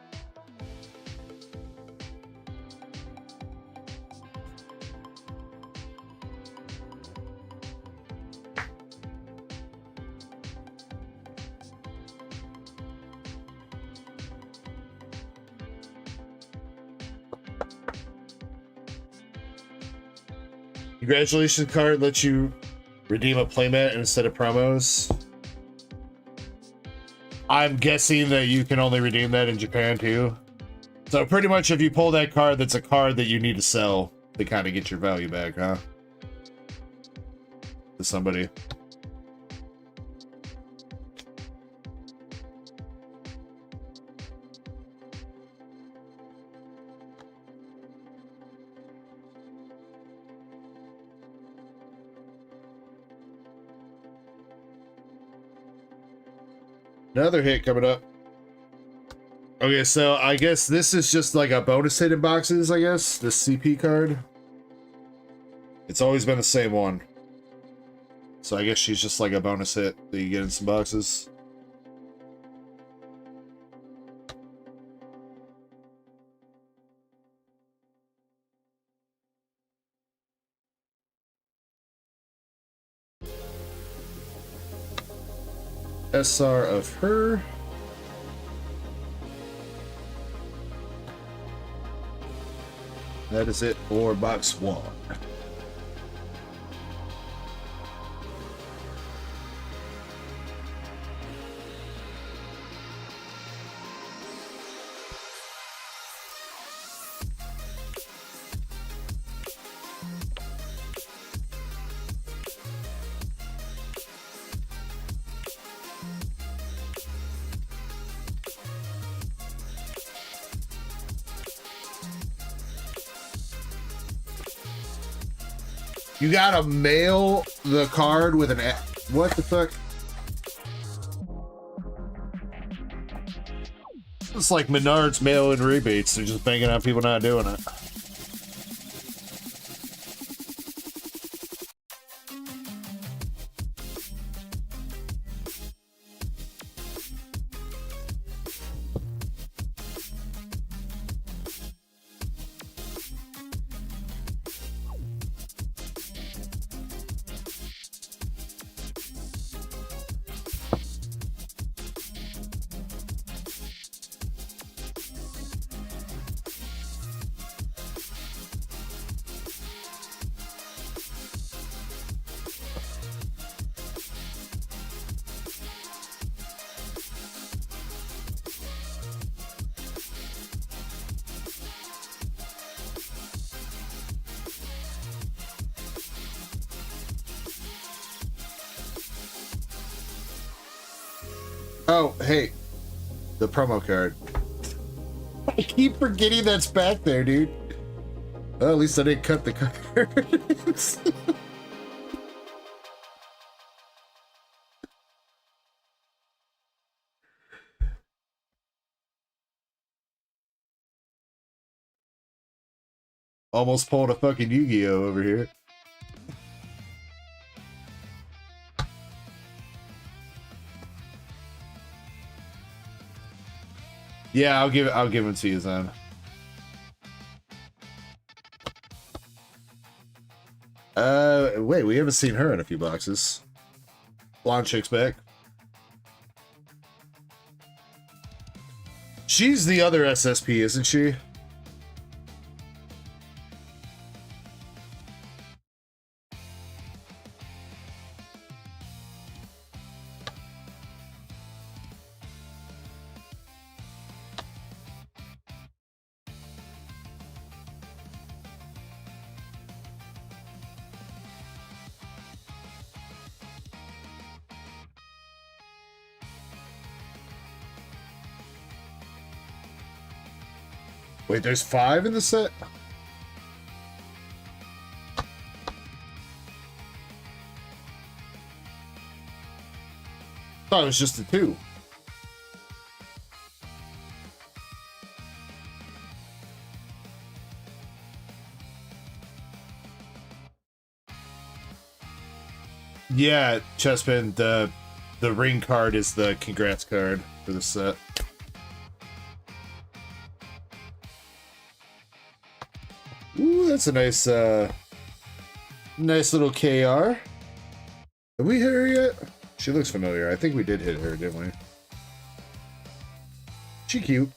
Congratulations card lets you redeem a playmat instead of promos. I'm guessing that you can only redeem that in Japan too. So pretty much if you pull that card, that's a card that you need to sell to kind of get your value back, huh? To somebody. Another hit coming up. Okay, so I guess this is just like a bonus hit in boxes, I guess. The CP card. It's always been the same one. So I guess she's just like a bonus hit that you get in some boxes. SR of her. That is it for box 1. You gotta mail the card with an what the fuck? It's like Menards mail in rebates. They're just banking on people not doing it. Oh, hey, the promo card. I keep forgetting that's back there, dude. Well, at least I didn't cut the cards. Almost pulled a fucking Yugioh over here. Yeah, I'll give it to you then. Wait, we haven't seen her in a few boxes. Blonde chick's back. She's the other SSP, isn't she? Wait, there's 5 in the set? Thought it was just the 2. Yeah, Chespin, the ring card is the congrats card for the set. Ooh, that's a nice nice little KR. Have we hit her yet? She looks familiar. I think we did hit her, didn't we? She cute.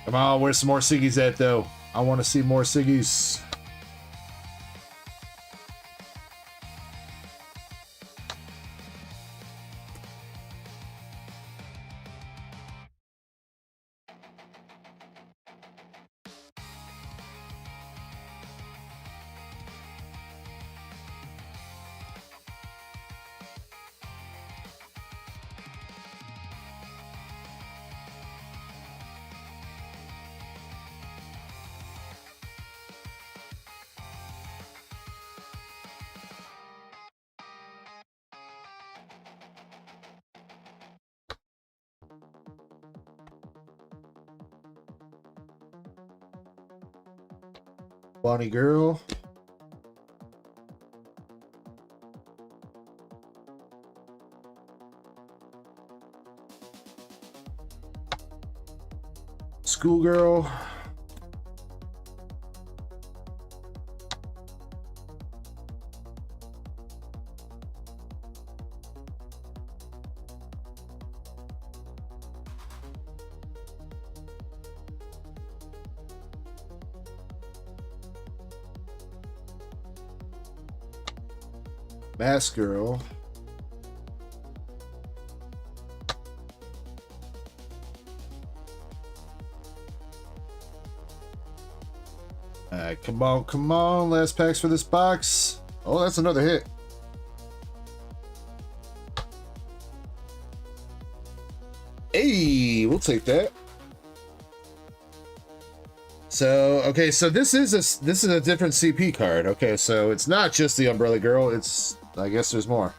Come on, where's some more Siggies at, though? I want to see more Siggies. Bonnie girl. Schoolgirl. Mask girl. Alright, come on, come on. Last packs for this box. Oh, that's another hit. Hey, we'll take that. So, okay, so this is a different CP card. Okay, so it's not just the Umbrella Girl, it's, I guess there's more.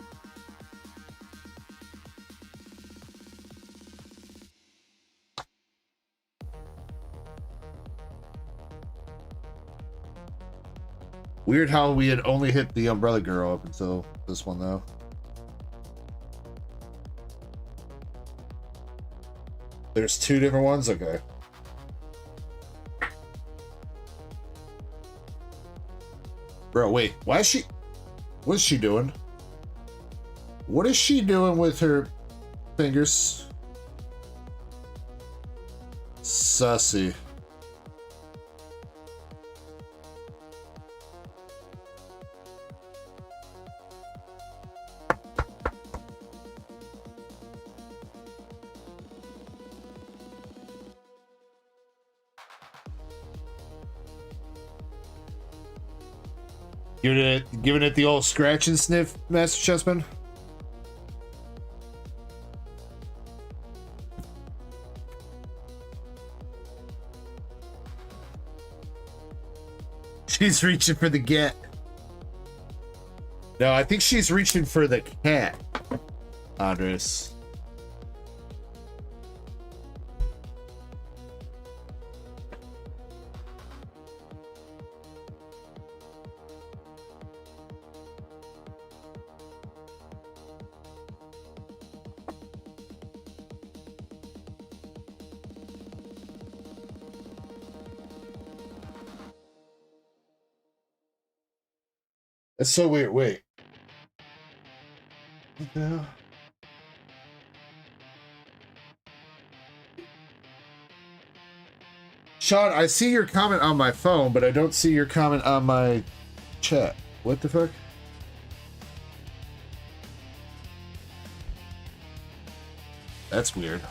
Weird how we had only hit the Umbrella Girl up until this one, though. There's 2 different ones? Okay. Bro, wait, why is she... What's she doing? What is she doing with her fingers? Sussy. Giving it the old scratch and sniff, Master Chessman. She's reaching for the get. No, I think she's reaching for the cat, Andres. That's so weird. Wait. What the hell? Sean, I see your comment on my phone, but I don't see your comment on my chat. What the fuck? That's weird.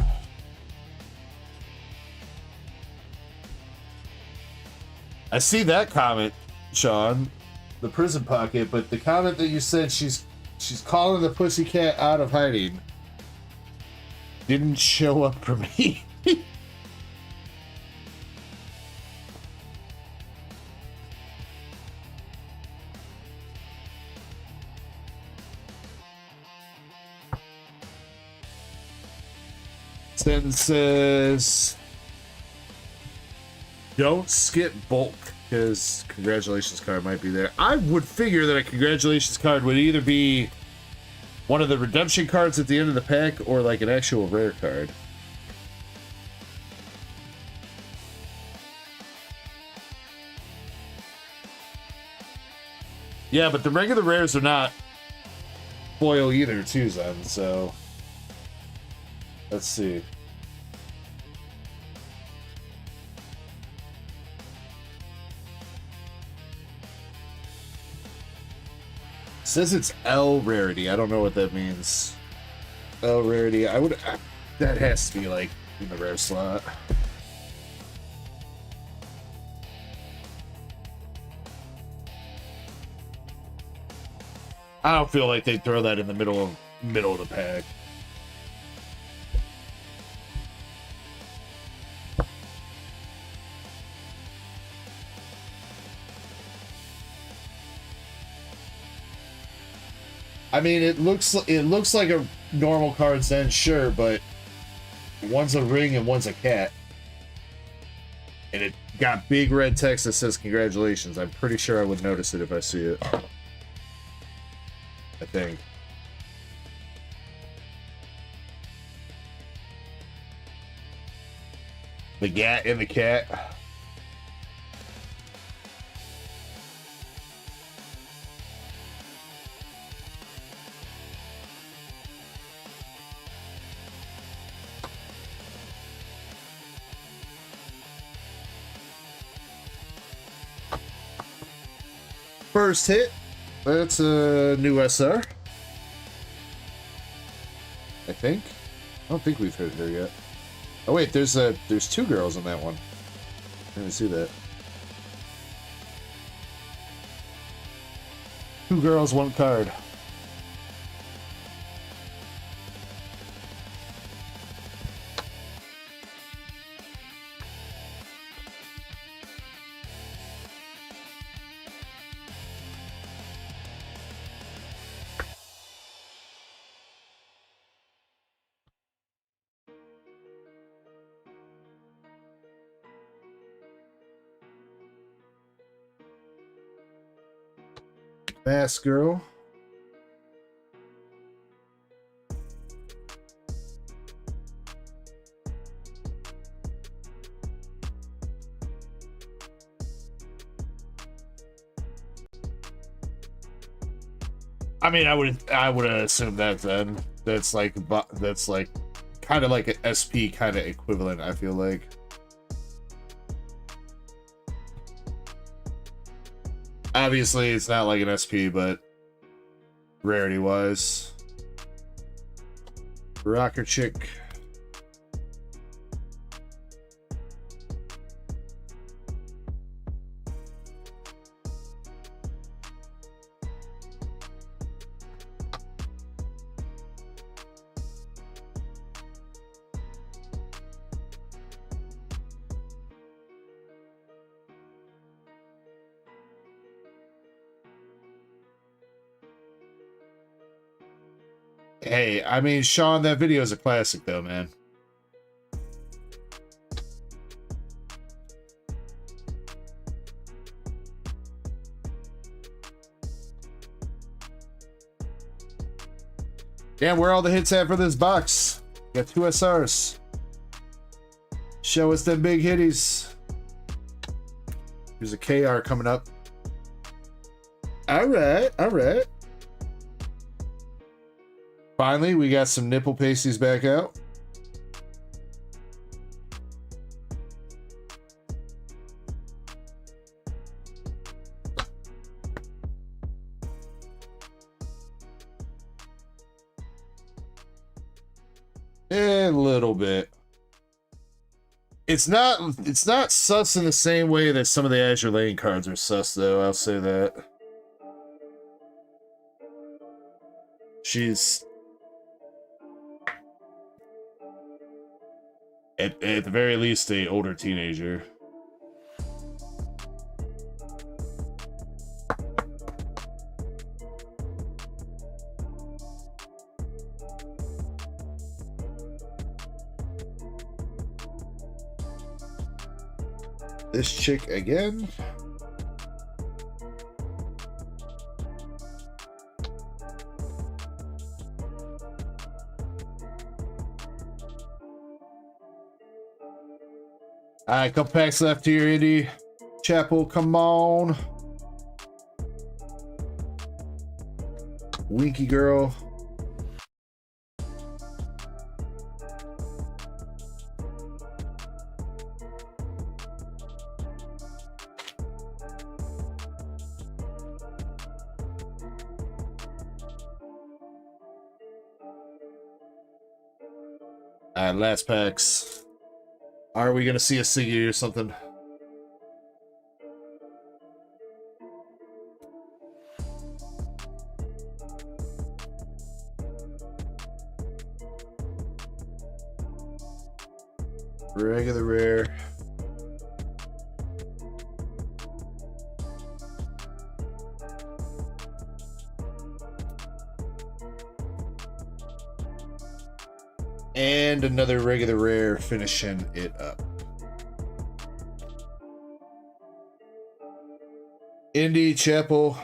I see that comment, Sean, the prison pocket, but the comment that you said she's calling the pussycat out of hiding didn't show up for me. Sentence says, don't skip bulk, because congratulations card might be there. I would figure that a congratulations card would either be one of the redemption cards at the end of the pack or like an actual rare card. Yeah, but the regular rares are not foil either, too, Zen, so let's see. Says it's L rarity. I don't know what that means. L rarity. That has to be like in the rare slot. I don't feel like they'd throw that in the middle of the pack. I mean, it looks like a normal card then, sure, but one's a ring and one's a cat. And it got big red text that says congratulations. I'm pretty sure I would notice it if I see it. I think. The gat and the cat. First hit. That's a new SR. I think. I don't think we've hit her yet. Oh wait, there's two girls in that one. I didn't see that. Two girls, one card. Mask girl. I mean, I would assume that then. That's like kind of like an SP kind of equivalent, I feel like. Obviously, it's not like an SP, but rarity-wise. Rocker chick. Hey, I mean, Sean, that video is a classic, though, man. Damn, where are all the hits at for this box? Got 2 SRs. Show us them big hitties. Here's a KR coming up. All right, all right. Finally, we got some nipple pasties back out. A little bit. It's not sus in the same way that some of the Azure Lane cards are sus, though. I'll say that. She's at the very least a older teenager. This chick again. All right, couple packs left here, Indy. Chapel, come on. Winky girl. All right, last packs. Are we gonna see a Siggy or something? Regular rare. And another regular rare finishing it up. Indy, Chapel.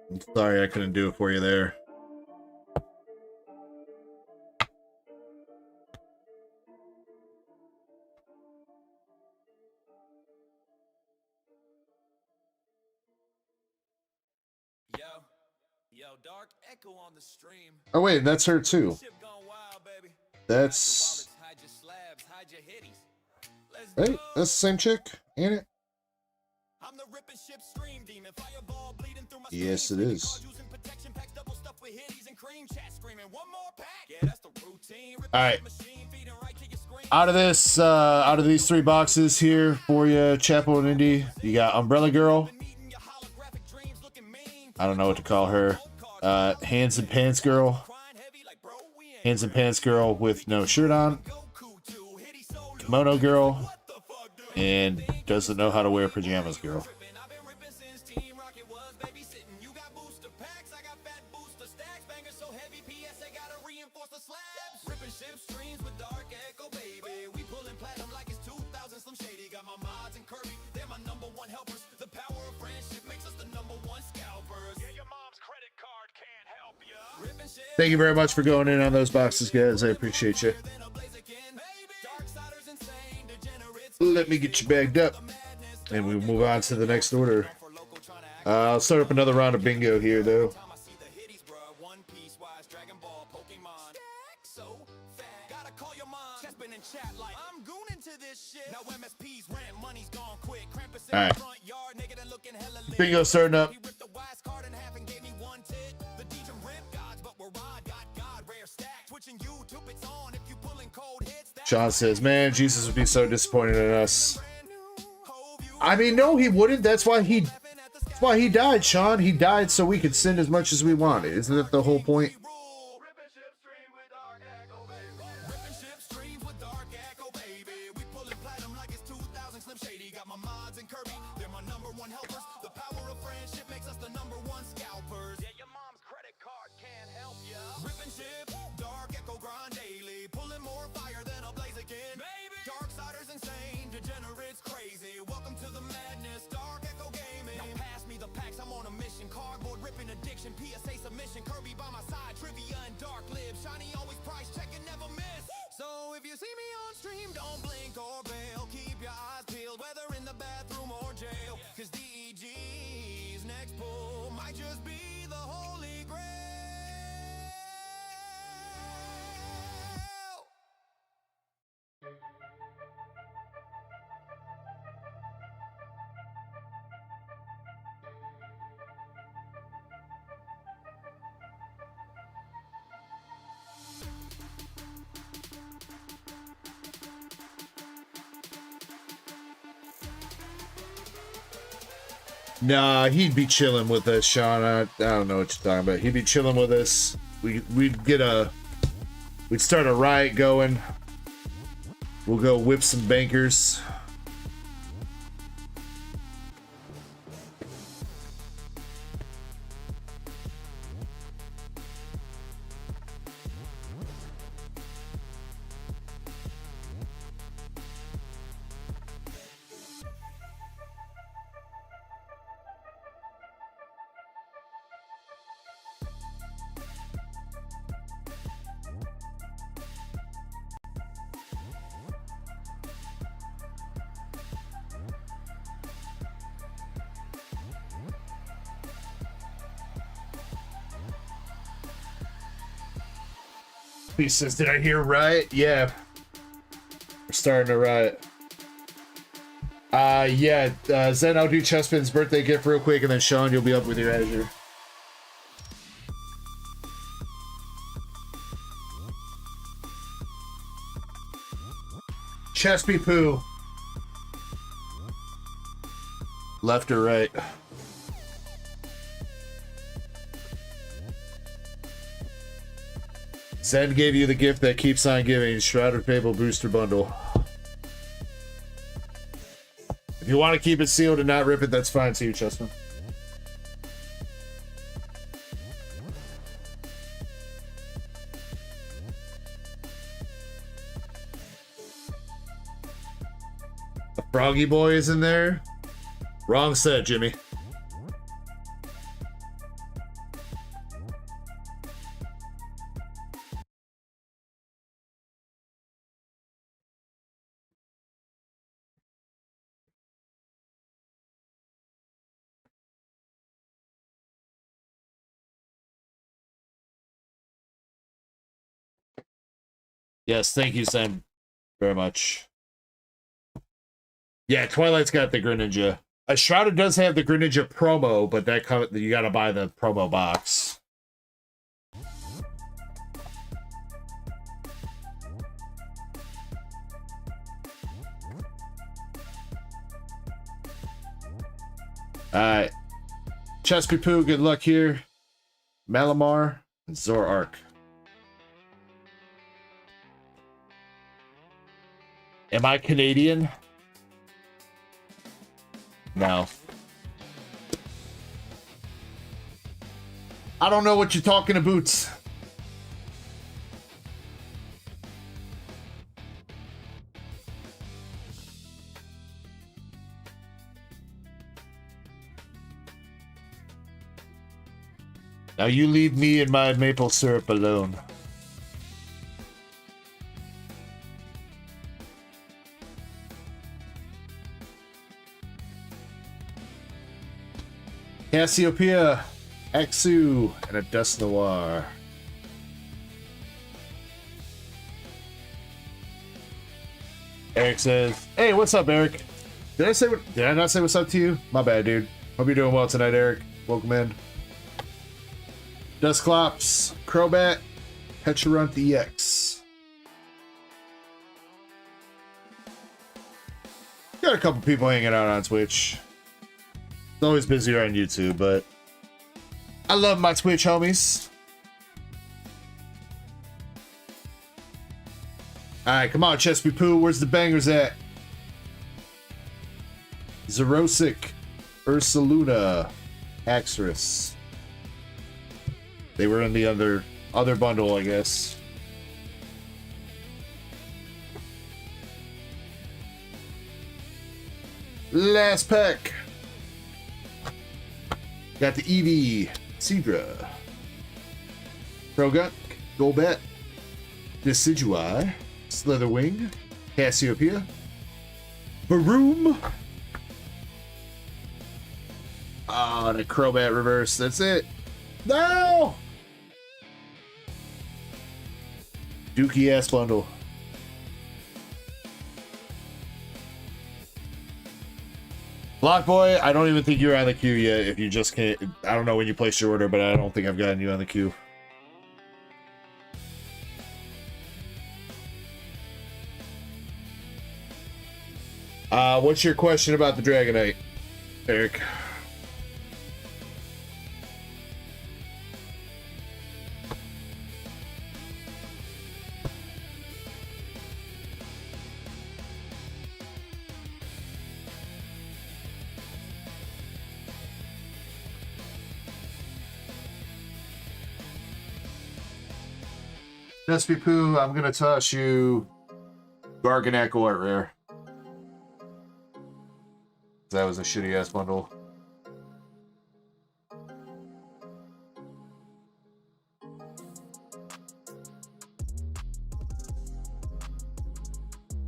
I'm sorry I couldn't do it for you there. Yo, Dark Echo on the stream. Oh wait, that's her too. Ship gone wild, baby. That's Hide your slabs, hide your hitties. Let's right. go. That's the same chick, ain't it? I'm the ripping ship stream demon. Fireball bleeding through my Yes, it is. using protection packs double stuffed with hitties and cream chat screaming one more pack. Yeah, that's the routine. All right. Machine feeding right to your screen. Out of these three boxes here for you, Chapel and Indy, you got Umbrella Girl. I don't know what to call her. Hands and Pants Girl. Hands and Pants Girl with no shirt on. Kimono Girl. And doesn't know how to wear pajamas Girl. Thank you very much for going in on those boxes, guys. I appreciate you. Let me get you bagged up, and we'll move on to the next order. I'll start up another round of bingo here, though. All right, bingo starting up. Sean says, man, Jesus would be so disappointed in us. I mean, no, he wouldn't. That's why he died, Sean. He died so we could sin as much as we wanted. Isn't that the whole point? PSA submission, Kirby by my side, trivia and dark live. Shiny always price checking, never miss. So if you see me on stream, don't blink or bail. Keep your eyes peeled, whether in the bathroom or jail. Cause DEG's next pull might just be the holy grail. Nah, he'd be chilling with us, Sean. I don't know what you're talking about. He'd be chilling with us. We'd start a riot going. We'll go whip some bankers. He says, did I hear riot? Yeah. We're starting to riot. Zen, I'll do Chespin's birthday gift real quick, and then Sean, you'll be up with your Azure. Chespy Poo. Left or right? Zen gave you the gift that keeps on giving, Shroud of Fable Booster Bundle. If you want to keep it sealed and not rip it, that's fine too, Chessman. The Froggy Boy is in there? Wrong set, Jimmy. Yes, thank you, Sam, very much. Yeah, Twilight's got the Greninja. Shrouded does have the Greninja promo, but you gotta buy the promo box. Alright. Chespy Poo, good luck here. Malamar, and Zoroark. Am I Canadian? No. I don't know what you're talking about. Now you leave me and my maple syrup alone. Cassiopeia, Exu, and a Dust Noir. Eric says, "Hey, what's up, Eric? Did I not say what's up to you? My bad, dude. Hope you're doing well tonight, Eric. Welcome in." Dusclops, Crobat, Pecharunt EX. Got a couple people hanging out on Twitch. It's always busier on YouTube, but I love my Twitch homies. Alright, come on, Chespy Poo. Where's the bangers at? Zerosic, Ursaluna, Axorus. They were in the other bundle, I guess. Last pack. Got the Eevee, Seadra, Crogut, Golbat, Decidueye, Slitherwing, Cassiopeia, Baroom. Oh, the Crobat reverse. That's it. No! Dookie ass bundle. Block Boy, I don't even think you're on the queue yet. If you just can't, I don't know when you placed your order, but I don't think I've gotten you on the queue. What's your question about the Dragonite, Eric? Despy Poo, I'm gonna toss you DarkEckoGaming Art Rare. That was a shitty ass bundle.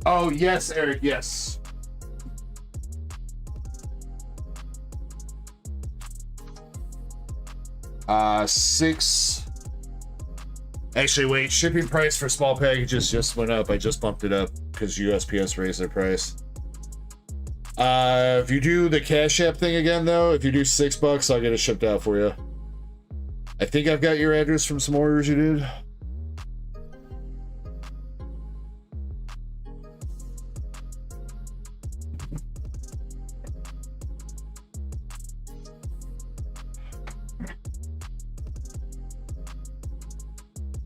Oh yes, Eric, yes. Six. Actually, wait. Shipping price for small packages just went up. I just bumped it up because USPS raised their price. If you do the Cash App thing again, though, if you do $6, I'll get it shipped out for you. I think I've got your address from some orders you did.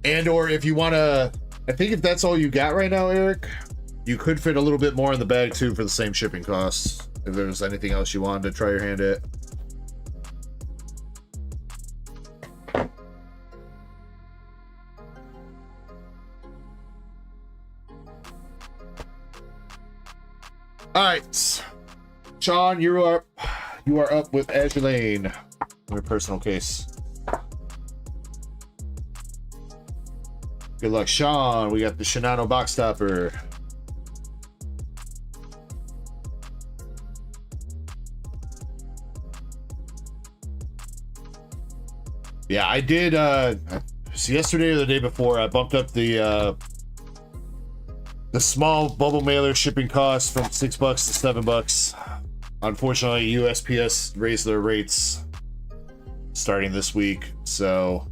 And or if you want to, I think if that's all you got right now, Eric, you could fit a little bit more in the bag too for the same shipping costs. If there's anything else you wanted to try your hand at. All right, Sean, you are up with Azure Lane, your personal case. Good luck, Sean. We got the Shinano box topper. Yeah, I did. So yesterday or the day before, I bumped up the small bubble mailer shipping cost from $6 to $7. Unfortunately, USPS raised their rates starting this week, so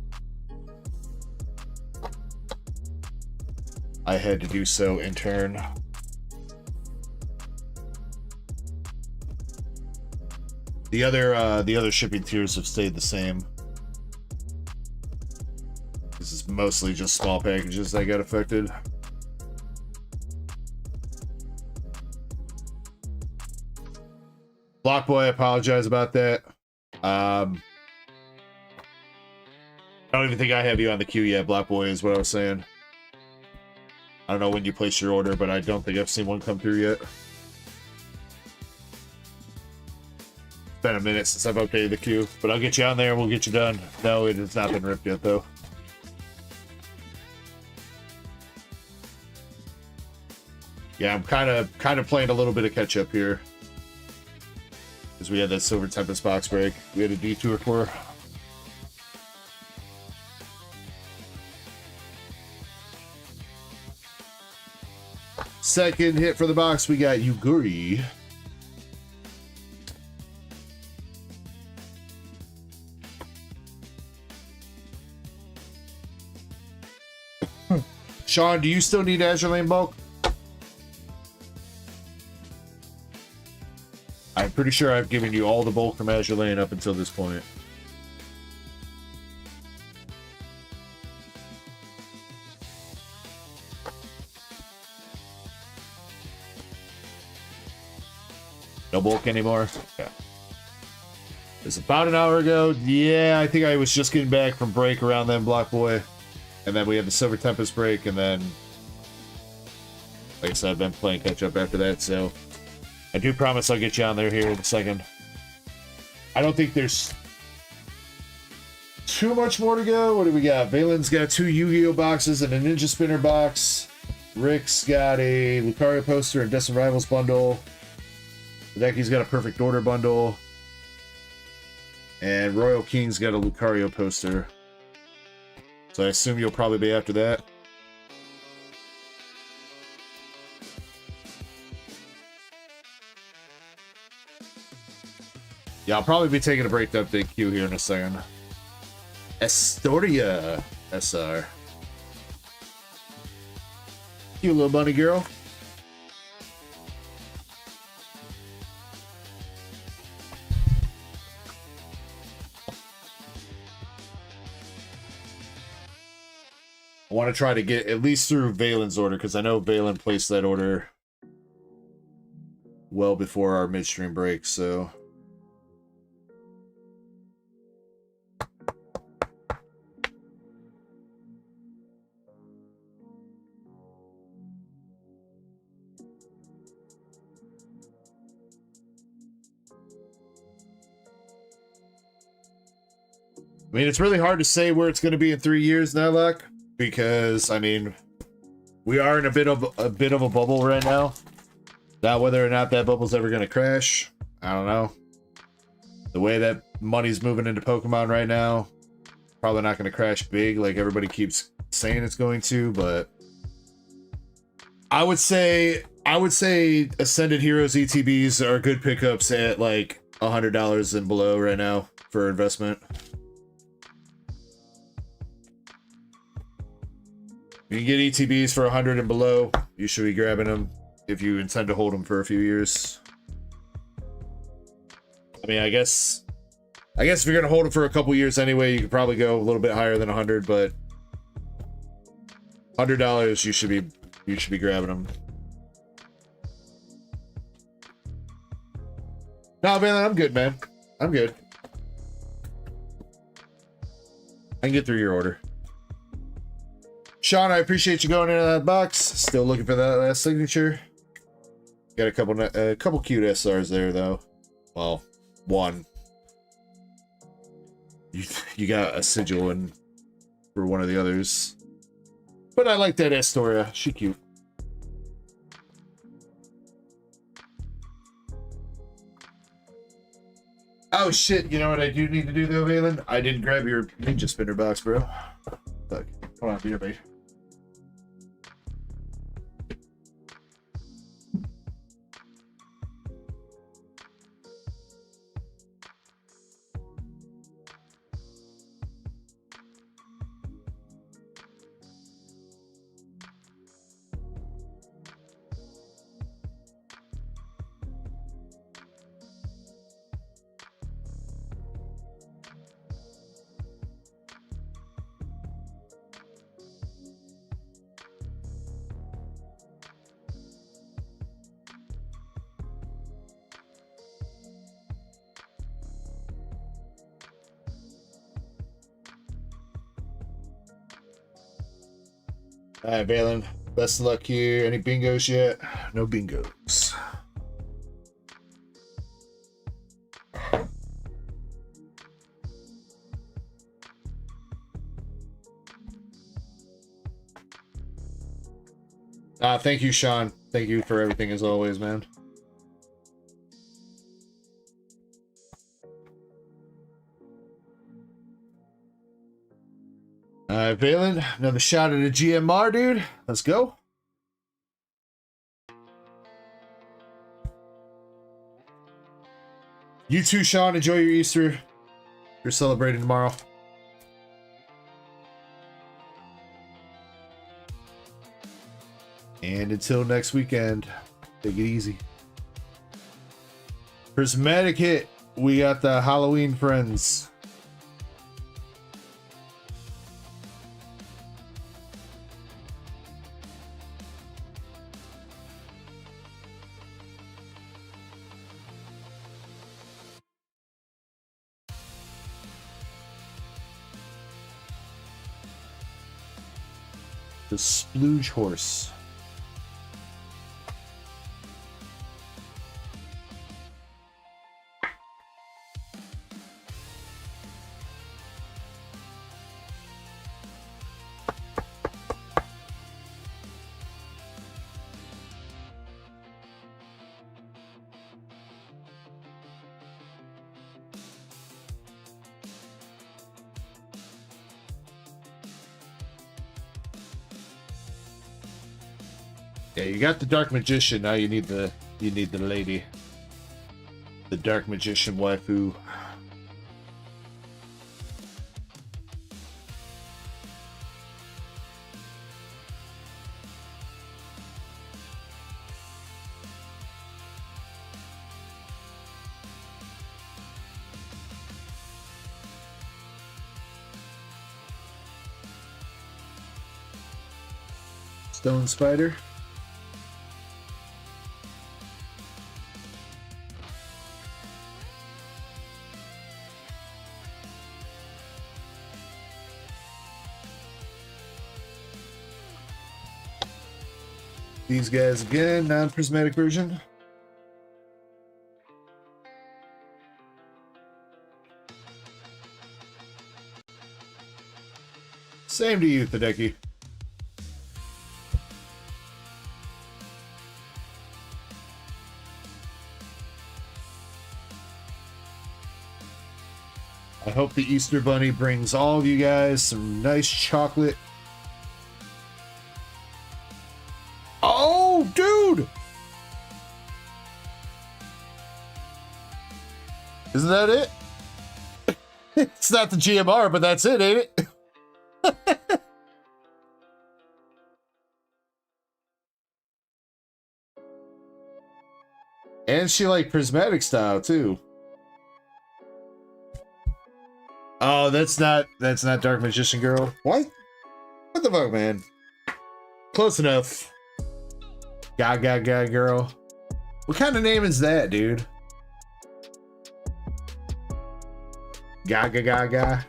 I had to do so in turn. The other shipping tiers have stayed the same. This is mostly just small packages that got affected. Block Boy, I apologize about that. I don't even think I have you on the queue yet, Block Boy, is what I was saying. I don't know when you placed your order, but I don't think I've seen one come through yet. It's been a minute since I've updated the queue, but I'll get you on there and we'll get you done. No, it has not been ripped yet, though. Yeah, I'm kind of playing a little bit of catch up here, because we had that Silver Tempest box break. We had a detour for. Second hit for the box, we got Yugioh. Sean, do you still need Azure Lane bulk? I'm pretty sure I've given you all the bulk from Azure Lane up until this point. No bulk anymore? Yeah. It was about an hour ago. Yeah, I think I was just getting back from break around then, Block Boy. And then we had the Silver Tempest break, and then, like I said, I've been playing catch up after that, so I do promise I'll get you on there here in a second. I don't think there's too much more to go. What do we got? Valen's got 2 Yu-Gi-Oh boxes and a Ninja Spinner box. Rick's got a Lucario poster and Destined Rivals bundle. Ducky's got a Perfect Order bundle. And Royal King's got a Lucario poster. So I assume you'll probably be after that. Yeah, I'll probably be taking a break to update queue here in a second. Astoria SR. You little bunny girl. I want to try to get at least through Valen's order, because I know Valen placed that order well before our midstream break, so. I mean, it's really hard to say where it's going to be in 3 years now, Luck, because I mean, we are in a bit of a bubble right now. Now, whether or not that bubble's ever going to crash, I don't know. The way that money's moving into Pokemon right now, probably not going to crash big like everybody keeps saying it's going to, but I would say Ascended Heroes ETBs are good pickups at like $100 and below right now for investment. You can get ETBs for 100 and below. You should be grabbing them if you intend to hold them for a few years. I mean, I guess if you're gonna hold them for a couple years anyway, you could probably go a little bit higher than 100, but $100 you should be grabbing them. No, man, I'm good, man. I'm good. I can get through your order. Sean, I appreciate you going into that box. Still looking for that last signature. Got a couple cute SRs there, though. Well, one. You got a sigil in for one of the others. But I like that Astoria. She cute. Oh shit, you know what I do need to do though, Valen? I didn't grab your ninja spinner box, bro. Look, hold on, be here, babe. Alright, Valen. Best of luck here. Any bingos yet? No bingos. Thank you, Sean. Thank you for everything as always, man. Alright, Valen. Another shot at a GMR, dude. Let's go. You too, Sean. Enjoy your Easter. You're celebrating tomorrow. And until next weekend, take it easy. Prismatic hit. We got the Halloween friends. The Splooge Horse. Yeah, you got the Dark Magician. Now you need the lady. The Dark Magician waifu. Stone Spider. These guys again, non-prismatic version. Same to you, Ducky. I hope the Easter Bunny brings all of you guys some nice chocolate. Oh, dude! Isn't that it? It's not the GMR, but that's it, ain't it? And she like prismatic style too. Oh, that's not Dark Magician Girl. What? What the fuck, man? Close enough. Gaga girl. What kind of name is that, dude? Gaga. Gaga.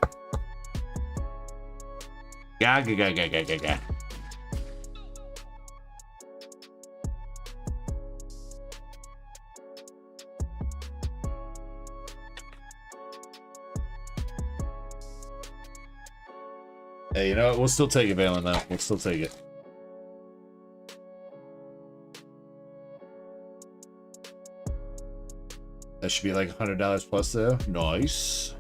Hey, you know what? We'll still take it, Valen, though. We'll still take it. That should be like $100 plus, though. Nice.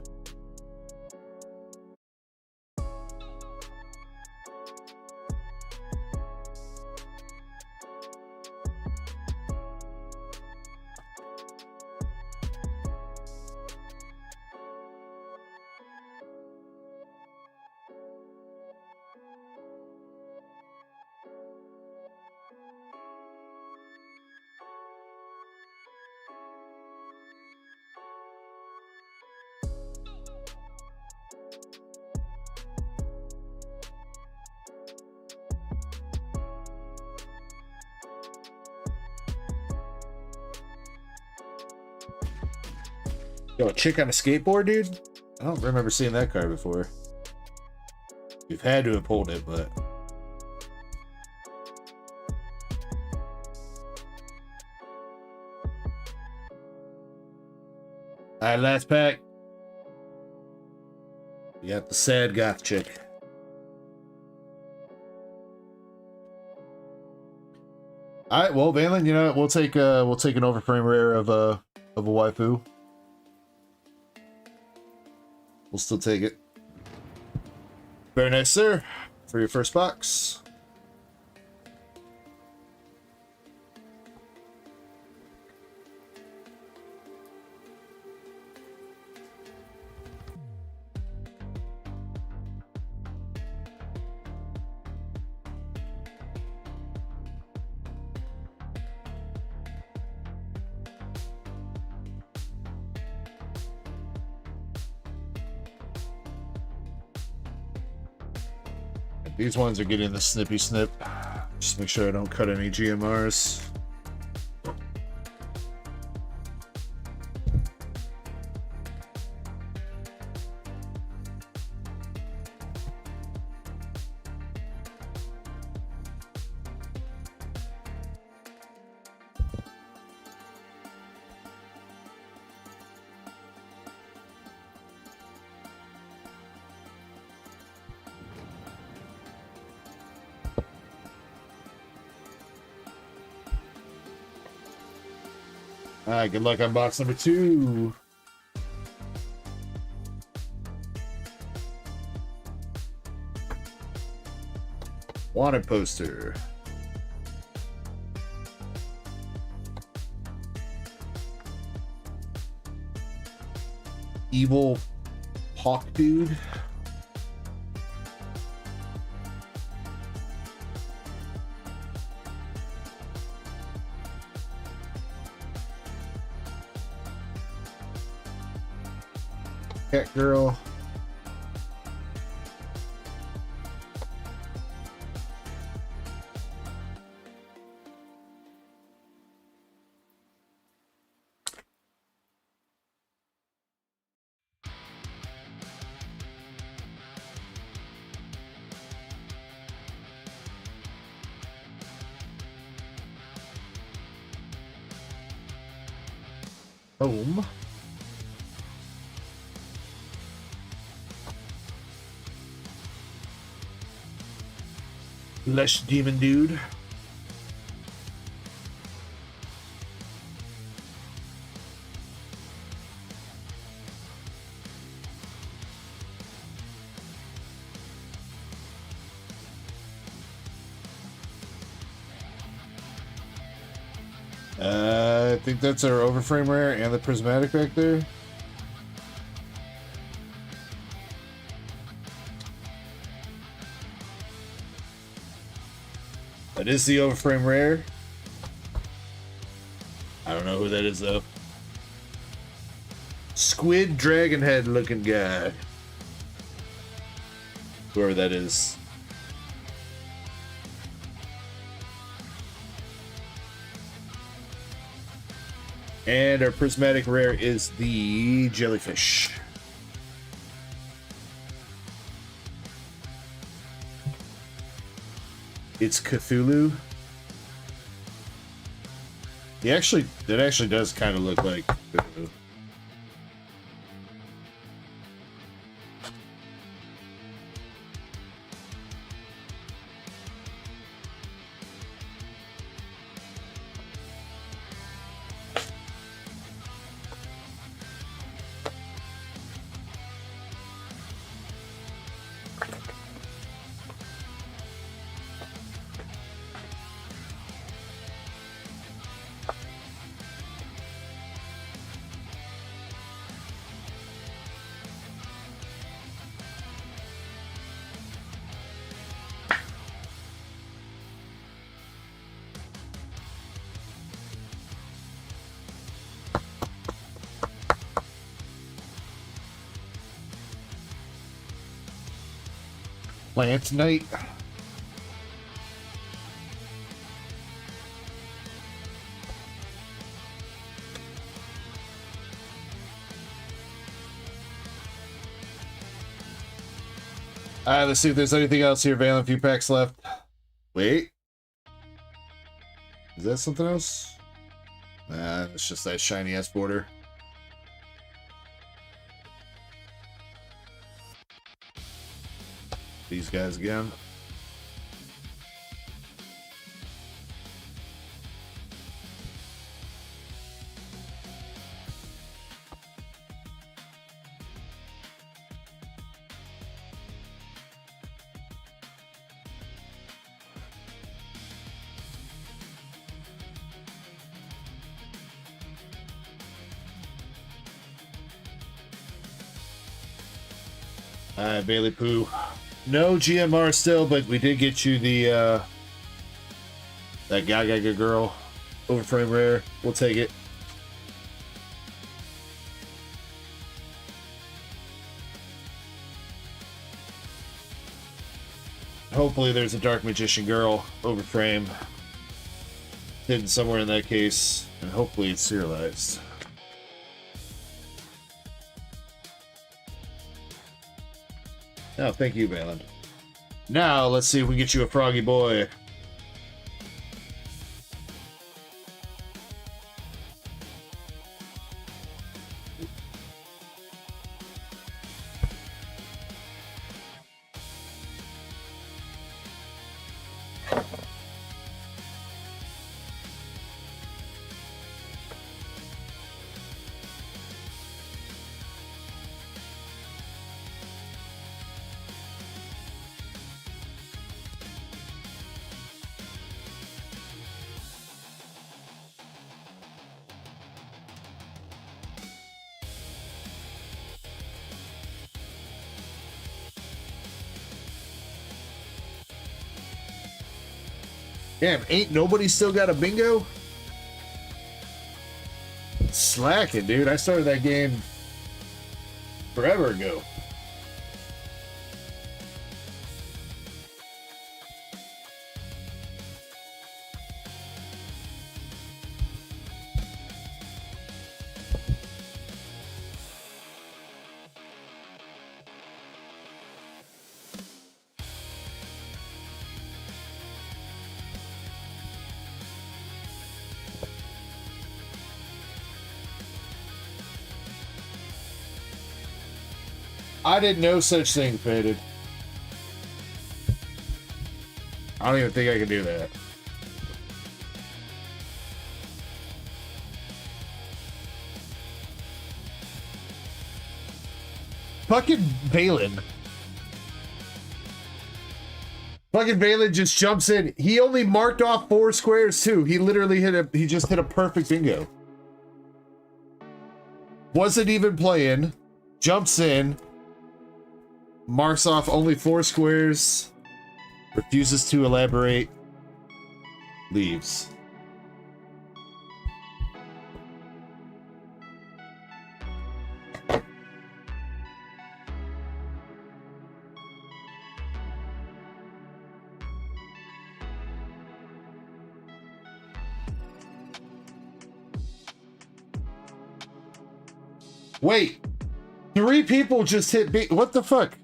Yo, a chick on a skateboard, dude? I don't remember seeing that card before. You've had to have pulled it, but... Alright, last pack. You got the sad goth chick. Alright, well, Valen, you know what? We'll take an overframe rare of a waifu. We'll still take it. Very nice, sir. For your first box. These ones are getting the snippy snip. Just make sure I don't cut any GMRs. Alright, good luck on box number 2. Wanted poster. Evil hawk dude. Cat girl. Home. Lush demon dude. I think that's our overframe rare and the prismatic back there. That is the overframe rare. I don't know who that is though. Squid dragon head looking guy. Whoever that is. And our prismatic rare is the jellyfish. It's Cthulhu. It actually does kind of look like Cthulhu. Plant Knight. Alright, let's see if there's anything else here, Valen. A few packs left. Wait. Is that something else? Nah, it's just that shiny ass border. These guys again. Alright, Bailey Pooh. No GMR still, but we did get you the that Gaga girl overframe rare. We'll take it. Hopefully there's a Dark Magician girl overframe hidden somewhere in that case, and hopefully it's serialized. Oh, thank you, Valen. Now, let's see if we can get you a Froggy Boy. Damn, ain't nobody still got a bingo? Slacking, dude. I started that game forever ago. I did no such thing, Faded. I don't even think I can do that. Fucking Valen. Fucking Valen just jumps in. He only marked off 4 squares too. He literally he just hit a perfect bingo. Wasn't even playing. Jumps in. Marks off only 4 squares. Refuses to elaborate. Leaves. Wait, 3 people just hit B. What the fuck?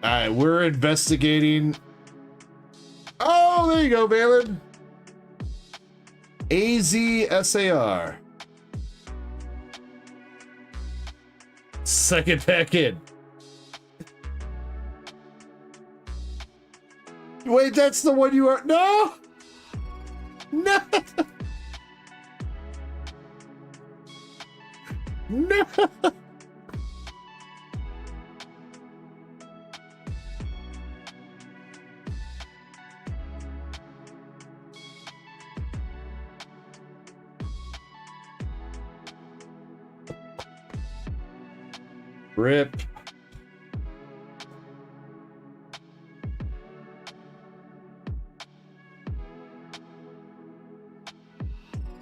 Alright, we're investigating. Oh, there you go, Valen. AZSAR. Second back in. Wait, that's the one you are. No! No! No! Rip.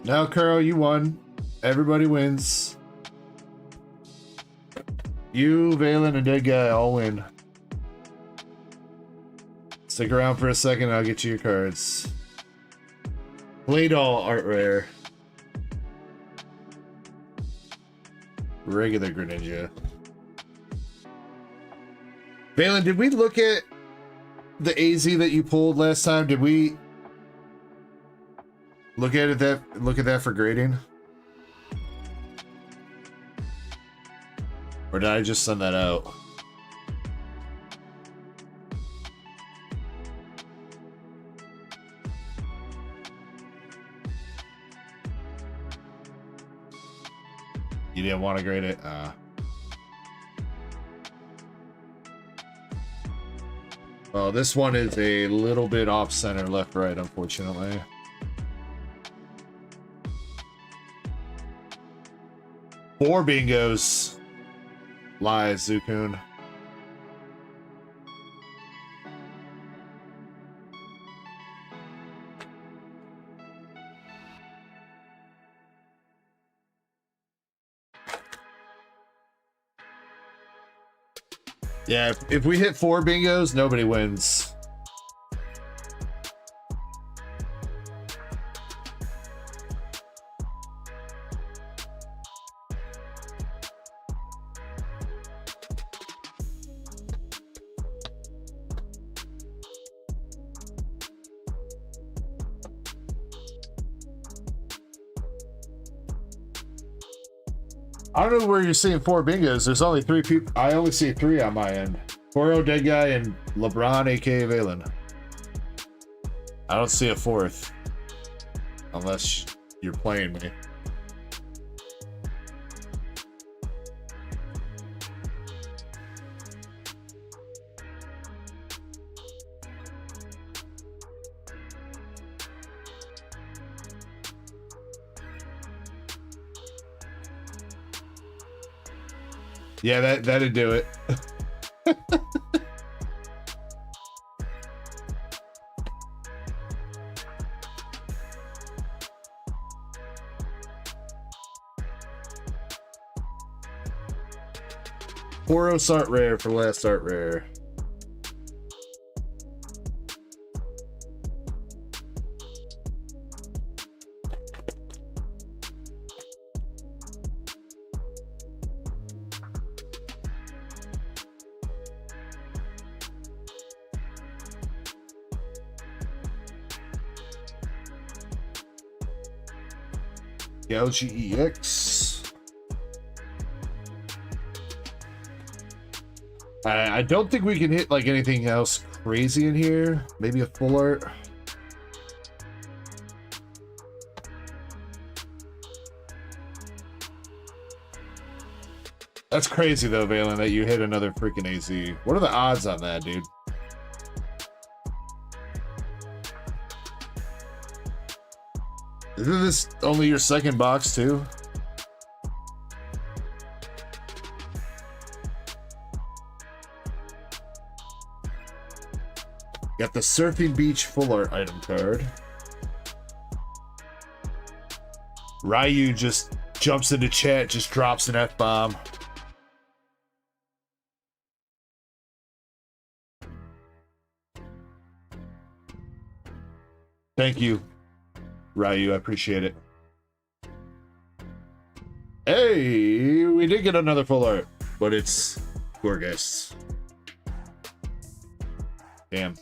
Now, Kuro, you won. Everybody wins. You, Valen, and Dead Guy all win. Stick around for a second, I'll get you your cards. Play doll art rare. Regular Greninja. Valen, did we look at the AZ that you pulled last time? Did we look at that for grading? Or did I just send that out? You didn't want to grade it? Well, this one is a little bit off center, left, right, unfortunately. Four bingos. Lies, Zukun. Yeah, if we hit 4 bingos, nobody wins. I don't know where you're seeing 4 bingos. There's only 3 people. I only see 3 on my end. Koro, Dead Guy, and LeBron, aka Valen. I don't see a 4th. Unless you're playing me. Yeah, that'd do it. Poros art rare for last art rare. LGEX. I don't think we can hit like anything else crazy in here. Maybe a full art. That's crazy though, Valen, that you hit another freaking AZ. What are the odds on that, dude? Isn't this only your second box too? Got the Surfing Beach full art item card. Ryu just jumps into chat, just drops an F-bomb. Thank you, Ryu. I appreciate it. Hey, we did get another full art, but it's Gorgeist. Damn.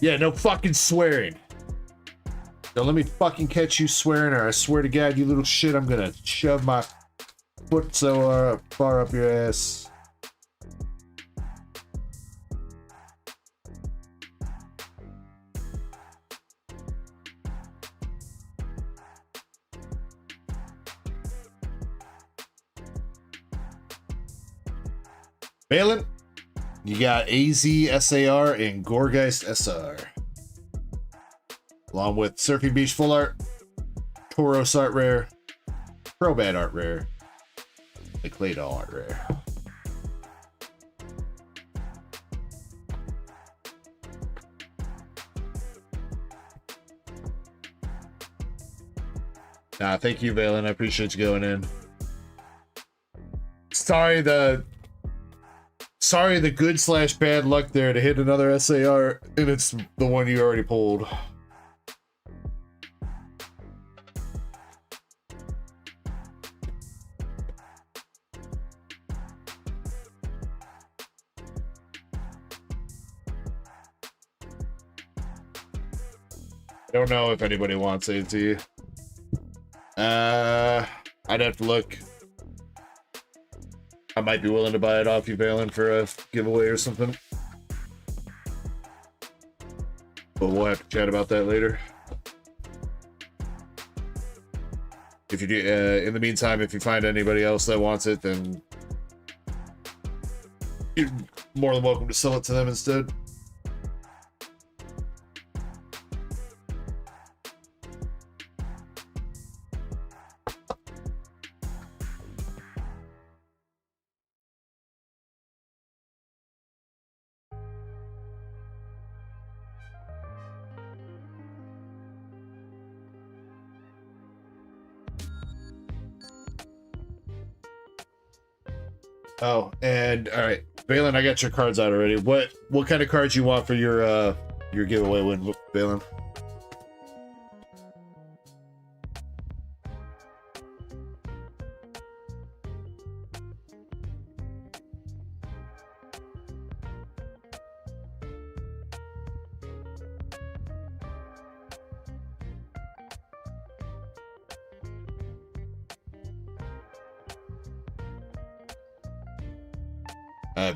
Yeah, no fucking swearing. Don't let me fucking catch you swearing, or I swear to God, you little shit, I'm gonna shove my foot so far up your ass. Valen, you got AZ SAR and Gorgeist SR. Along with Surfing Beach full art, Tauros art rare, Probat art rare, and Claydol art rare. Nah, thank you, Valen. I appreciate you going in. Sorry the good / bad luck there to hit another SAR, and it's the one you already pulled. I don't know if anybody wants AT. I'd have to look. I might be willing to buy it off you, Valen, for a giveaway or something. But we'll have to chat about that later. If you do, in the meantime, if you find anybody else that wants it, then you're more than welcome to sell it to them instead. Oh, and all right, Valen, I got your cards out already. What kind of cards you want for your giveaway win, Valen?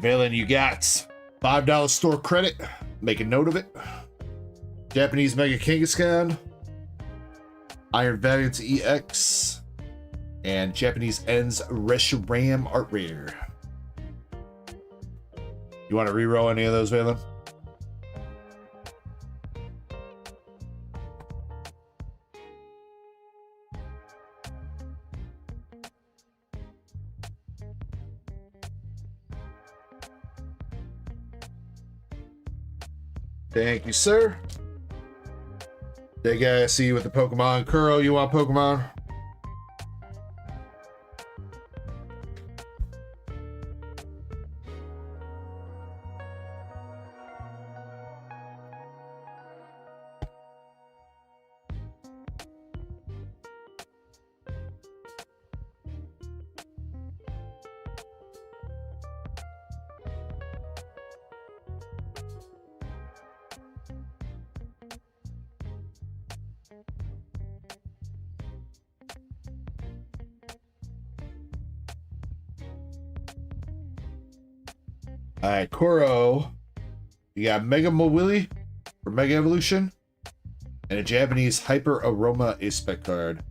Valen, you got $5 store credit. Make a note of it. Japanese Mega Kangaskhan, Iron Valiant EX, and Japanese Ends Reshiram Art Rare. You want to reroll any of those, Valen? Thank you, sir. That guy I see you with the Pokemon. Kuro, you want Pokemon? All right, Koro. You got Mega Mowili for Mega Evolution, and a Japanese Hyper Aroma Aspect card.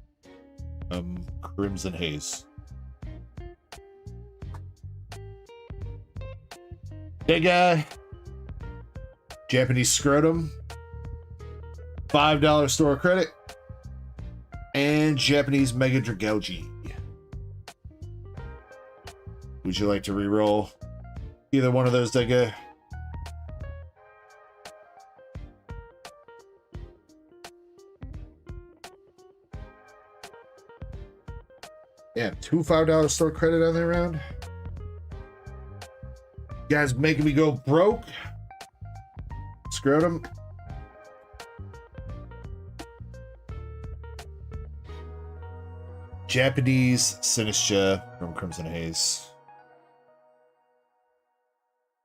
Crimson Haze. Big guy. Japanese Scrotum. $5 store credit. And Japanese Mega Dragalge. Would you like to re-roll either one of those, Dega? Yeah, two $5 store credit on their round. You guys making me go broke. Scrotum. Japanese Sinistra from Crimson Haze.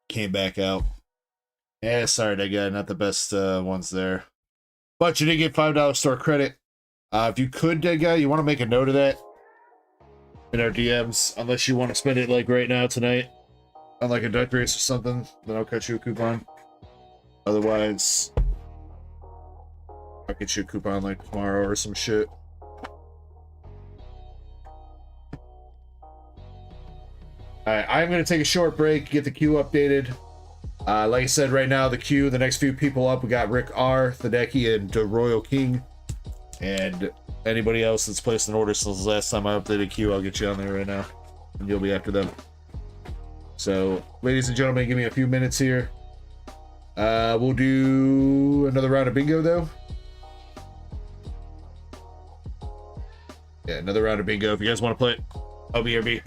Came back out. Yeah, sorry, that guy. Not the best ones there. But you did get $5 store credit. If you could, that guy, you want to make a note of that in our DMs, unless you want to spend it like right now tonight on like a duck race or something, then I'll cut you a coupon. Otherwise, I'll get you a coupon like tomorrow or some shit. Alright, I'm going to take a short break, get the queue updated. Like I said, right now, the queue, the next few people up, we got Rick R, Thedeki, and the Royal King. And anybody else that's placed an order since the last time I updated queue, I'll get you on there right now. And you'll be after them. So, ladies and gentlemen, give me a few minutes here. We'll do another round of bingo, though. Yeah, another round of bingo. If you guys want to play it, I'll be here.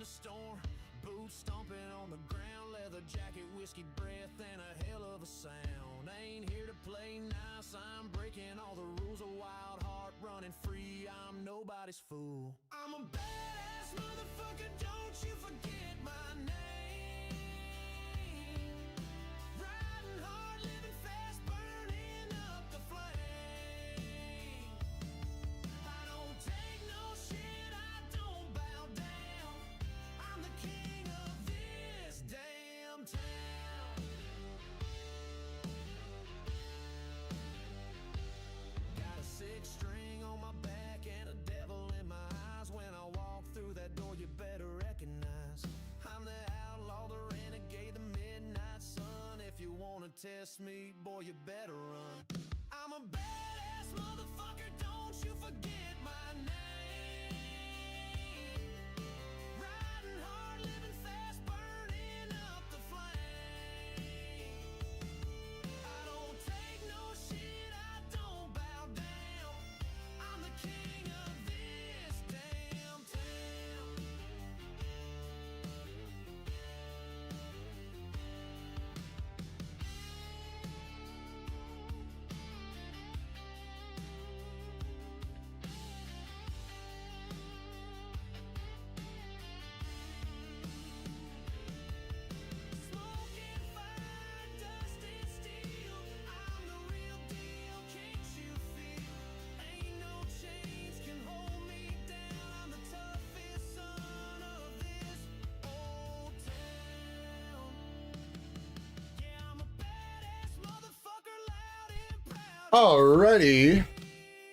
the storm. Boots stomping on the ground, leather jacket, whiskey breath, and a hell of a sound. I ain't here to play nice, I'm breaking all the rules. A wild heart running free, I'm nobody's fool. I'm a badass motherfucker, don't you forget my name. Riding hard, living fast, burning up the flame. I don't take no shit, I don't bow down. I'm the king of this damn town. Got a six string on my back and a devil in my eyes. When I walk through that door, you better recognize I'm the outlaw, the renegade, the midnight sun. If you wanna test me, boy, you better run. I'm a badass motherfucker, don't you forget my name. Riding hard, living fast, burning up the flame. I don't take no shit, I don't bow down. I'm the king of this damn town. Smoking fire, dust and steel. I'm the real deal, can't you feel? Ain't no chains can hold me down. I'm the toughest son of this old town. Yeah, I'm a badass motherfucker, loud and proud. Alrighty,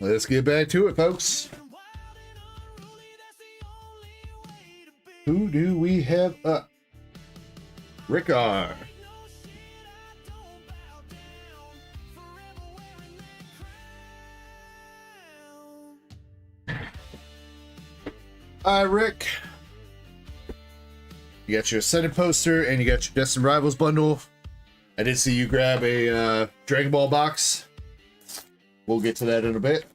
let's get back to it, folks. Wild and unruly, that's the only way to be. Who do we have up? Rickar. No shit, I don't bow down. Forever wearing that crown. Hi, Rick. You got your Ascended poster and you got your Destined Rivals bundle. I did see you grab a Dragon Ball box. We'll get to that in a bit.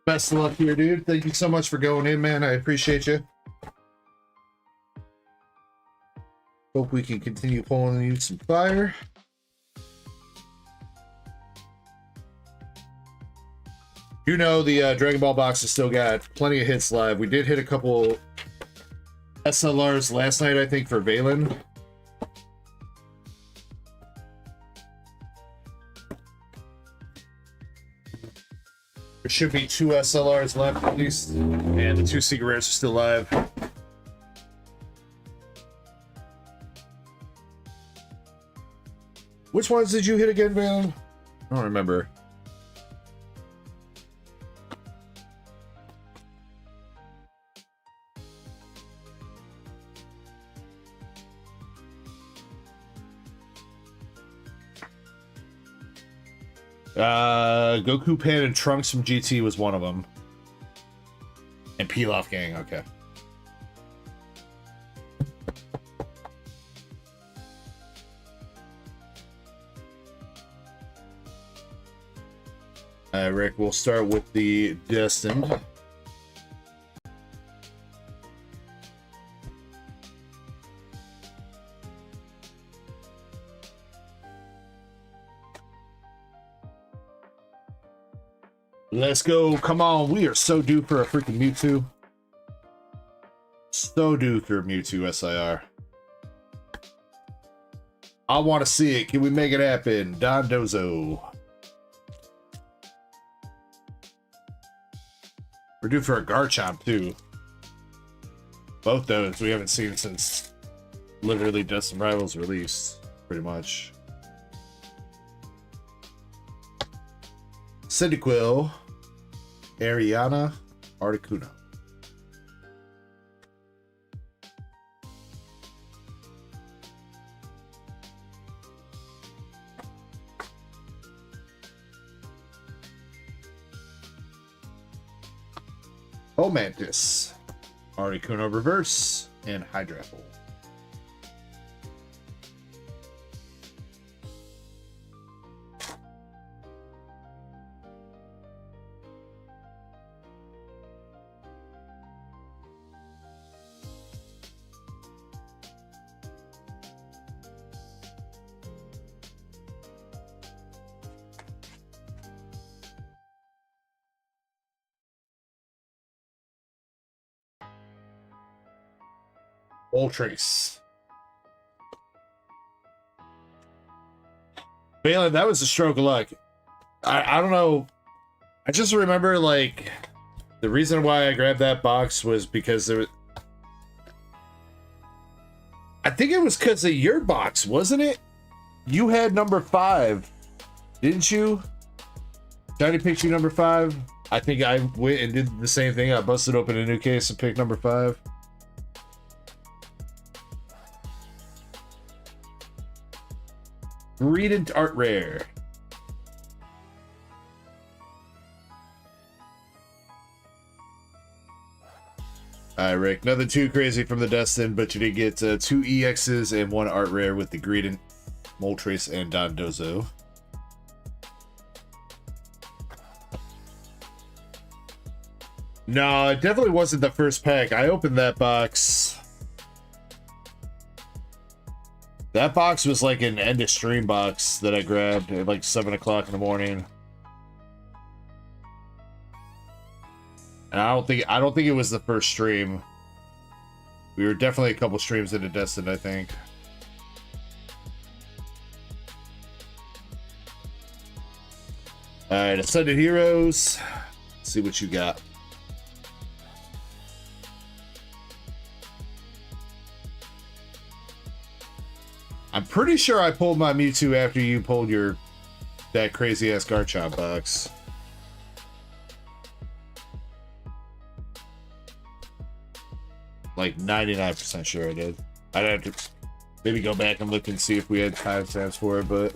Best of luck here, dude. Thank you so much for going in, man. I appreciate you. Hope we can continue pulling you some fire. You know the Dragon Ball box has still got plenty of hits live. We did hit a couple SLRs last night, I think, for Valen. There should be 2 SLRs left at least, and the 2 secret rares are still live. Which ones did you hit again, Valen? I don't remember. Goku Pan and Trunks from GT was one of them. And Pilaf Gang, okay. Rick, we'll start with the Destined. Let's go. Come on. We are so due for a freaking Mewtwo. So due for a Mewtwo SIR. I want to see it. Can we make it happen? Don Dozo. We're due for a Garchomp, too. Both those we haven't seen since literally Destined Rivals released, pretty much. Cyndaquil, Ariana, Articuno. Omantis, Articuno Reverse, and Hydrapple. Old Trace. Balin, that was a stroke of luck. I don't know. I just remember, like, the reason why I grabbed that box was because there was... I think it was because of your box, wasn't it? You had number 5, didn't you? Johnny picked you number 5. I think I went and did the same thing. I busted open a new case and picked number 5. Read art rare. Alright, Rick. Nothing too crazy from the Destin, but you did get 2 EXs and 1 art rare with the Greedent, Moltres, and Dondozo. No, it definitely wasn't the first pack. I opened that box. That box was like an end of stream box that I grabbed at like 7 o'clock in the morning. And I don't think it was the first stream. We were definitely a couple streams into Destin, I think. Alright, Ascended Heroes. Let's see what you got. I'm pretty sure I pulled my Mewtwo after you pulled that crazy ass Garchomp box. Like 99% sure I did. I'd have to maybe go back and look and see if we had timestamps for it, but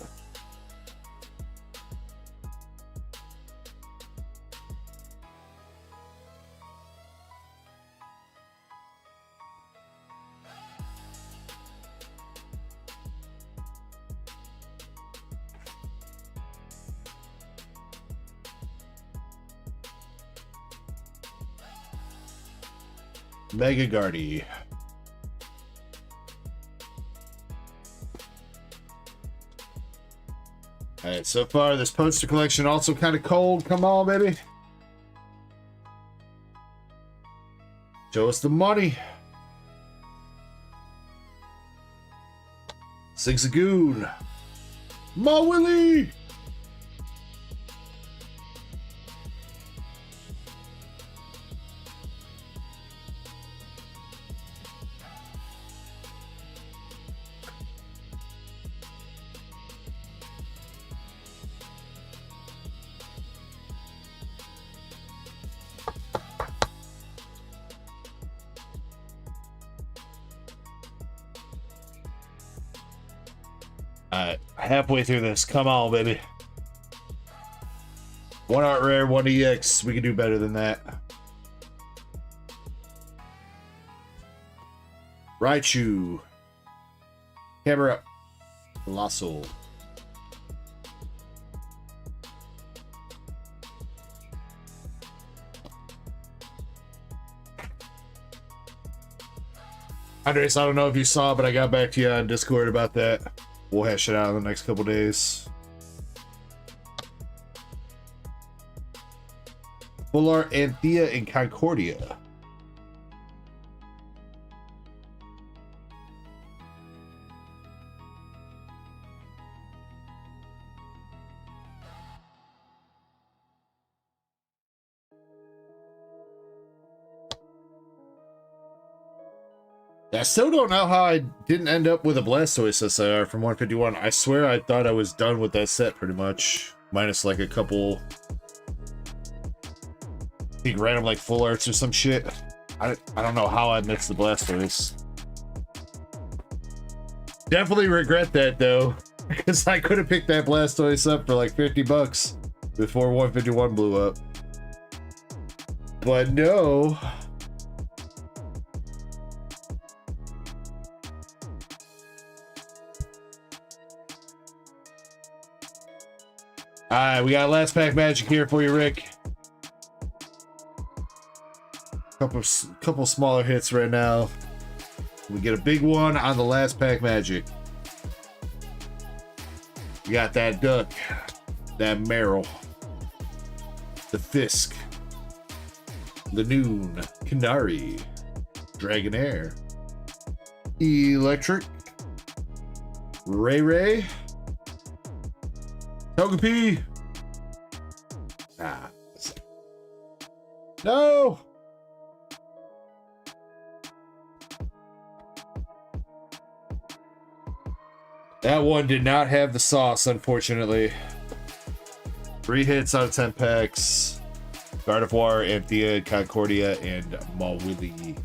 Mega Guardy. Alright, so far this poster collection also kind of cold. Come on, baby. Show us the money. Zigzagoon. Ma Willie. Alright, halfway through this. Come on, baby. 1 art rare, 1 EX. We can do better than that. Raichu. Camera. Colossal. Andres, I don't know if you saw, but I got back to you on Discord about that. We'll hash it out in the next couple days. Full art Anthea and Concordia. I still don't know how I didn't end up with a Blastoise SIR from 151. I swear I thought I was done with that set pretty much. Minus like a couple... I think random like full arts or some shit. I don't know how I missed the Blastoise. Definitely regret that though. Because I could have picked that Blastoise up for like 50 bucks before 151 blew up. But no... Alright, we got last pack magic here for you, Rick. Couple smaller hits right now. We get a big one on the last pack magic. We got that Duck, that Meryl, the Fisk, the Noon, Canary, Dragonair, Electric. Ray. Togepi. Ah. No. That one did not have the sauce, unfortunately. 3 hits out of 10 packs. Gardevoir, Anthea, Concordia, and Mawili.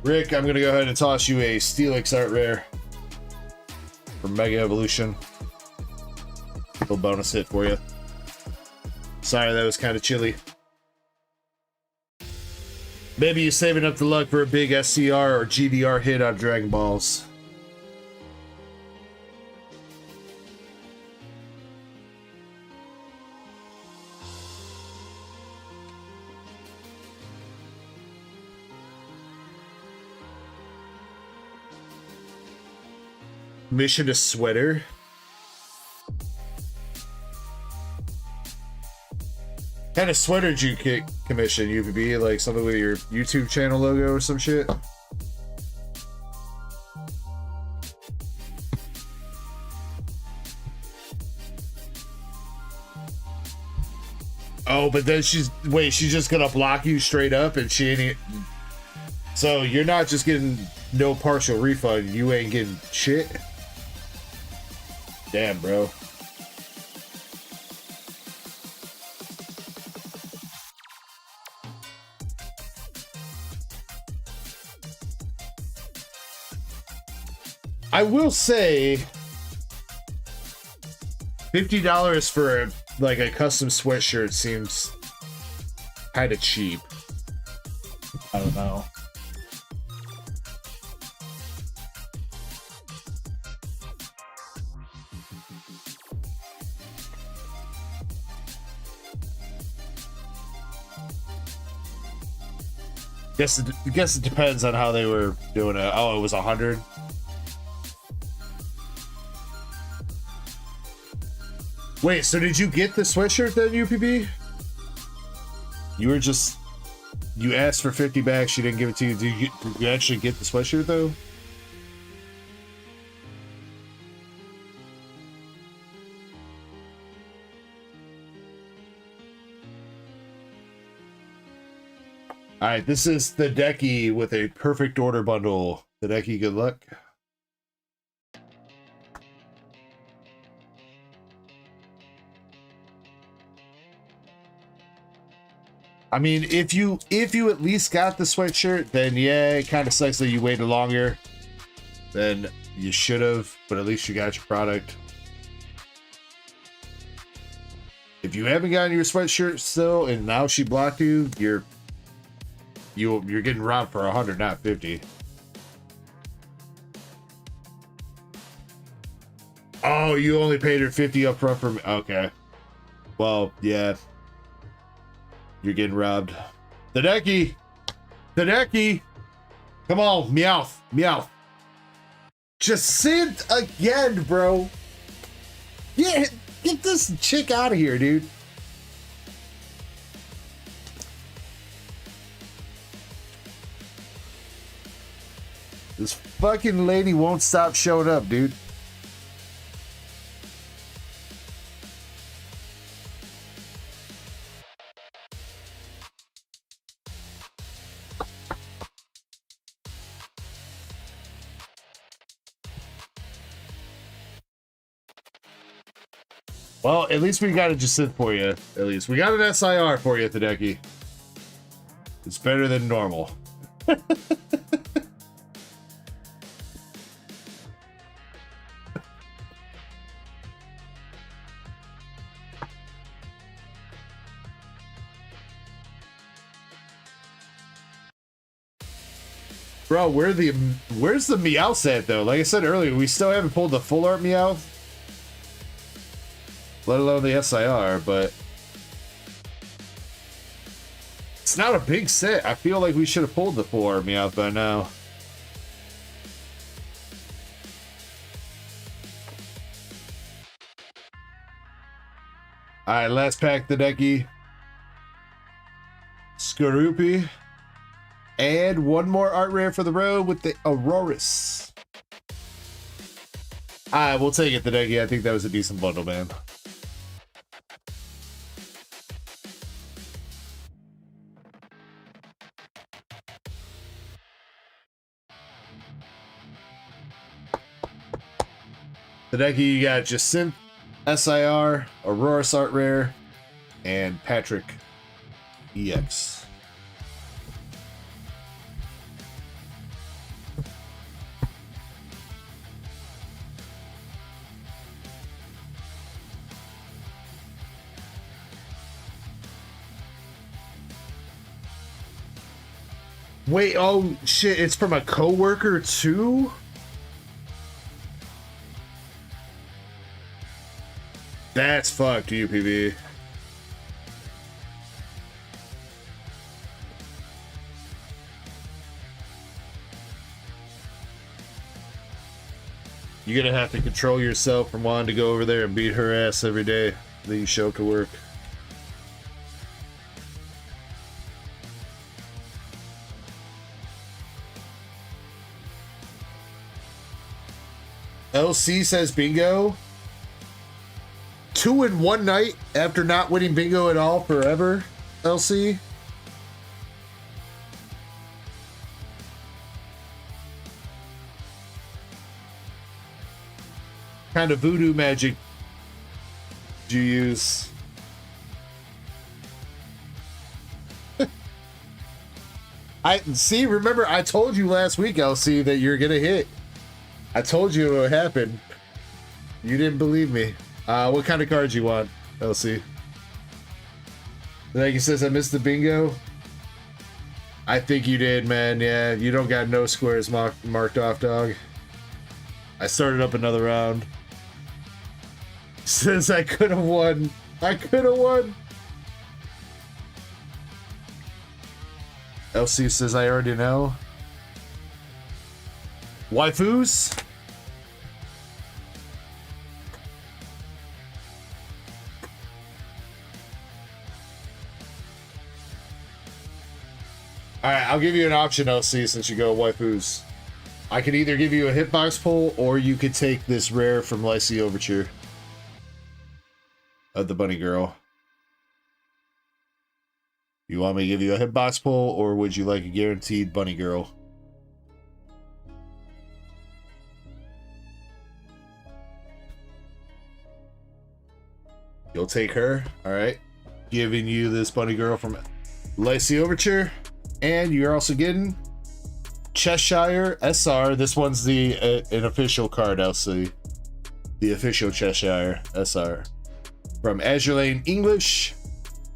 Rick, I'm gonna go ahead and toss you a Steelix Art Rare for Mega Evolution. Little bonus hit for you. Sorry, that was kind of chilly. Maybe you're saving up the luck for a big SCR or GDR hit on Dragon Balls. Mission to sweater. Kind of sweater did you commission, UVB? Like something with your YouTube channel logo or some shit? Oh, but then she's just gonna block you straight up and she ain't. So you're not just getting no partial refund, you ain't getting shit? Damn, bro. I will say $50 for like a custom sweatshirt seems kind of cheap. I don't know. Guess it depends on how they were doing it. Oh, it was 100. Wait, so did you get the sweatshirt then, UPB? You asked for 50 back, she didn't give it to you. Did you actually get the sweatshirt though? All right, this is the Ducky with a perfect order bundle. The Ducky, good luck. I mean, if you at least got the sweatshirt, then yeah, it kind of sucks that you waited longer than you should have, but at least you got your product. If you haven't gotten your sweatshirt still, and now she blocked you, you're getting robbed for 100, not 50. Oh, you only paid her 50 up front for me. Okay. Well, yeah. You're getting robbed. The Ducky! Come on, Meowth. Just sit again, bro. Yeah, get this chick out of here, dude. This fucking lady won't stop showing up, dude. Well, at least we got a Jacinth for you. At least we got an SIR for you, Tadeki. It's better than normal. Bro, where's the Meowth at though? Like I said earlier, we still haven't pulled the full art Meowth, let alone the SIR, but it's not a big set. I feel like we should have pulled the full art Meowth by now. Alright, last pack, the Ducky. Skorupi. And one more art rare for the road with the Auroras. Alright, we'll take it, the Ducky. I think that was a decent bundle, man. The Ducky, you got Jacinth, SIR, Aurora's art rare, and Patrick EX. Wait, oh shit, it's from a coworker too? That's fucked, UPB. You're gonna have to control yourself from wanting to go over there and beat her ass every day that you show up to work. LC says bingo. 2 in one night after not winning bingo at all forever, LC. Kind of voodoo magic do you use? Remember I told you last week, LC, that you're gonna hit. I told you it would happen. You didn't believe me. What kind of cards you want, LC? Like he says, I missed the bingo. I think you did, man. Yeah, you don't got no squares marked off, dog. I started up another round. Says I could have won. I could have won. LC says I already know. Waifus? Alright, I'll give you an option, LC, since you go waifus. I could either give you a hitbox pull, or you could take this rare from Lycee Overture of the bunny girl. You want me to give you a hitbox pull, or would you like a guaranteed bunny girl? You'll take her. Alright. Giving you this bunny girl from Lycee Overture. And you're also getting Cheshire SR. This one's the an official card, LC. The official Cheshire SR. From Azure Lane English.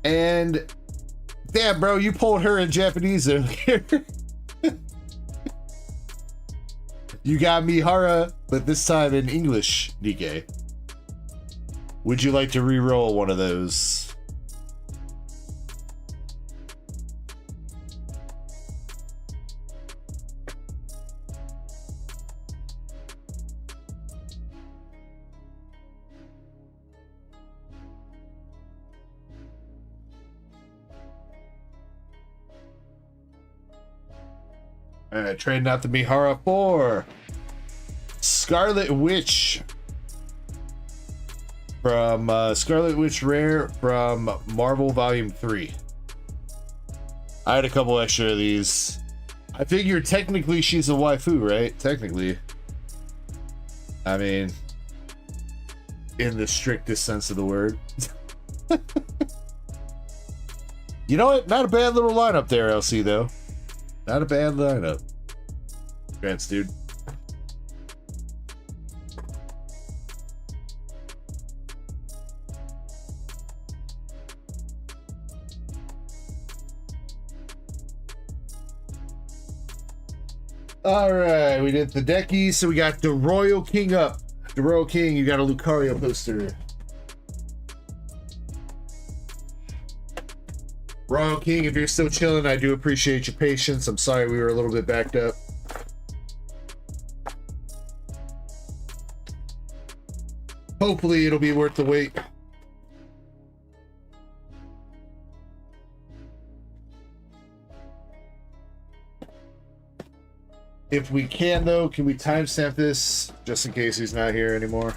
And damn, bro, you pulled her in Japanese earlier. You got Mihara, but this time in English, Nikkei. Would you like to re-roll one of those? Alright, trading out the Mihara for Scarlet Witch. From Scarlet Witch Rare from Marvel Volume 3. I had a couple extra of these. I figure technically she's a waifu, right? Technically. I mean, in the strictest sense of the word. You know what? Not a bad little lineup there, LC, though. Not a bad lineup. Congrats, dude. All right, we did the Ducky, so we got the Royal King up. The Royal King, you got a Lucario poster. Royal King, if you're still chilling, I do appreciate your patience. I'm sorry we were a little bit backed up. Hopefully it'll be worth the wait. If we can, though, can we timestamp this just in case he's not here anymore?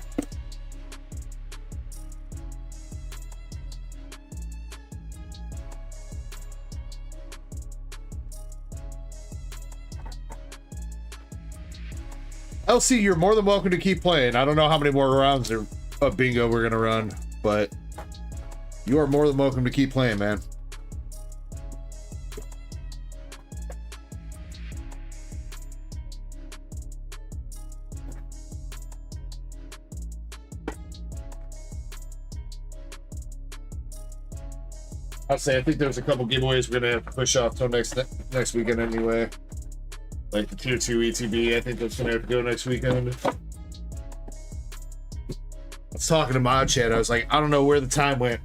LC, you're more than welcome to keep playing. I don't know how many more rounds of bingo we're gonna run, but you are more than welcome to keep playing, man. I'll say, I think there's a couple giveaways we're gonna have to push off till next weekend anyway. Like the tier 2 ETB, I think that's gonna have to go next weekend. I was talking to my chat, I was like, I don't know where the time went.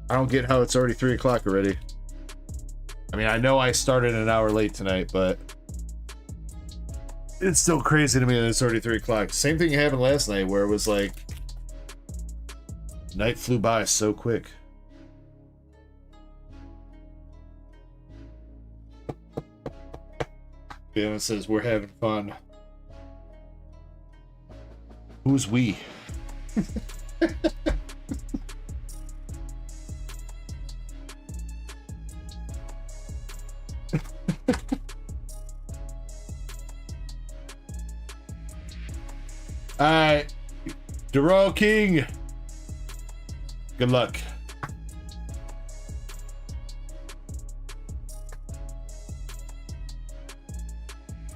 I don't get how it's already 3 o'clock already. I mean, I know I started an hour late tonight, but it's still crazy to me that it's already 3 o'clock. Same thing happened last night where it was like, night flew by so quick. Ben says we're having fun. Who's we? Alright. Duro King. Good luck.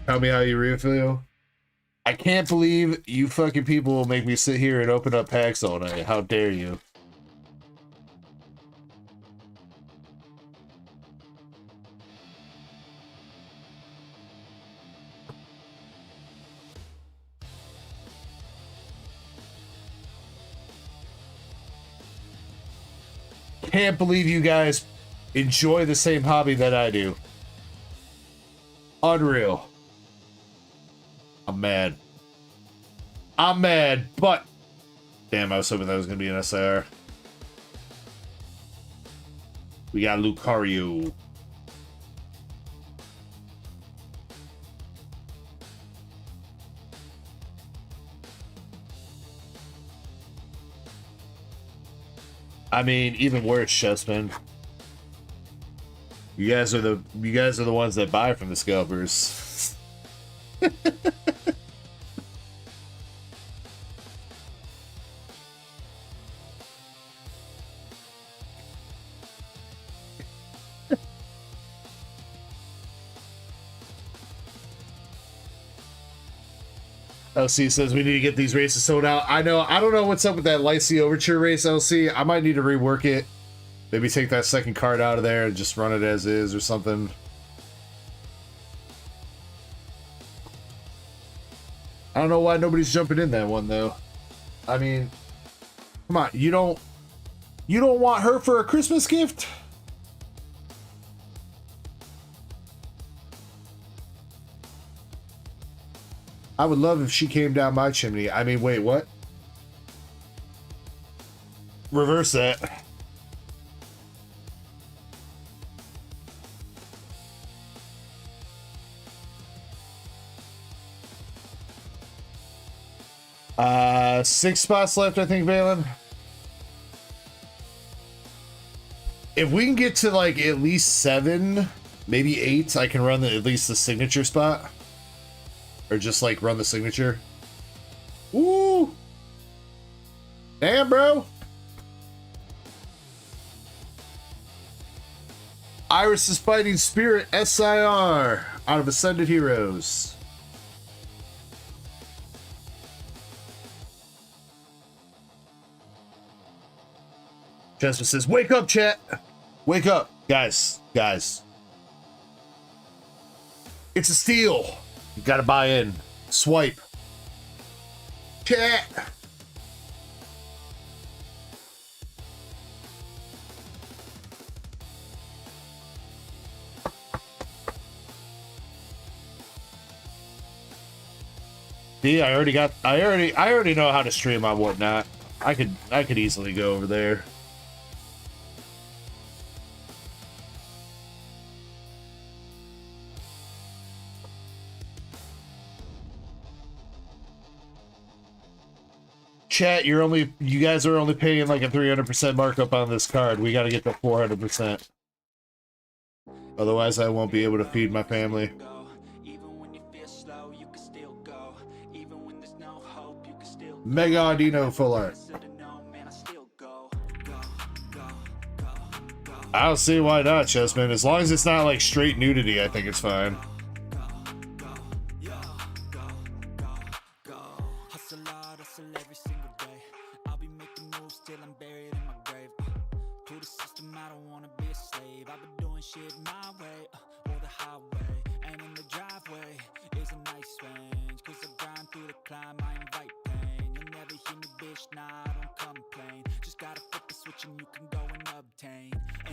Tell me how you really feel. I can't believe you fucking people will make me sit here and open up packs all night. How dare you? Can't believe you guys enjoy the same hobby that I do. Unreal. I'm mad. I'm mad, but damn, I was hoping that was gonna be an SIR. We got Lucario. I mean, even worse, Chessman. You guys are the ones that buy from the scalpers. LC says we need to get these races sold out. I know. I don't know what's up with that Lycee Overture race, LC. I might need to rework it. Maybe take that second card out of there and just run it as is or something. I don't know why nobody's jumping in that one though. I mean, come on, you don't want her for a Christmas gift? I would love if she came down my chimney. I mean, wait, what? Reverse that. Six spots left, I think, Valen. If we can get to like at least 7, maybe 8, I can run at least the signature spot. Or just like run the signature. Woo! Damn, bro. Iris' Fighting Spirit SIR out of Ascended Heroes. Chester says, wake up, chat. Wake up, guys. Guys. It's a steal. You gotta buy in. Swipe. Chat. See, I already know how to stream on whatnot. I could easily go over there. Chat, you guys are only paying like a 300% markup on this card. We got to get to 400%. Otherwise, I won't be able to feed my family. Mega Audino full art. I don't see why not, Chessman. As long as it's not like straight nudity, I think it's fine.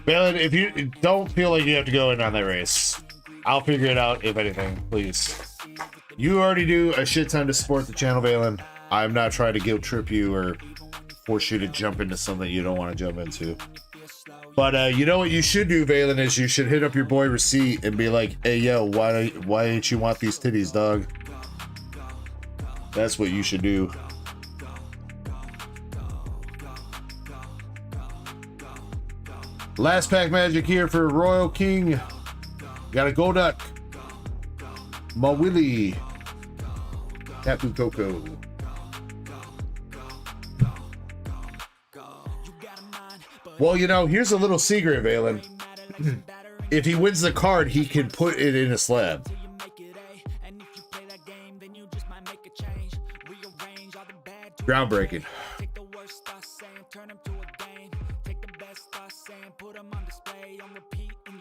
Balin, if you don't feel like you have to go in on that race, I'll figure it out if anything, please. You already do a shit ton to support the channel, Balin. I'm not trying to guilt trip you or force you to jump into something you don't want to jump into. But you know what you should do, Valen, is you should hit up your boy Receipt and be like, hey yo, why ain't you want these titties, dog? That's what you should do. Last pack magic here for Royal King. Got a Golduck, Mawili, Tapu Koko. Well, you know, here's a little secret, Valen. If he wins the card, he can put it in a slab. Groundbreaking.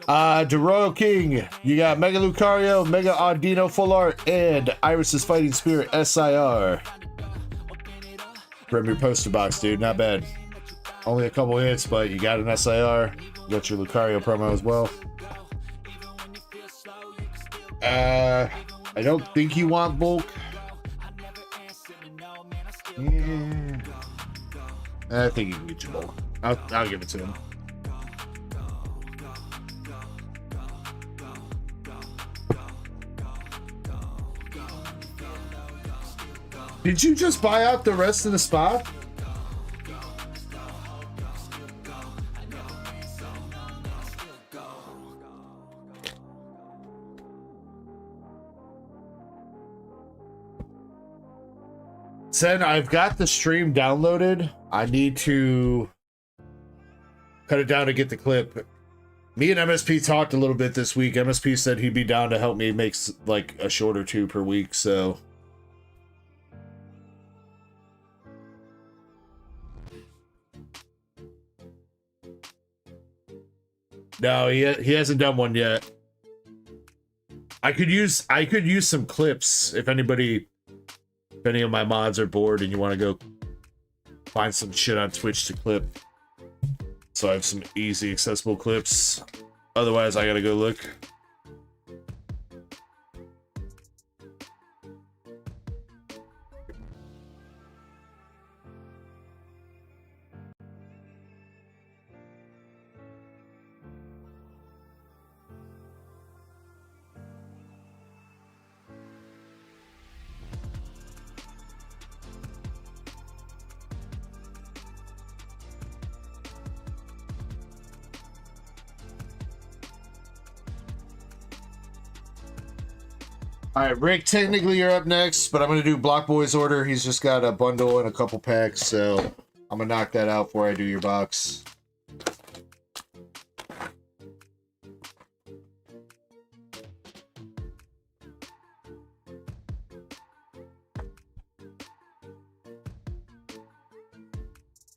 The Royal King, you got Mega Lucario, Mega Audino Full Art, and Iris's Fighting Spirit SIR. From your poster box, dude, not bad. Only a couple hits, but you got an SIR. You got your Lucario promo as well. I don't think you want bulk. Yeah. I think you can get your bulk. I'll give it to him. Did you just buy out the rest of the spot? Sen, I've got the stream downloaded. I need to cut it down to get the clip. Me and MSP talked a little bit this week. MSP said he'd be down to help me make like a short or two per week, so... No, he hasn't done one yet. I could use some clips if any of my mods are bored and you want to go find some shit on Twitch to clip. So I have some easy accessible clips. Otherwise, I gotta go look. Alright, Rick, technically you're up next, but I'm going to do Block Boy's order. He's just got a bundle and a couple packs, so I'm going to knock that out before I do your box.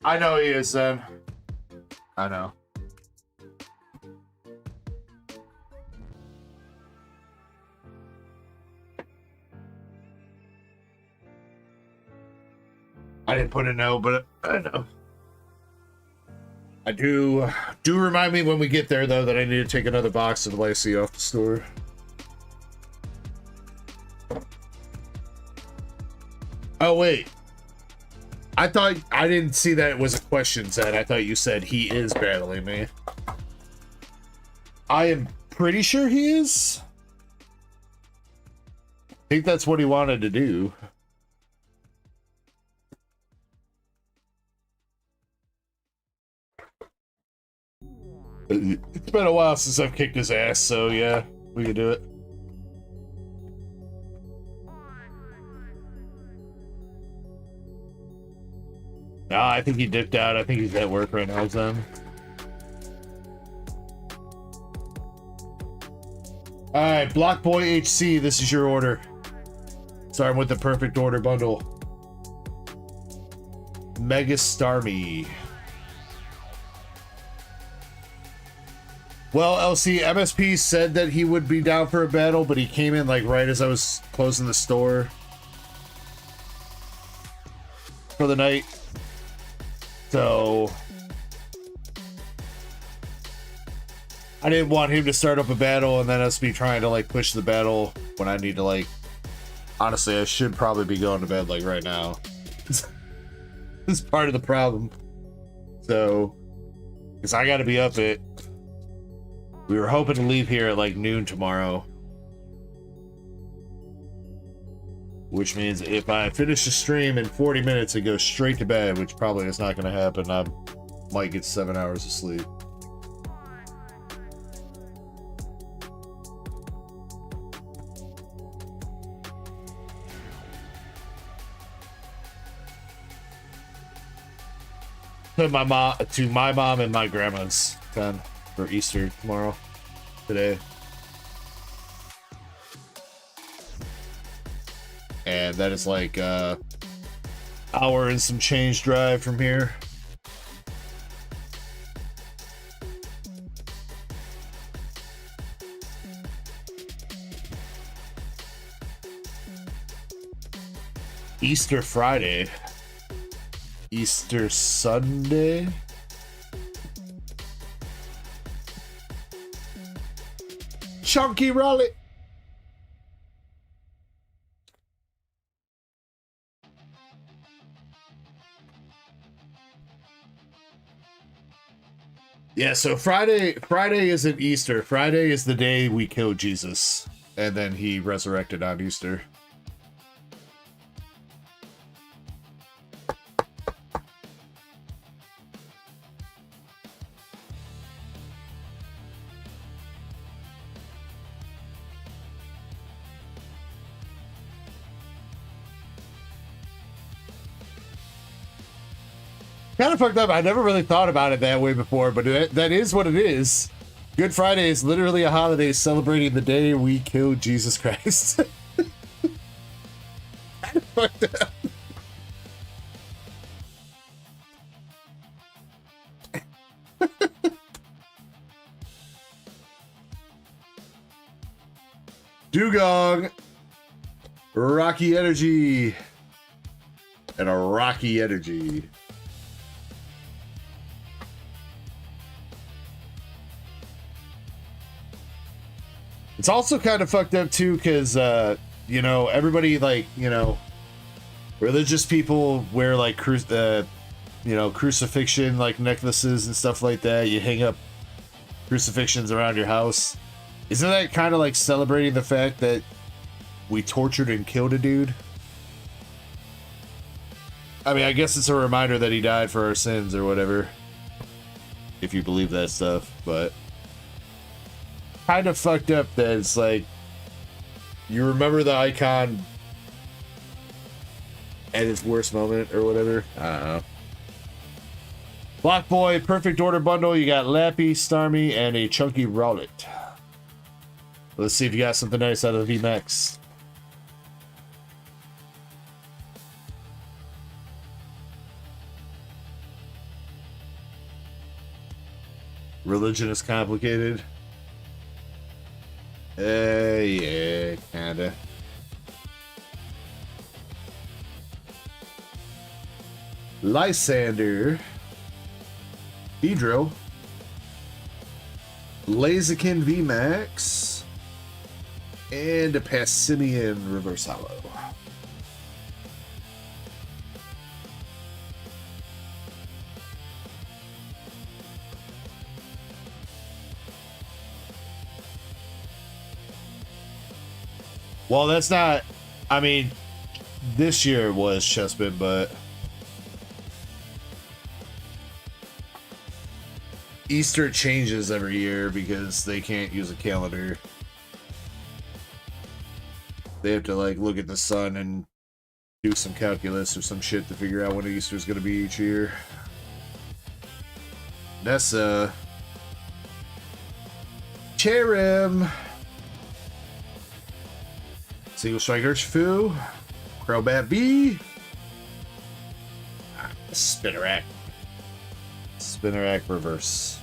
I know he is, then. I know. I didn't put a no, but I know. I do remind me when we get there, though, that I need to take another box of Lycee off the store. Oh, wait. I didn't see that it was a question, Zed. I thought you said he is battling me. I am pretty sure he is. I think that's what he wanted to do. It's been a while since I've kicked his ass, so yeah, we can do it. Nah, I think he dipped out. I think he's at work right now, son. Alright, Block Boy HC, this is your order. Starting with the perfect order bundle. Mega Starmie. Well, LC, MSP said that he would be down for a battle, but he came in like right as I was closing the store for the night. So I didn't want him to start up a battle and then us be trying to like push the battle when I need to like, honestly, I should probably be going to bed like right now. This is part of the problem. So, because I got to be up at, we were hoping to leave here at like noon tomorrow. Which means if I finish the stream in 40 minutes and go straight to bed, which probably is not going to happen, I might get 7 hours of sleep. To my mom and my grandma's then for Easter tomorrow, today. And that is like hour and some change drive from here. Easter Friday. Easter Sunday. Chunky Raleigh. Yeah, so Friday isn't Easter. Friday is the day we killed Jesus, and then he resurrected on Easter. Kind of fucked up. I never really thought about it that way before, but that is what it is. Good Friday is literally a holiday celebrating the day we killed Jesus Christ. Kind of fucked up. Dugong, Rocky Energy, and a Rocky Energy. It's also kind of fucked up too, because you know, everybody, like, you know, religious people wear like crucifixion like necklaces and stuff like that. You hang up crucifixions around your house. Isn't that kind of like celebrating the fact that we tortured and killed a dude? I mean, I guess it's a reminder that he died for our sins or whatever, if you believe that stuff, but kind of fucked up that it's like you remember the icon at its worst moment or whatever. I don't know. Block Boy, perfect order bundle. You got Lappy, Starmie, and a Chunky Rowlet. Let's see if you got something nice out of the VMAX. Religion is complicated. Yeah, kinda. Lysander, Pedro, Blaziken VMAX, and a Passimian Reverse Hollow. Well, that's not, I mean, this year was Chespin, but Easter changes every year because they can't use a calendar. They have to like look at the sun and do some calculus or some shit to figure out when Easter's gonna be each year. Nessa. Cherim. Single Striker Fu. Crobat B. Spinnerack. Spinnerack reverse.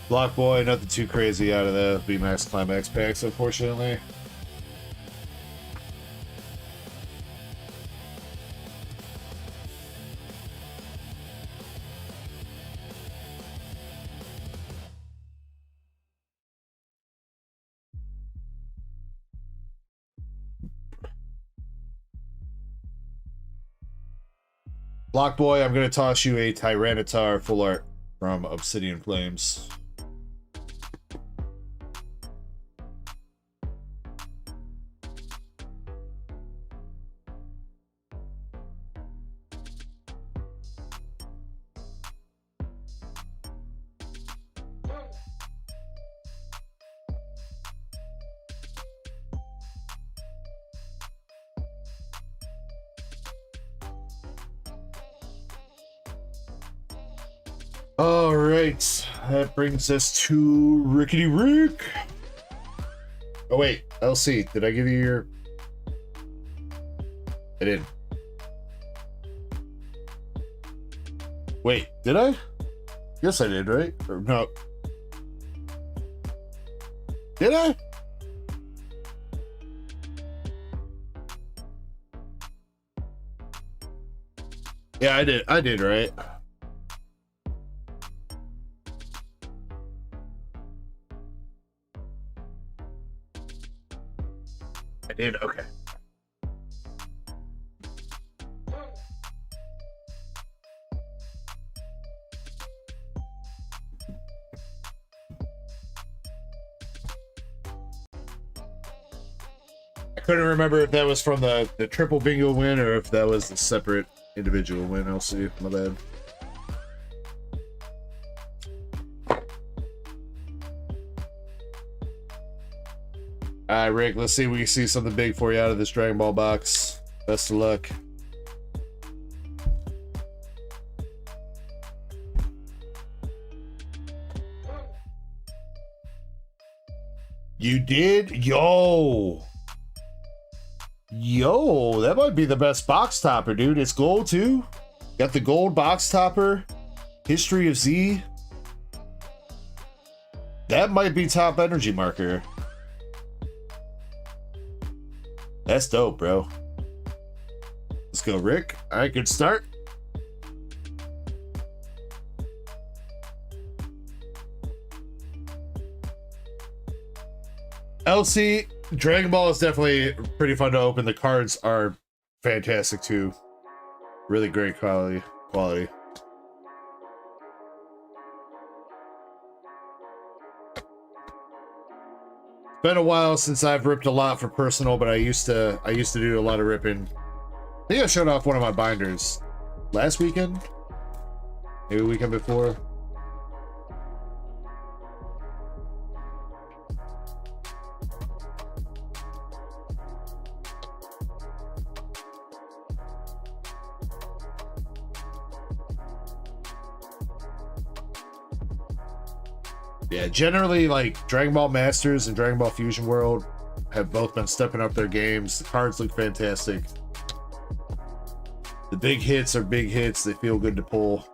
Block Boy, nothing too crazy out of the VMAX Climax packs, unfortunately. Block Boy, I'm going to toss you a Tyranitar full art from Obsidian Flames. All right, that brings us to Rickety Rick. Oh wait, LC, did I give you your? I didn't. Wait, did I? Yes, I did, right? Or no? Did I? Yeah, I did. I did, right? I did, okay. I couldn't remember if that was from the triple bingo win or if that was the separate individual win. I'll see. My bad. Alright, Rick, let's see if we can see something big for you out of this Dragon Ball box. Best of luck. You did? Yo! Yo, that might be the best box topper, dude. It's gold, too. Got the gold box topper. History of Z. That might be top energy marker. That's dope, bro. Let's go, Rick. All right, good start. LC, Dragon Ball is definitely pretty fun to open. The cards are fantastic, too. Really great quality. Been a while since I've ripped a lot for personal, but I used to do a lot of ripping. I think I showed off one of my binders last weekend, maybe a weekend before. Yeah, generally, like, Dragon Ball Masters and Dragon Ball Fusion World have both been stepping up their games. The cards look fantastic. The big hits are big hits. They feel good to pull.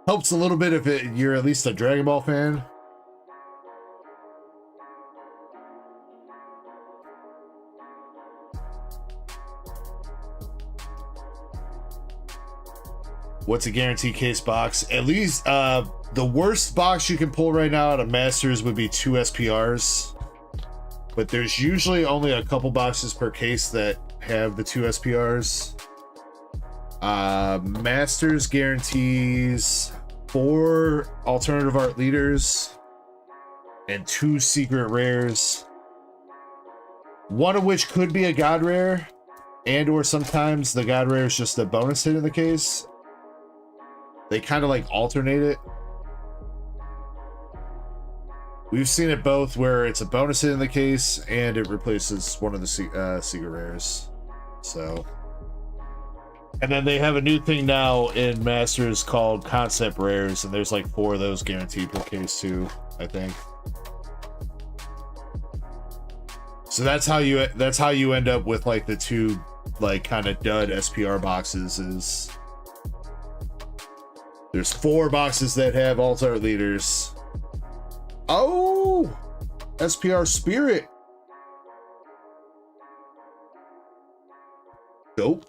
Helps a little bit if you're at least a Dragon Ball fan. What's a guaranteed case box? At least the worst box you can pull right now out of Masters would be 2 SPRs. But there's usually only a couple boxes per case that have the 2 SPRs. Masters guarantees 4 alternative art leaders and 2 secret rares. One of which could be a god rare, and or sometimes the god rare is just a bonus hit in the case. They kind of like alternate it. We've seen it both where it's a bonus hit in the case and it replaces one of the secret rares. So, and then they have a new thing now in Masters called concept rares, and there's like 4 of those guaranteed per case too, I think. So that's how you end up with like the 2 like kind of dud SPR boxes. Is there's 4 boxes that have alt-art leaders. Oh, SPR Spirit. Dope.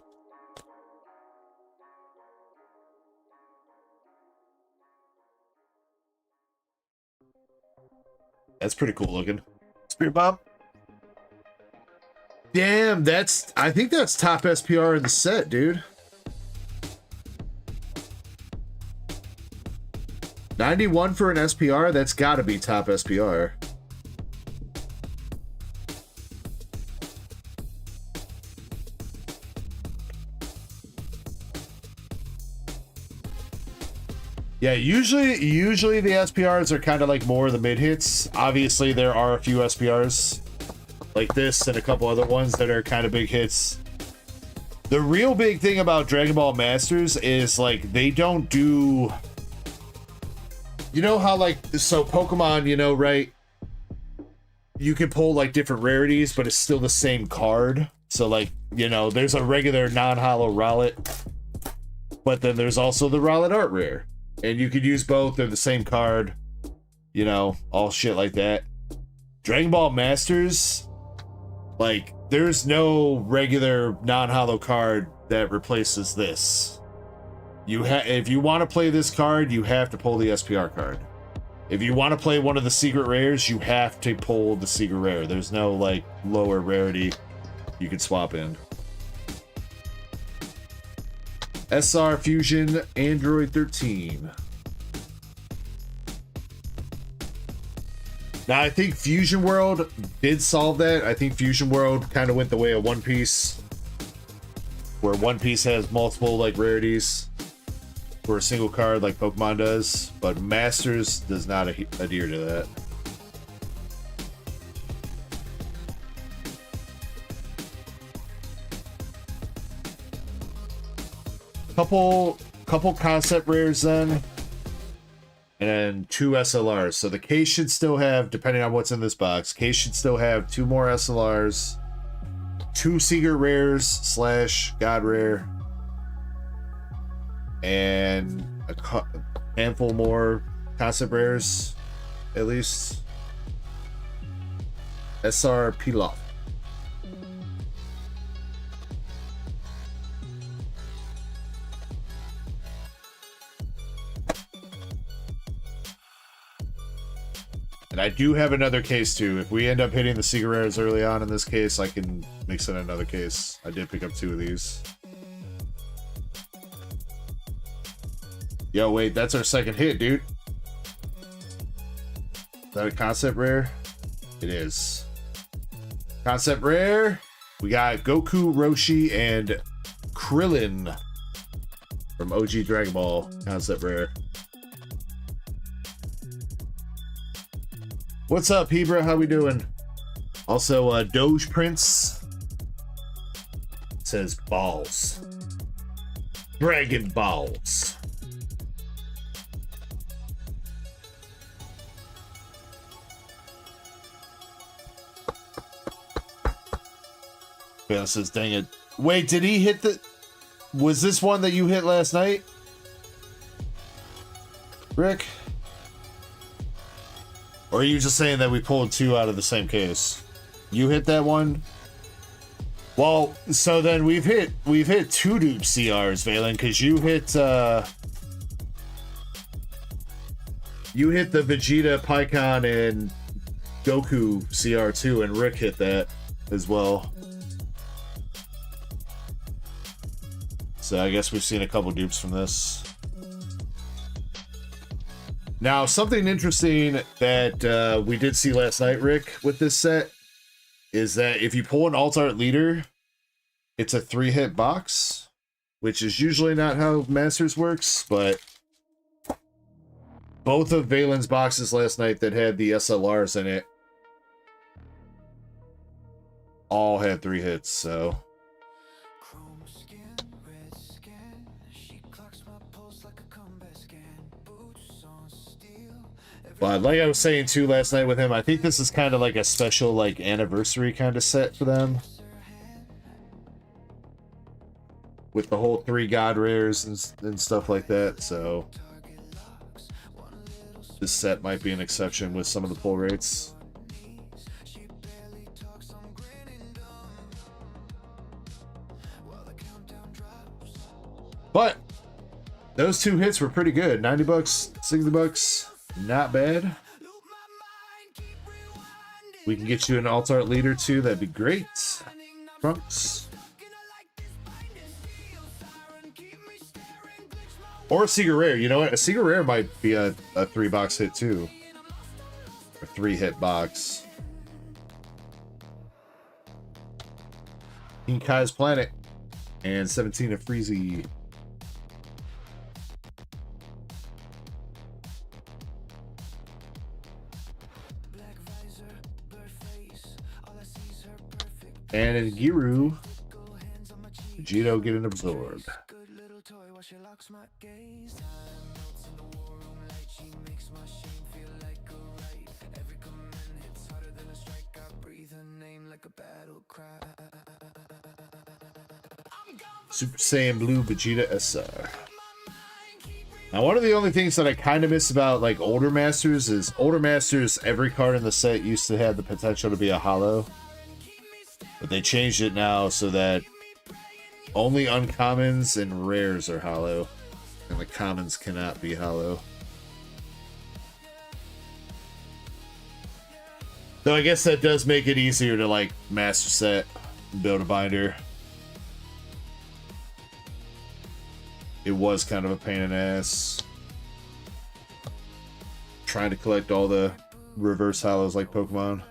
That's pretty cool looking. Spirit Bomb. Damn, I think that's top SPR in the set, dude. 91 for an SPR, that's gotta be top SPR. Yeah, usually the SPRs are kind of like more of the mid hits. Obviously, there are a few SPRs like this and a couple other ones that are kind of big hits. The real big thing about Dragon Ball Masters is like they don't do, you know how like, so Pokemon, you know, right, you can pull like different rarities but it's still the same card. So like, you know, there's a regular non-holo Rowlet, but then there's also the Rowlet art rare, and you could use both. They're the same card, you know, all shit like that. Dragon Ball Masters, like, there's no regular non-holo card that replaces this. If you want to play this card, you have to pull the SPR card. If you want to play one of the secret rares, you have to pull the secret rare. There's no like lower rarity you can swap in. SR Fusion Android 13. Now, I think Fusion World did solve that. I think Fusion World kind of went the way of One Piece, where One Piece has multiple like rarities for a single card like Pokemon does, but Masters does not adhere to that. Couple concept rares then, and then 2 SLRs. So the case should still have, depending on what's in this box, case should still have 2 more SLRs, 2 secret rares / god rare, and a handful more concept rares, at least. SR Pilaf. And I do have another case too. If we end up hitting the secret rares early on in this case, I can mix in another case. I did pick up 2 of these. Yo, wait, that's our second hit, dude. Is that a concept rare? It is. Concept rare. We got Goku, Roshi, and Krillin from OG Dragon Ball. Concept rare. What's up, Hebra? How we doing? Also, Doge Prince says balls. Dragon balls. Ben says, dang it. Wait, did he hit the... Was this one that you hit last night? Rick? Or are you just saying that we pulled 2 out of the same case? You hit that one? Well, so then we've hit 2 dupe CRs, Valen, because you hit the Vegeta, Pikkon, and Goku CR2, and Rick hit that as well. So I guess we've seen a couple dupes from this. Now, something interesting that we did see last night, Rick, with this set, is that if you pull an alt art leader, it's a 3-hit box, which is usually not how Masters works, but both of Valen's boxes last night that had the SLRs in it all had 3 hits, so... But like I was saying too last night with him, I think this is kind of like a special like anniversary kind of set for them. With the whole 3 god rares and stuff like that, so this set might be an exception with some of the pull rates. But those 2 hits were pretty good. 90 bucks, 60 bucks. Not bad. We can get you an alt art leader too. That'd be great. Trunks. Or a Secret Rare. You know what? A Secret Rare might be a 3-box hit too. Or 3-hit box. King Kai's Planet. And 17 of Freezy. And in Giru, Vegito getting absorbed. Super Saiyan Blue Vegeta SR. Now, one of the only things that I kind of miss about like older Masters is older Masters, every card in the set used to have the potential to be a holo. But they changed it now so that only uncommons and rares are holo, and the commons cannot be holo. Though I guess that does make it easier to like master set and build a binder. It was kind of a pain in the ass trying to collect all the reverse holos like Pokemon.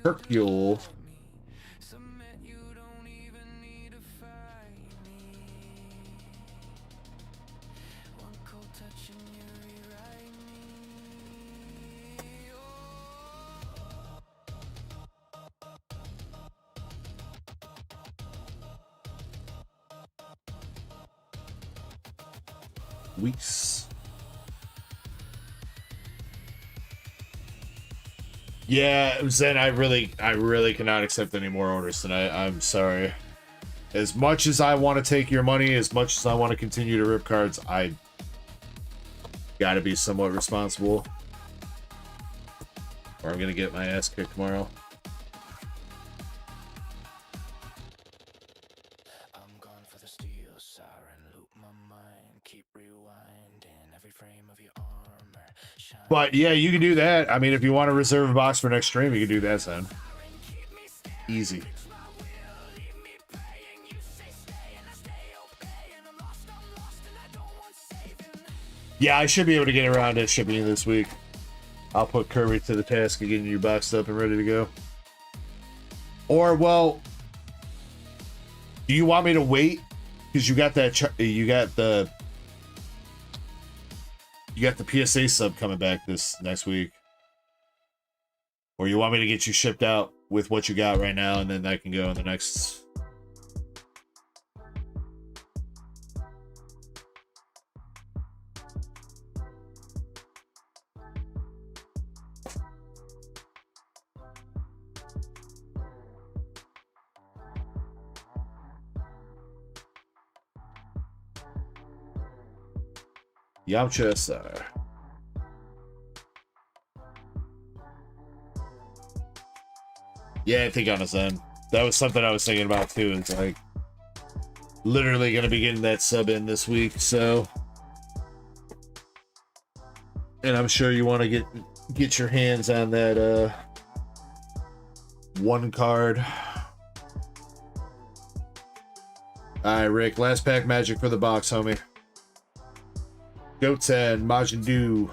Hercule. Weeks. Yeah, Zen, I really cannot accept any more orders tonight. I'm sorry. As much as I want to take your money, as much as I want to continue to rip cards, I gotta be somewhat responsible. Or I'm gonna get my ass kicked tomorrow. But yeah, you can do that. I mean, if you want to reserve a box for next stream, you can do that, son. Easy. Yeah, I should be able to get around to shipping this week. I'll put Kirby to the task of getting you boxed up and ready to go. Or, well, do you want me to wait? Because you got that, you got the PSA sub coming back this next week. Or you want me to get you shipped out with what you got right now, and then that can go in the next... Yamcha SR. Yeah, I think on his end. That was something I was thinking about too. It's like literally gonna be getting that sub in this week, so. And I'm sure you want to get your hands on that one card. Alright, Rick, last pack magic for the box, homie. Goten, Majin Buu,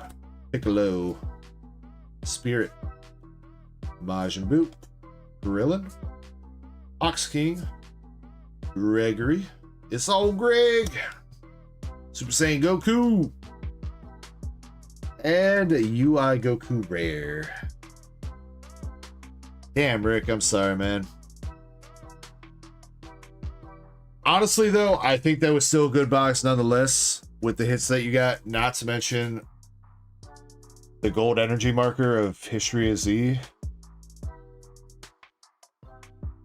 Piccolo, Spirit, Majin Buu, Krillin, Ox King, Gregory, it's all Greg, Super Saiyan Goku, and UI Goku Rare. Damn, Rick, I'm sorry, man. Honestly, though, I think that was still a good box nonetheless with the hits that you got, not to mention the gold energy marker of History of Z.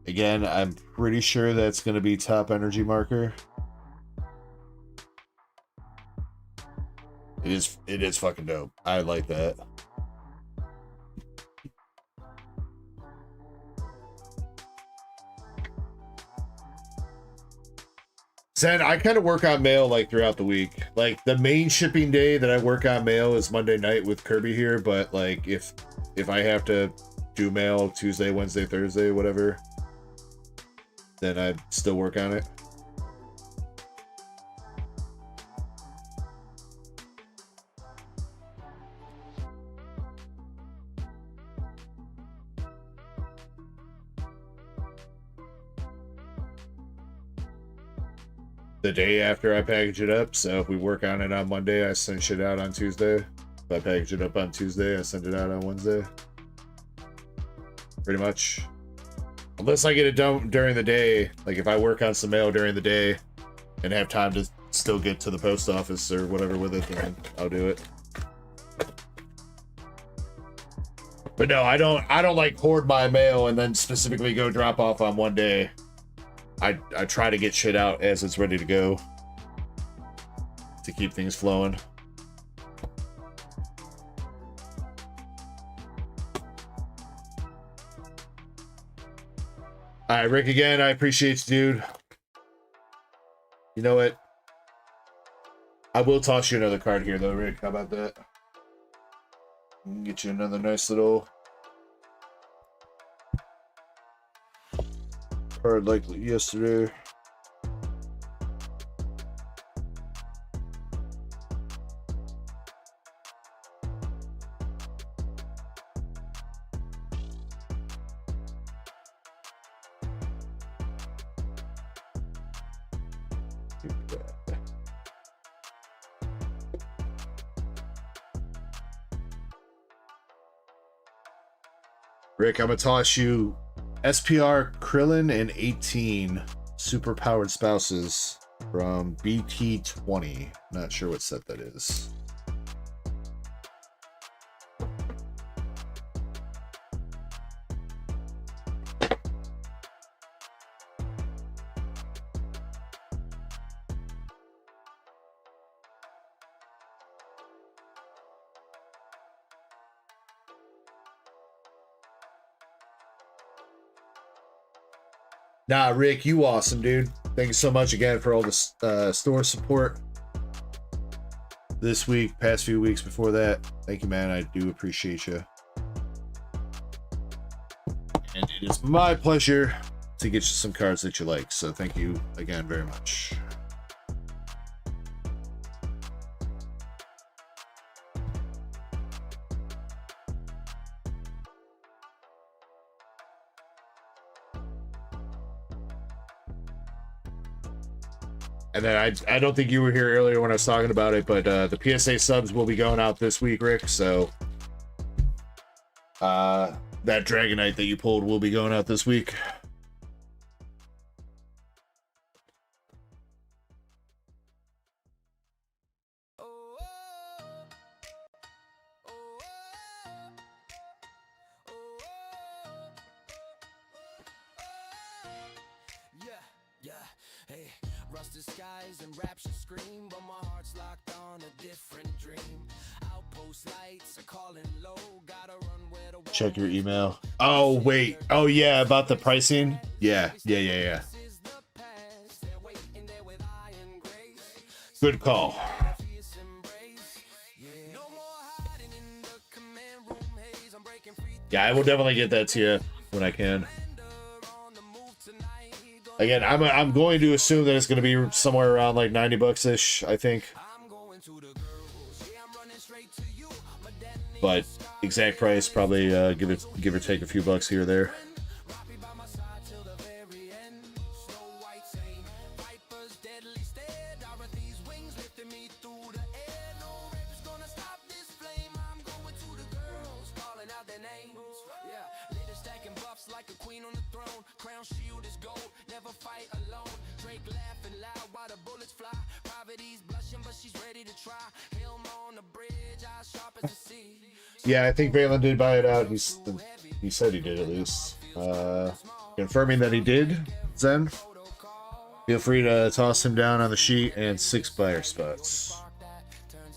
Again, I'm pretty sure that's going to be top energy marker. It is fucking dope. I like that. Zen, I kind of work on mail like throughout the week. Like the main shipping day that I work on mail is Monday night with Kirby here, but like if I have to do mail Tuesday, Wednesday, Thursday, whatever, then I still work on it. The day after I package it up, so if we work on it on Monday, I send shit out on Tuesday. If I package it up on Tuesday, I send it out on Wednesday. Pretty much. Unless I get it done during the day, like if I work on some mail during the day and have time to still get to the post office or whatever with it, then I'll do it. But no, I don't like hoard my mail and then specifically go drop off on one day. I try to get shit out as it's ready to go to keep things flowing. All right, Rick, again, I appreciate you, dude. You know what? I will toss you another card here, though, Rick. How about that? Get you another nice little card like yesterday. Rick, I'm gonna toss you SPR Krillin and 18 super powered spouses from BT20. Not sure what set that is. Nah, Rick, you awesome, dude. Thank you so much again for all the store support this week, past few weeks before that. Thank you, man. I do appreciate you. And it is my pleasure to get you some cards that you like. So thank you again very much. And then I don't think you were here earlier when I was talking about it, but the PSA subs will be going out this week, Rick. So that Dragonite that you pulled will be going out this week. Check your email. Oh, wait. Oh, yeah, about the pricing? Yeah. Good call. Yeah, I will definitely get that to you when I can. Again, I'm going to assume that it's going to be somewhere around like $90 ish, I think. But exact price, probably give or take a few bucks here or there. Yeah, I think Valen did buy it out. He said he did at least. Confirming that he did, Zen. Feel free to toss him down on the sheet and 6 buyer spots.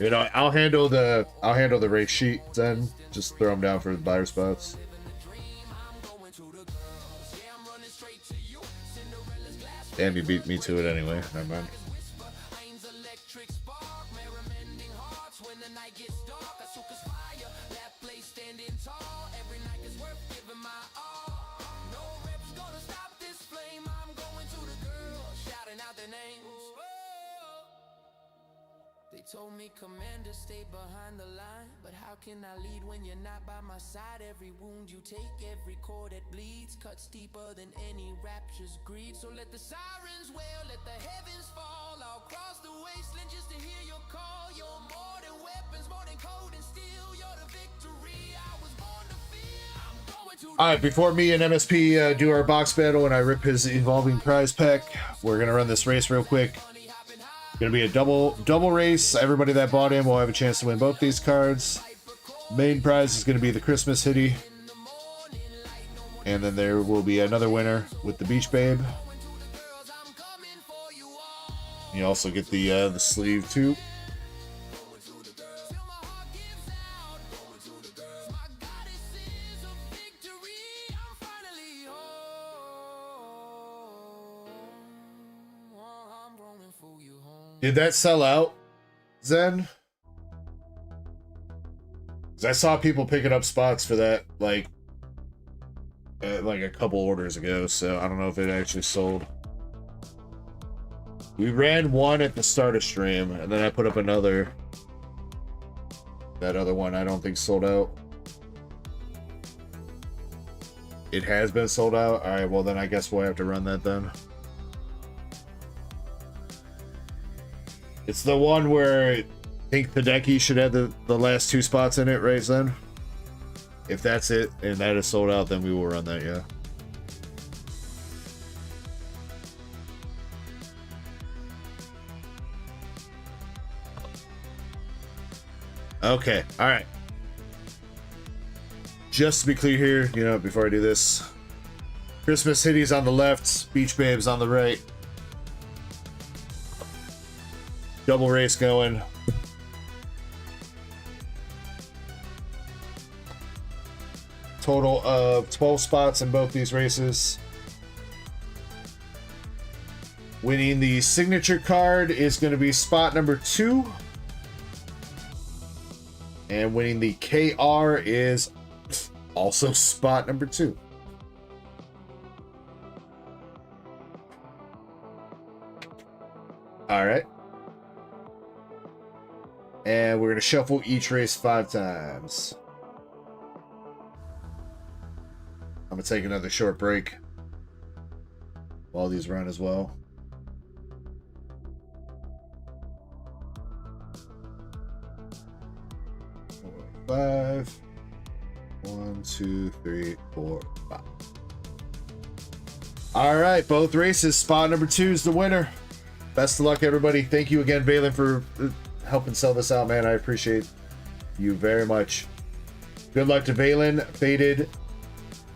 You know, I'll handle the race sheet, Zen. Just throw him down for the buyer spots. Damn, you beat me to it anyway. Never mind. Told me, Commander, stay behind the line. But how can I lead when you're not by my side? Every wound you take, every core that bleeds, cuts deeper than any rapture's greed. So let the sirens wail, let the heavens fall. I'll cross the wasteland just to hear your call. You're more than weapons, more than cold and steel. You're the victory I was born to feel. I'm going to... All right, before me and MSP do our box battle and I rip his evolving prize pack, we're gonna run this race real quick. Gonna be a double race. Everybody that bought in will have a chance to win both these cards. Main prize is gonna be the Christmas hoodie, and then there will be another winner with the Beach Babe. You also get the sleeve too. Did that sell out, Zen? Because I saw people picking up spots for that, like a couple orders ago, so I don't know if it actually sold. We ran one at the start of stream, and then I put up another. That other one I don't think sold out. It has been sold out? Alright, well then I guess we'll have to run that then. It's the one where I think the Ducky should have the last 2 spots in it, right, Zen? If that's it, and that is sold out, then we will run that, yeah. Okay, alright. Just to be clear here, you know, before I do this. Christmas hoodies on the left, Beach Babes on the right. Double race going. Total of 12 spots in both these races. Winning the signature card is going to be spot number 2. And winning the KR is also spot number 2. All right. And we're going to shuffle each race 5 times. I'm going to take another short break while these run as well. Five. 1, 2, 3, 4, 5. All right, both races. Spot number 2 is the winner. Best of luck, everybody. Thank you again, Valen, for helping sell this out, man. I appreciate you very much. Good luck to Valen, Faded,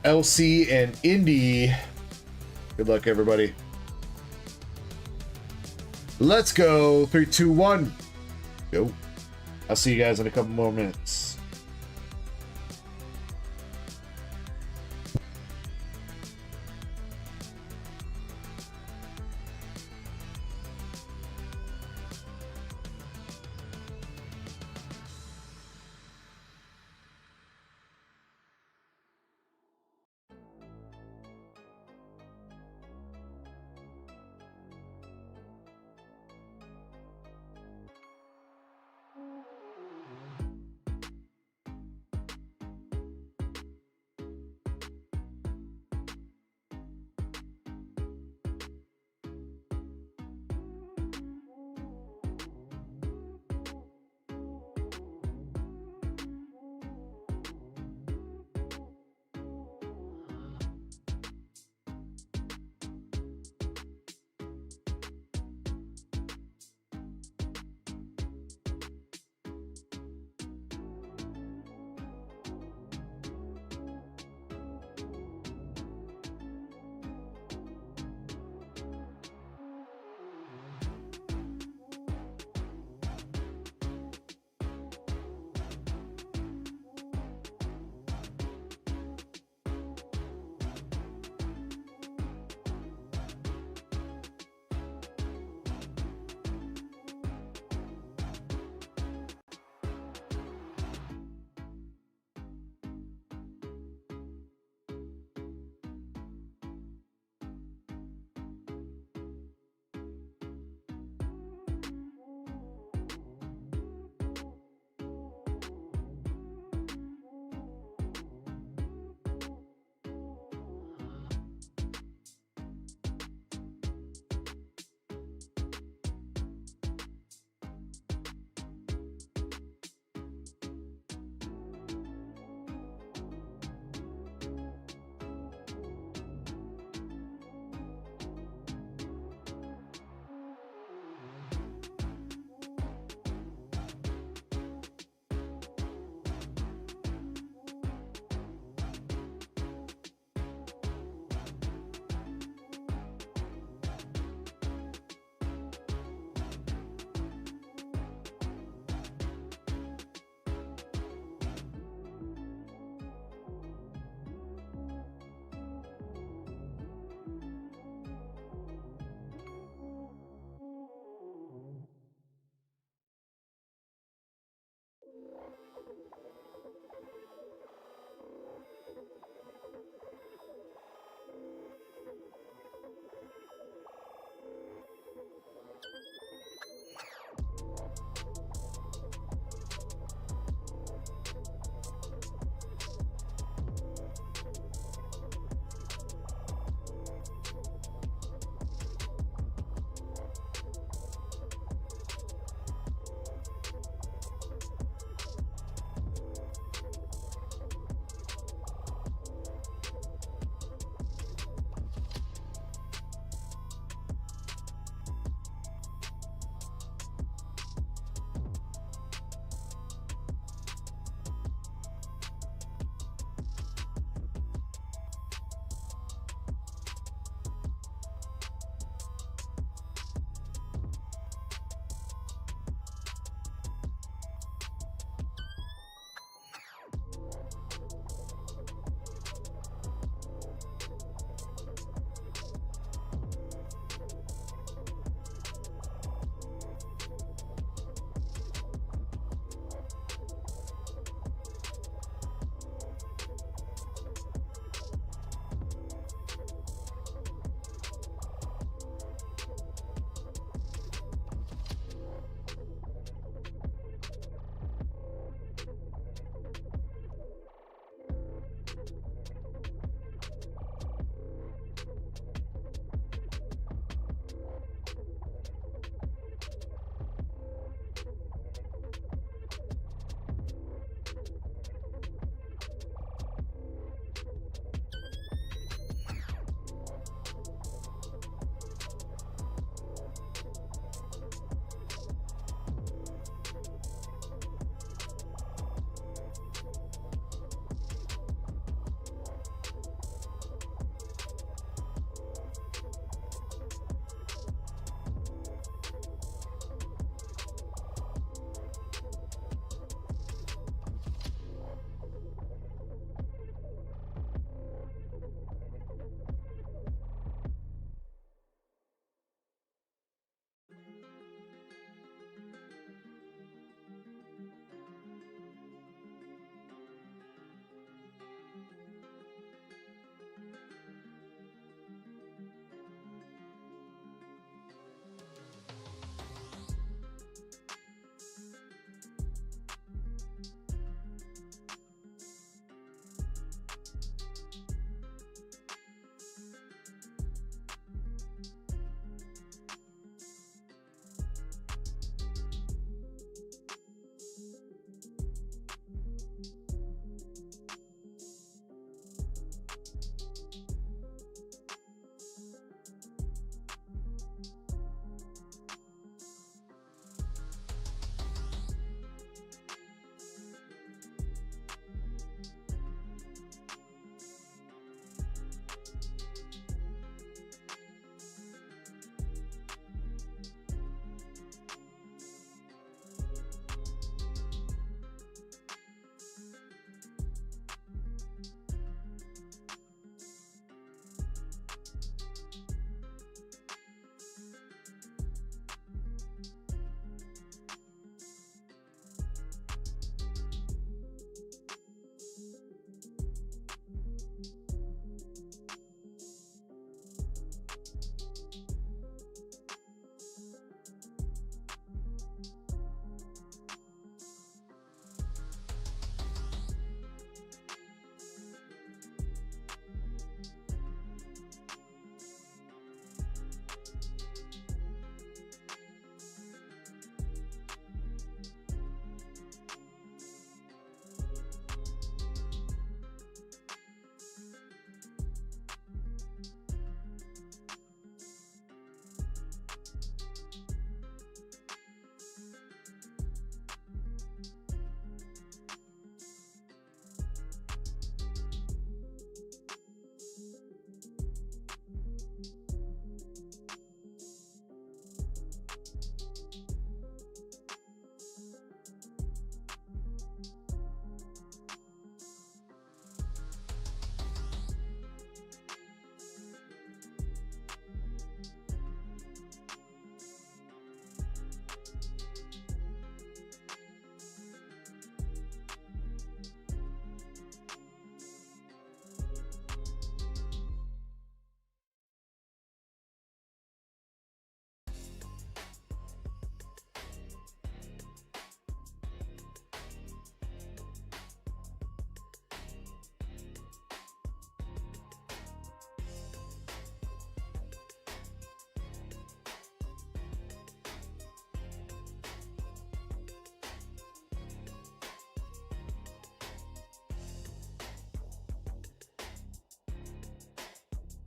LC, and Indy. Good luck, everybody. Let's go. 3, 2, 1. Go. I'll see you guys in a couple more minutes.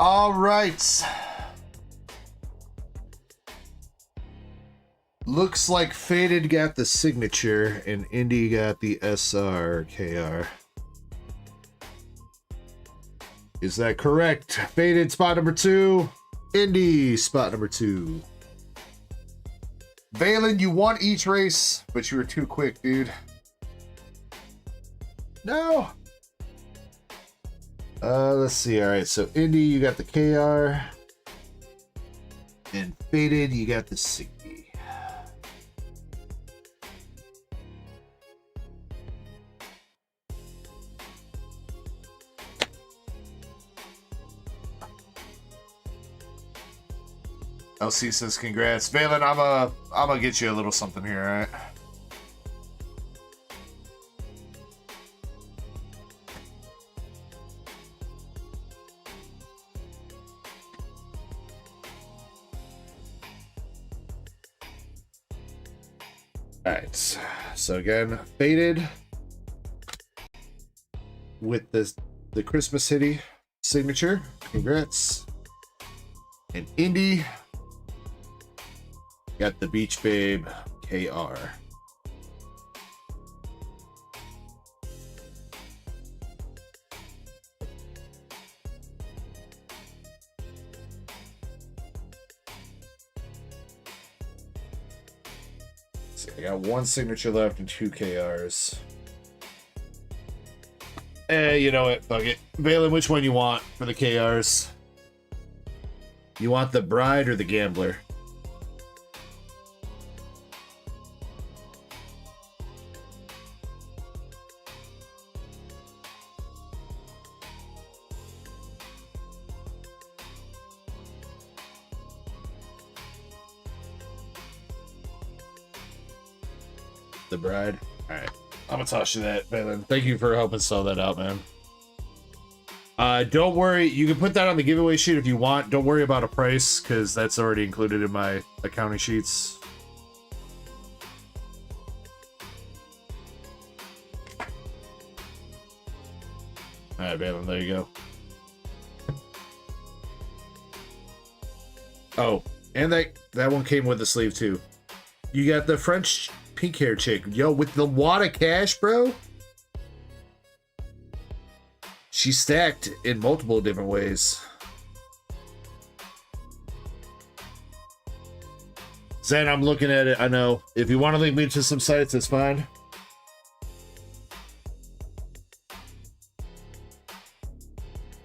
All right. Looks like Faded got the signature and Indy got the SR KR. Is that correct? Faded spot number 2. Indy spot number 2. Valen, you won each race, but you were too quick, dude. No. Let's see. All right, so Indy, you got the KR, and Faded, you got the C. LC says congrats. Valen, I'm gonna get you a little something here, all right? Alright, so again, Faded with the Christmas City signature. Congrats. And Indy got the Beach Babe KR. So I got one signature left and 2 KRs. You know what? Fuck it. Valen, which one you want for the KRs? You want the Bride or the Gambler? The Bride. All right, I'm gonna toss you that, Valen. Thank you for helping sell that out, man. Don't worry, you can put that on the giveaway sheet if you want. Don't worry about a price because that's already included in my accounting sheets. All right, Valen, there you go. Oh, and that one came with the sleeve too. You got the French pink hair chick, yo, with the wad of cash, bro. She's stacked in multiple different ways. Zen, I'm looking at it. I know. If you want to link me to some sites, it's fine.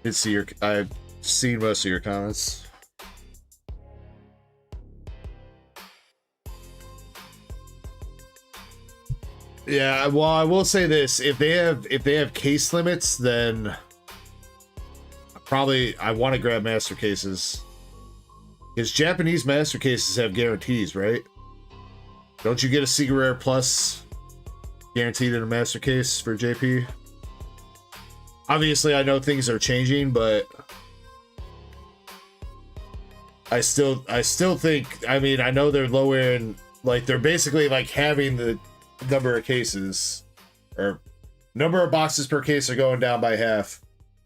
I've seen most of your comments. Yeah, well, I will say this: if they have case limits, then I want to grab master cases. Because Japanese master cases have guarantees, right? Don't you get a Secret Rare Plus guaranteed in a master case for JP? Obviously, I know things are changing, but I still think. I mean, I know they're lowering, like they're basically like having the number of cases or number of boxes per case are going down by half,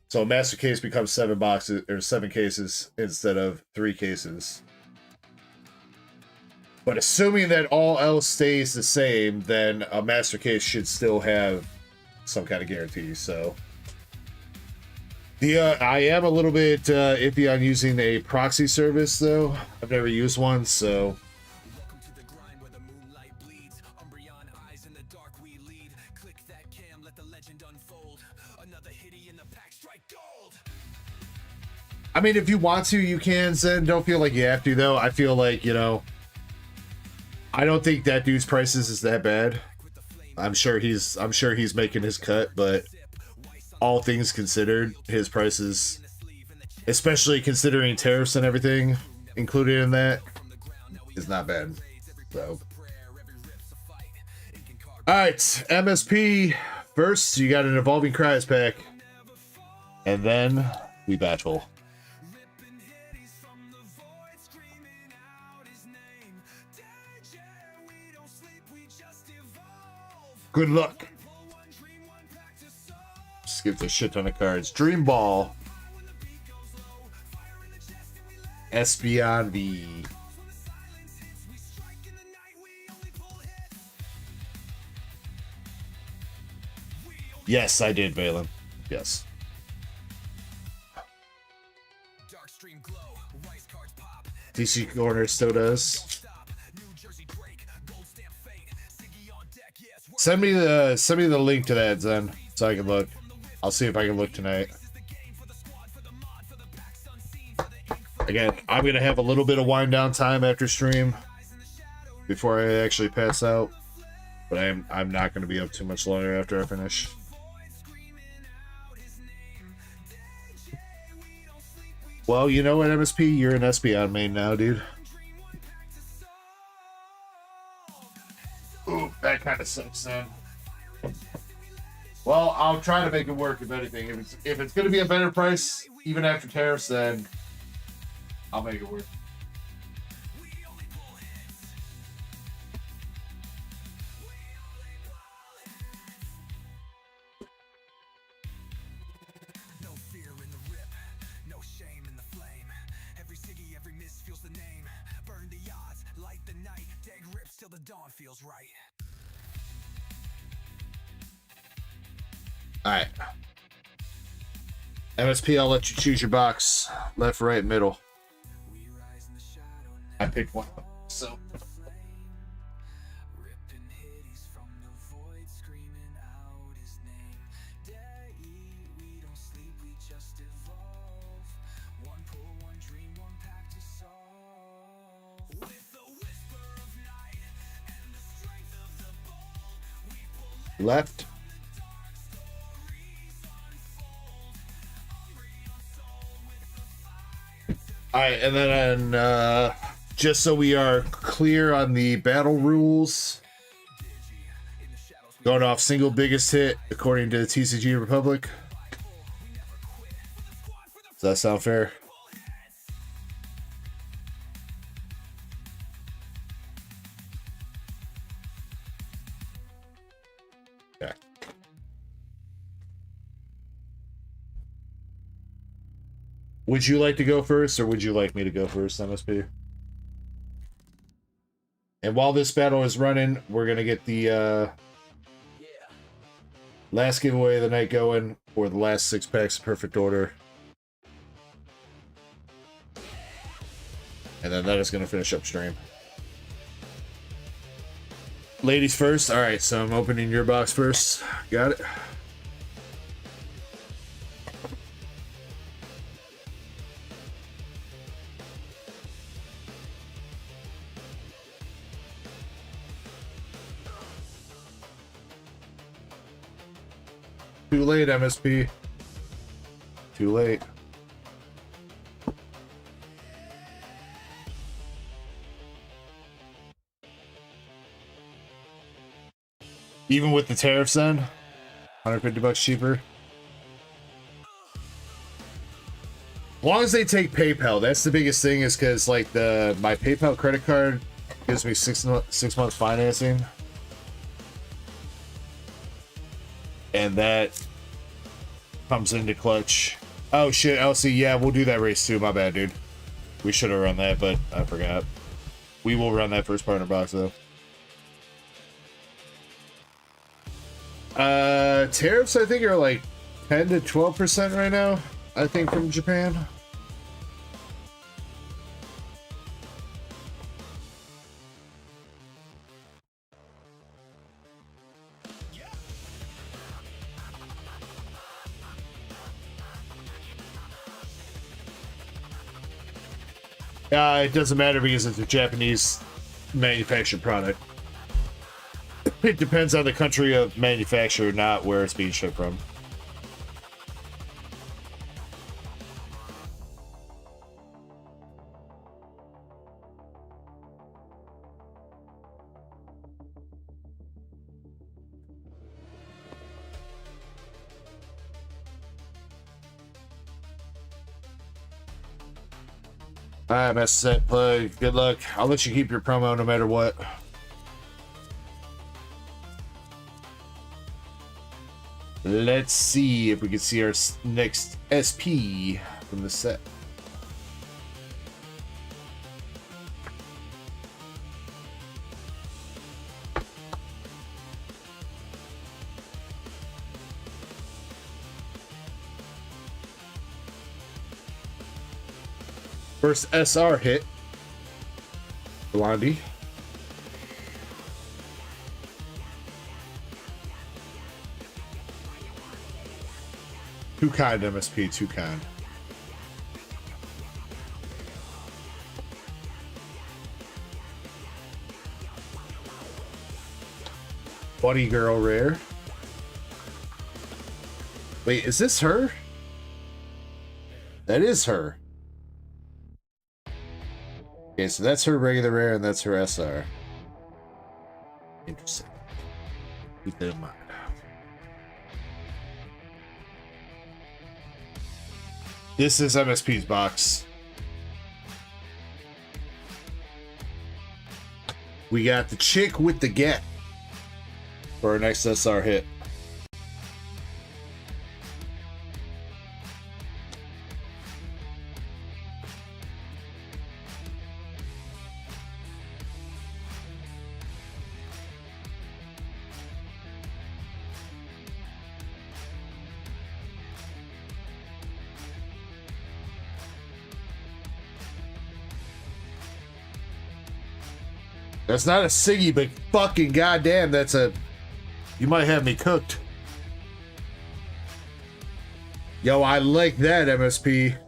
so a master case becomes 7 boxes or 7 cases instead of 3 cases. But assuming that all else stays the same, then a master case should still have some kind of guarantee. So I am a little bit iffy on using a proxy service though. I've never used one, so I mean, if you want to, you can, Zen. Don't feel like you have to, though. I feel like, you know, I don't think that dude's prices is that bad. I'm sure he's making his cut, but all things considered, his prices, especially considering tariffs and everything included in that, is not bad. So, all right, MSP first. You got an Evolving Cries pack, and then we battle. Good luck. Just give a shit ton of cards. Dream Ball. Espeon V. Yes, I did, Valen. Yes. DC Corner still does. Send me the link to that, Zen, so I can look. I'll see if I can look tonight. Again, I'm gonna have a little bit of wind down time after stream before I actually pass out, but I'm not gonna be up too much longer after I finish. Well, you know what, MSP? You're an Espeon main now, dude. Ooh, that kind of sucks, then. Well, I'll try to make it work, if anything. If it's going to be a better price, even after tariffs, then I'll make it work. Alright. MSP, I'll let you choose your box. Left, right, middle. I picked one, so. Left. All right, and then just so we are clear on the battle rules, going off single biggest hit according to the TCG Republic. Does that sound fair? Okay. Would you like to go first, or would you like me to go first, MSP? And while this battle is running, we're going to get the last giveaway of the night going, or the last 6 packs of Perfect Order. And then that is going to finish up stream. Ladies first. All right, so I'm opening your box first. Got it. Too late, MSP. Too late. Even with the tariffs then? $150 cheaper? As long as they take PayPal, that's the biggest thing, is because like my PayPal credit card gives me 6 months financing. And that comes into clutch. Oh shit, LC, yeah, we'll do that race too. My bad, dude. We should have run that, but I forgot. We will run that first partner box though. Tariffs I think are like 10 to 12% right now, I think, from Japan. It doesn't matter because it's a Japanese manufactured product. It depends on the country of manufacture, not where it's being shipped from. Alright, Master Set Play. Good luck. I'll let you keep your promo no matter what. Let's see if we can see our next SP from the set. First SR hit. Blondie. Too kind, MSP, too kind. Bunny girl rare. Wait, is this her? That is her. Okay, so that's her regular rare and that's her SR. Interesting. Keep that in mind. This is MSP's box. We got the chick with the get for our next SR hit. That's not a Siggy, but fucking goddamn, that's a... You might have me cooked. Yo, I like that, MSP.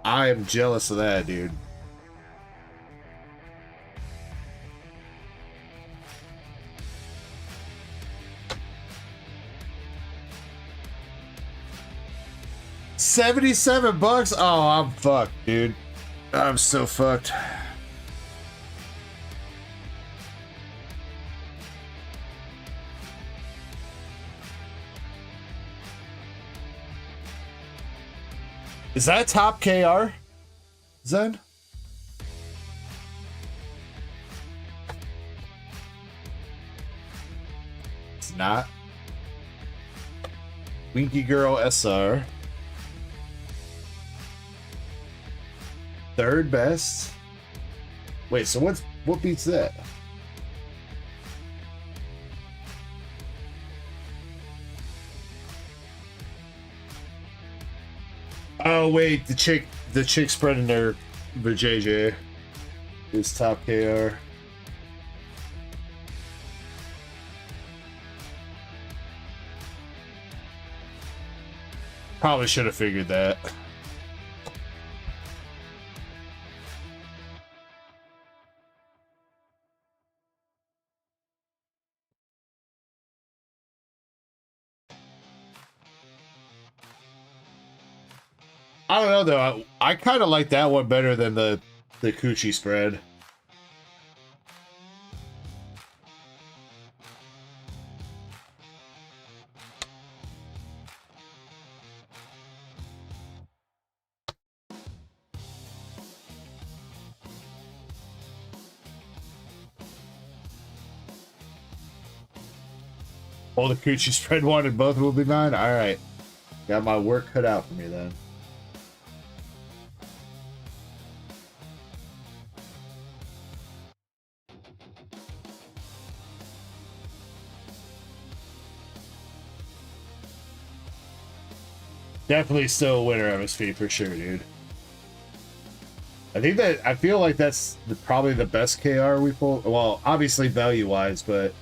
I am jealous of that, dude. $77? Oh, I'm fucked, dude. I'm so fucked. Is that top KR? Zen? It's not. Winky Girl SR. Third best. Wait, so what beats that? Oh wait, the chick spreading their JJ is top KR. Probably should have figured that. I don't know though. I kind of like that one better than the coochie spread. Oh, the coochie spread wanted both will be mine? Alright. Got my work cut out for me then. Definitely still a winner MSP for sure, dude. I feel like that's probably the best KR we pulled. Well, obviously value wise, but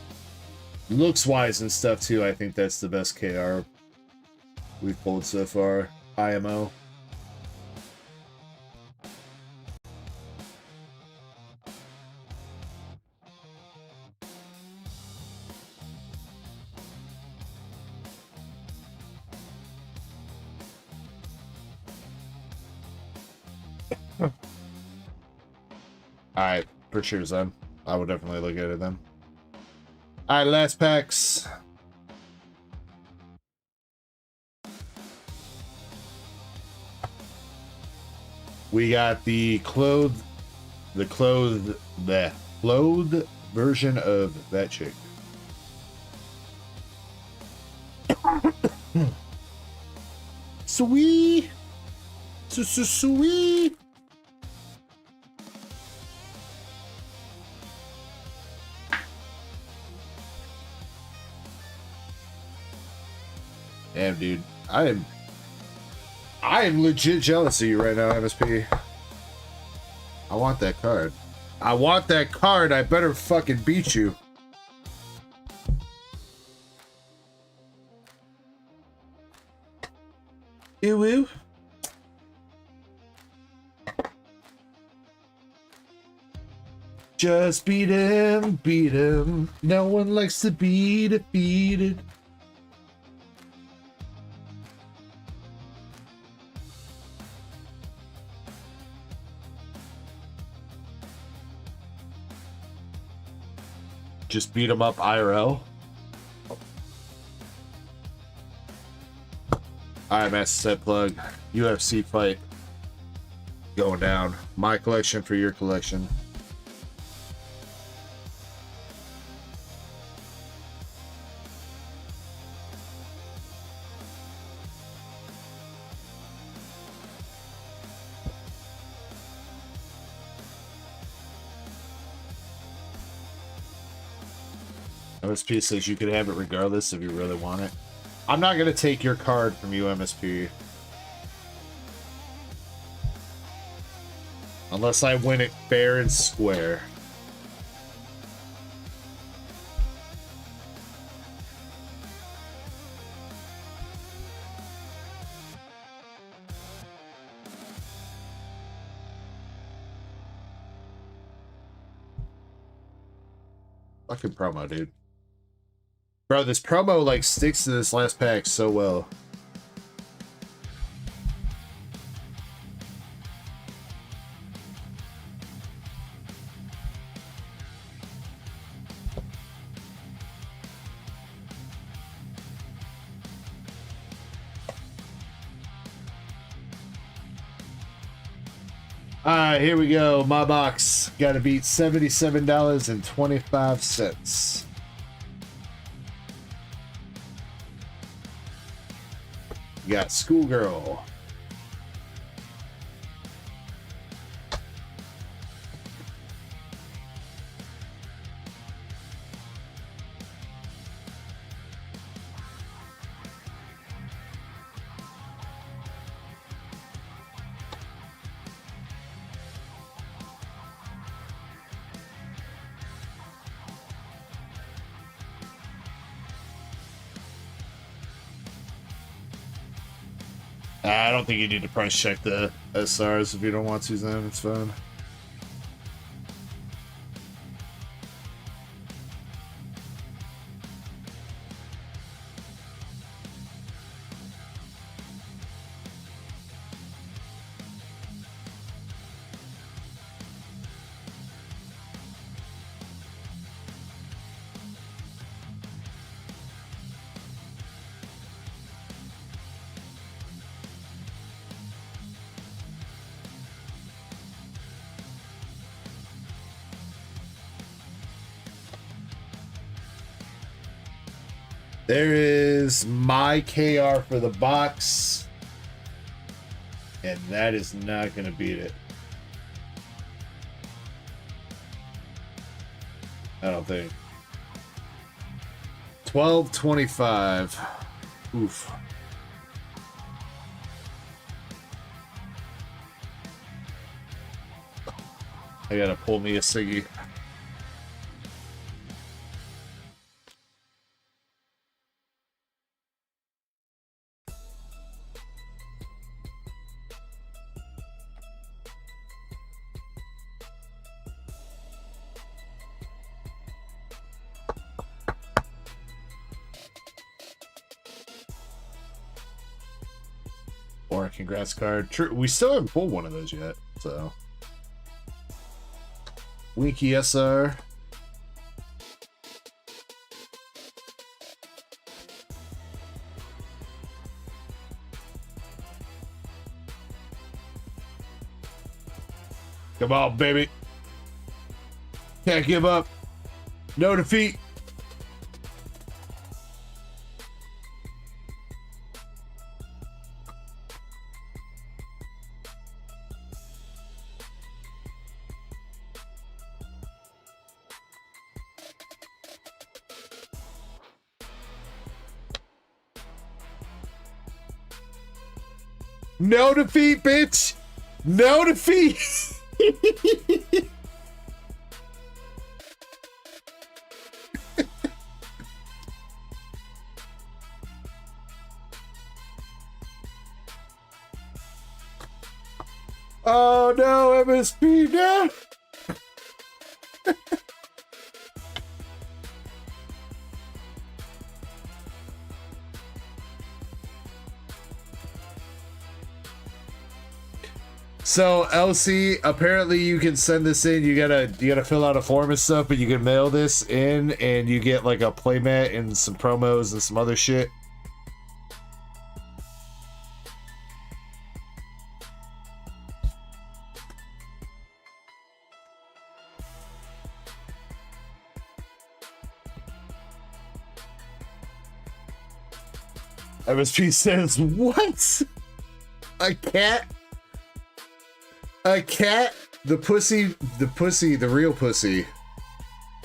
looks wise and stuff too. I think that's the best KR we've pulled so far. IMO. Alright, for sure, Zen. I would definitely look at it then. Alright, last packs. We got the clothed version of that chick. Sweet. So sweet. Damn, dude. I am legit jealous of you right now, MSP. I want that card. I want that card. I better fucking beat you. Ew, ew. Just beat him, beat him. No one likes to be defeated. Just beat him up IRL. Alright, Master Set Plug. UFC fight. Going down. My collection for your collection. MSP says you could have it regardless if you really want it. I'm not going to take your card from you, MSP. Unless I win it fair and square. Fucking promo, dude. Bro, this promo, like, sticks to this last pack so well. Alright, here we go. My box. Gotta beat $77.25. We got Schoolgirl. I don't think you need to price check the SRs if you don't want to, then it's fine. There is my KR for the box. And that is not going to beat it. I don't think. 12.25. Oof. I gotta pull me a ciggy. Or a congrats card. True, we still haven't pulled one of those yet, so. Winky SR. Come on, baby. Can't give up. No defeat. No defeat, bitch. No defeat. Oh no, MSP now. So LC, apparently you can send this in. You gotta fill out a form and stuff, but you can mail this in, and you get like a playmat and some promos and some other shit. MSP says, what? A cat? A cat? The real pussy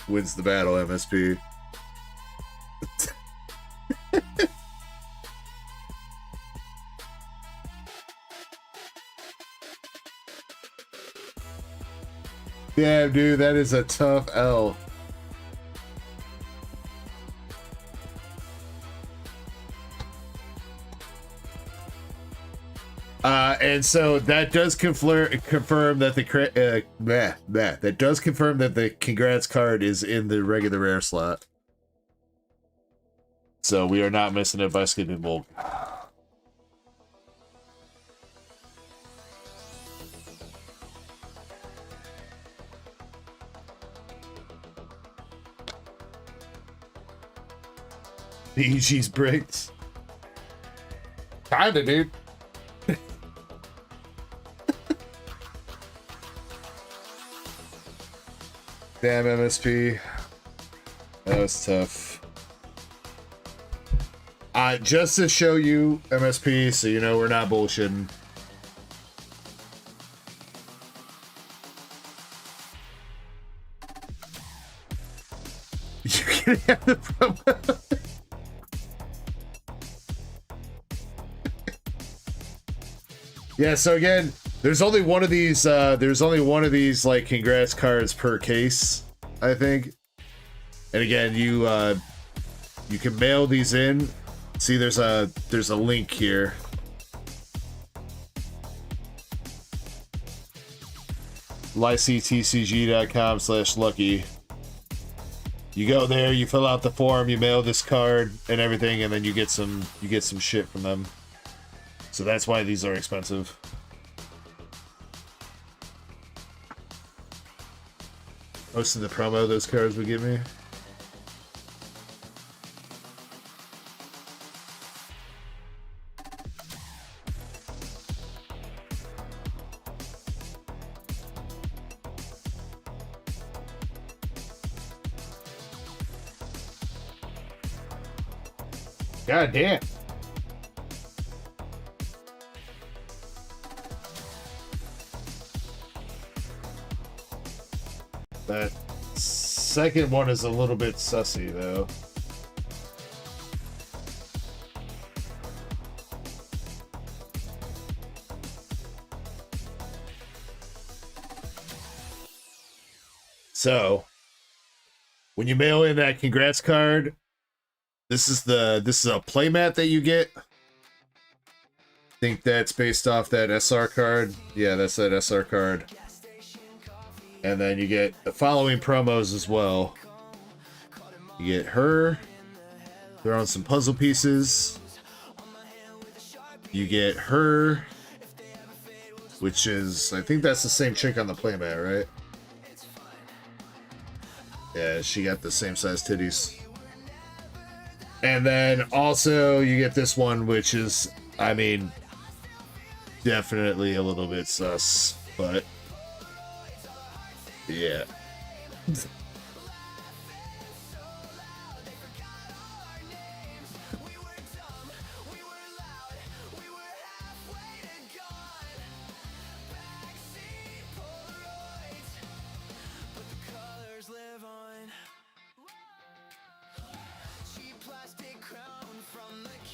wins the battle, MSP. Damn, dude, that is a tough L. And so that does confirm that the congrats card is in the regular rare slot. So we are not missing it by skipping bulk. The EG's bricked. Kinda, dude. Damn, MSP. That was tough. Just to show you, MSP, so you know we're not bullshitting. You can have the promo. Yeah, so again, there's only one of these like congrats cards per case, I think. And again, you can mail these in. See, there's a link here. lyceetcg.com/lucky. You go there, you fill out the form, you mail this card and everything, and then you get some shit from them. So that's why these are expensive. Most of the promo those cards would give me. God damn. That second one is a little bit sussy, though. So, when you mail in that congrats card, this is a playmat that you get. I think that's based off that SR card. Yeah, that's that SR card. And then you get the following promos as well. You get her throwing some puzzle pieces. You get her, which is, I think that's the same chick on the playmat, right? Yeah, she got the same size titties. And then also you get this one, which is, I mean, definitely a little bit sus, but yeah.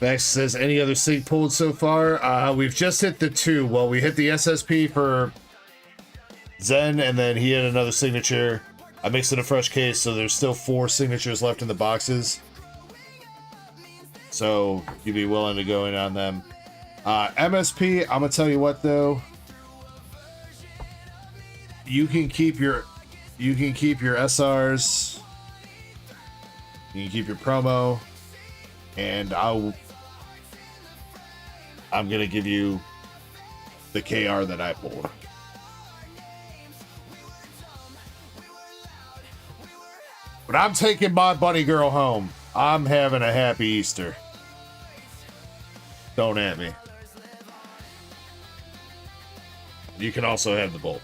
Max says, any other sync pulled so far? We've just hit the 2. Well, we hit the SSP for Zen, and then he had another signature. I mixed in a fresh case, so there's still 4 signatures left in the boxes. So you'd be willing to go in on them. MSP, I'm gonna tell you what though. You can keep your SRs. You can keep your promo, and I'm gonna give you the KR that I pulled. But I'm taking my bunny girl home. I'm having a happy Easter. Don't at me. You can also have the bolt.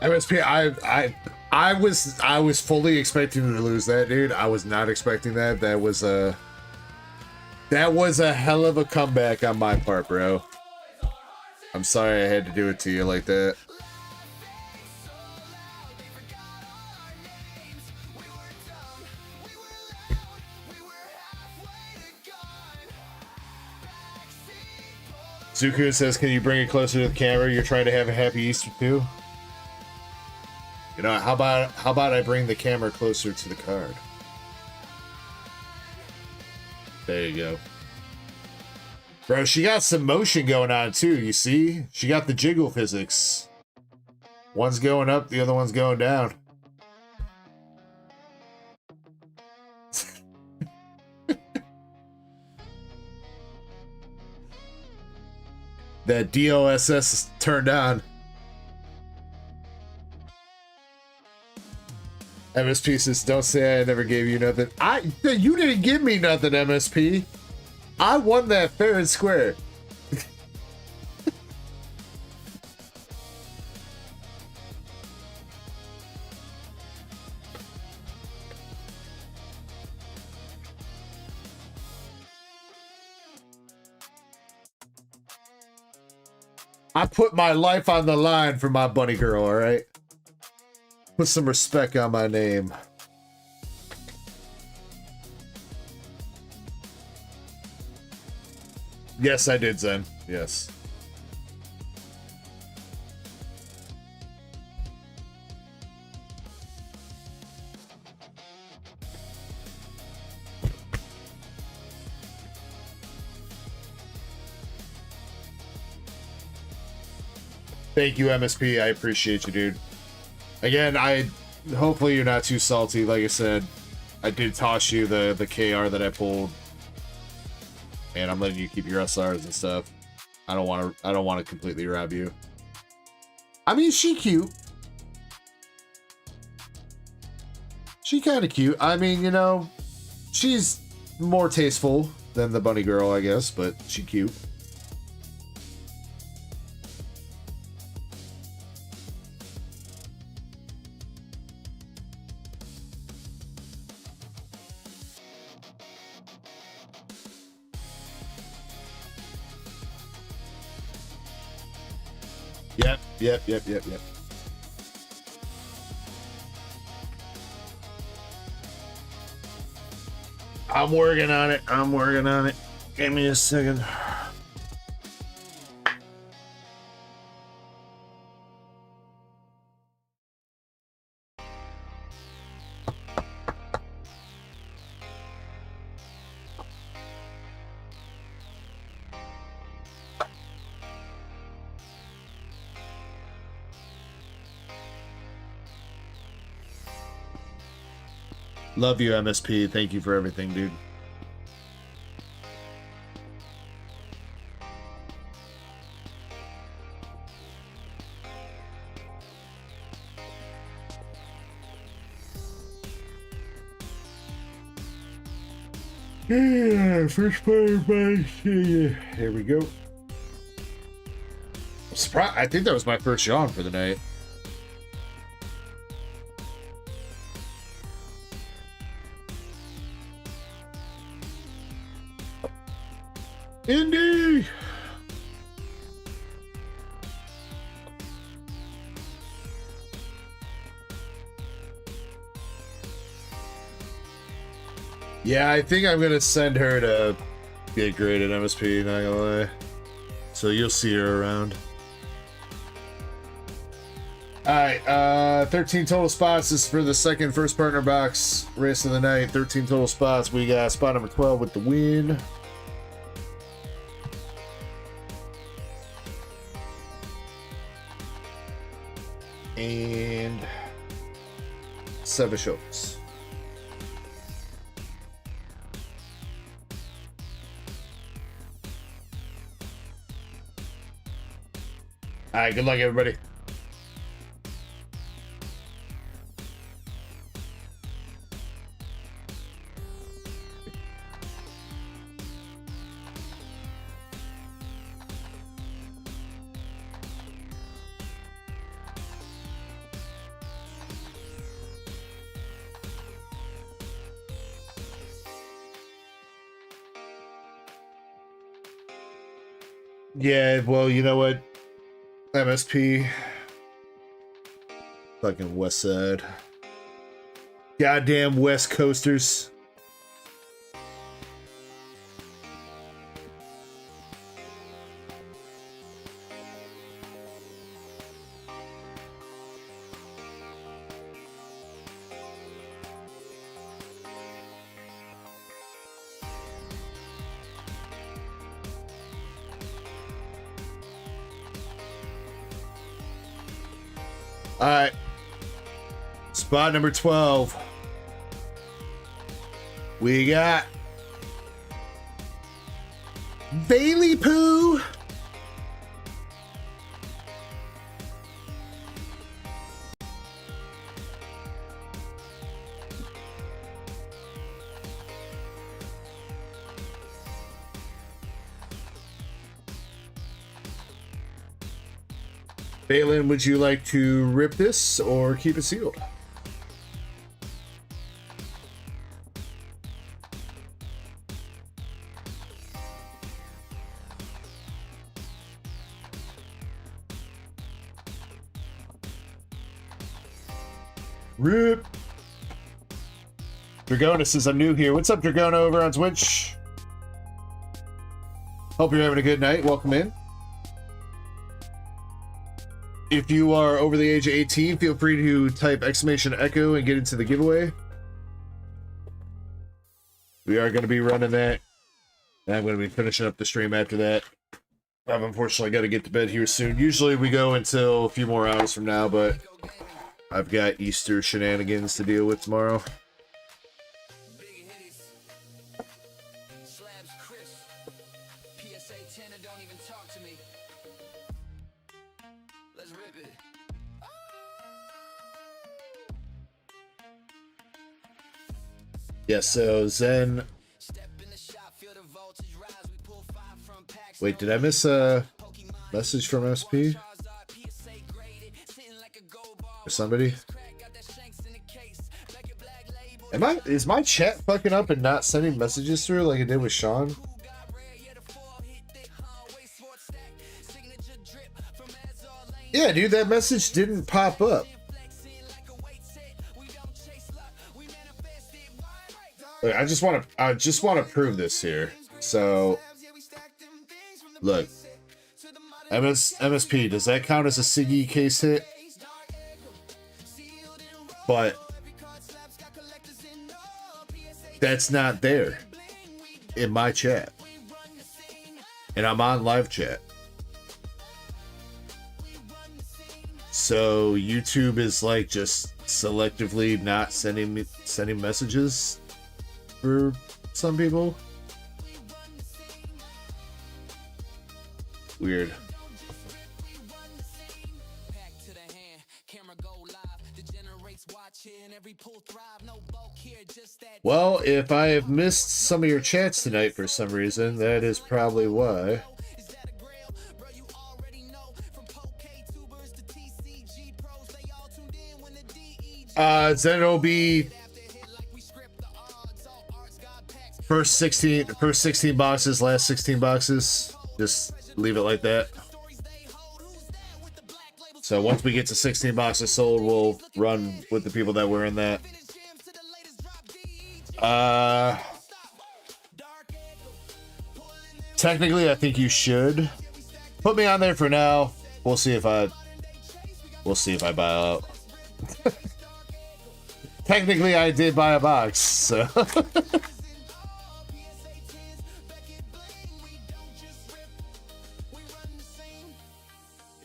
MSP, I was fully expecting to lose that, dude. I was not expecting that. That was a hell of a comeback on my part, bro. I'm sorry I had to do it to you like that. Zuku says, can you bring it closer to the camera? You're trying to have a happy Easter too? You know, how about I bring the camera closer to the card? There you go. Bro, she got some motion going on too, you see? She got the jiggle physics. One's going up, the other one's going down. That DOSS is turned on. MSP says, don't say I never gave you nothing. You didn't give me nothing, MSP. I won that fair and square. I put my life on the line for my bunny girl, all right? Put some respect on my name. Yes, I did, Zen. Yes. Thank you, MSP. I appreciate you, dude. Again, hopefully you're not too salty. Like I said, I did toss you the KR that I pulled, and I'm letting you keep your SRs and stuff. I don't want to completely rob you. I mean, she cute. She kind of cute. I mean, you know, she's more tasteful than the bunny girl, I guess, but she cute. Yep. I'm working on it. Give me a second. Love you, MSP. Thank you for everything, dude. Yeah, first player by here we go. Surprise! I think that was my first yawn for the night. Indy. Yeah, I think I'm gonna send her to get graded MSP, not gonna lie. So you'll see her around. Alright, 13 total spots. This is for the second first partner box race of the night. 13 total spots. We got spot number 12 with the win. And 7 shows. Alright, good luck, everybody. Yeah, well, you know what? MSP. Fucking West Side. Goddamn West Coasters. All right. Spot number 12. We got Bailey Poo. Balin, would you like to rip this or keep it sealed? Rip. Dragona says I'm new here. What's up, Dragona, over on Twitch? Hope you're having a good night. Welcome in. If you are over the age of 18, feel free to type exclamation echo and get into the giveaway. We are going to be running that. And I'm going to be finishing up the stream after that. I've unfortunately got to get to bed here soon. Usually we go until a few more hours from now, but I've got Easter shenanigans to deal with tomorrow. Yeah, so Zen. Wait, did I miss a message from SP? Or somebody? Is my chat fucking up and not sending messages through like it did with Sean? Yeah, dude, that message didn't pop up. Look, I just want to prove this here. So, look, MSP, does that count as a Siggy case hit? But that's not there in my chat, and I'm on live chat. So YouTube is like just selectively not sending messages for some people. Weird. Well, if I have missed some of your chats tonight for some reason, that is probably why. Then it'll be First 16 boxes, last 16 boxes. Just leave it like that. So once we get to 16 boxes sold, we'll run with the people that were in that. Technically, I think you should put me on there for now. We'll see if I buy out. Technically, I did buy a box, so.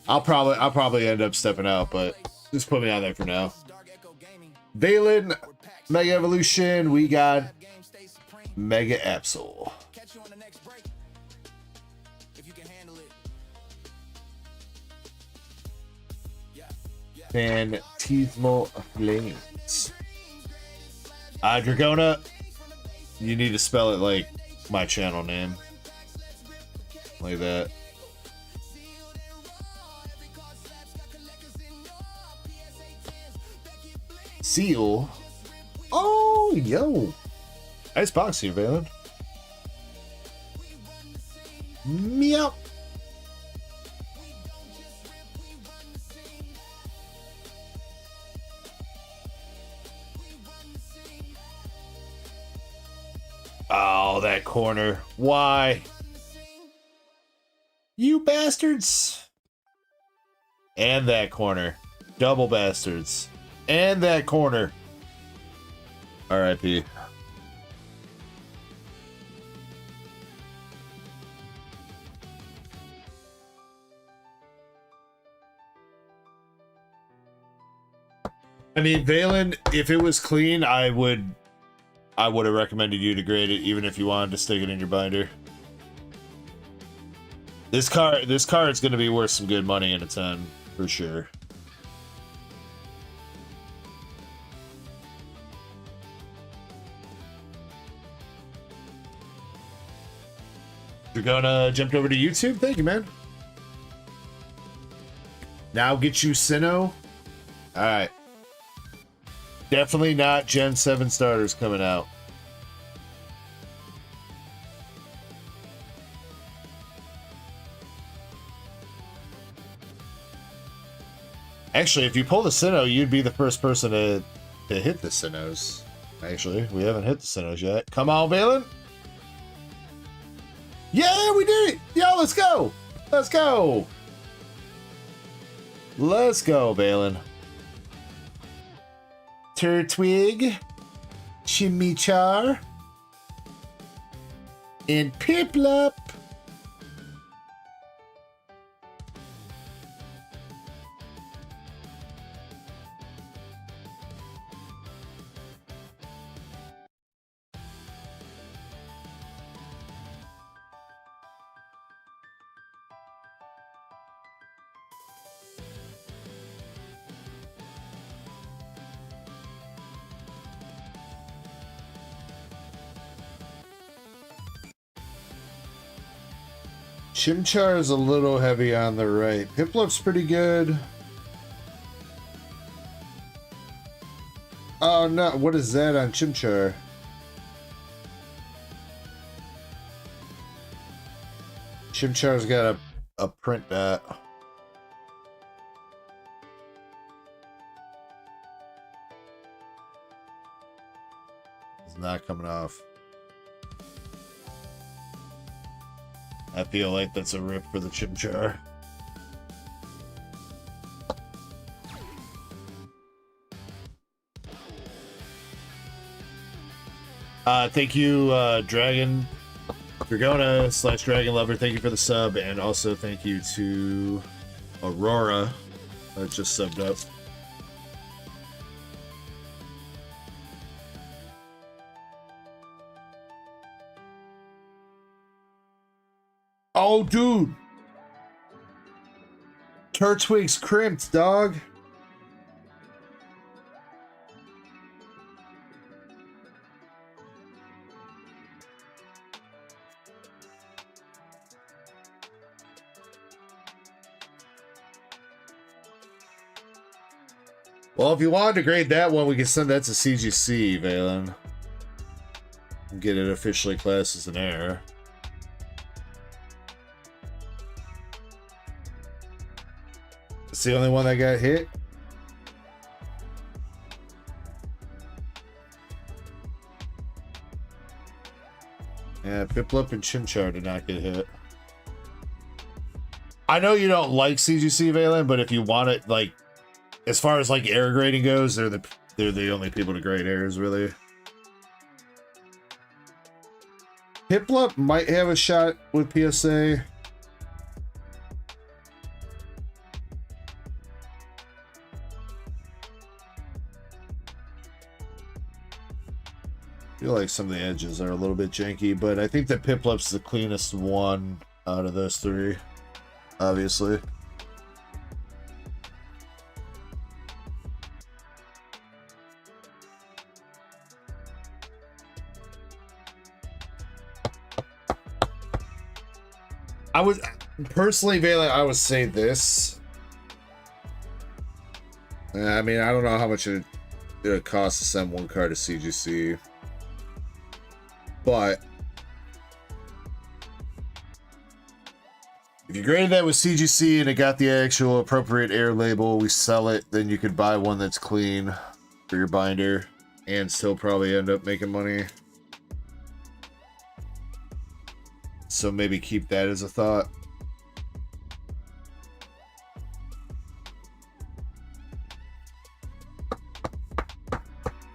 I'll probably end up stepping out, but just put me on there for now. Valen, Mega Evolution, we got Mega Absol. Phantasmal Flames. Dragona, you need to spell it like my channel name. Like that. Seal. Oh, yo. Nice box here, Valen. Meow. Oh, that corner. Why? You bastards. And that corner. Double bastards. And that corner. R.I.P. I mean, Valen, if it was clean, I would have recommended you to grade it, even if you wanted to stick it in your binder. This card's going to be worth some good money in a 10, for sure. You're gonna jump over to YouTube? Thank you, man. Now get you Sinnoh. Alright. Definitely not Gen 7 starters coming out. Actually, if you pull the Sinnoh, you'd be the first person to hit the Sinnohs. Actually, we haven't hit the Sinnohs yet. Come on, Valen. Yeah, we did it! Yo, let's go! Let's go! Let's go, Valen. Turtwig, Chimichar, and Piplup. Chimchar is a little heavy on the right. Piplup's pretty good. Oh no, what is that on Chimchar? Chimchar's got a print dot. It's not coming off. I feel like that's a rip for the Chimchar. Thank you, Dragona / Dragon Lover. Thank you for the sub, and also thank you to Aurora that just subbed up. Oh, dude. Turtwig's crimped, dog. Well, if you wanted to grade that one, we can send that to CGC, Valen. get it officially classed as an error. It's the only one that got hit. Yeah, Piplup and Chimchar did not get hit. I know you don't like CGC, Valen, but if you want it, like, as far as like error grading goes, they're the only people to grade errors, really. Piplup might have a shot with PSA. I feel like some of the edges are a little bit janky, but I think that Piplup's the cleanest one out of those three, obviously. I would personally, Valen, I would say this. I mean, I don't know how much it costs to send one card to CGC. But if you graded that with CGC and it got the actual appropriate air label, we sell it, then you could buy one that's clean for your binder and still probably end up making money. So maybe keep that as a thought.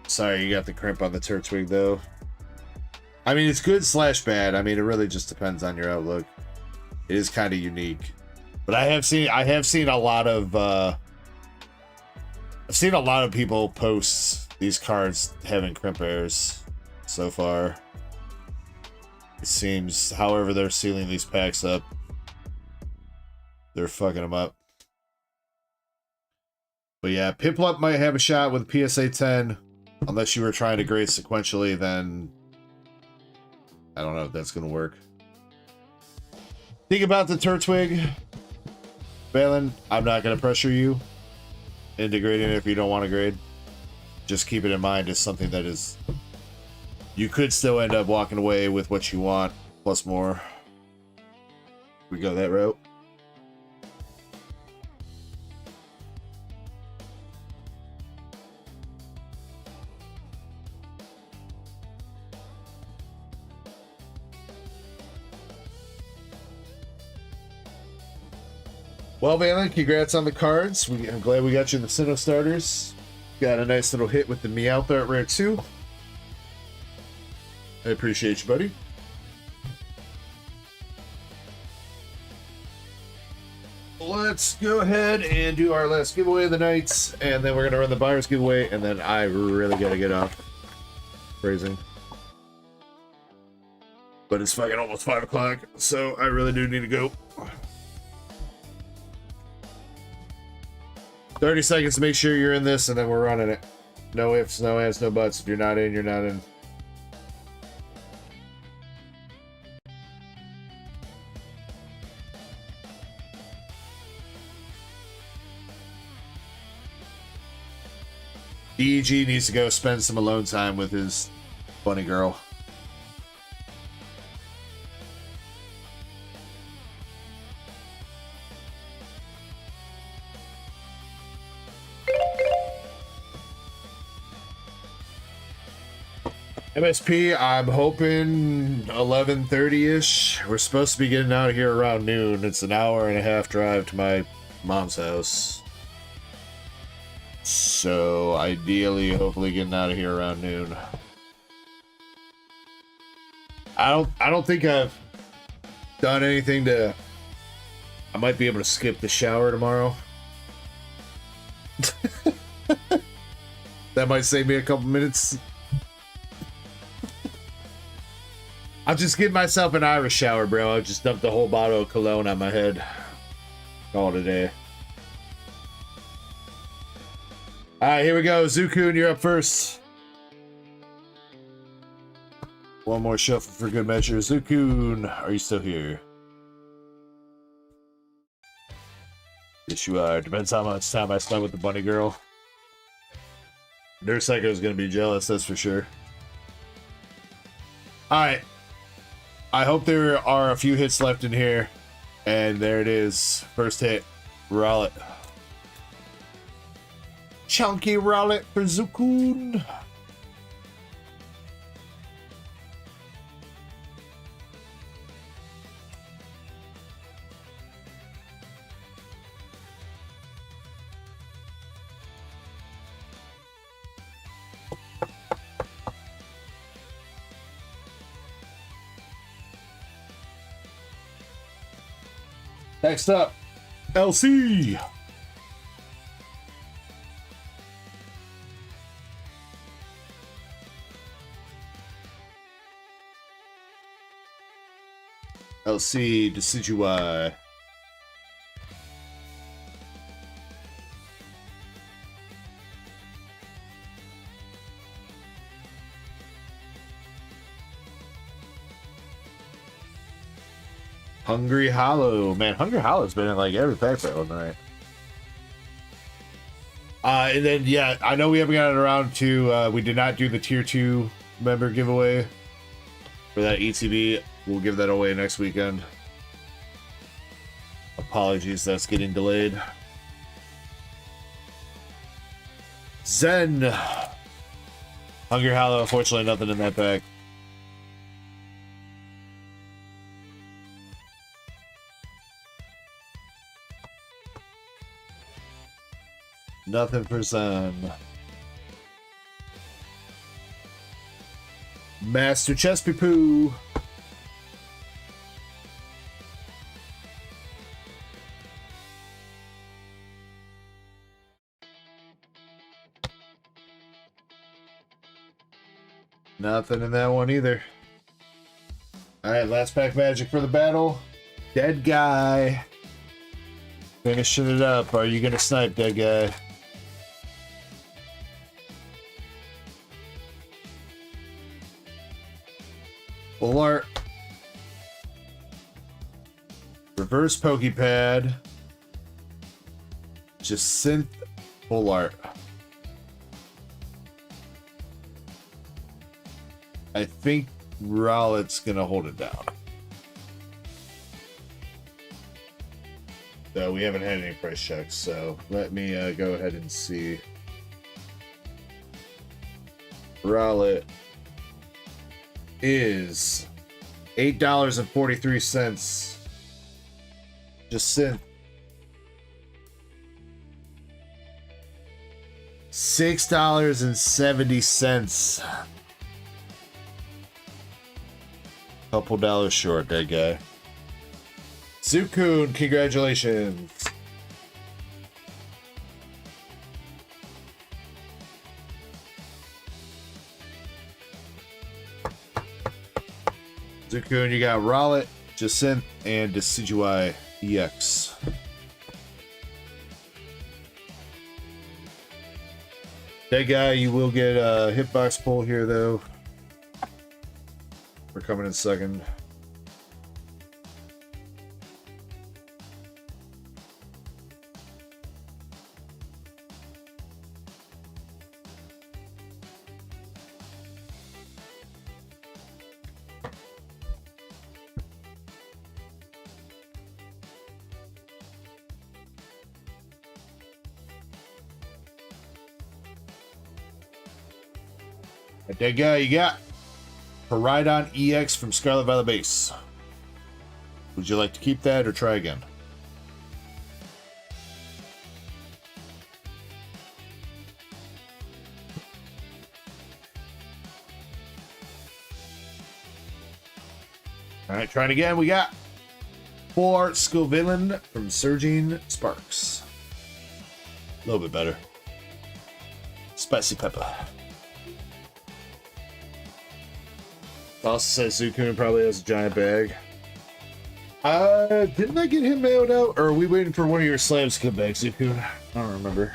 Sorry, you got the crimp on the Turtwig though. I mean, it's good / bad. I mean, it really just depends on your outlook. It is kind of unique, but I have seen a lot of people post these cards having crimp errors so far. It seems, however they're sealing these packs up, they're fucking them up. But yeah, Piplup might have a shot with PSA 10, unless you were trying to grade sequentially. Then I don't know if that's going to work. Think about the Turtwig. Valen, I'm not going to pressure you into grading it if you don't want to grade. Just keep it in mind as something that is... You could still end up walking away with what you want, plus more. We go that route. Well, Valen, congrats on the cards. I'm glad we got you the Sinnoh starters. Got a nice little hit with the Meowth art rare too. I appreciate you, buddy. Let's go ahead and do our last giveaway of the night, and then we're going to run the buyer's giveaway, and then I really got to get off. Phrasing. But it's fucking almost 5 o'clock, so I really do need to go. 30 seconds to make sure you're in this, and then we're running it. No ifs, no ands, no buts. If you're not in, you're not in. DEG needs to go spend some alone time with his bunny girl. MSP, I'm hoping 11:30-ish. We're supposed to be getting out of here around noon. It's an hour and a half drive to my mom's house. So ideally, hopefully getting out of here around noon. I don't think I've done anything to... I might be able to skip the shower tomorrow. That might save me a couple minutes. I'll just give myself an Irish shower, bro. I'll just dump the whole bottle of cologne on my head. Call it a day. Alright, here we go. Zukun, you're up first. One more shuffle for good measure. Zukun, are you still here? Yes, you are. Depends how much time I spent with the bunny girl. Nurse Psycho is going to be jealous, that's for sure. All right. I hope there are a few hits left in here. And there it is. First hit. Rowlet. Chunky Rowlet for Zukun. Next up, LC. LC Decidui. Hungry Hollow. Man, Hungry Hollow's been in like every pack for all night. And then, yeah, I know we haven't gotten around to, we did not do the tier 2 member giveaway for that ETB. We'll give that away next weekend. Apologies, that's getting delayed. Zen. Hungry Hollow, unfortunately, nothing in that pack. Nothing for Zen. Master Chespy-Poo. Nothing in that one either. Alright, last pack magic for the battle. Dead Guy. Finishing it up. Are you gonna snipe, Dead Guy? Full art. Reverse Pokepad. Just synth full art. I think Rowlet's gonna hold it down. So we haven't had any price checks, so let me go ahead and see. Rowlet is $8.43. Just synth. $6.70. Couple dollars short, that guy. Zukun, congratulations. Zukun, you got Rowlet, Jacynth, and Decidui EX. That guy, you will get a hitbox pull here, though. We're coming in second. That guy you got. Paridon EX from Scarlet Violet Base. Would you like to keep that or try again? Alright, trying again. We got 4 Scovillain from Surging Sparks. A little bit better. Spicy pepper. Also says Zukun probably has a giant bag. Didn't I get him mailed out? Or are we waiting for one of your slabs to come back, Zukun? I don't remember.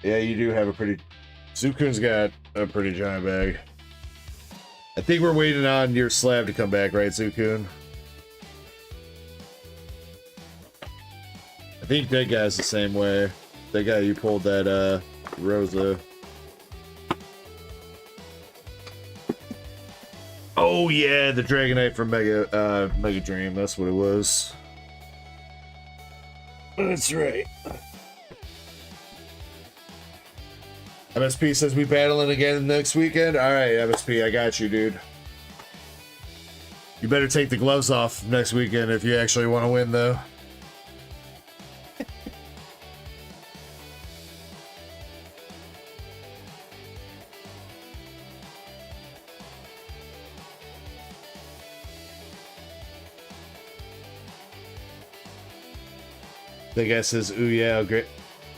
Yeah, you do have a pretty... Zukun's got a pretty giant bag. I think we're waiting on your slab to come back, right, Zukun? I think that guy's the same way. That guy you pulled that, Rosa. Oh yeah, the Dragonite from Mega Dream. That's what it was. That's right. MSP says we battling again next weekend. All right, MSP, I got you, dude. You better take the gloves off next weekend if you actually want to win, though. The guy says, ooh, yeah, great.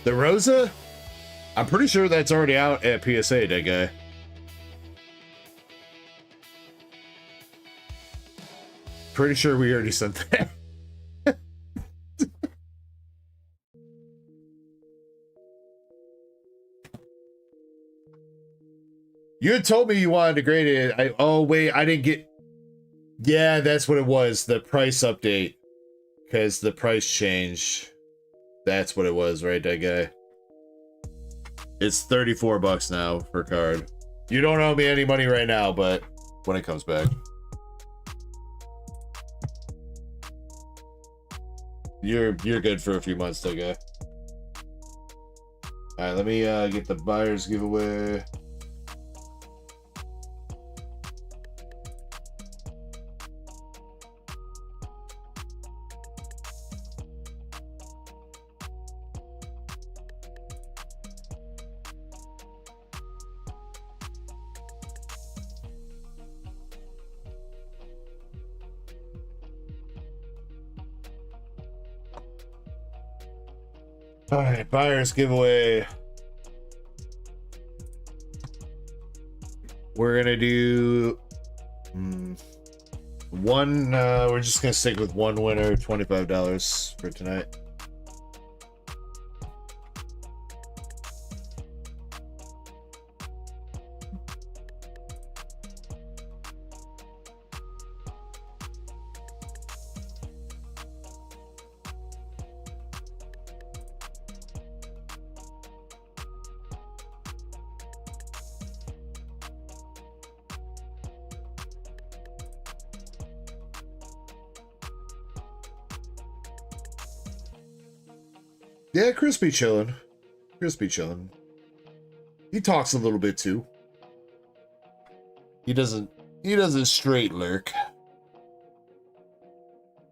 The Rosa? I'm pretty sure that's already out at PSA, that guy. Pretty sure we already sent that. You had told me you wanted to grade it. Oh, wait, I didn't get... Yeah, that's what it was. The price update. Because the price changed. That's what it was, right, that guy? It's 34 bucks now per card. You don't owe me any money right now, but when it comes back. You're good for a few months, that guy. Alright, let me get the buyer's giveaway. All right, buyer's giveaway. We're gonna do one. We're just gonna stick with one winner, $25 for tonight. Yeah, Crispy chillin'. Crispy chillin'. He talks a little bit too. He doesn't straight lurk,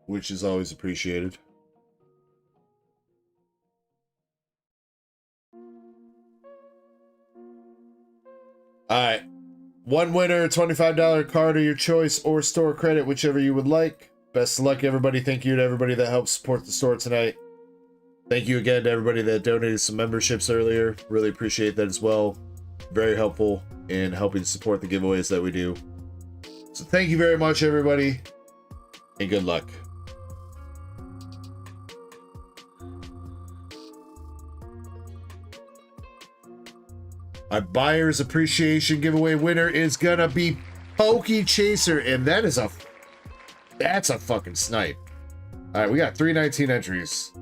which is always appreciated. Alright. One winner, $25 card of your choice or store credit, whichever you would like. Best of luck, everybody. Thank you to everybody that helped support the store tonight. Thank you again to everybody that donated some memberships earlier. Really appreciate that as well. Very helpful in helping support the giveaways that we do. So thank you very much, everybody, and good luck. Our buyer's appreciation giveaway winner is gonna be Pokey Chaser, and that's a fucking snipe. All right, we got 319 entries.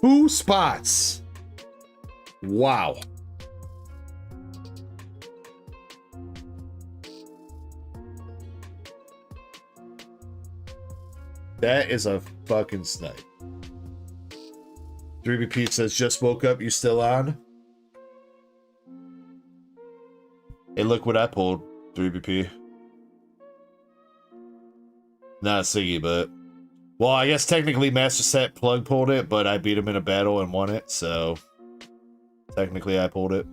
2 spots. Wow. That is a fucking snipe. 3B Pete says, just woke up, you still on? Hey, look what I pulled, 3BP. Not a Siggy, but... Well, I guess technically Master Set Plug pulled it, but I beat him in a battle and won it, so... Technically I pulled it.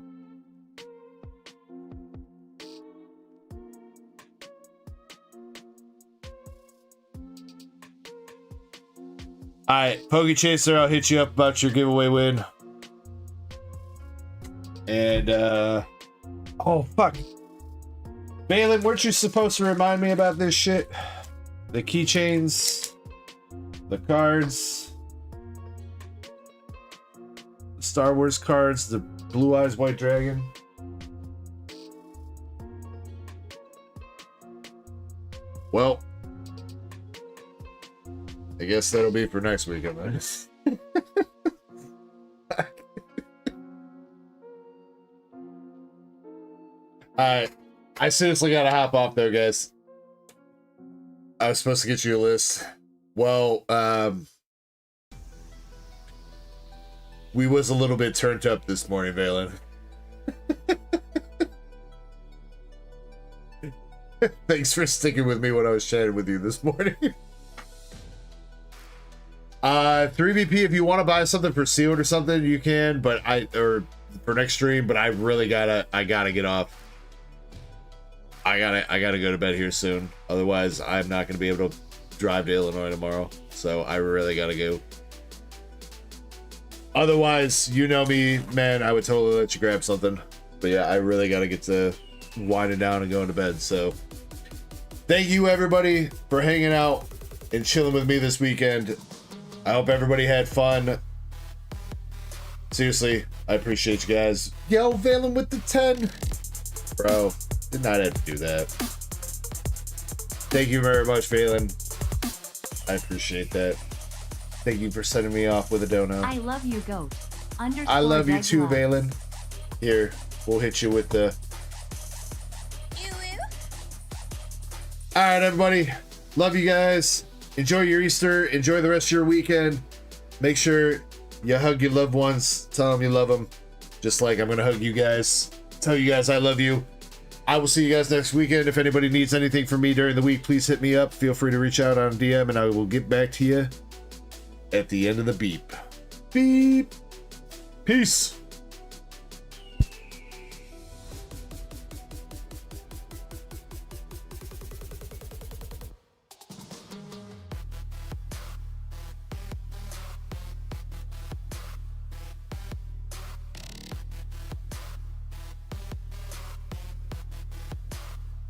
Alright, Pokey Chaser, I'll hit you up about your giveaway win. And, oh, fuck. Balin, weren't you supposed to remind me about this shit? The keychains... The cards, the Star Wars cards, the Blue Eyes White Dragon. Well, I guess that'll be for next week, I guess. Alright, I seriously gotta hop off though, guys. I was supposed to get you a list. Well, we was a little bit turned up this morning, Valen. Thanks for sticking with me when I was chatting with you this morning. 3VP, if you want to buy something for sealed or something, you can, but or for next stream, but I really gotta get off. I gotta go to bed here soon. Otherwise, I'm not gonna be able to drive to Illinois tomorrow. So I really gotta go. Otherwise, you know me, man, I would totally let you grab something. But yeah, I really gotta get to winding down and going to bed. So thank you everybody for hanging out and chilling with me this weekend. I hope everybody had fun. Seriously, I appreciate you guys. Yo, Valen with the 10. Bro, did not have to do that. Thank you very much, Valen. I appreciate that. Thank you for sending me off with a donut. I love you, goat. I love you too, Valen. Here, we'll hit you with the... Alright, everybody. Love you guys. Enjoy your Easter. Enjoy the rest of your weekend. Make sure you hug your loved ones. Tell them you love them. Just like I'm going to hug you guys. Tell you guys I love you. I will see you guys next weekend. If anybody needs anything from me during the week, please hit me up. Feel free to reach out on DM and I will get back to you at the end of the beep. Beep. Peace.